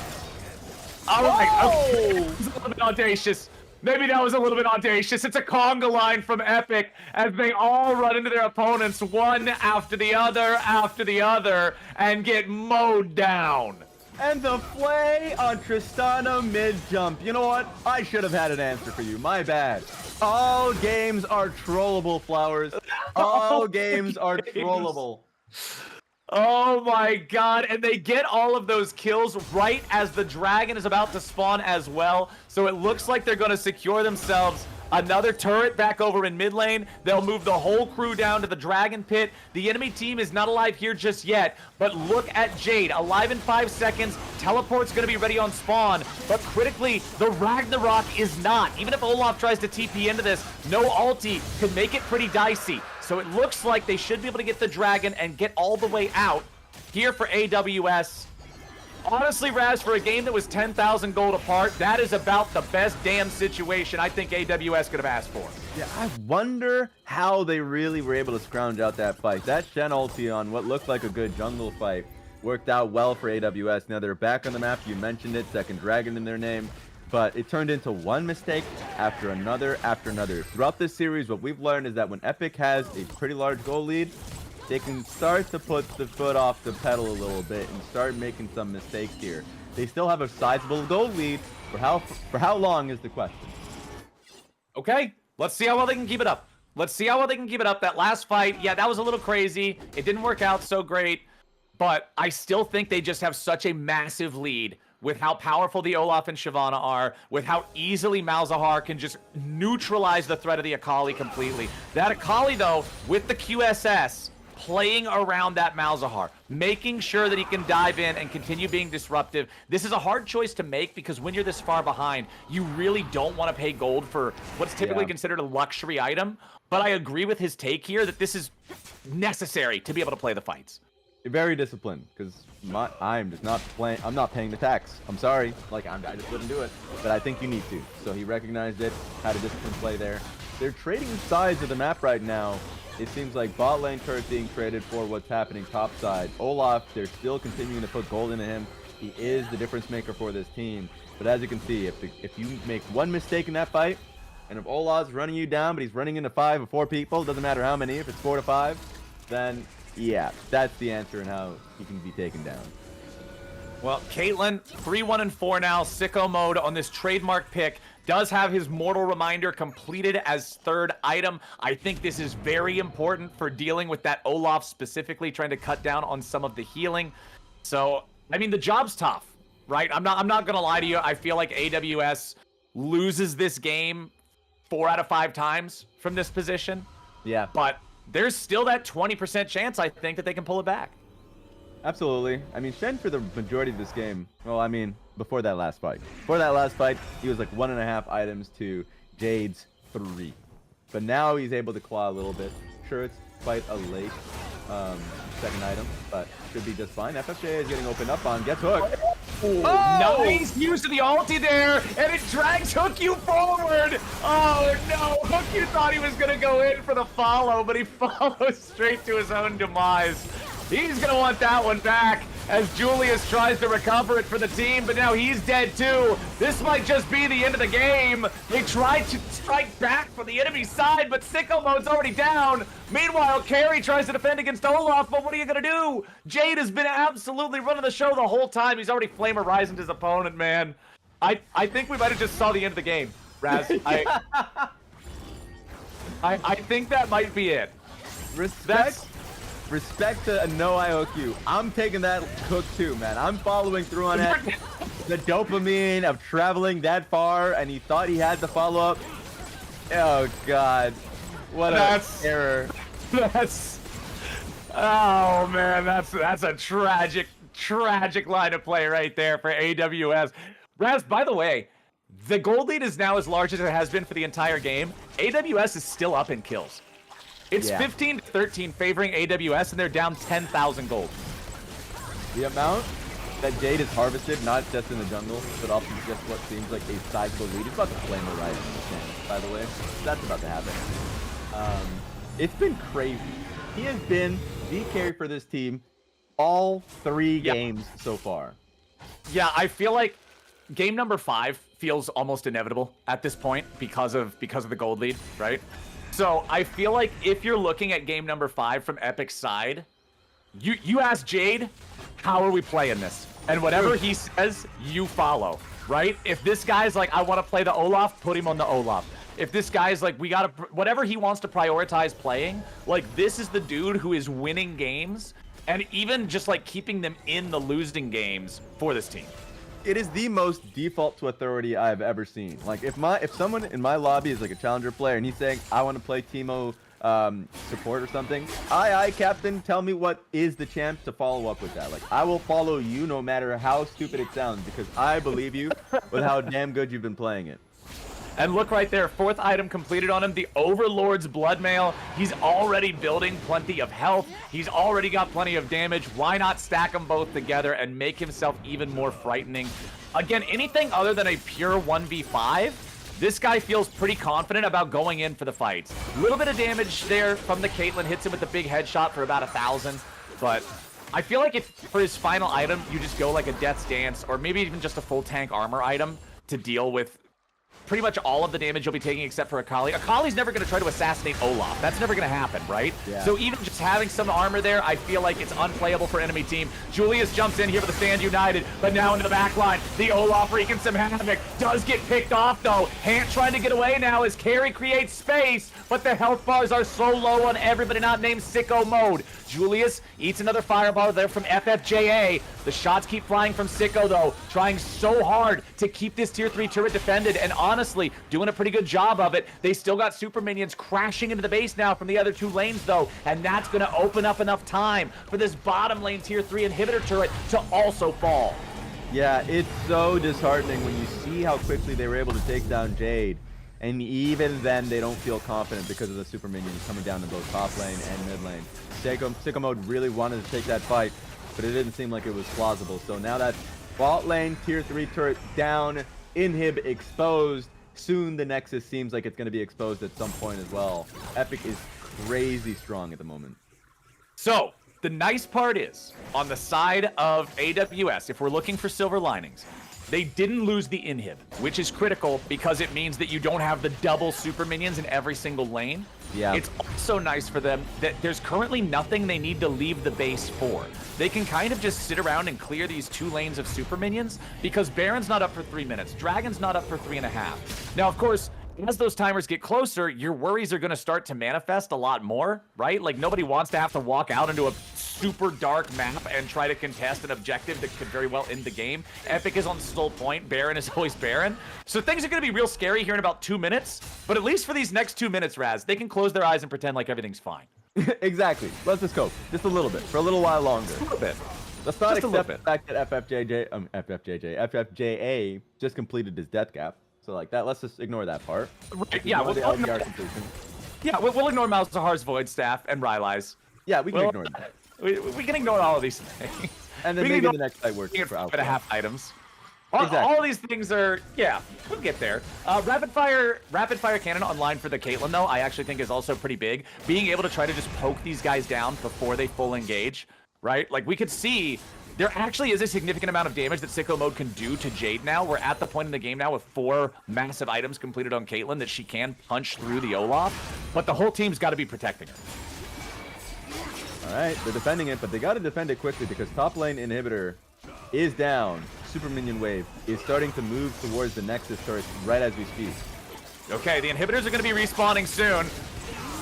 All right. Okay. It was a little bit audacious. Maybe that was a little bit audacious. It's a conga line from Epic as they all run into their opponents one after the other and get mowed down. And the play on Tristana mid-jump. You know what? I should have had an answer for you. My bad. All games are trollable, Flowers. All games are trollable. Oh my god, and they get all of those kills right as the dragon is about to spawn as well. So it looks like they're going to secure themselves another turret back over in mid lane. They'll move the whole crew down to the dragon pit. The enemy team is not alive here just yet, but look at Jade, alive in 5 seconds. Teleport's going to be ready on spawn, but critically, the Ragnarok is not. Even if Olaf tries to TP into this, no ulti could make it pretty dicey. So it looks like they should be able to get the dragon and get all the way out here for AWS. Honestly, Raz, for a game that was 10,000 gold apart, that is about the best damn situation I think AWS could have asked for. Yeah, I wonder how they really were able to scrounge out that fight. That Shen ulti on what looked like a good jungle fight worked out well for AWS. Now they're back on the map. You mentioned it, second dragon in their name. But it turned into one mistake after another after another. Throughout this series, what we've learned is that when Epic has a pretty large goal lead, they can start to put the foot off the pedal a little bit and start making some mistakes here. They still have a sizable goal lead. For how long is the question? Okay, let's see how well they can keep it up. Let's see how well they can keep it up. That last fight, yeah, that was a little crazy. It didn't work out so great, but I still think they just have such a massive lead with how powerful the Olaf and Shyvana are, with how easily Malzahar can just neutralize the threat of the Akali completely. That Akali, though, with the QSS, playing around that Malzahar, making sure that he can dive in and continue being disruptive. This is a hard choice to make because when you're this far behind, you really don't want to pay gold for what's typically considered a luxury item. But I agree with his take here that this is necessary to be able to play the fights. Very disciplined, because I'm just not playing. I'm not paying the tax. I'm sorry. Like I just wouldn't do it. But I think you need to. So he recognized it. Had a disciplined play there. They're trading sides of the map right now. It seems like bot lane turret being traded for what's happening top side. Olaf, they're still continuing to put gold into him. He is the difference maker for this team. But as you can see, if you make one mistake in that fight, and if Olaf's running you down, but he's running into 5 or 4 people, doesn't matter how many, if it's 4 to 5, then yeah, that's the answer and how he can be taken down. Well, Caitlyn, 3-1-4 now. Sicko mode on this trademark pick. Does have his Mortal Reminder completed as third item. I think this is very important for dealing with that Olaf specifically, trying to cut down on some of the healing. So, I mean, the job's tough, right? I'm not gonna lie to you. I feel like AWS loses this game 4 out of 5 times from this position. Yeah. But there's still that 20% chance, I think, that they can pull it back. Absolutely. I mean, Shen for the majority of this game, well, I mean, before that last fight. Before that last fight, he was like 1.5 items to Jade's 3. But now he's able to claw a little bit. Sure, it's quite a late second item, but should be just fine. FFJ is getting opened up on. Gets hooked. Oh, nice use of the ulti there, and it drags Hookyu forward. Oh no, Hookyu thought he was gonna go in for the follow, but he follows straight to his own demise. He's gonna want that one back as Julius tries to recover it for the team, but now he's dead too. This might just be the end of the game. They tried to strike back from the enemy side, but Sicko mode's already down. Meanwhile, Carrie tries to defend against Olaf, but what are you gonna do? Jade has been absolutely running the show the whole time. He's already flame horizoned his opponent, man. I think we might have just saw the end of the game, Raz. I think that might be it. Respect to no IOQ. I'm taking that hook too, man. I'm following through on it. The dopamine of traveling that far, and he thought he had the follow-up. Oh, God. What a error. Oh, man, that's a tragic line of play right there for AWS. Raz, by the way, the gold lead is now as large as it has been for the entire game. AWS is still up in kills. It's 15-13 favoring AWS, and they're down 10,000 gold. The amount that Jade has harvested, not just in the jungle, but also just what seems like a sizable lead. He's about to flame her right in the chance, by the way. That's about to happen. It's been crazy. He has been the carry for this team all 3 games so far. Yeah, I feel like game number 5 feels almost inevitable at this point because of the gold lead, right? So I feel like if you're looking at game number 5 from Epic's side, you ask Jade, how are we playing this? And whatever he says, you follow, right? If this guy's like, I want to play the Olaf, put him on the Olaf. If this guy's like, we gotta, whatever he wants to prioritize playing, like this is the dude who is winning games and even just like keeping them in the losing games for this team. It is the most default to authority I've ever seen. Like if someone in my lobby is like a challenger player and he's saying I want to play Teemo support or something, aye captain, tell me what is the chance to follow up with that. Like I will follow you no matter how stupid it sounds because I believe you with how damn good you've been playing it. And look right there, 4th item completed on him, the Overlord's Blood Mail. He's already building plenty of health. He's already got plenty of damage. Why not stack them both together and make himself even more frightening? Again, anything other than a pure 1v5, this guy feels pretty confident about going in for the fight. A little bit of damage there from the Caitlyn, hits him with the big headshot for about 1,000, but I feel like if for his final item, you just go like a Death's Dance or maybe even just a full tank armor item to deal with pretty much all of the damage you'll be taking except for Akali. Akali's never going to try to assassinate Olaf. That's never going to happen, right? Yeah. So even just having some armor there, I feel like it's unplayable for enemy team. Julius jumps in here for the Stand United, but now into the back line. The Olaf wreaking some havoc. Does get picked off, though. Hant trying to get away now as Carrie creates space, but the health bars are so low on everybody not named Sicko mode. Julius eats another fireball there from FFJA. The shots keep flying from Sicko, though, trying so hard to keep this tier 3 turret defended, and honestly, doing a pretty good job of it. They still got super minions crashing into the base now from the other 2 lanes, though, and that's going to open up enough time for this bottom lane tier 3 inhibitor turret to also fall. Yeah, it's so disheartening when you see how quickly they were able to take down Jade. And even then, they don't feel confident because of the super minions coming down in both top lane and mid lane. Sicko mode really wanted to take that fight, but it didn't seem like it was plausible. So now that bot lane tier 3 turret down, inhib exposed. Soon the Nexus seems like it's going to be exposed at some point as well. Epic is crazy strong at the moment. So the nice part is, on the side of AWS, if we're looking for silver linings, they didn't lose the inhib, which is critical because it means that you don't have the double super minions in every single lane. Yeah. It's also nice for them that there's currently nothing they need to leave the base for. They can kind of just sit around and clear these 2 lanes of super minions because Baron's not up for 3 minutes. Dragon's not up for 3.5. Now, of course, as those timers get closer, your worries are going to start to manifest a lot more, right? Like, nobody wants to have to walk out into a super dark map and try to contest an objective that could very well end the game. Epic is on sole point. Baron is always Baron. So things are going to be real scary here in about 2 minutes. But at least for these next 2 minutes, Raz, they can close their eyes and pretend like everything's fine. Exactly. Let's just go. Just a little bit. For a little while longer. A little bit. Let's not Just a accept little the fact that FFJA just completed his death cap. So like that, let's just ignore that part. Right, yeah, Ignore the we'll LGR completion. Yeah, we'll ignore Malzahar's Void Staff and Rylai's. Yeah, we can ignore that. We can ignore all of these things. And then we maybe can the next fight works for Alpha. 5.5 items. Exactly. All these things are, yeah, we'll get there. Rapid fire cannon online for the Caitlyn, though, I actually think is also pretty big. Being able to try to just poke these guys down before they full engage, right? Like, we could see there actually is a significant amount of damage that Sicko Mode can do to Jade now. We're at the point in the game now with 4 massive items completed on Caitlyn that she can punch through the Olaf, but the whole team's got to be protecting her. All right, they're defending it, but they got to defend it quickly because top lane inhibitor is down. Super minion wave is starting to move towards the Nexus turret right as we speak. Okay, the inhibitors are going to be respawning soon.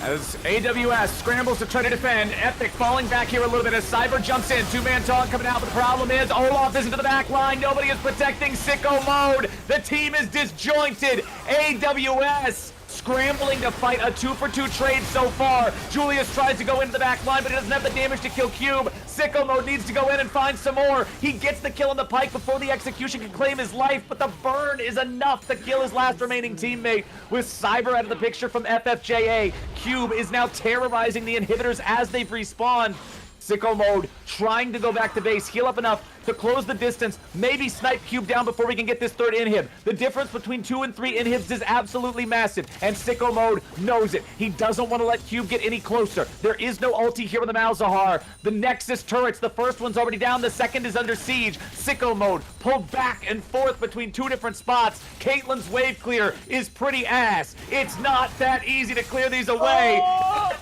As AWS scrambles to try to defend, Epic falling back here a little bit as Cyber jumps in. 2-man taunt coming out, but the problem is Olaf is into the back line. Nobody is protecting Sicko Mode. The team is disjointed. AWS scrambling to fight a 2-for-2 trade so far. Julius tries to go into the back line, but he doesn't have the damage to kill Cube. Sicko Mode needs to go in and find some more. He gets the kill on the Pike before the execution can claim his life, but the burn is enough to kill his last remaining teammate. With Cyber out of the picture from FFJA, Cube is now terrorizing the inhibitors as they've respawned. Sicko Mode trying to go back to base, heal up enough to close the distance, maybe snipe Cube down before we can get this 3rd inhib. The difference between 2 and 3 inhibs is absolutely massive, and Sicko Mode knows it. He doesn't want to let Cube get any closer. There is no ulti here on the Malzahar. The Nexus turrets, the first one's already down, the second is under siege. Sicko Mode pulled back and forth between 2 different spots. Caitlyn's wave clear is pretty ass. It's not that easy to clear these away.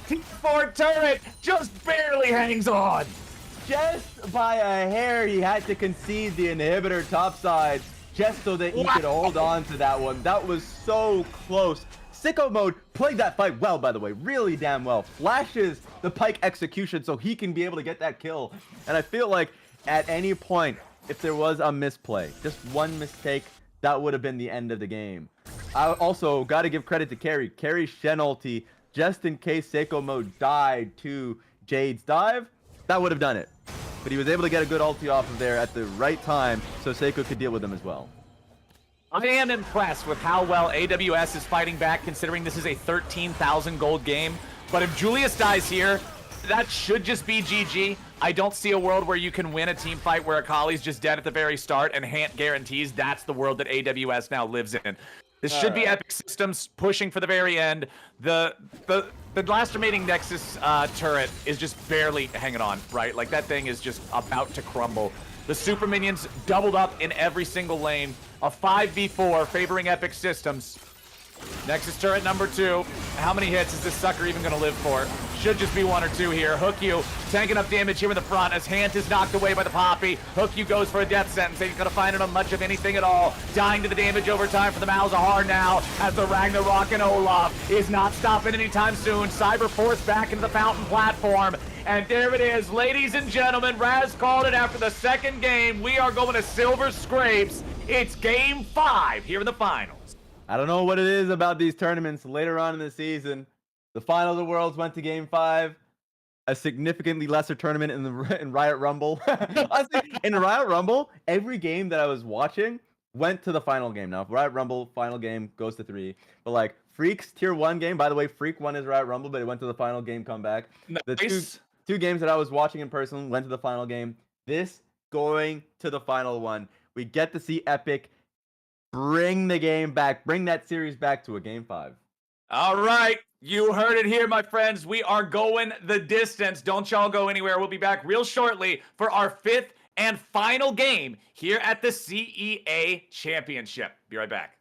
T4 turret just barely hangs on. Just by a hair, he had to concede the inhibitor topside just so that he could hold on to that one. That was so close. Sicko Mode played that fight well, by the way, really damn well. Flashes the Pike execution so he can be able to get that kill. And I feel like at any point, if there was a misplay, just one mistake, that would have been the end of the game. I also got to give credit to Carry. Carry Shen ulti, just in case Sicko Mode died to Jade's dive, that would have done it. But he was able to get a good ulti off of there at the right time, so Seiko could deal with him as well. I am impressed with how well AWS is fighting back, considering this is a 13,000 gold game. But if Julius dies here, that should just be GG. I don't see a world where you can win a team fight where Akali's just dead at the very start, and Hant guarantees that's the world that AWS now lives in. This should be Epic Systems pushing for the very end. The last remaining Nexus turret is just barely hanging on, right? Like, that thing is just about to crumble. The super minions doubled up in every single lane. A 5v4 favoring Epic Systems. Nexus turret number 2. How many hits is this sucker even going to live for? Should just be 1 or 2 here. Hookyu tanking up damage here in the front as Hant is knocked away by the Poppy. Hookyu goes for a death sentence. Ain't going to find it on much of anything at all. Dying to the damage over time for the Malzahar now as the Ragnarok and Olaf is not stopping anytime soon. Cyber forced back into the fountain platform. And there it is, ladies and gentlemen. Raz called it after the second game. We are going to Silver Scrapes. It's game 5 here in the finals. I don't know what it is about these tournaments later on in the season. The Final of the Worlds went to Game 5. A significantly lesser tournament in Riot Rumble. Honestly, in Riot Rumble, every game that I was watching went to the final game. Now, Riot Rumble, final game, goes to 3. But, like, Freak's Tier 1 game, by the way, Freak won his Riot Rumble, but it went to the final game comeback. Nice. The two games that I was watching in person went to the final game. This going to the final one. We get to see Epic bring the game back, bring that series back to a Game 5. All right, you heard it here, my friends. We are going the distance. Don't y'all go anywhere. We'll be back real shortly for our 5th and final game here at the CEA Championship. Be right back.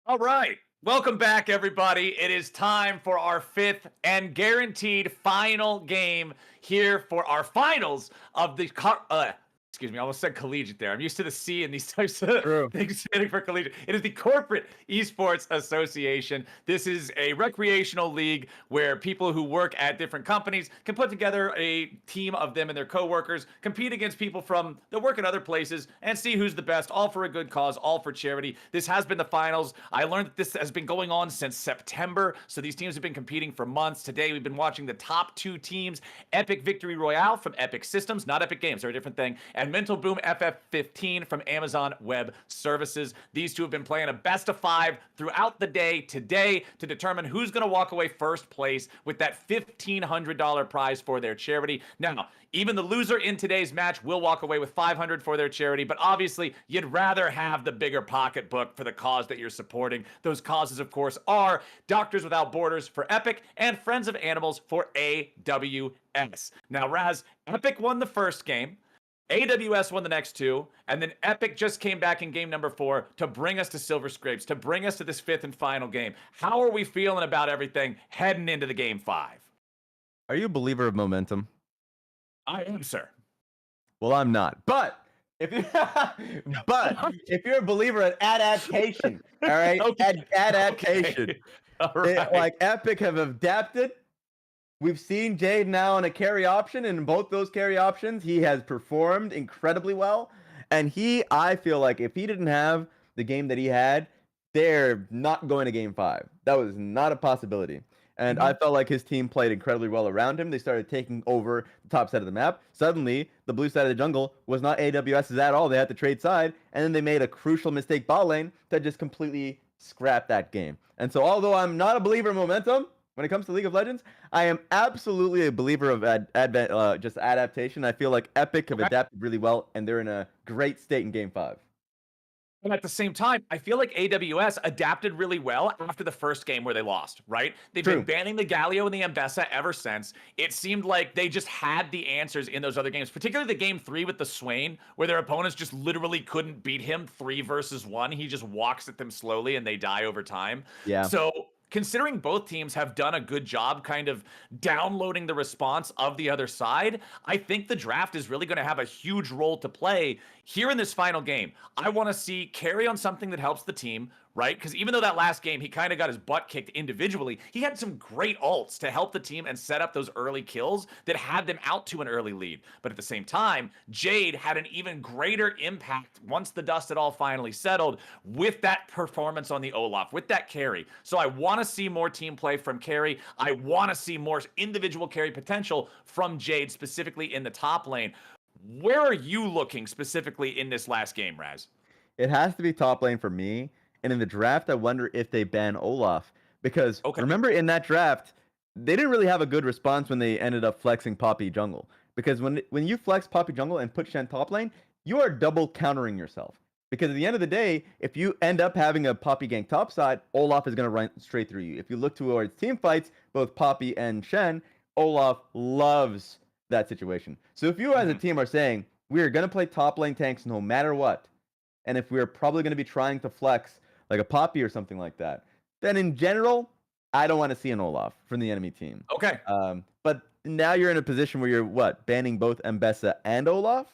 All right. Welcome back, everybody. It is time for our fifth and guaranteed final game here for our finals of the excuse me, I almost said collegiate there. I'm used to the C in these types of True. things standing for collegiate. It is the Corporate Esports Association. This is a recreational league where people who work at different companies can put together a team of them and their coworkers, compete against people from that work at other places, and see who's the best, all for a good cause, all for charity. This has been the finals. I learned that this has been going on since September, so these teams have been competing for months. Today, we've been watching the top two teams, Epic Victory Royale from Epic Systems, not Epic Games, they're a different thing, and Mental Boom FF15 from Amazon Web Services. These two have been playing a best of 5 throughout the day today to determine who's going to walk away first place with that $1,500 prize for their charity. Now, even the loser in today's match will walk away with $500 for their charity, but obviously you'd rather have the bigger pocketbook for the cause that you're supporting. Those causes, of course, are Doctors Without Borders for Epic and Friends of Animals for AWS. Now, Raz, Epic won the first game. AWS won the next two, and then Epic just came back in game number 4 to bring us to Silver Scrapes, to bring us to this fifth and final game. How are we feeling about everything heading into the game 5? Are you a believer of momentum? I am, sir. Well, I'm not. But if you if you're a believer of adaptation, all right, Okay. adaptation, Okay. All right. like Epic have adapted. We've seen Jade now on a carry option, and in both those carry options, he has performed incredibly well. And I feel like if he didn't have the game that he had, they're not going to game 5. That was not a possibility. And I felt like his team played incredibly well around him. They started taking over the top side of the map. Suddenly, the blue side of the jungle was not AWS's at all. They had to trade side, and then they made a crucial mistake bot lane that just completely scrapped that game. And so, although I'm not a believer in momentum when it comes to League of Legends, I am absolutely a believer of just adaptation. I feel like Epic have adapted really well, and they're in a great state in game 5. And at the same time, I feel like AWS adapted really well after the first game where they lost, right? They've True. been banning the Galio and the Mbessa ever since. It seemed like they just had the answers in those other games, particularly the game 3 with the Swain, where their opponents just literally couldn't beat him 3 versus 1. He just walks at them slowly and they die over time. Yeah. So considering both teams have done a good job kind of downloading the response of the other side, I think the draft is really going to have a huge role to play here in this final game. I want to see carry on something that helps the team, right? Because even though that last game, he kind of got his butt kicked individually, he had some great ults to help the team and set up those early kills that had them out to an early lead. But at the same time, Jade had an even greater impact once the dust had all finally settled with that performance on the Olaf, with that carry. So I want to see more team play from carry. I want to see more individual carry potential from Jade, specifically in the top lane. Where are you looking specifically in this last game, Raz? It has to be top lane for me. And in the draft, I wonder if they ban Olaf. Because remember in that draft, they didn't really have a good response when they ended up flexing Poppy jungle. Because when you flex Poppy jungle and put Shen top lane, you are double countering yourself. Because at the end of the day, if you end up having a Poppy gank topside, Olaf is going to run straight through you. If you look towards team fights, both Poppy and Shen, Olaf loves that situation. So if you as a team are saying, we are going to play top lane tanks no matter what, and if we're probably going to be trying to flex like a Poppy or something like that, then in general, I don't want to see an Olaf from the enemy team. Okay. But now you're in a position where you're banning both Mbessa and Olaf?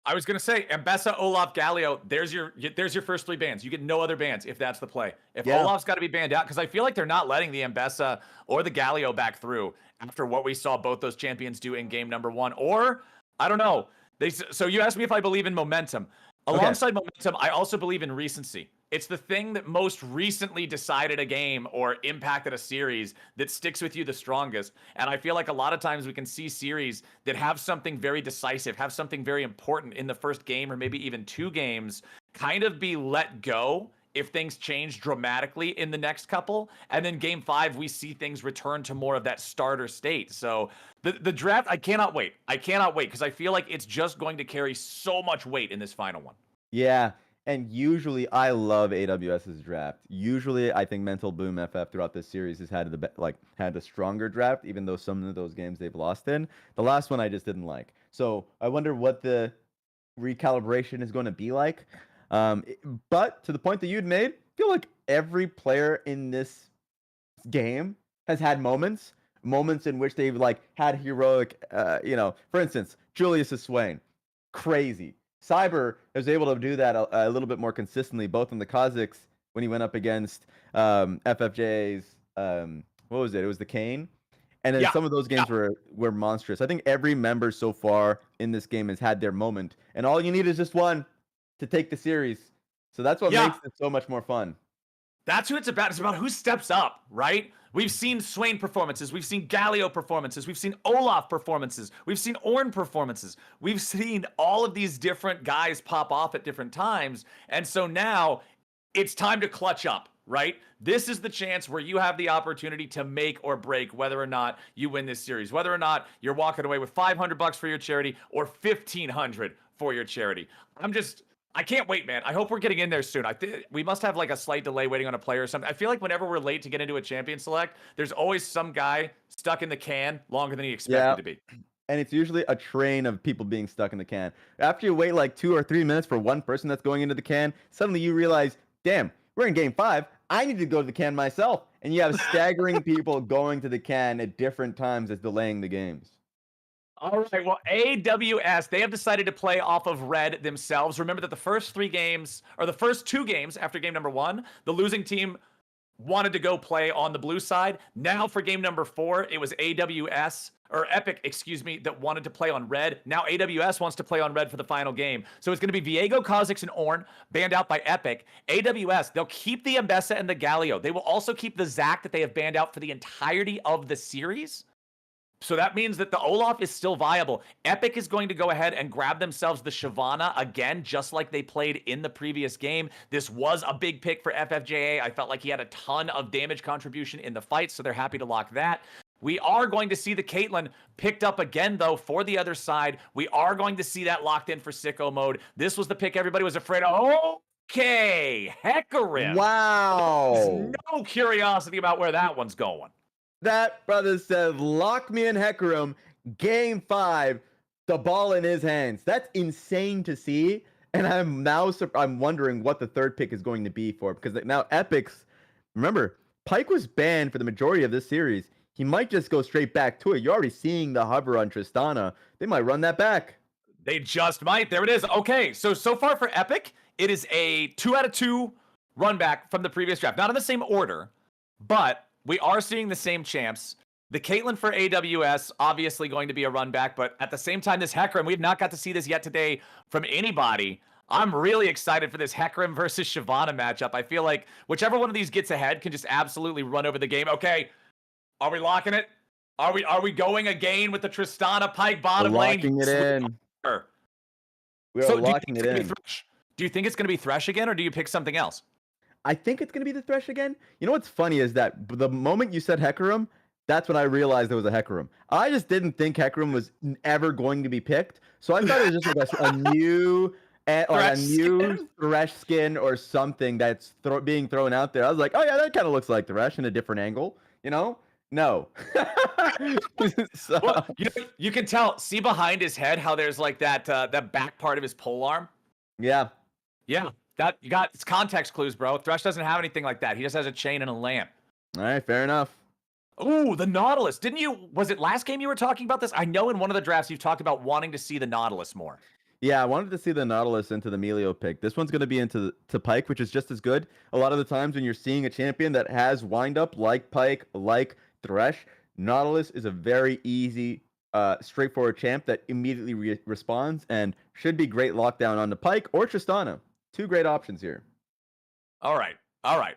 I was gonna say Mbessa, Olaf, Galio. There's your first 3 bans. You get no other bans if that's the play. If Olaf's got to be banned out, because I feel like they're not letting the Mbessa or the Galio back through after what we saw both those champions do in game number 1. Or I don't know. So you asked me if I believe in momentum. Alongside momentum, I also believe in recency. It's the thing that most recently decided a game or impacted a series that sticks with you the strongest. And I feel like a lot of times we can see series that have something very decisive, have something very important in the first game or maybe even 2 games, kind of be let go if things change dramatically in the next couple. And then game 5, we see things return to more of that starter state. So the draft, I cannot wait. I cannot wait because I feel like it's just going to carry so much weight in this final one. Yeah. And usually, I love AWS's draft. Usually, I think Mental Boom FF throughout this series has had the stronger draft, even though some of those games they've lost in. The last one I just didn't like. So I wonder what the recalibration is going to be like. But to the point that you'd made, feel like every player in this game has had moments in which they've like had heroic, for instance, Julius Swain, crazy. Cyber was able to do that a little bit more consistently, both in the Kazakhs when he went up against FFJ's, what was it? It was the Kane. And then Yeah. some of those games were monstrous. I think every member so far in this game has had their moment, and all you need is just one to take the series. So that's what makes it so much more fun. That's who it's about. It's about who steps up, right? We've seen Swain performances. We've seen Galio performances. We've seen Olaf performances. We've seen Ornn performances. We've seen all of these different guys pop off at different times. And so now it's time to clutch up, right? This is the chance where you have the opportunity to make or break whether or not you win this series, whether or not you're walking away with $500 for your charity or $1,500 for your charity. I can't wait, man. I hope we're getting in there soon. We must have like a slight delay waiting on a player or something. I feel like whenever we're late to get into a champion select, there's always some guy stuck in the can longer than he expected to be. And it's usually a train of people being stuck in the can. After you wait like 2 or 3 minutes for one person that's going into the can, suddenly you realize, damn, we're in game 5. I need to go to the can myself. And you have staggering people going to the can at different times that's delaying the games. All right, well, AWS, they have decided to play off of red themselves. Remember that the first 2 games after game number 1, the losing team wanted to go play on the blue side. Now for game number 4, it was Epic, that wanted to play on red. Now AWS wants to play on red for the final game. So it's going to be Viego, Kha'Zix, and Ornn banned out by Epic. AWS, they'll keep the Mbessa and the Galio. They will also keep the Zac that they have banned out for the entirety of the series. So that means that the Olaf is still viable. Epic is going to go ahead and grab themselves the Shyvana again, just like they played in the previous game. This was a big pick for FFJA. I felt like he had a ton of damage contribution in the fight, so they're happy to lock that. We are going to see the Caitlyn picked up again, though, for the other side. We are going to see that locked in for sicko mode. This was the pick everybody was afraid of. Okay, Hecarim. Wow. There's no curiosity about where that one's going. That brother said, lock me in Hecarim, game 5, the ball in his hands. That's insane to see. And I'm wondering what the third pick is going to be for, because now Epic's, remember, Pyke was banned for the majority of this series. He might just go straight back to it. You're already seeing the hover on Tristana. They might run that back. They just might. There it is. Okay, so far for Epic, it is a 2 out of 2 run back from the previous draft. Not in the same order, but we are seeing the same champs. The Caitlyn for AWS, obviously going to be a run back, but at the same time, this Hecarim, we've not got to see this yet today from anybody. I'm really excited for this Hecarim versus Shyvana matchup. I feel like whichever one of these gets ahead can just absolutely run over the game. Okay, are we locking it? Are we going again with the Tristana Pyke bottom lane? Locking it in. We are locking it in. Do you think it's going to be Thresh again, or do you pick something else? I think it's going to be the Thresh again. You know what's funny is that the moment you said Hecarim, that's when I realized there was a Hecarim. I just didn't think Hecarim was ever going to be picked. So I thought it was just like a new Thresh skin or something that's being thrown out there. I was like, oh yeah, that kind of looks like Thresh in a different angle, you know? No. Well, you can tell, see behind his head how there's like that back part of his pole arm? Yeah. Yeah. It's context clues, bro. Thresh doesn't have anything like that. He just has a chain and a lamp. All right, fair enough. Ooh, the Nautilus. Was it last game you were talking about this? I know in one of the drafts you've talked about wanting to see the Nautilus more. Yeah, I wanted to see the Nautilus into the Melio pick. This one's going to be into Pyke, which is just as good. A lot of the times when you're seeing a champion that has wind up like Pyke, like Thresh, Nautilus is a very easy, straightforward champ that immediately responds and should be great lockdown on the Pyke or Tristana. 2 great options here. All right.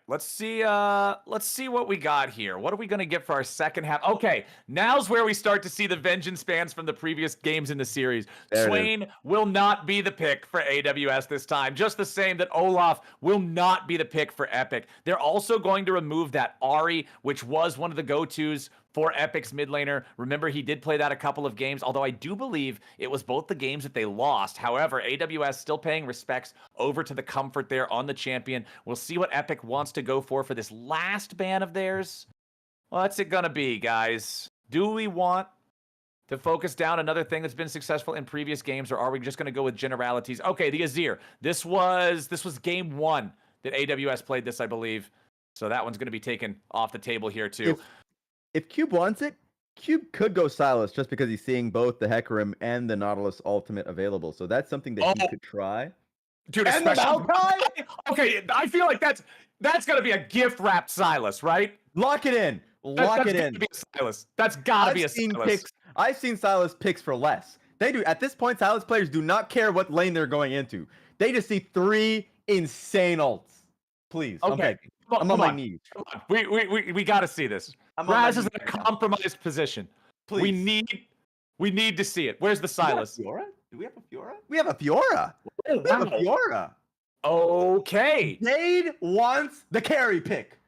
Let's see what we got here. What are we going to get for our second half? Okay, now's where we start to see the vengeance bans from the previous games in the series. Swain will not be the pick for AWS this time. Just the same that Olaf will not be the pick for Epic. They're also going to remove that Ahri, which was one of the go-tos for Epic's mid laner. Remember, he did play that a couple of games, although I do believe it was both the games that they lost. However, AWS still paying respects over to the comfort there on the champion. We'll see what Epic wants to go for this last ban of theirs. What's it gonna be, guys? Do we want to focus down another thing that's been successful in previous games, or are we just gonna go with generalities? Okay, the Azir. This was game 1. that AWS played this, I believe. So that one's going to be taken off the table here too. If Cube wants it, Cube could go Silas just because he's seeing both the Hecarim and the Nautilus Ultimate available. So that's something that he could try. Dude, And the especially Maokai? Okay, I feel like that's going to be a gift wrapped Silas, right? Lock it in. Lock it in. Be a Silas. That's got to be a Silas. I've seen Silas picks for less. They do. At this point, Silas players do not care what lane they're going into. They just see 3 insane ults. Please. Okay. I'm on my knees. Come on. We got to see this. Raz is in a compromised position. Please. We need to see it. Where's the Silas? Do we have a Fiora? We have a Fiora. Oh, we have a Fiora. Okay. Jade wants the carry pick.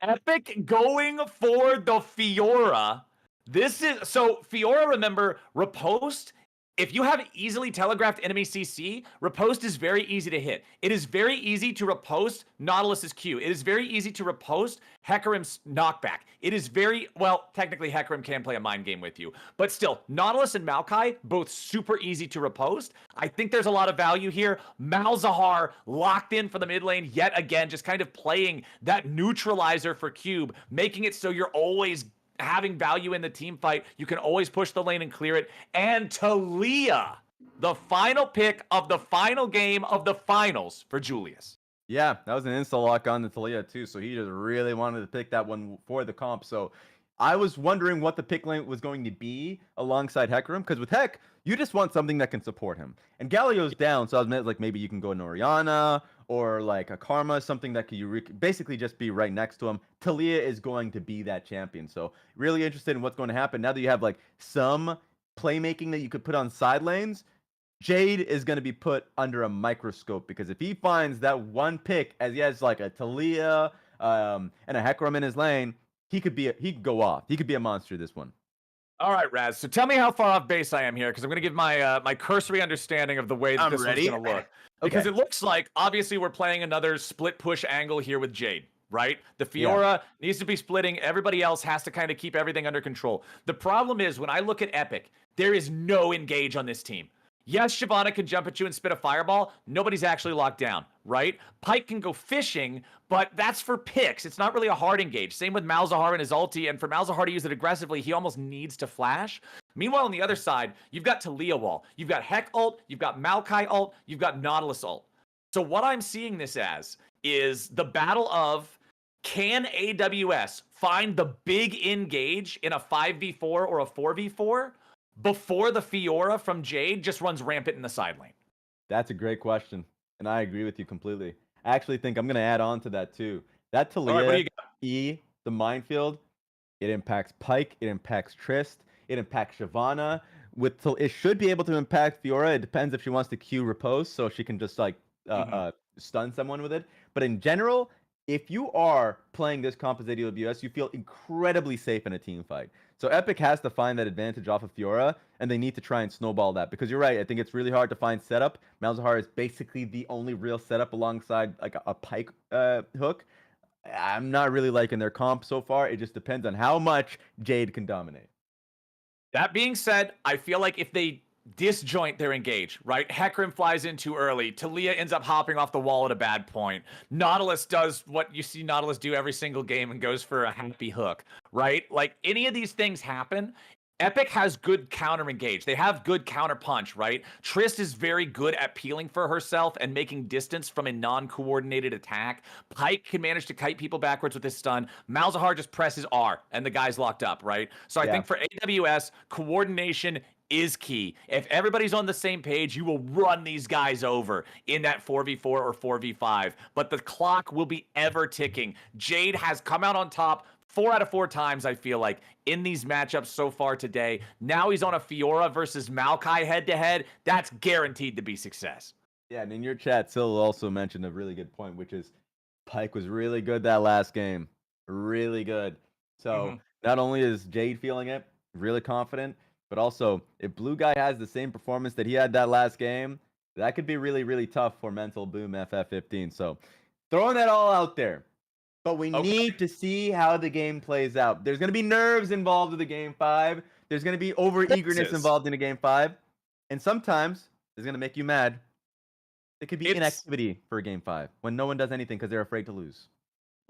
Epic going for the Fiora. This is so Fiora, remember, riposte. If you have easily telegraphed enemy CC, riposte is very easy to hit. It is very easy to riposte Nautilus's Q. It is very easy to riposte Hecarim's knockback. It is very, well, technically Hecarim can play a mind game with you, but still, Nautilus and Maokai, both super easy to riposte. I think there's a lot of value here. Malzahar locked in for the mid lane yet again, just kind of playing that neutralizer for Cube, making it so you're always having value in the team fight. You can always push the lane and clear it. And Talia, the final pick of the final game of the finals for Julius. Yeah, that was an insta lock on the Talia too. So he just really wanted to pick that one for the comp. So I was wondering what the pick lane was going to be alongside Hecarim, because with Heck, you just want something that can support him. And Galio's down, so I was like, maybe you can go an Orianna or like a Karma, something that could basically just be right next to him. Talia is going to be that champion. So really interested in what's going to happen. Now that you have like some playmaking that you could put on side lanes, Jade is going to be put under a microscope, because if he finds that one pick, as he has like a Talia and a Hecarim in his lane, he could go off. He could be a monster this one. All right, Raz. So tell me how far off base I am here, because I'm going to give my my cursory understanding of the way that this one's going to look. Because it looks like, obviously, we're playing another split push angle here with Jade, right? The Fiora needs to be splitting. Everybody else has to kind of keep everything under control. The problem is, when I look at Epic, there is no engage on this team. Yes, Shyvana can jump at you and spit a fireball. Nobody's actually locked down, right? Pyke can go fishing, but that's for picks. It's not really a hard engage. Same with Malzahar and his ulti, and for Malzahar to use it aggressively, he almost needs to flash. Meanwhile, on the other side, you've got Talia wall. You've got Heck ult, you've got Maokai ult, you've got Nautilus ult. So what I'm seeing this as is the battle of, can AWS find the big engage in a 5v4 or a 4v4 before the Fiora from Jade just runs rampant in the side lane? That's a great question, and I agree with you completely. I actually think I'm going to add on to that too. That Talia the minefield, it impacts Pyke, it impacts Trist, it impacts Shyvana. It should be able to impact Fiora. It depends if she wants to Q riposte, so she can just like stun someone with it. But in general, if you are playing this comp as AWS, you feel incredibly safe in a team fight. So Epic has to find that advantage off of Fiora, and they need to try and snowball that, because you're right. I think it's really hard to find setup. Malzahar is basically the only real setup alongside like a Pyke hook. I'm not really liking their comp so far. It just depends on how much Jade can dominate. That being said, I feel like if they disjoint their engage, right? Hecarim flies in too early. Talia ends up hopping off the wall at a bad point. Nautilus does what you see Nautilus do every single game and goes for a happy hook, right? Like, any of these things happen, Epic has good counter engage. They have good counter punch, right? Trist is very good at peeling for herself and making distance from a non-coordinated attack. Pyke can manage to kite people backwards with his stun. Malzahar just presses R and the guy's locked up, right? So I think for AWS, coordination is key. If everybody's on the same page, you will run these guys over in that 4v4 or 4v5. But the clock will be ever ticking. Jade has come out on top 4 out of 4 times, I feel like, in these matchups so far today. Now he's on a Fiora versus Maokai head-to-head. That's guaranteed to be success. Yeah, and in your chat, Sil also mentioned a really good point, which is Pyke was really good that last game. Really good. So not only is Jade feeling it, really confident, but also, if Blue Guy has the same performance that he had that last game, that could be really, really tough for Mental Boom FF15. So, throwing that all out there. But we need to see how the game plays out. There's going to be nerves involved with the Game 5. There's going to be over-eagerness involved in a Game 5. And sometimes, it's going to make you mad. It could be It's inactivity for game 5 when no one does anything because they're afraid to lose.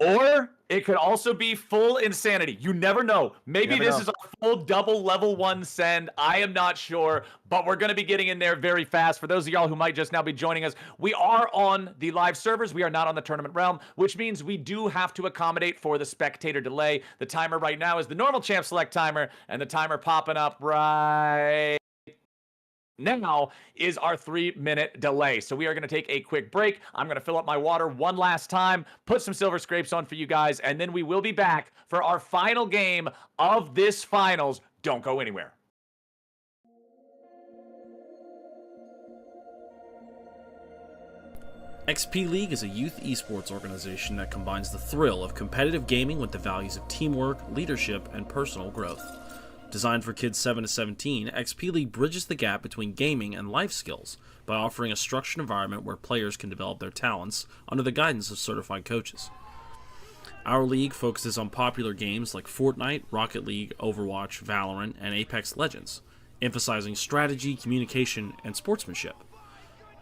Or it could also be full insanity. You never know. Maybe never this know. is a full double level 1 send. I am not sure, but we're going to be getting in there very fast. For those of y'all who might just now be joining us, we are on the live servers. We are not on the tournament realm, which means we do have to accommodate for the spectator delay. The timer right now is the normal champ select timer, and the timer popping up right now is our 3-minute delay. So we are going to take a quick break. I'm going to fill up my water one last time, put some silver scrapes on for you guys, and then we will be back for our final game of this finals. Don't go anywhere. XP League is a youth esports organization that combines the thrill of competitive gaming with the values of teamwork, leadership, and personal growth. Designed for kids 7 to 17, XP League bridges the gap between gaming and life skills by offering a structured environment where players can develop their talents under the guidance of certified coaches. Our league focuses on popular games like Fortnite, Rocket League, Overwatch, Valorant, and Apex Legends, emphasizing strategy, communication, and sportsmanship.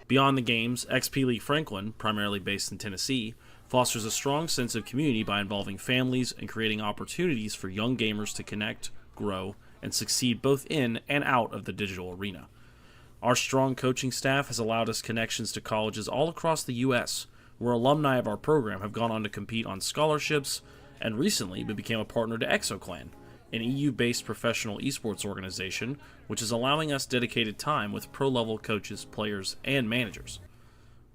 Beyond the games, XP League Franklin, primarily based in Tennessee, fosters a strong sense of community by involving families and creating opportunities for young gamers to connect, grow, and succeed both in and out of the digital arena. Our strong coaching staff has allowed us connections to colleges all across the U.S., where alumni of our program have gone on to compete on scholarships, and recently we became a partner to ExoClan, an EU-based professional esports organization, which is allowing us dedicated time with pro-level coaches, players, and managers.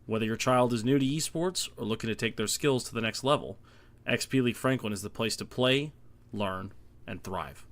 Whether your child is new to esports or looking to take their skills to the next level, XP League Franklin is the place to play, learn, and thrive.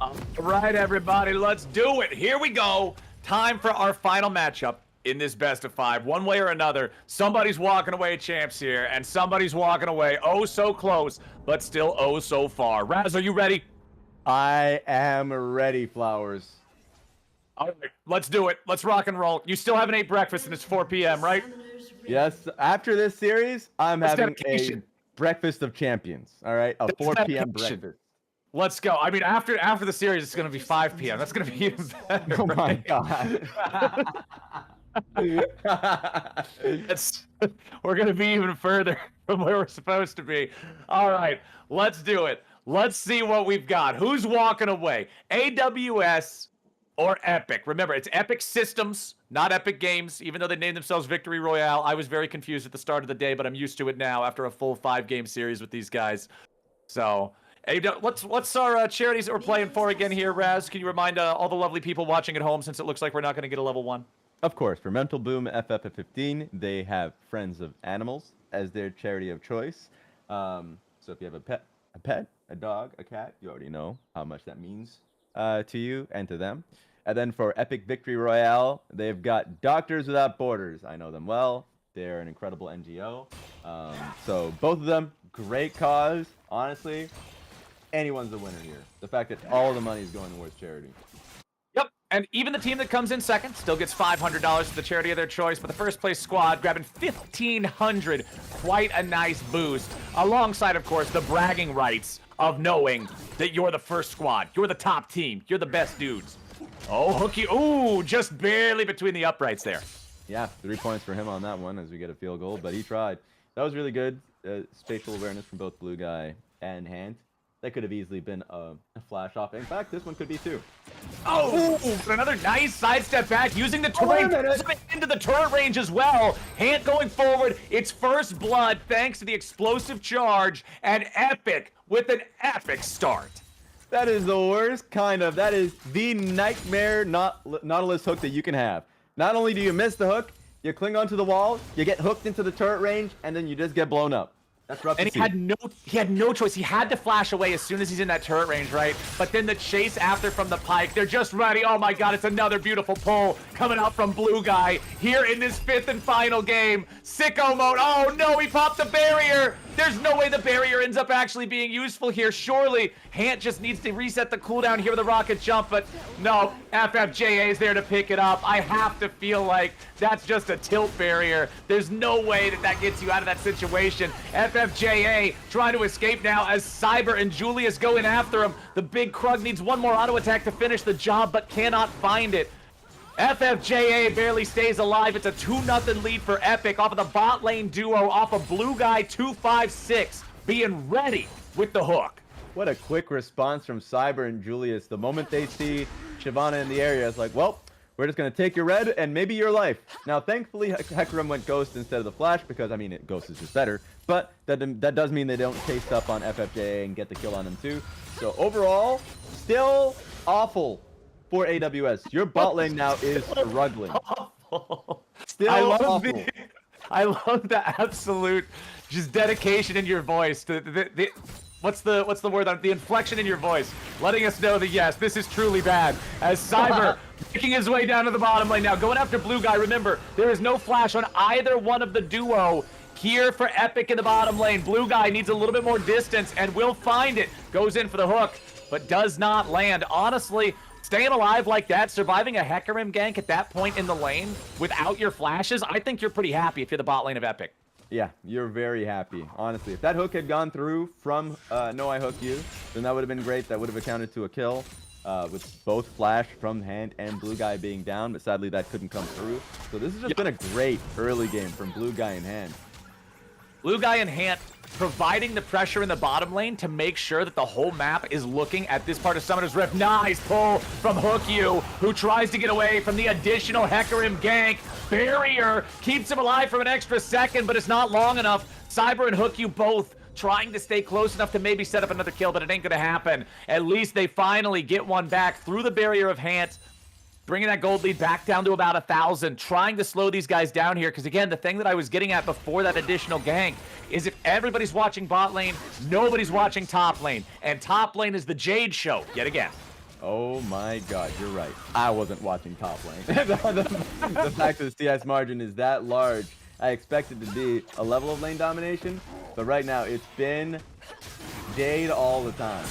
All right, everybody, let's do it. Here we go. Time for our final matchup in this best of 5. One way or another, somebody's walking away champs here, and somebody's walking away oh so close, but still oh so far. Raz, are you ready? I am ready, Flowers. All right, let's do it. Let's rock and roll. You still haven't ate breakfast, and it's 4 p.m., right? Yes, after this series, I'm That's having dedication. a breakfast of champions. All right, a 4 p.m. dedication. breakfast. Let's go. I mean, after the series, it's going to be 5 p.m. That's going to be even better. Oh my right? god. We're going to be even further from where we're supposed to be. All right, let's do it. Let's see what we've got. Who's walking away? AWS or Epic? Remember, it's Epic Systems, not Epic Games, even though they named themselves Victory Royale. I was very confused at the start of the day, but I'm used to it now after a full 5-game series with these guys. So, Hey, what's our charities that we're playing for again here, Raz? Can you remind all the lovely people watching at home, since it looks like we're not going to get a level 1? Of course, for Mental Boom FF at 15, they have Friends of Animals as their charity of choice. So if you have a pet, a dog, a cat, you already know how much that means to you and to them. And then for Epic Victory Royale, they've got Doctors Without Borders. I know them well. They're an incredible NGO. So both of them, great cause. Honestly, anyone's the winner here. The fact that all the money is going towards charity. Yep, and even the team that comes in second still gets $500 for the charity of their choice, but the first place squad grabbing $1,500, quite a nice boost, alongside, of course, the bragging rights of knowing that you're the first squad, you're the top team, you're the best dudes. Oh, Hooky, ooh, just barely between the uprights there. Yeah, 3 points for him on that one as we get a field goal, but he tried. That was really good. Spatial awareness from both Blue Guy and Hand. That could have easily been a flash off. In fact, this one could be too. Oh, another nice sidestep back, using the terrain into the turret range as well. Hant going forward, it's first blood thanks to the explosive charge, and Epic with an epic start. That is the worst kind of. That is the nightmare Nautilus hook that you can have. Not only do you miss the hook, you cling onto the wall, you get hooked into the turret range, and then you just get blown up. That's rough to see. He had no choice. He had to flash away as soon as he's in that turret range, right? But then the chase after from the pike, they're just ready. Oh my god, it's another beautiful pull coming out from Blue Guy here in this 5th and final game. Sicko mode. Oh no, he popped the barrier. There's no way the barrier ends up actually being useful here. Surely Hant just needs to reset the cooldown here with a rocket jump, but no, FFJA is there to pick it up. I have to feel like that's just a tilt barrier. There's no way that gets you out of that situation. FFJA trying to escape now as Cyber and Julius go in after him. The big Krug needs one more auto attack to finish the job, but cannot find it. FFJA barely stays alive. It's a 2-0 lead for Epic off of the bot lane duo off of Blue Guy 256 being ready with the hook. What a quick response from Cyber and Julius. The moment they see Shyvana in the area, it's like, well, we're just going to take your red and maybe your life. Now, thankfully, Hecarim went Ghost instead of the Flash because, I mean, Ghost is just better. But that does mean they don't taste up on FFJA and get the kill on them too. So overall, still awful for AWS. Your bot lane now is struggling. Still awful. I love the absolute just dedication in your voice. What's the word? The inflection in your voice, letting us know that yes, this is truly bad. As Cyber making his way down to the bottom lane now, going after Blue Guy. Remember, there is no flash on either one of the duo here for Epic in the bottom lane. Blue Guy needs a little bit more distance and will find it. Goes in for the hook, but does not land. Honestly, staying alive like that, surviving a Hecarim gank at that point in the lane without your flashes, I think you're pretty happy if you're the bot lane of Epic. Yeah, you're very happy. Honestly, if that hook had gone through from No I Hook You, then that would have been great. That would have accounted to a kill with both Flash from Hand and Blue Guy being down, but sadly that couldn't come through. So this has just been a great early game from Blue Guy and Hand. Blue Guy and Hant providing the pressure in the bottom lane to make sure that the whole map is looking at this part of Summoner's Rift. Nice pull from Hookyu, who tries to get away from the additional Hecarim gank. Barrier keeps him alive for an extra second, but it's not long enough. Cyber and Hookyu both trying to stay close enough to maybe set up another kill, but it ain't gonna happen. At least they finally get one back through the barrier of Hant, bringing that gold lead back down to about 1,000, trying to slow these guys down here, because again, the thing that I was getting at before that additional gank is if everybody's watching bot lane, nobody's watching top lane, and top lane is the Jade show, yet again. Oh my god, you're right. I wasn't watching top lane. the fact that the CS margin is that large, I expected to be a level of lane domination, but right now it's been Jade all the time.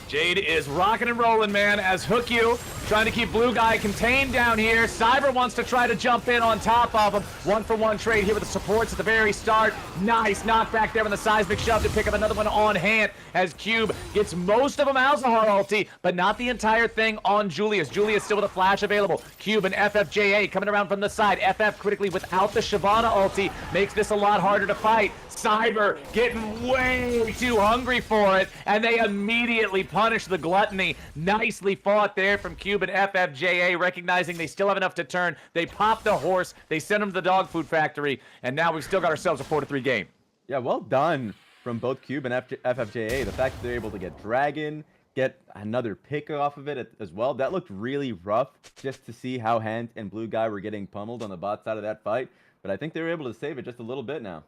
Jade is rocking and rolling, man, as Hookyu trying to keep Blue Guy contained down here. Cyber wants to try to jump in on top of him. 1-for-1 trade here with the supports at the very start. Nice knockback there on the seismic shove to pick up another one on Hant as Cube gets most of them Malzahar ulti, but not the entire thing on Julius. Julius still with a flash available. Cube and FFJA coming around from the side. FF critically without the Shyvana ulti makes this a lot harder to fight. Cyber getting way too hungry for it, and they immediately punish the gluttony. Nicely fought there from Cube and FFJA, recognizing they still have enough to turn. They pop the horse, they send him to the dog food factory, and now we've still got ourselves a 4-3 game. Yeah, well done from both Cube and FFJA. The fact that they're able to get Dragon, get another pick off of it as well. That looked really rough just to see how Hant and Blue Guy were getting pummeled on the bot side of that fight. But I think they were able to save it just a little bit now.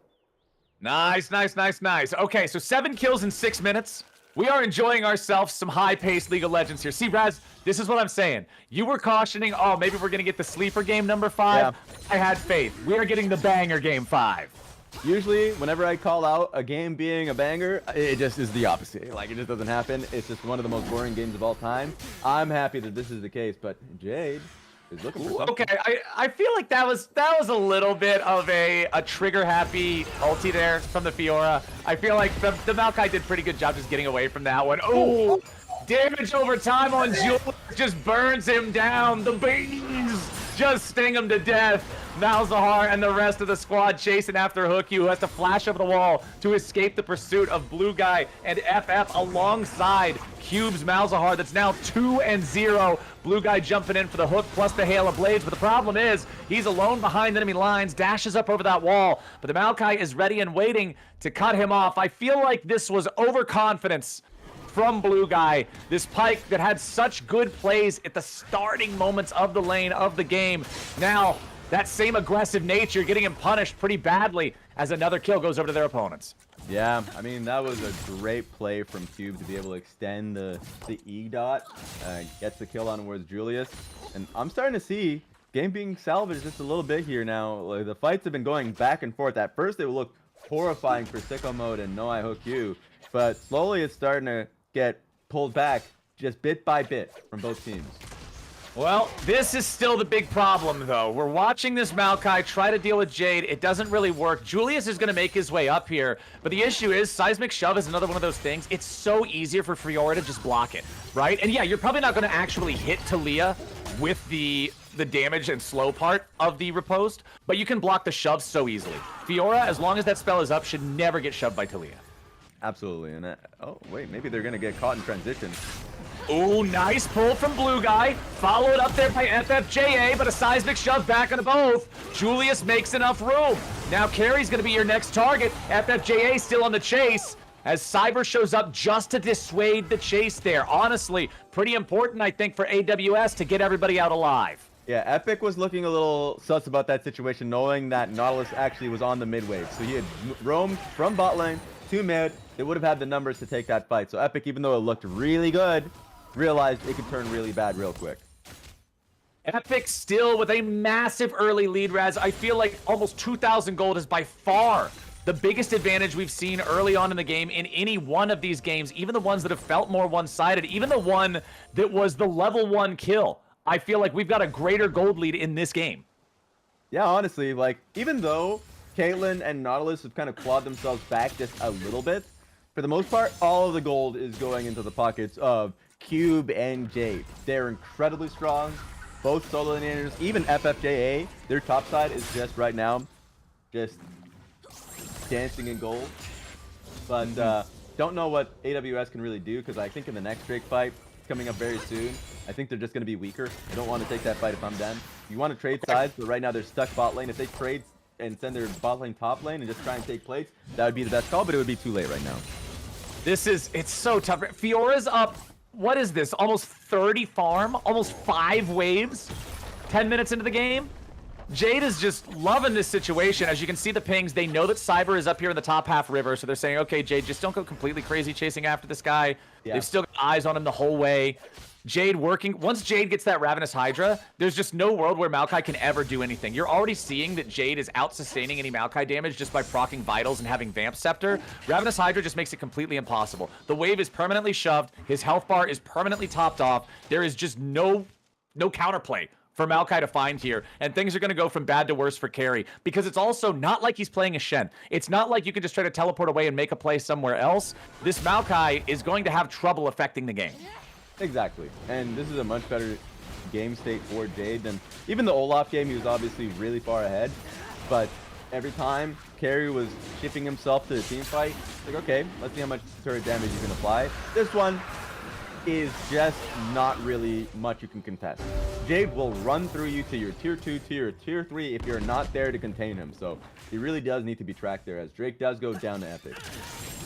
Nice, nice, nice, nice. Okay, so 7 kills in 6 minutes. We are enjoying ourselves some high-paced League of Legends here. See, Raz, this is what I'm saying. You were cautioning, oh, maybe we're going to get the sleeper game number 5. Yeah. I had faith. We are getting the banger game 5. Usually, whenever I call out a game being a banger, it just is the opposite. Like, it just doesn't happen. It's just one of the most boring games of all time. I'm happy that this is the case, but Jade is looking for something. Okay, I feel like that was a little bit of a trigger-happy ulti there from the Fiora. I feel like the Maokai did a pretty good job just getting away from that one. Oh, damage over time on Julius just burns him down. The bees just sting him to death. Malzahar and the rest of the squad chasing after Hooky, who has to flash over the wall to escape the pursuit of Blue Guy and FF alongside Cube's Malzahar. That's now 2-0. Blue Guy jumping in for the hook plus the hail of blades, but the problem is he's alone behind enemy lines, dashes up over that wall, but the Maokai is ready and waiting to cut him off. I feel like this was overconfidence from Blue Guy. This Pyke that had such good plays at the starting moments of the lane of the game. Now, that same aggressive nature getting him punished pretty badly as another kill goes over to their opponents. Yeah, I mean, that was a great play from Cube to be able to extend the E dot, gets the kill on towards Julius. And I'm starting to see game being salvaged just a little bit here now. Like, the fights have been going back and forth. At first, they would look horrifying for Sicko Mode and No I Hook You, but slowly it's starting to get pulled back just bit by bit from both teams. Well, this is still the big problem, though. We're watching this Maokai try to deal with Jade. It doesn't really work. Julius is going to make his way up here, but the issue is Seismic Shove is another one of those things. It's so easier for Fiora to just block it, right? And yeah, you're probably not going to actually hit Talia with the damage and slow part of the riposte, but you can block the shove so easily. Fiora, as long as that spell is up, should never get shoved by Talia. Absolutely. And oh, wait, maybe they're going to get caught in transition. Ooh, nice pull from Blue Guy. Followed up there by FFJA, but a seismic shove back onto both. Julius makes enough room. Now Carry's going to be your next target. FFJA still on the chase as Cyber shows up just to dissuade the chase there. Honestly, pretty important, I think, for AWS to get everybody out alive. Yeah, Epic was looking a little sus about that situation, knowing that Nautilus actually was on the mid wave. So he had roamed from bot lane to mid. They would have had the numbers to take that fight. So Epic, even though it looked really good, realized it could turn really bad real quick. Epic still with a massive early lead, Raz. I feel like almost 2,000 gold is by far the biggest advantage we've seen early on in the game in any one of these games, even the ones that have felt more one-sided, even the one that was the level 1 kill. I feel like we've got a greater gold lead in this game. Yeah, honestly, like, even though Caitlyn and Nautilus have kind of clawed themselves back just a little bit, for the most part, all of the gold is going into the pockets of Cube and Jade. They're incredibly strong, both solo laners, even FFJA. Their top side is just right now, just dancing in gold. But don't know what AWS can really do, because I think in the next Drake fight, coming up very soon, I think they're just going to be weaker. I don't want to take that fight if I'm them. You want to trade sides, but right now they're stuck bot lane. If they trade and send their bot lane top lane and just try and take plates, that would be the best call, but it would be too late right now. It's so tough. Fiora's up, what is this, almost 30 farm, almost 5 waves, 10 minutes into the game. Jade is just loving this situation. As you can see the pings, they know that Cyber is up here in the top half river, so they're saying, okay, Jade, just don't go completely crazy chasing after this guy. Yeah. They've still got eyes on him the whole way. Jade working. Once Jade gets that Ravenous Hydra, there's just no world where Maokai can ever do anything. You're already seeing that Jade is out-sustaining any Maokai damage just by proccing Vitals and having Vamp Scepter. Ravenous Hydra just makes it completely impossible. The wave is permanently shoved. His health bar is permanently topped off. There is just no counterplay for Maokai to find here, and things are going to go from bad to worse for Carry, because it's also not like he's playing a Shen. It's not like you can just try to teleport away and make a play somewhere else. This Maokai is going to have trouble affecting the game. Exactly, and this is a much better game state for Jade than even the Olaf game. He was obviously really far ahead, but every time Carry was shipping himself to the team fight, like, okay, let's see how much turret damage you can apply. This one is just not really much you can contest. Jade will run through you to your tier 2, to your tier 3 if you're not there to contain him. So he really does need to be tracked there, as Drake does go down to Epic.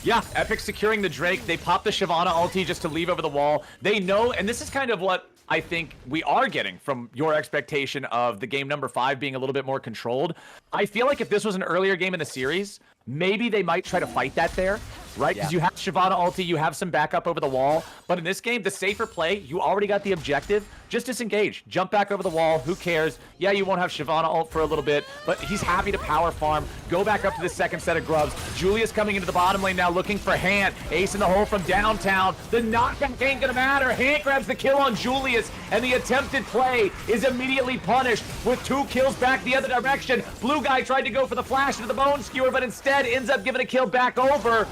Yeah, Epic securing the Drake. They pop the Shyvana ulti just to leave over the wall. They know, and this is kind of what I think we are getting from your expectation of the game number 5 being a little bit more controlled. I feel like if this was an earlier game in the series, maybe they might try to fight that there, right? Because you have Shyvana ulti, you have some backup over the wall. But in this game, the safer play, you already got the objective. Just disengage. Jump back over the wall. Who cares? Yeah, you won't have Shyvana ult for a little bit, but he's happy to power farm. Go back up to the second set of grubs. Julius coming into the bottom lane now looking for Hant. Ace in the hole from downtown. The knockback ain't gonna matter. Hant grabs the kill on Julius, and the attempted play is immediately punished with 2 kills back the other direction. Blue guy tried to go for the flash into the bone skewer, but instead ends up giving a kill back over.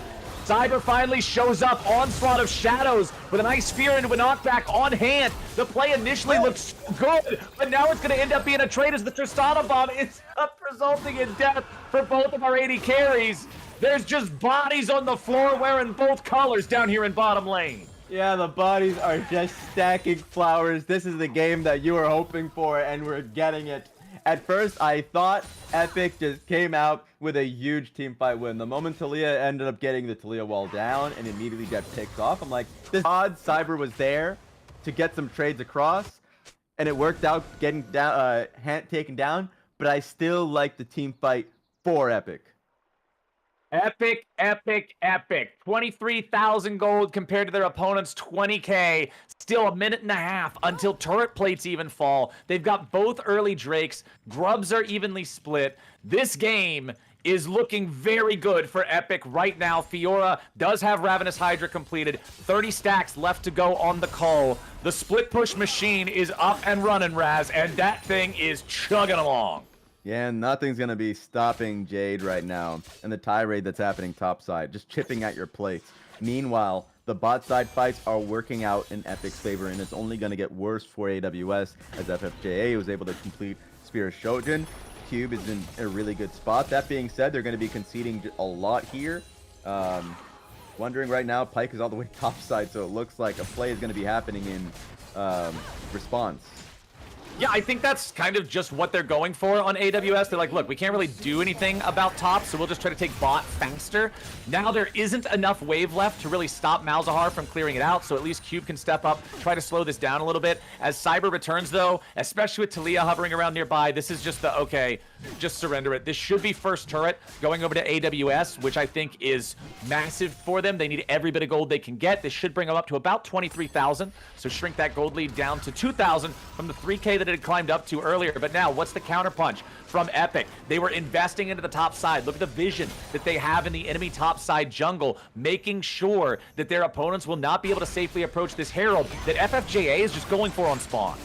Cyber finally shows up. Onslaught of Shadows with a nice spear into a knockback on Hant. The play initially looks good, but now it's going to end up being a trade as the Tristana bomb ends up resulting in death for both of our 80 carries. There's just bodies on the floor wearing both colors down here in bottom lane. Yeah, the bodies are just stacking flowers. This is the game that you were hoping for, and we're getting it. At first, I thought Epic just came out with a huge team fight win. The moment Talia ended up getting the Talia wall down and immediately got picked off, I'm like, this odd Cyber was there to get some trades across, and it worked out getting down, Hant taken down, but I still like the team fight for Epic. Epic, epic, epic. 23,000 gold compared to their opponent's 20k. Still a minute and a half until turret plates even fall. They've got both early Drakes. Grubs are evenly split. This game is looking very good for Epic right now. Fiora does have Ravenous Hydra completed. 30 stacks left to go on the call. The split push machine is up and running, Raz, and that thing is chugging along. Yeah, nothing's going to be stopping Jade right now and the tirade that's happening topside, just chipping at your plates. Meanwhile, the bot side fights are working out in Epic's favor, and it's only going to get worse for AWS as FFJA was able to complete Spear Shojin. Cube is in a really good spot. That being said, they're going to be conceding a lot here. Wondering right now, Pyke is all the way topside, so it looks like a play is going to be happening in response. Yeah, I think that's kind of just what they're going for on AWS. They're like, look, we can't really do anything about top, so we'll just try to take bot faster. Now there isn't enough wave left to really stop Malzahar from clearing it out, so at least Cube can step up, try to slow this down a little bit. As Cyber returns, though, especially with Talia hovering around nearby, this is just the, okay, just surrender it. This should be first turret going over to AWS, which I think is massive for them. They need every bit of gold they can get. This should bring them up to about 23,000, so shrink that gold lead down to 2,000 from the 3K that it had climbed up to earlier. But now, what's the counterpunch from Epic? They were investing into the top side. Look at the vision that they have in the enemy top side jungle, making sure that their opponents will not be able to safely approach this Herald that FFJA is just going for on spawn.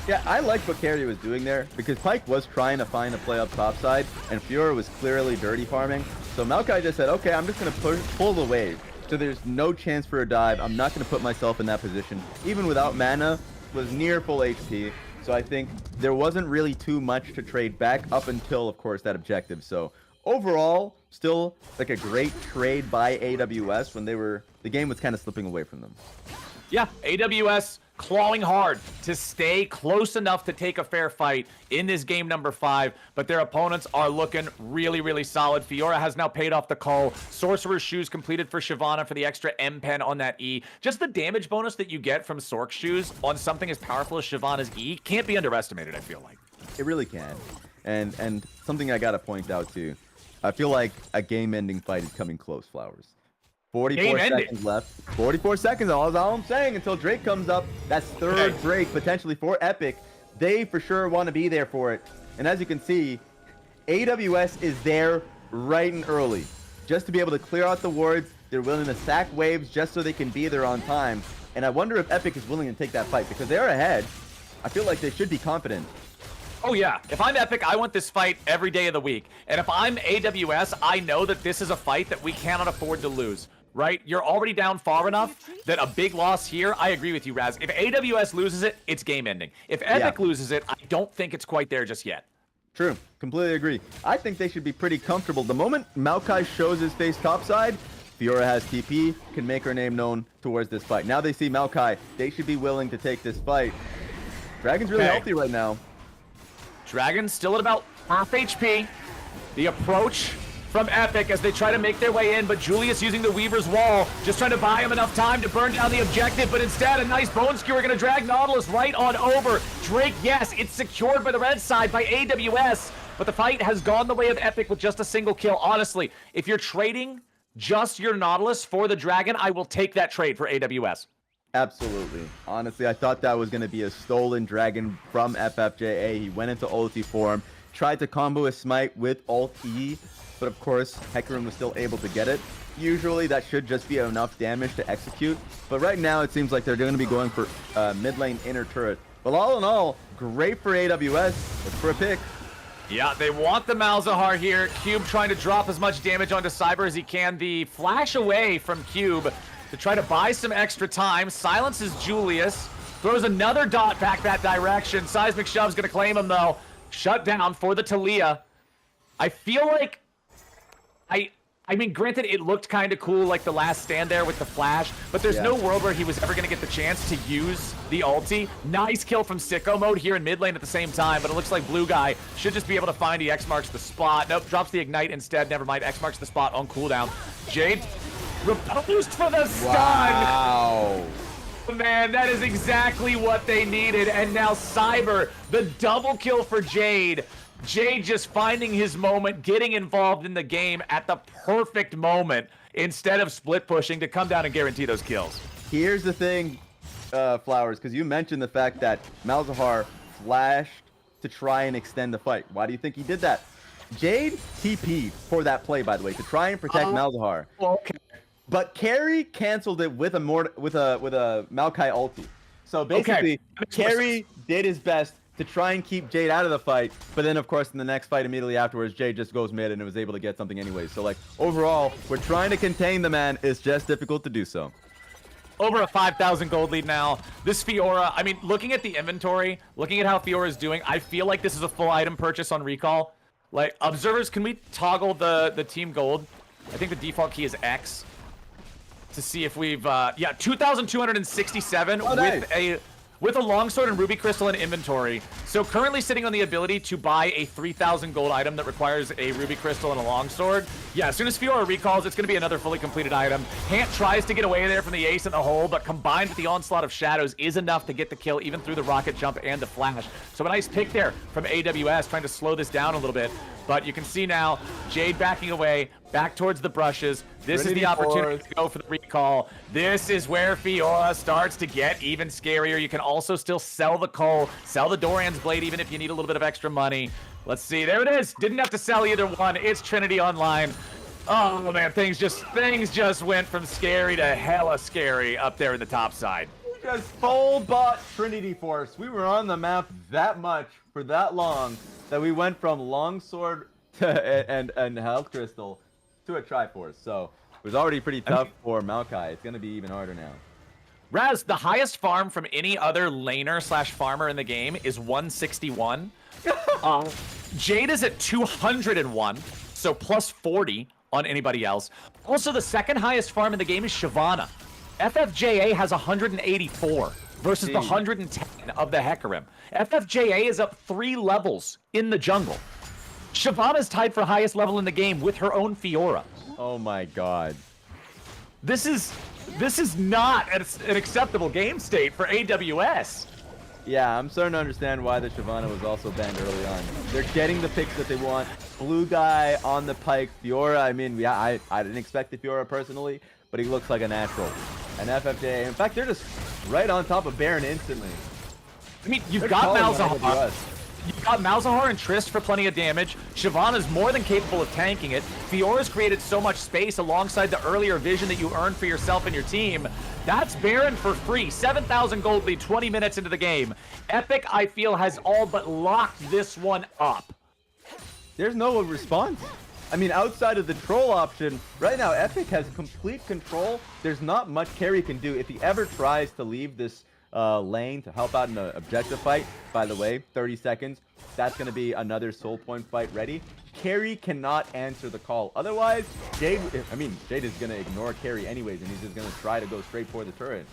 Yeah, I like what Carey was doing there because Pyke was trying to find a play up topside and Fiora was clearly dirty farming. So Maokai just said, okay, I'm just going to pull the wave. So there's no chance for a dive. I'm not going to put myself in that position. Even without mana, was near full HP. So I think there wasn't really too much to trade back up until, of course, that objective. So overall, still like a great trade by AWS when the game was kind of slipping away from them. Yeah, AWS clawing hard to stay close enough to take a fair fight in this game number 5, but their opponents are looking really, really solid. Fiora has now paid off the call. Sorcerer's Shoes completed for Shyvana for the extra M pen on that E. Just the damage bonus that you get from Sorc Shoes on something as powerful as Shyvana's E can't be underestimated, I feel like. It really can. And something I gotta point out too, I feel like a game-ending fight is coming close, Flowers. 44 seconds left. 44 seconds, all I'm saying, until Drake comes up. That's third Drake, potentially for Epic. They for sure want to be there for it. And as you can see, AWS is there right and early. Just to be able to clear out the wards. They're willing to sack waves just so they can be there on time. And I wonder if Epic is willing to take that fight because they're ahead. I feel like they should be confident. Oh yeah, if I'm Epic, I want this fight every day of the week. And if I'm AWS, I know that this is a fight that we cannot afford to lose. Right? You're already down far enough that a big loss here, I agree with you, Raz. If AWS loses it, it's game ending. If Epic loses it, I don't think it's quite there just yet. True. Completely agree. I think they should be pretty comfortable. The moment Maokai shows his face topside, Fiora has TP, can make her name known towards this fight. Now they see Maokai. They should be willing to take this fight. Dragon's really healthy right now. Dragon's still at about half HP. The approach from Epic as they try to make their way in, but Julius using the Weaver's Wall, just trying to buy him enough time to burn down the objective, but instead a nice Bone Skewer gonna drag Nautilus right on over. Drake, yes, it's secured by the red side, by AWS, but the fight has gone the way of Epic with just a single kill. Honestly, if you're trading just your Nautilus for the Dragon, I will take that trade for AWS. Absolutely. Honestly, I thought that was going to be a stolen Dragon from FFJA. He went into ulti form, tried to combo his smite with ult E, but of course, Hecarim was still able to get it. Usually, that should just be enough damage to execute, but right now, it seems like they're going to be going for mid lane inner turret. But all in all, great for AWS. Look for a pick. Yeah, they want the Malzahar here. Cube trying to drop as much damage onto Cyber as he can. The flash away from Cube to try to buy some extra time. Silences Julius. Throws another dot back that direction. Seismic Shove's going to claim him, though. Shut down for the Talia. I feel like... I mean, granted, it looked kind of cool, like the last stand there with the flash, but there's no world where he was ever going to get the chance to use the ulti. Nice kill from Sicko Mode here in mid lane at the same time, but it looks like Blue Guy should just be able to find. He X marks the spot. Nope, drops the Ignite instead. Never mind, X marks the spot on cooldown. Jade repulsed for the stun. Wow. Man, that is exactly what they needed. And now Cyber, the double kill for Jade. Jade just finding his moment, getting involved in the game at the perfect moment instead of split pushing to come down and guarantee those kills. Here's the thing, Flowers, because you mentioned the fact that Malzahar flashed to try and extend the fight. Why do you think he did that? Jade TP'd for that play, by the way, to try and protect Malzahar. Okay. But Carry canceled it with a Maokai ulti. So basically, Carry did his best to try and keep Jade out of the fight, but then of course in the next fight immediately afterwards, Jade just goes mid and was able to get something anyway. So like overall, we're trying to contain the man. It's just difficult to do so. Over a 5,000 gold lead now. This Fiora, I mean, looking at the inventory, looking at how Fiora is doing, I feel like this is a full item purchase on recall. Like, observers, can we toggle the team gold? I think the default key is X to see if we've, yeah, 2,267 with a longsword and ruby crystal in inventory. So currently sitting on the ability to buy a 3,000 gold item that requires a ruby crystal and a longsword. Yeah, as soon as Fiora recalls, it's going to be another fully completed item. Hant tries to get away there from the ace in the hole, but combined with the onslaught of shadows is enough to get the kill even through the rocket jump and the flash. So a nice pick there from AWS, trying to slow this down a little bit. But you can see now, Jade backing away, back towards the brushes. This is the opportunity to go for the recall. This is where Fiora starts to get even scarier. You can also still sell the Cull, sell the Doran's Blade, even if you need a little bit of extra money. Let's see, there it is. Didn't have to sell either one. It's Trinity Online. Oh man, things just went from scary to hella scary up there in the top side. Just full bot Trinity Force. We were on the map that much for that long that we went from longsword and health crystal to a Triforce. So it was already pretty tough for Maokai. It's gonna be even harder now. Raz, the highest farm from any other laner slash farmer in the game is 161. Jade is at 201, so plus 40 on anybody else. Also, the second highest farm in the game is Shyvana. FFJA has 184 versus the 110 of the Hecarim. FFJA is up 3 levels in the jungle. Shyvana's tied for highest level in the game with her own Fiora. Oh my god. This is not an acceptable game state for AWS. Yeah, I'm starting to understand why the Shyvana was also banned early on. They're getting the picks that they want. Blue Guy on the pike. Fiora, I mean, yeah, I didn't expect the Fiora personally, but he looks like a natural. And FFJ, in fact, they're just right on top of Baron instantly. I mean, you've got Malzahar. You've got Malzahar and Trist for plenty of damage. Shyvana's more than capable of tanking it. Fiora's created so much space alongside the earlier vision that you earned for yourself and your team. That's Baron for free. 7,000 gold lead 20 minutes into the game. Epic, I feel, has all but locked this one up. There's no response. I mean, outside of the troll option, right now, Epic has complete control. There's not much Carry can do. If he ever tries to leave this lane to help out in the objective fight, by the way, 30 seconds, that's going to be another soul point fight ready. Carry cannot answer the call. Otherwise, Jade is going to ignore Carry anyways, and he's just going to try to go straight for the turret.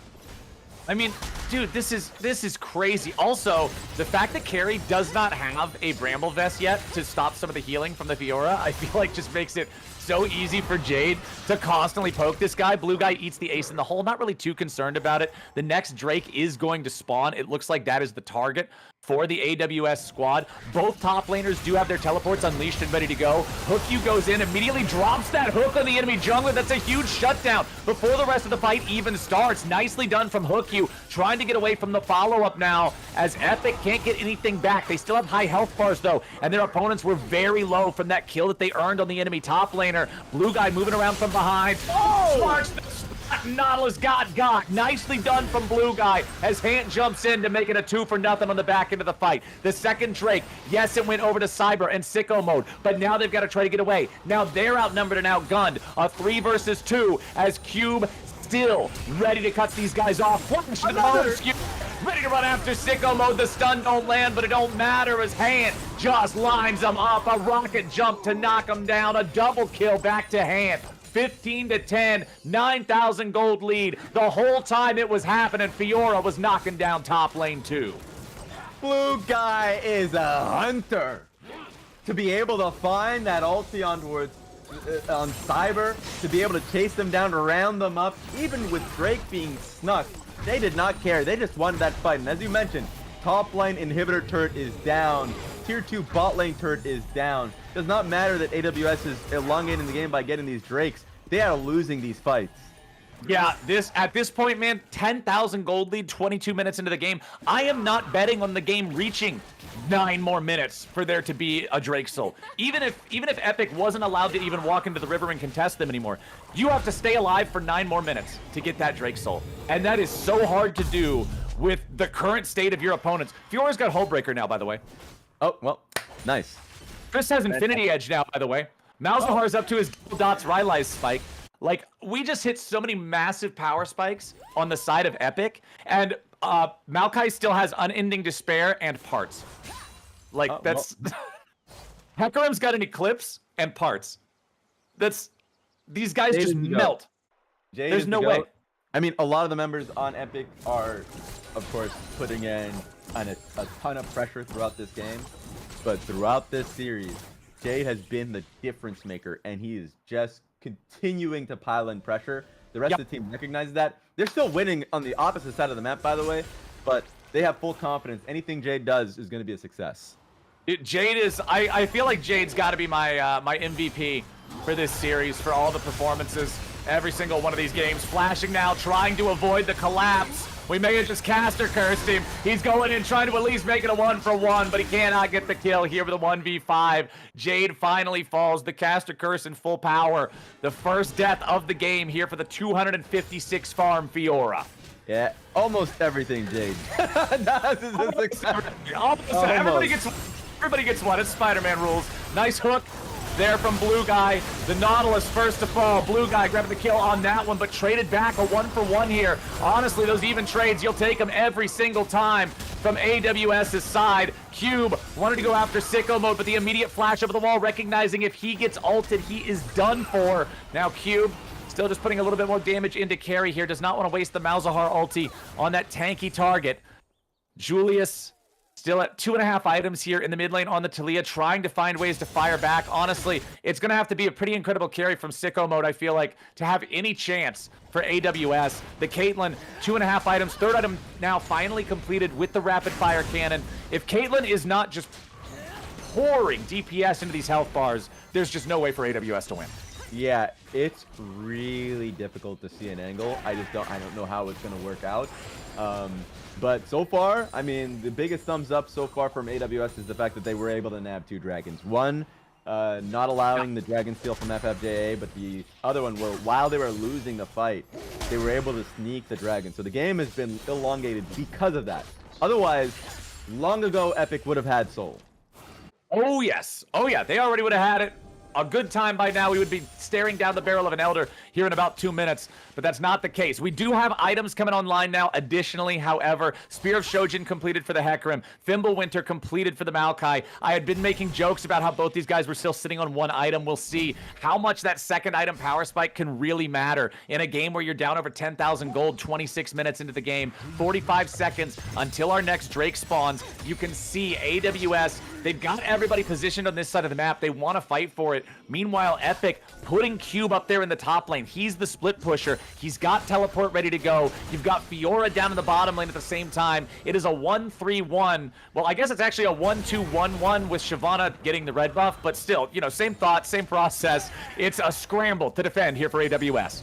I mean, dude, this is crazy. Also, the fact that Carry does not have a Bramble Vest yet to stop some of the healing from the Fiora, I feel like just makes it so easy for Jade to constantly poke this guy. Blue guy eats the ace in the hole. Not really too concerned about it. The next Drake is going to spawn. It looks like that is the target for the AWS squad. Both top laners do have their teleports unleashed and ready to go. HookU goes in, immediately drops that hook on the enemy jungler. That's a huge shutdown before the rest of the fight even starts. Nicely done from HookU, trying to get away from the follow-up now, as Epic can't get anything back. They still have high health bars, though, and their opponents were very low from that kill that they earned on the enemy top laner. Blue guy moving around from behind. Oh! Smarts Nautilus got. Nicely done from Blue guy as Hant jumps in to make it a 2-for-0 on the back end of the fight. The second Drake, yes, it went over to Cyber and sicko mode, but now they've got to try to get away. Now they're outnumbered and outgunned. A 3 versus 2 as Cube still ready to cut these guys off. Flash to the home, Cube ready to run after sicko mode. The stun don't land, but it don't matter as Hant just lines them up. A rocket jump to knock them down. A double kill back to Hant. 15-10, 9,000 gold lead. The whole time it was happening, Fiora was knocking down top lane 2. Blue guy is a hunter. To be able to find that ulti on Cyber, to be able to chase them down, to round them up, even with Drake being snuck, they did not care. They just wanted that fight. And as you mentioned, top lane inhibitor turret is down. Tier 2 bot lane turret is down. Does not matter that AWS is elongating the game by getting these Drakes. They are losing these fights. Yeah, at this point, man, 10,000 gold lead, 22 minutes into the game. I am not betting on the game reaching 9 more minutes for there to be a Drake Soul. Even if Epic wasn't allowed to even walk into the river and contest them anymore, you have to stay alive for 9 more minutes to get that Drake Soul. And that is so hard to do with the current state of your opponents. Fiora's got Hullbreaker now, by the way. Oh, well, nice. Chris has Infinity Edge now, by the way. Malzahar's up to his Dots Rylai's spike. Like, we just hit so many massive power spikes on the side of Epic, and Maokai still has Unending Despair and parts. Like, that's... Well. Hecarim's got an Eclipse and parts. These guys just melt. There's no way. I mean, a lot of the members on Epic are, of course, putting in a ton of pressure throughout this game. But throughout this series, Jade has been the difference maker, and he is just continuing to pile in pressure. The rest of the team recognizes that. They're still winning on the opposite side of the map, by the way, but they have full confidence. Anything Jade does is going to be a success. Jade is... I feel like Jade's got to be my my MVP for this series, for all the performances. Every single one of these games. Flashing now, trying to avoid the collapse. We may have just caster cursed him. He's going in, trying to at least make it a 1-for-1, but he cannot get the kill here with a 1v5. Jade finally falls. The caster curse in full power. The first death of the game here for the 256 farm Fiora. Yeah, almost everything, Jade. Everybody gets one. It's Spider-Man rules. Nice hook there from Blue guy. The Nautilus first to fall. Blue guy grabbing the kill on that one, but traded back a 1-for-1 here. Honestly, those even trades, you'll take them every single time from AWS's side. Cube wanted to go after sicko mode, but the immediate flash over the wall, recognizing if he gets ulted, he is done for. Now Cube still just putting a little bit more damage into carry here. Does not want to waste the Malzahar ulti on that tanky target. Julius still at 2.5 items here in the mid lane on the Taliyah, trying to find ways to fire back. Honestly, it's going to have to be a pretty incredible carry from sicko mode, I feel like, to have any chance for AWS. The Caitlyn, 2.5 items. Third item now finally completed with the rapid fire cannon. If Caitlyn is not just pouring DPS into these health bars, there's just no way for AWS to win. Yeah, it's really difficult to see an angle. I don't know how it's going to work out. But so far, I mean, the biggest thumbs up so far from AWS is the fact that they were able to nab 2 dragons. One, not allowing the dragon steal from FFJA, but the other one, while they were losing the fight, they were able to sneak the dragon. So the game has been elongated because of that. Otherwise, long ago, Epic would have had Soul. Oh, yes. Oh, yeah. They already would have had it. a good time by now. We would be staring down the barrel of an Elder here in about 2 minutes, but that's not the case. We do have items coming online now. Additionally, however, Spear of Shojin completed for the Hecarim. Fimbulwinter completed for the Maokai. I had been making jokes about how both these guys were still sitting on one item. We'll see how much that second item power spike can really matter in a game where you're down over 10,000 gold 26 minutes into the game. 45 seconds until our next Drake spawns. You can see AWS, they've got everybody positioned on this side of the map. They want to fight for it. Meanwhile, Epic putting Cube up there in the top lane. He's the split pusher. He's got teleport ready to go. You've got Fiora down in the bottom lane at the same time. It is a 1-3-1. Well, I guess it's actually a 1-2-1-1 with Shyvana getting the red buff, but still, you know, same thought, same process. It's a scramble to defend here for AWS.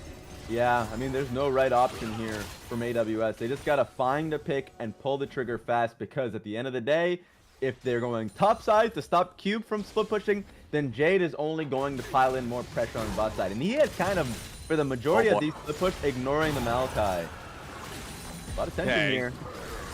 Yeah, I mean, there's no right option here from AWS. They just got to find a pick and pull the trigger fast, because at the end of the day, if they're going top side to stop Cube from split pushing, then Jade is only going to pile in more pressure on the bot side. And he is kind of, for the majority of these split push, ignoring the Maokai. A lot of tension here.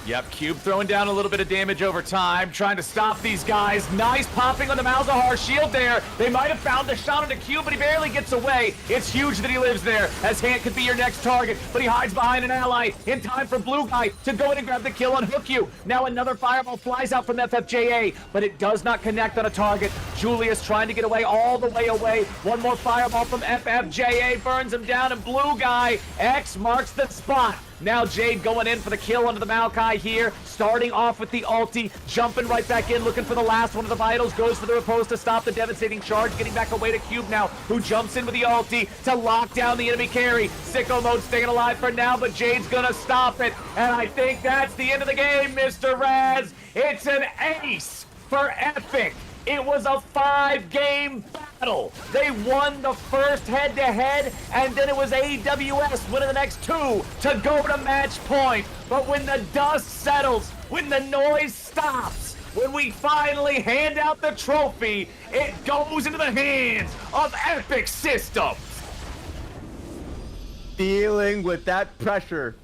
Yep, Cube throwing down a little bit of damage over time, trying to stop these guys. Nice popping on the Malzahar shield there. They might have found the shot onto Cube, but he barely gets away. It's huge that he lives there, as Hant could be your next target, but he hides behind an ally in time for Blue Guy to go in and grab the kill on Hook You. Now another fireball flies out from FFJA, but it does not connect on a target. Julius trying to get away, all the way away. One more fireball from FFJA, burns him down, and Blue Guy, X marks the spot. Now Jade going in for the kill onto the Maokai here, starting off with the ulti, jumping right back in, looking for the last one of the vitals, goes for the repose to stop the devastating charge, getting back away to Cube now, who jumps in with the ulti to lock down the enemy carry. Sicko mode staying alive for now, but Jade's gonna stop it, and I think that's the end of the game, Mr. Raz. It's an ace for Epic. It was a 5-game battle. They won the first head-to-head, and then it was AWS winning the next 2 to go to match point. But when the dust settles, when the noise stops, when we finally hand out the trophy, it goes into the hands of Epic Systems. Dealing with that pressure,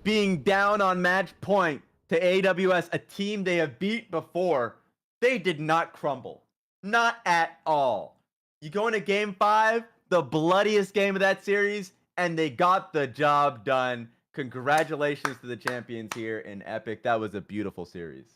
being down on match point to AWS, a team they have beat before, they did not crumble. Not at all. You go into game 5, the bloodiest game of that series, and they got the job done. Congratulations to the champions here in Epic. That was a beautiful series.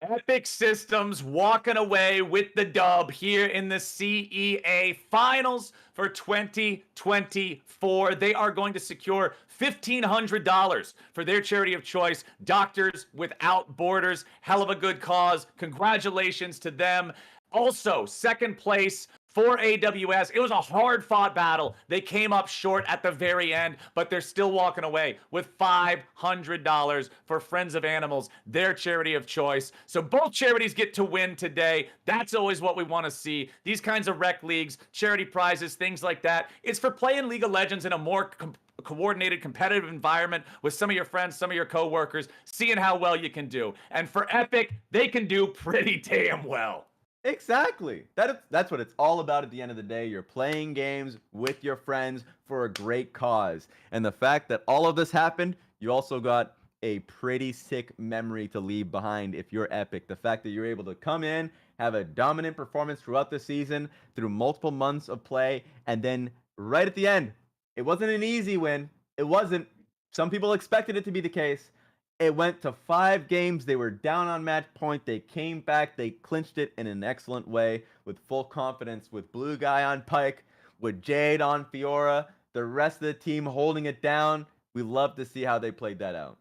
Epic Systems walking away with the dub here in the CEA Finals for 2024. They are going to secure $1,500 for their charity of choice, Doctors Without Borders. Hell of a good cause. Congratulations to them. Also, second place for AWS. It was a hard-fought battle. They came up short at the very end, but they're still walking away with $500 for Friends of Animals, their charity of choice. So both charities get to win today. That's always what we want to see. These kinds of rec leagues, charity prizes, things like that. It's for playing League of Legends in a more coordinated, competitive environment with some of your friends, some of your coworkers, seeing how well you can do. And for Epic, they can do pretty damn well. Exactly. That's what it's all about at the end of the day. You're playing games with your friends for a great cause. And the fact that all of this happened, you also got a pretty sick memory to leave behind if you're Epic. The fact that you're able to come in, have a dominant performance throughout the season, through multiple months of play, and then right at the end, it wasn't an easy win. It wasn't. Some people expected it to be the case. It went to 5 games. They were down on match point. They came back. They clinched it in an excellent way with full confidence, with Blue Guy on Pike, with Jade on Fiora, the rest of the team holding it down. We love to see how they played that out.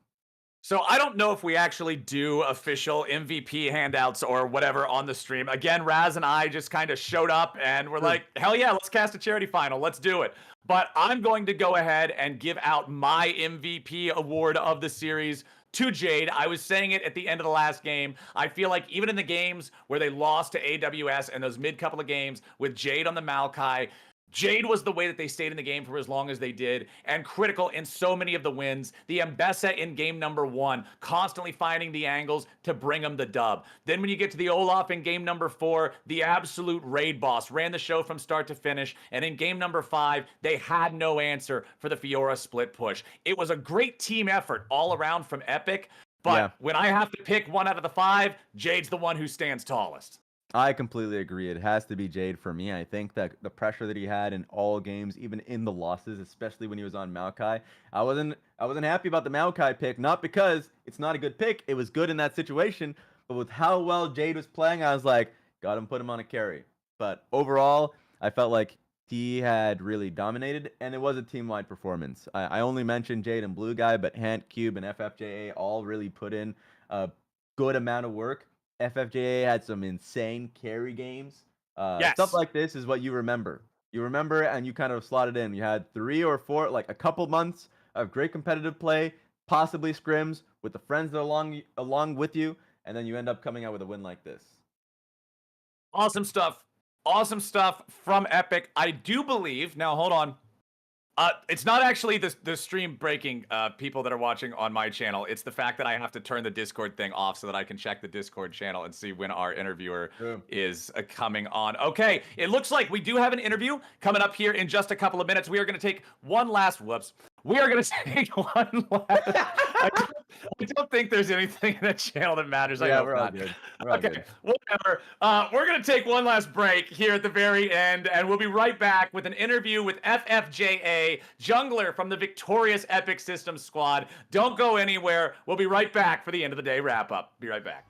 So I don't know if we actually do official MVP handouts or whatever on the stream. Again, Raz and I just kind of showed up and we're like, hell yeah, let's cast a charity final. Let's do it. But I'm going to go ahead and give out my MVP award of the series to Jade. I was saying it at the end of the last game. I feel like even in the games where they lost to AWS and those mid couple of games with Jade on the Maokai, Jade was the way that they stayed in the game for as long as they did, and critical in so many of the wins. The Mbessa in game number 1, constantly finding the angles to bring them the dub. Then when you get to the Olaf in game number 4, the absolute raid boss, ran the show from start to finish, and in game number 5, they had no answer for the Fiora split push. It was a great team effort all around from Epic, but when I have to pick one out of the 5, Jade's the one who stands tallest. I completely agree. It has to be Jade for me. I think that the pressure that he had in all games, even in the losses, especially when he was on Maokai, I wasn't happy about the Maokai pick, not because it's not a good pick. It was good in that situation, but with how well Jade was playing, I was like, got him, put him on a carry. But overall, I felt like he had really dominated, and it was a team-wide performance. I only mentioned Jade and Blue Guy, but Hant, Cube, and FFJA all really put in a good amount of work. FFJA had some insane carry games. Stuff Yes. like this is what you remember. You remember and you kind of slotted in. You had 3 or 4, like a couple months of great competitive play, possibly scrims with the friends that are along with you, and then you end up coming out with a win like this. Awesome stuff. Awesome stuff from Epic. I do believe. Now, hold on. It's not actually the stream breaking people that are watching on my channel. It's the fact that I have to turn the Discord thing off so that I can check the Discord channel and see when our interviewer Yeah. is coming on. Okay, it looks like we do have an interview coming up here in just a couple of minutes. We are going to take one last whoops. We are going to take one last. I don't think there's anything in the channel that matters. I Yeah, hope we're all not. good. We're all Okay, good. whatever. We're going to take one last break here at the very end, and we'll be right back with an interview with FFJA, jungler from the victorious Epic Systems squad. Don't go anywhere. We'll be right back for the end of the day wrap up. Be right back.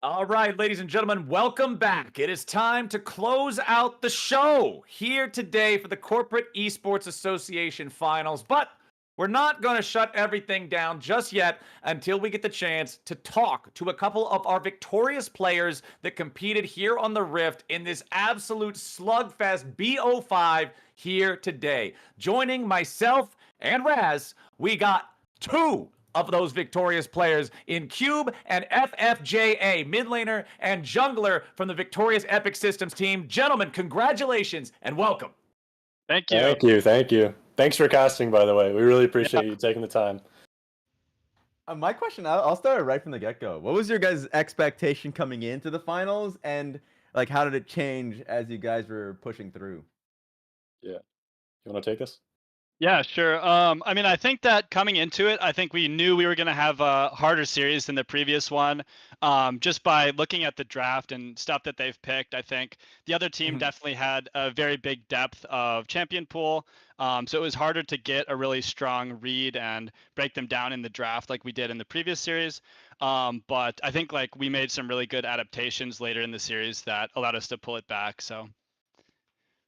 All right, ladies and gentlemen, welcome back. It is time to close out the show here today for the Corporate Esports Association Finals. But we're not going to shut everything down just yet until we get the chance to talk to a couple of our victorious players that competed here on the Rift in this absolute slugfest BO5 here today. Joining myself and Raz, we got two of those victorious players in Cube and FFJA, mid laner and jungler from the victorious Epic Systems team. Gentlemen, congratulations and welcome. Thank you. Thank you. Thank you. Thanks for casting, by the way. We really appreciate you taking the time. My question, I'll start right from the get-go. What was your guys' expectation coming into the finals, and like how did it change as you guys were pushing through? Yeah. You want to take this? Yeah, sure. I mean, I think that coming into it, I think we knew we were going to have a harder series than the previous one. Just by looking at the draft and stuff that they've picked, I think the other team definitely had a very big depth of champion pool. So it was harder to get a really strong read and break them down in the draft like we did in the previous series. But I think like we made some really good adaptations later in the series that allowed us to pull it back.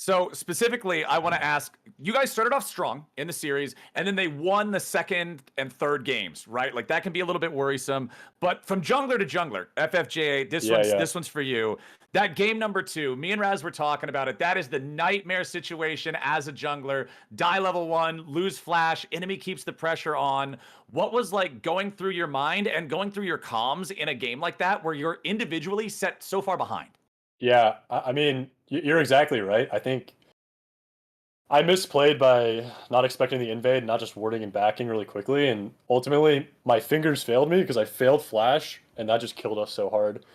So specifically, I want to ask, you guys started off strong in the series, and then they won the second and third games, right? Like that can be a little bit worrisome. But from jungler to jungler, FFJA, this one's for you. That game number 2, me and Raz were talking about it. That is the nightmare situation as a jungler. Die level 1, lose flash, enemy keeps the pressure on. What was like going through your mind and going through your comms in a game like that where you're individually set so far behind? Yeah. I mean, you're exactly right. I think I misplayed by not expecting the invade, not just warding and backing really quickly. And ultimately, my fingers failed me because I failed flash, and that just killed us so hard.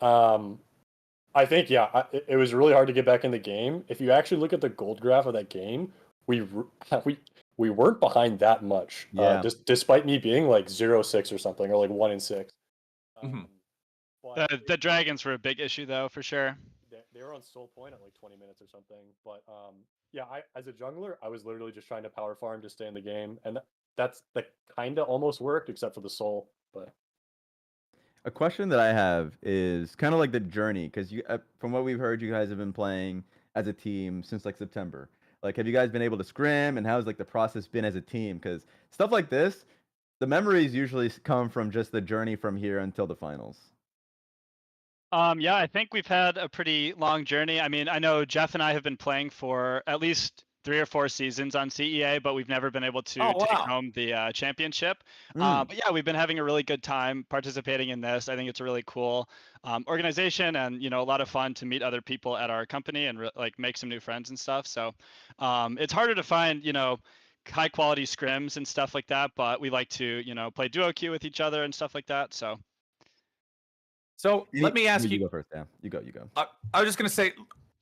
I think, yeah, it was really hard to get back in the game. If you actually look at the gold graph of that game, we weren't behind that much. Yeah. Despite me being like 0-6 or something, or like 1-6. The dragons were a big issue though, for sure. They were on soul point at like 20 minutes or something. But yeah, as a jungler, I was literally just trying to power farm to stay in the game, and that kind of almost worked, except for the soul. But A question that I have is kind of like the journey, because you, from what we've heard, you guys have been playing as a team since like September. Like, have you guys been able to scrim, and how's like the process been as a team? Because stuff like this, the memories usually come from just the journey from here until the finals. Yeah, I think we've had a pretty long journey. I mean, I know Jeff and I have been playing for at least 3 or 4 seasons on CEA, but we've never been able to take home the championship. But yeah, we've been having a really good time participating in this. I think it's a really cool organization, and a lot of fun to meet other people at our company and like make some new friends and stuff. So it's harder to find high quality scrims and stuff like that, but we like to play duo queue with each other and stuff like that. So let me ask you. You go first. Yeah, you go. I was just going to say,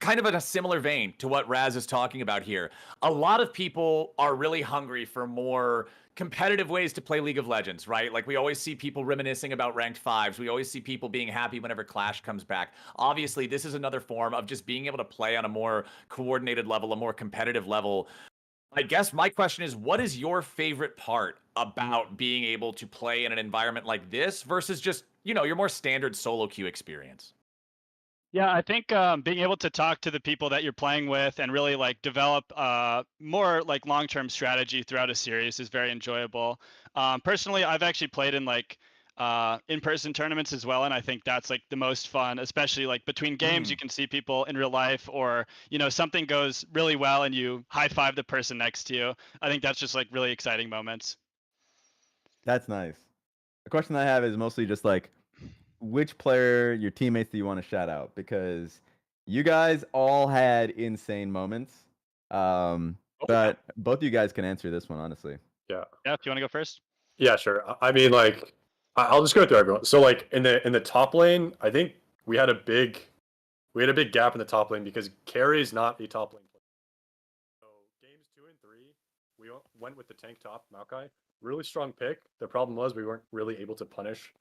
kind of in a similar vein to what Raz is talking about here. A lot of people are really hungry for more competitive ways to play League of Legends, right? Like we always see people reminiscing about ranked 5s. We always see people being happy whenever Clash comes back. Obviously, this is another form of just being able to play on a more coordinated level, a more competitive level. I guess my question is, what is your favorite part about being able to play in an environment like this versus just, your more standard solo queue experience? Yeah, I think being able to talk to the people that you're playing with and really like develop more like long-term strategy throughout a series is very enjoyable. Personally, I've actually played in like in-person tournaments as well, and I think that's like the most fun, especially like between games. You can see people in real life, or something goes really well and you high-five the person next to you. I think that's just like really exciting moments. That's nice. The question I have is mostly just like, which player, your teammates, do you want to shout out? Because you guys all had insane moments. But both of you guys can answer this one, honestly. Yeah. Yeah, if you want to go first. Yeah, sure. I mean, like, I'll just go through everyone. So, like, in the top lane, I think we had a big gap in the top lane because Carry is not a top lane player. So games 2 and 3, we went with the tank top Maokai. Really strong pick. The problem was we weren't really able to punish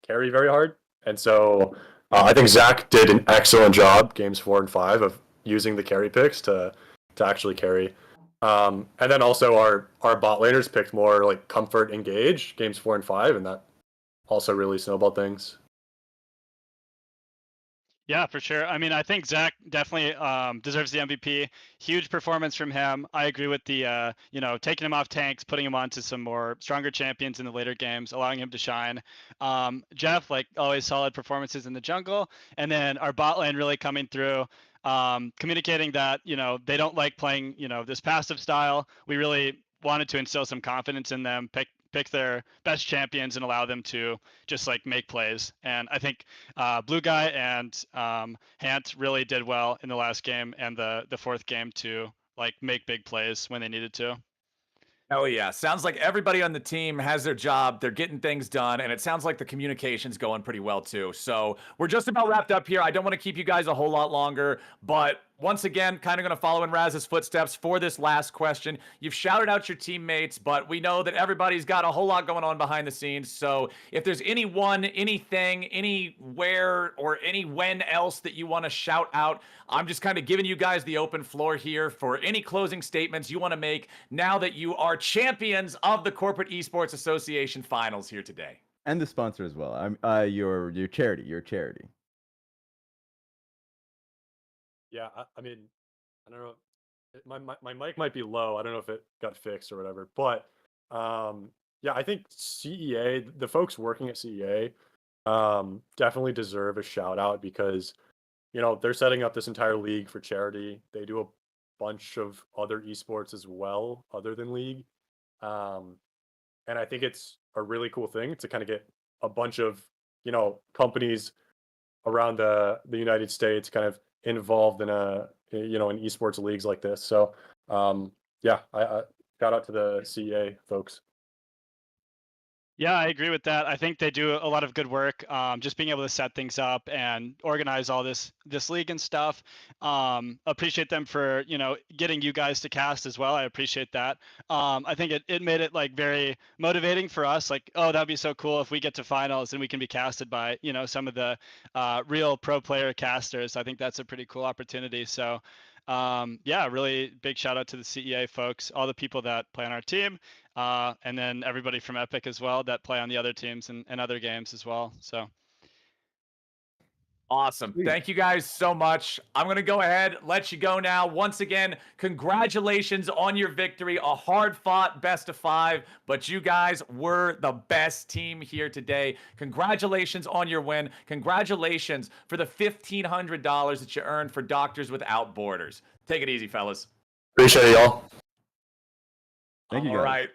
Carry very hard. And so I think Zach did an excellent job games 4 and 5 of using the carry picks to actually carry. And then also our bot laners picked more like comfort engage games 4 and 5, and that also really snowballed things. Yeah, for sure. I mean, I think Zach definitely deserves the MVP. Huge performance from him. I agree with the, taking him off tanks, putting him onto some more stronger champions in the later games, allowing him to shine. Jeff, like always, solid performances in the jungle. And then our bot lane really coming through, communicating that, they don't like playing, this passive style. We really wanted to instill some confidence in them, pick their best champions and allow them to just like make plays. And I think Blue Guy and Hant really did well in the last game and the fourth game to like make big plays when they needed to. Oh yeah, sounds like everybody on the team has their job, they're getting things done, and it sounds like the communication's going pretty well too. So we're just about wrapped up here. I don't want to keep you guys a whole lot longer, but once again, kind of going to follow in Raz's footsteps for this last question. You've shouted out your teammates, but we know that everybody's got a whole lot going on behind the scenes. So if there's anyone, anything, anywhere, or any when else that you want to shout out, I'm just kind of giving you guys the open floor here for any closing statements you want to make now that you are champions of the Corporate Esports Association Finals here today. And the sponsor as well. Your charity. Yeah, I mean, I don't know. My mic might be low. I don't know if it got fixed or whatever. But yeah, I think CEA, the folks working at CEA, definitely deserve a shout out because they're setting up this entire league for charity. They do a bunch of other esports as well, other than League. And I think it's a really cool thing to kind of get a bunch of companies around the United States kind of involved in in esports leagues like this. So yeah, I shout out to the CEA folks. Yeah, I agree with that. I think they do a lot of good work, just being able to set things up and organize all this league and stuff. Appreciate them for getting you guys to cast as well. I appreciate that. I think it made it like very motivating for us. Like, oh, that'd be so cool if we get to finals and we can be casted by some of the real pro player casters. I think that's a pretty cool opportunity. So yeah, really big shout out to the CEA folks, all the people that play on our team, and then everybody from Epic as well that play on the other teams and other games as well. So Awesome. Sweet. Thank you guys so much. I'm going to go ahead, let you go now. Once again, congratulations on your victory. A hard-fought best of 5, but you guys were the best team here today. Congratulations on your win. Congratulations for the $1,500 that you earned for Doctors Without Borders. Take it easy, fellas. Appreciate it, y'all. Thank you, All guys. right.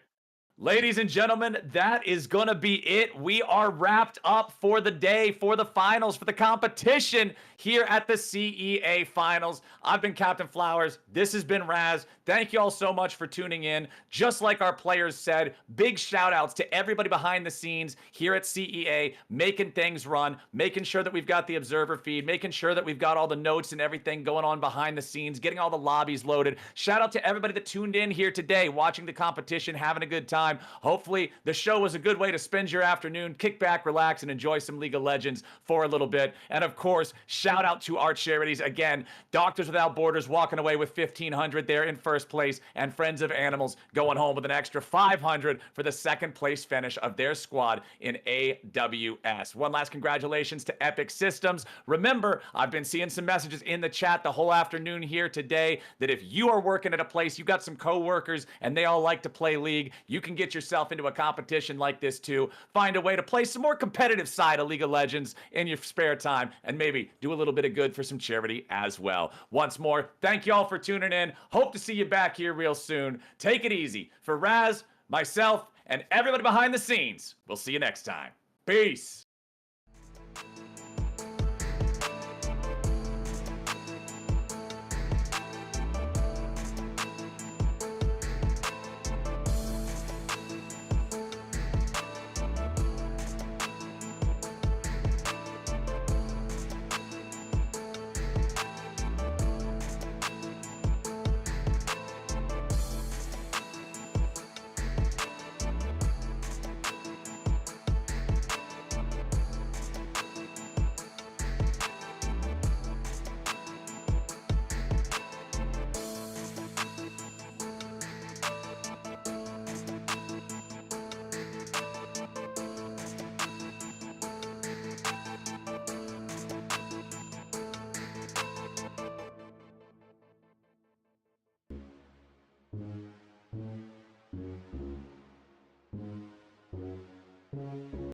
Ladies and gentlemen, that is going to be it. We are wrapped up for the day, for the finals, for the competition here at the CEA Finals. I've been Captain Flowers. This has been Raz. Thank you all so much for tuning in. Just like our players said, big shout outs to everybody behind the scenes here at CEA, making things run, making sure that we've got the observer feed, making sure that we've got all the notes and everything going on behind the scenes, getting all the lobbies loaded. Shout out to everybody that tuned in here today, watching the competition, having a good time. Hopefully the show was a good way to spend your afternoon, kick back, relax, and enjoy some League of Legends for a little bit. And of course, shout out to our charities. Again, Doctors Without Borders walking away with $1,500 there in first place, and Friends of Animals going home with an extra $500 for the second place finish of their squad in AWS. One last congratulations to Epic Systems. Remember, I've been seeing some messages in the chat the whole afternoon here today that if you are working at a place, you've got some coworkers and they all like to play League, you can get yourself into a competition like this too. Find a way to play some more competitive side of League of Legends in your spare time and maybe do a little bit of good for some charity as well. Once more, thank you all for tuning in. Hope to see you back here real soon. Take it easy. For Raz, myself, and everybody behind the scenes, we'll see you next time. Peace.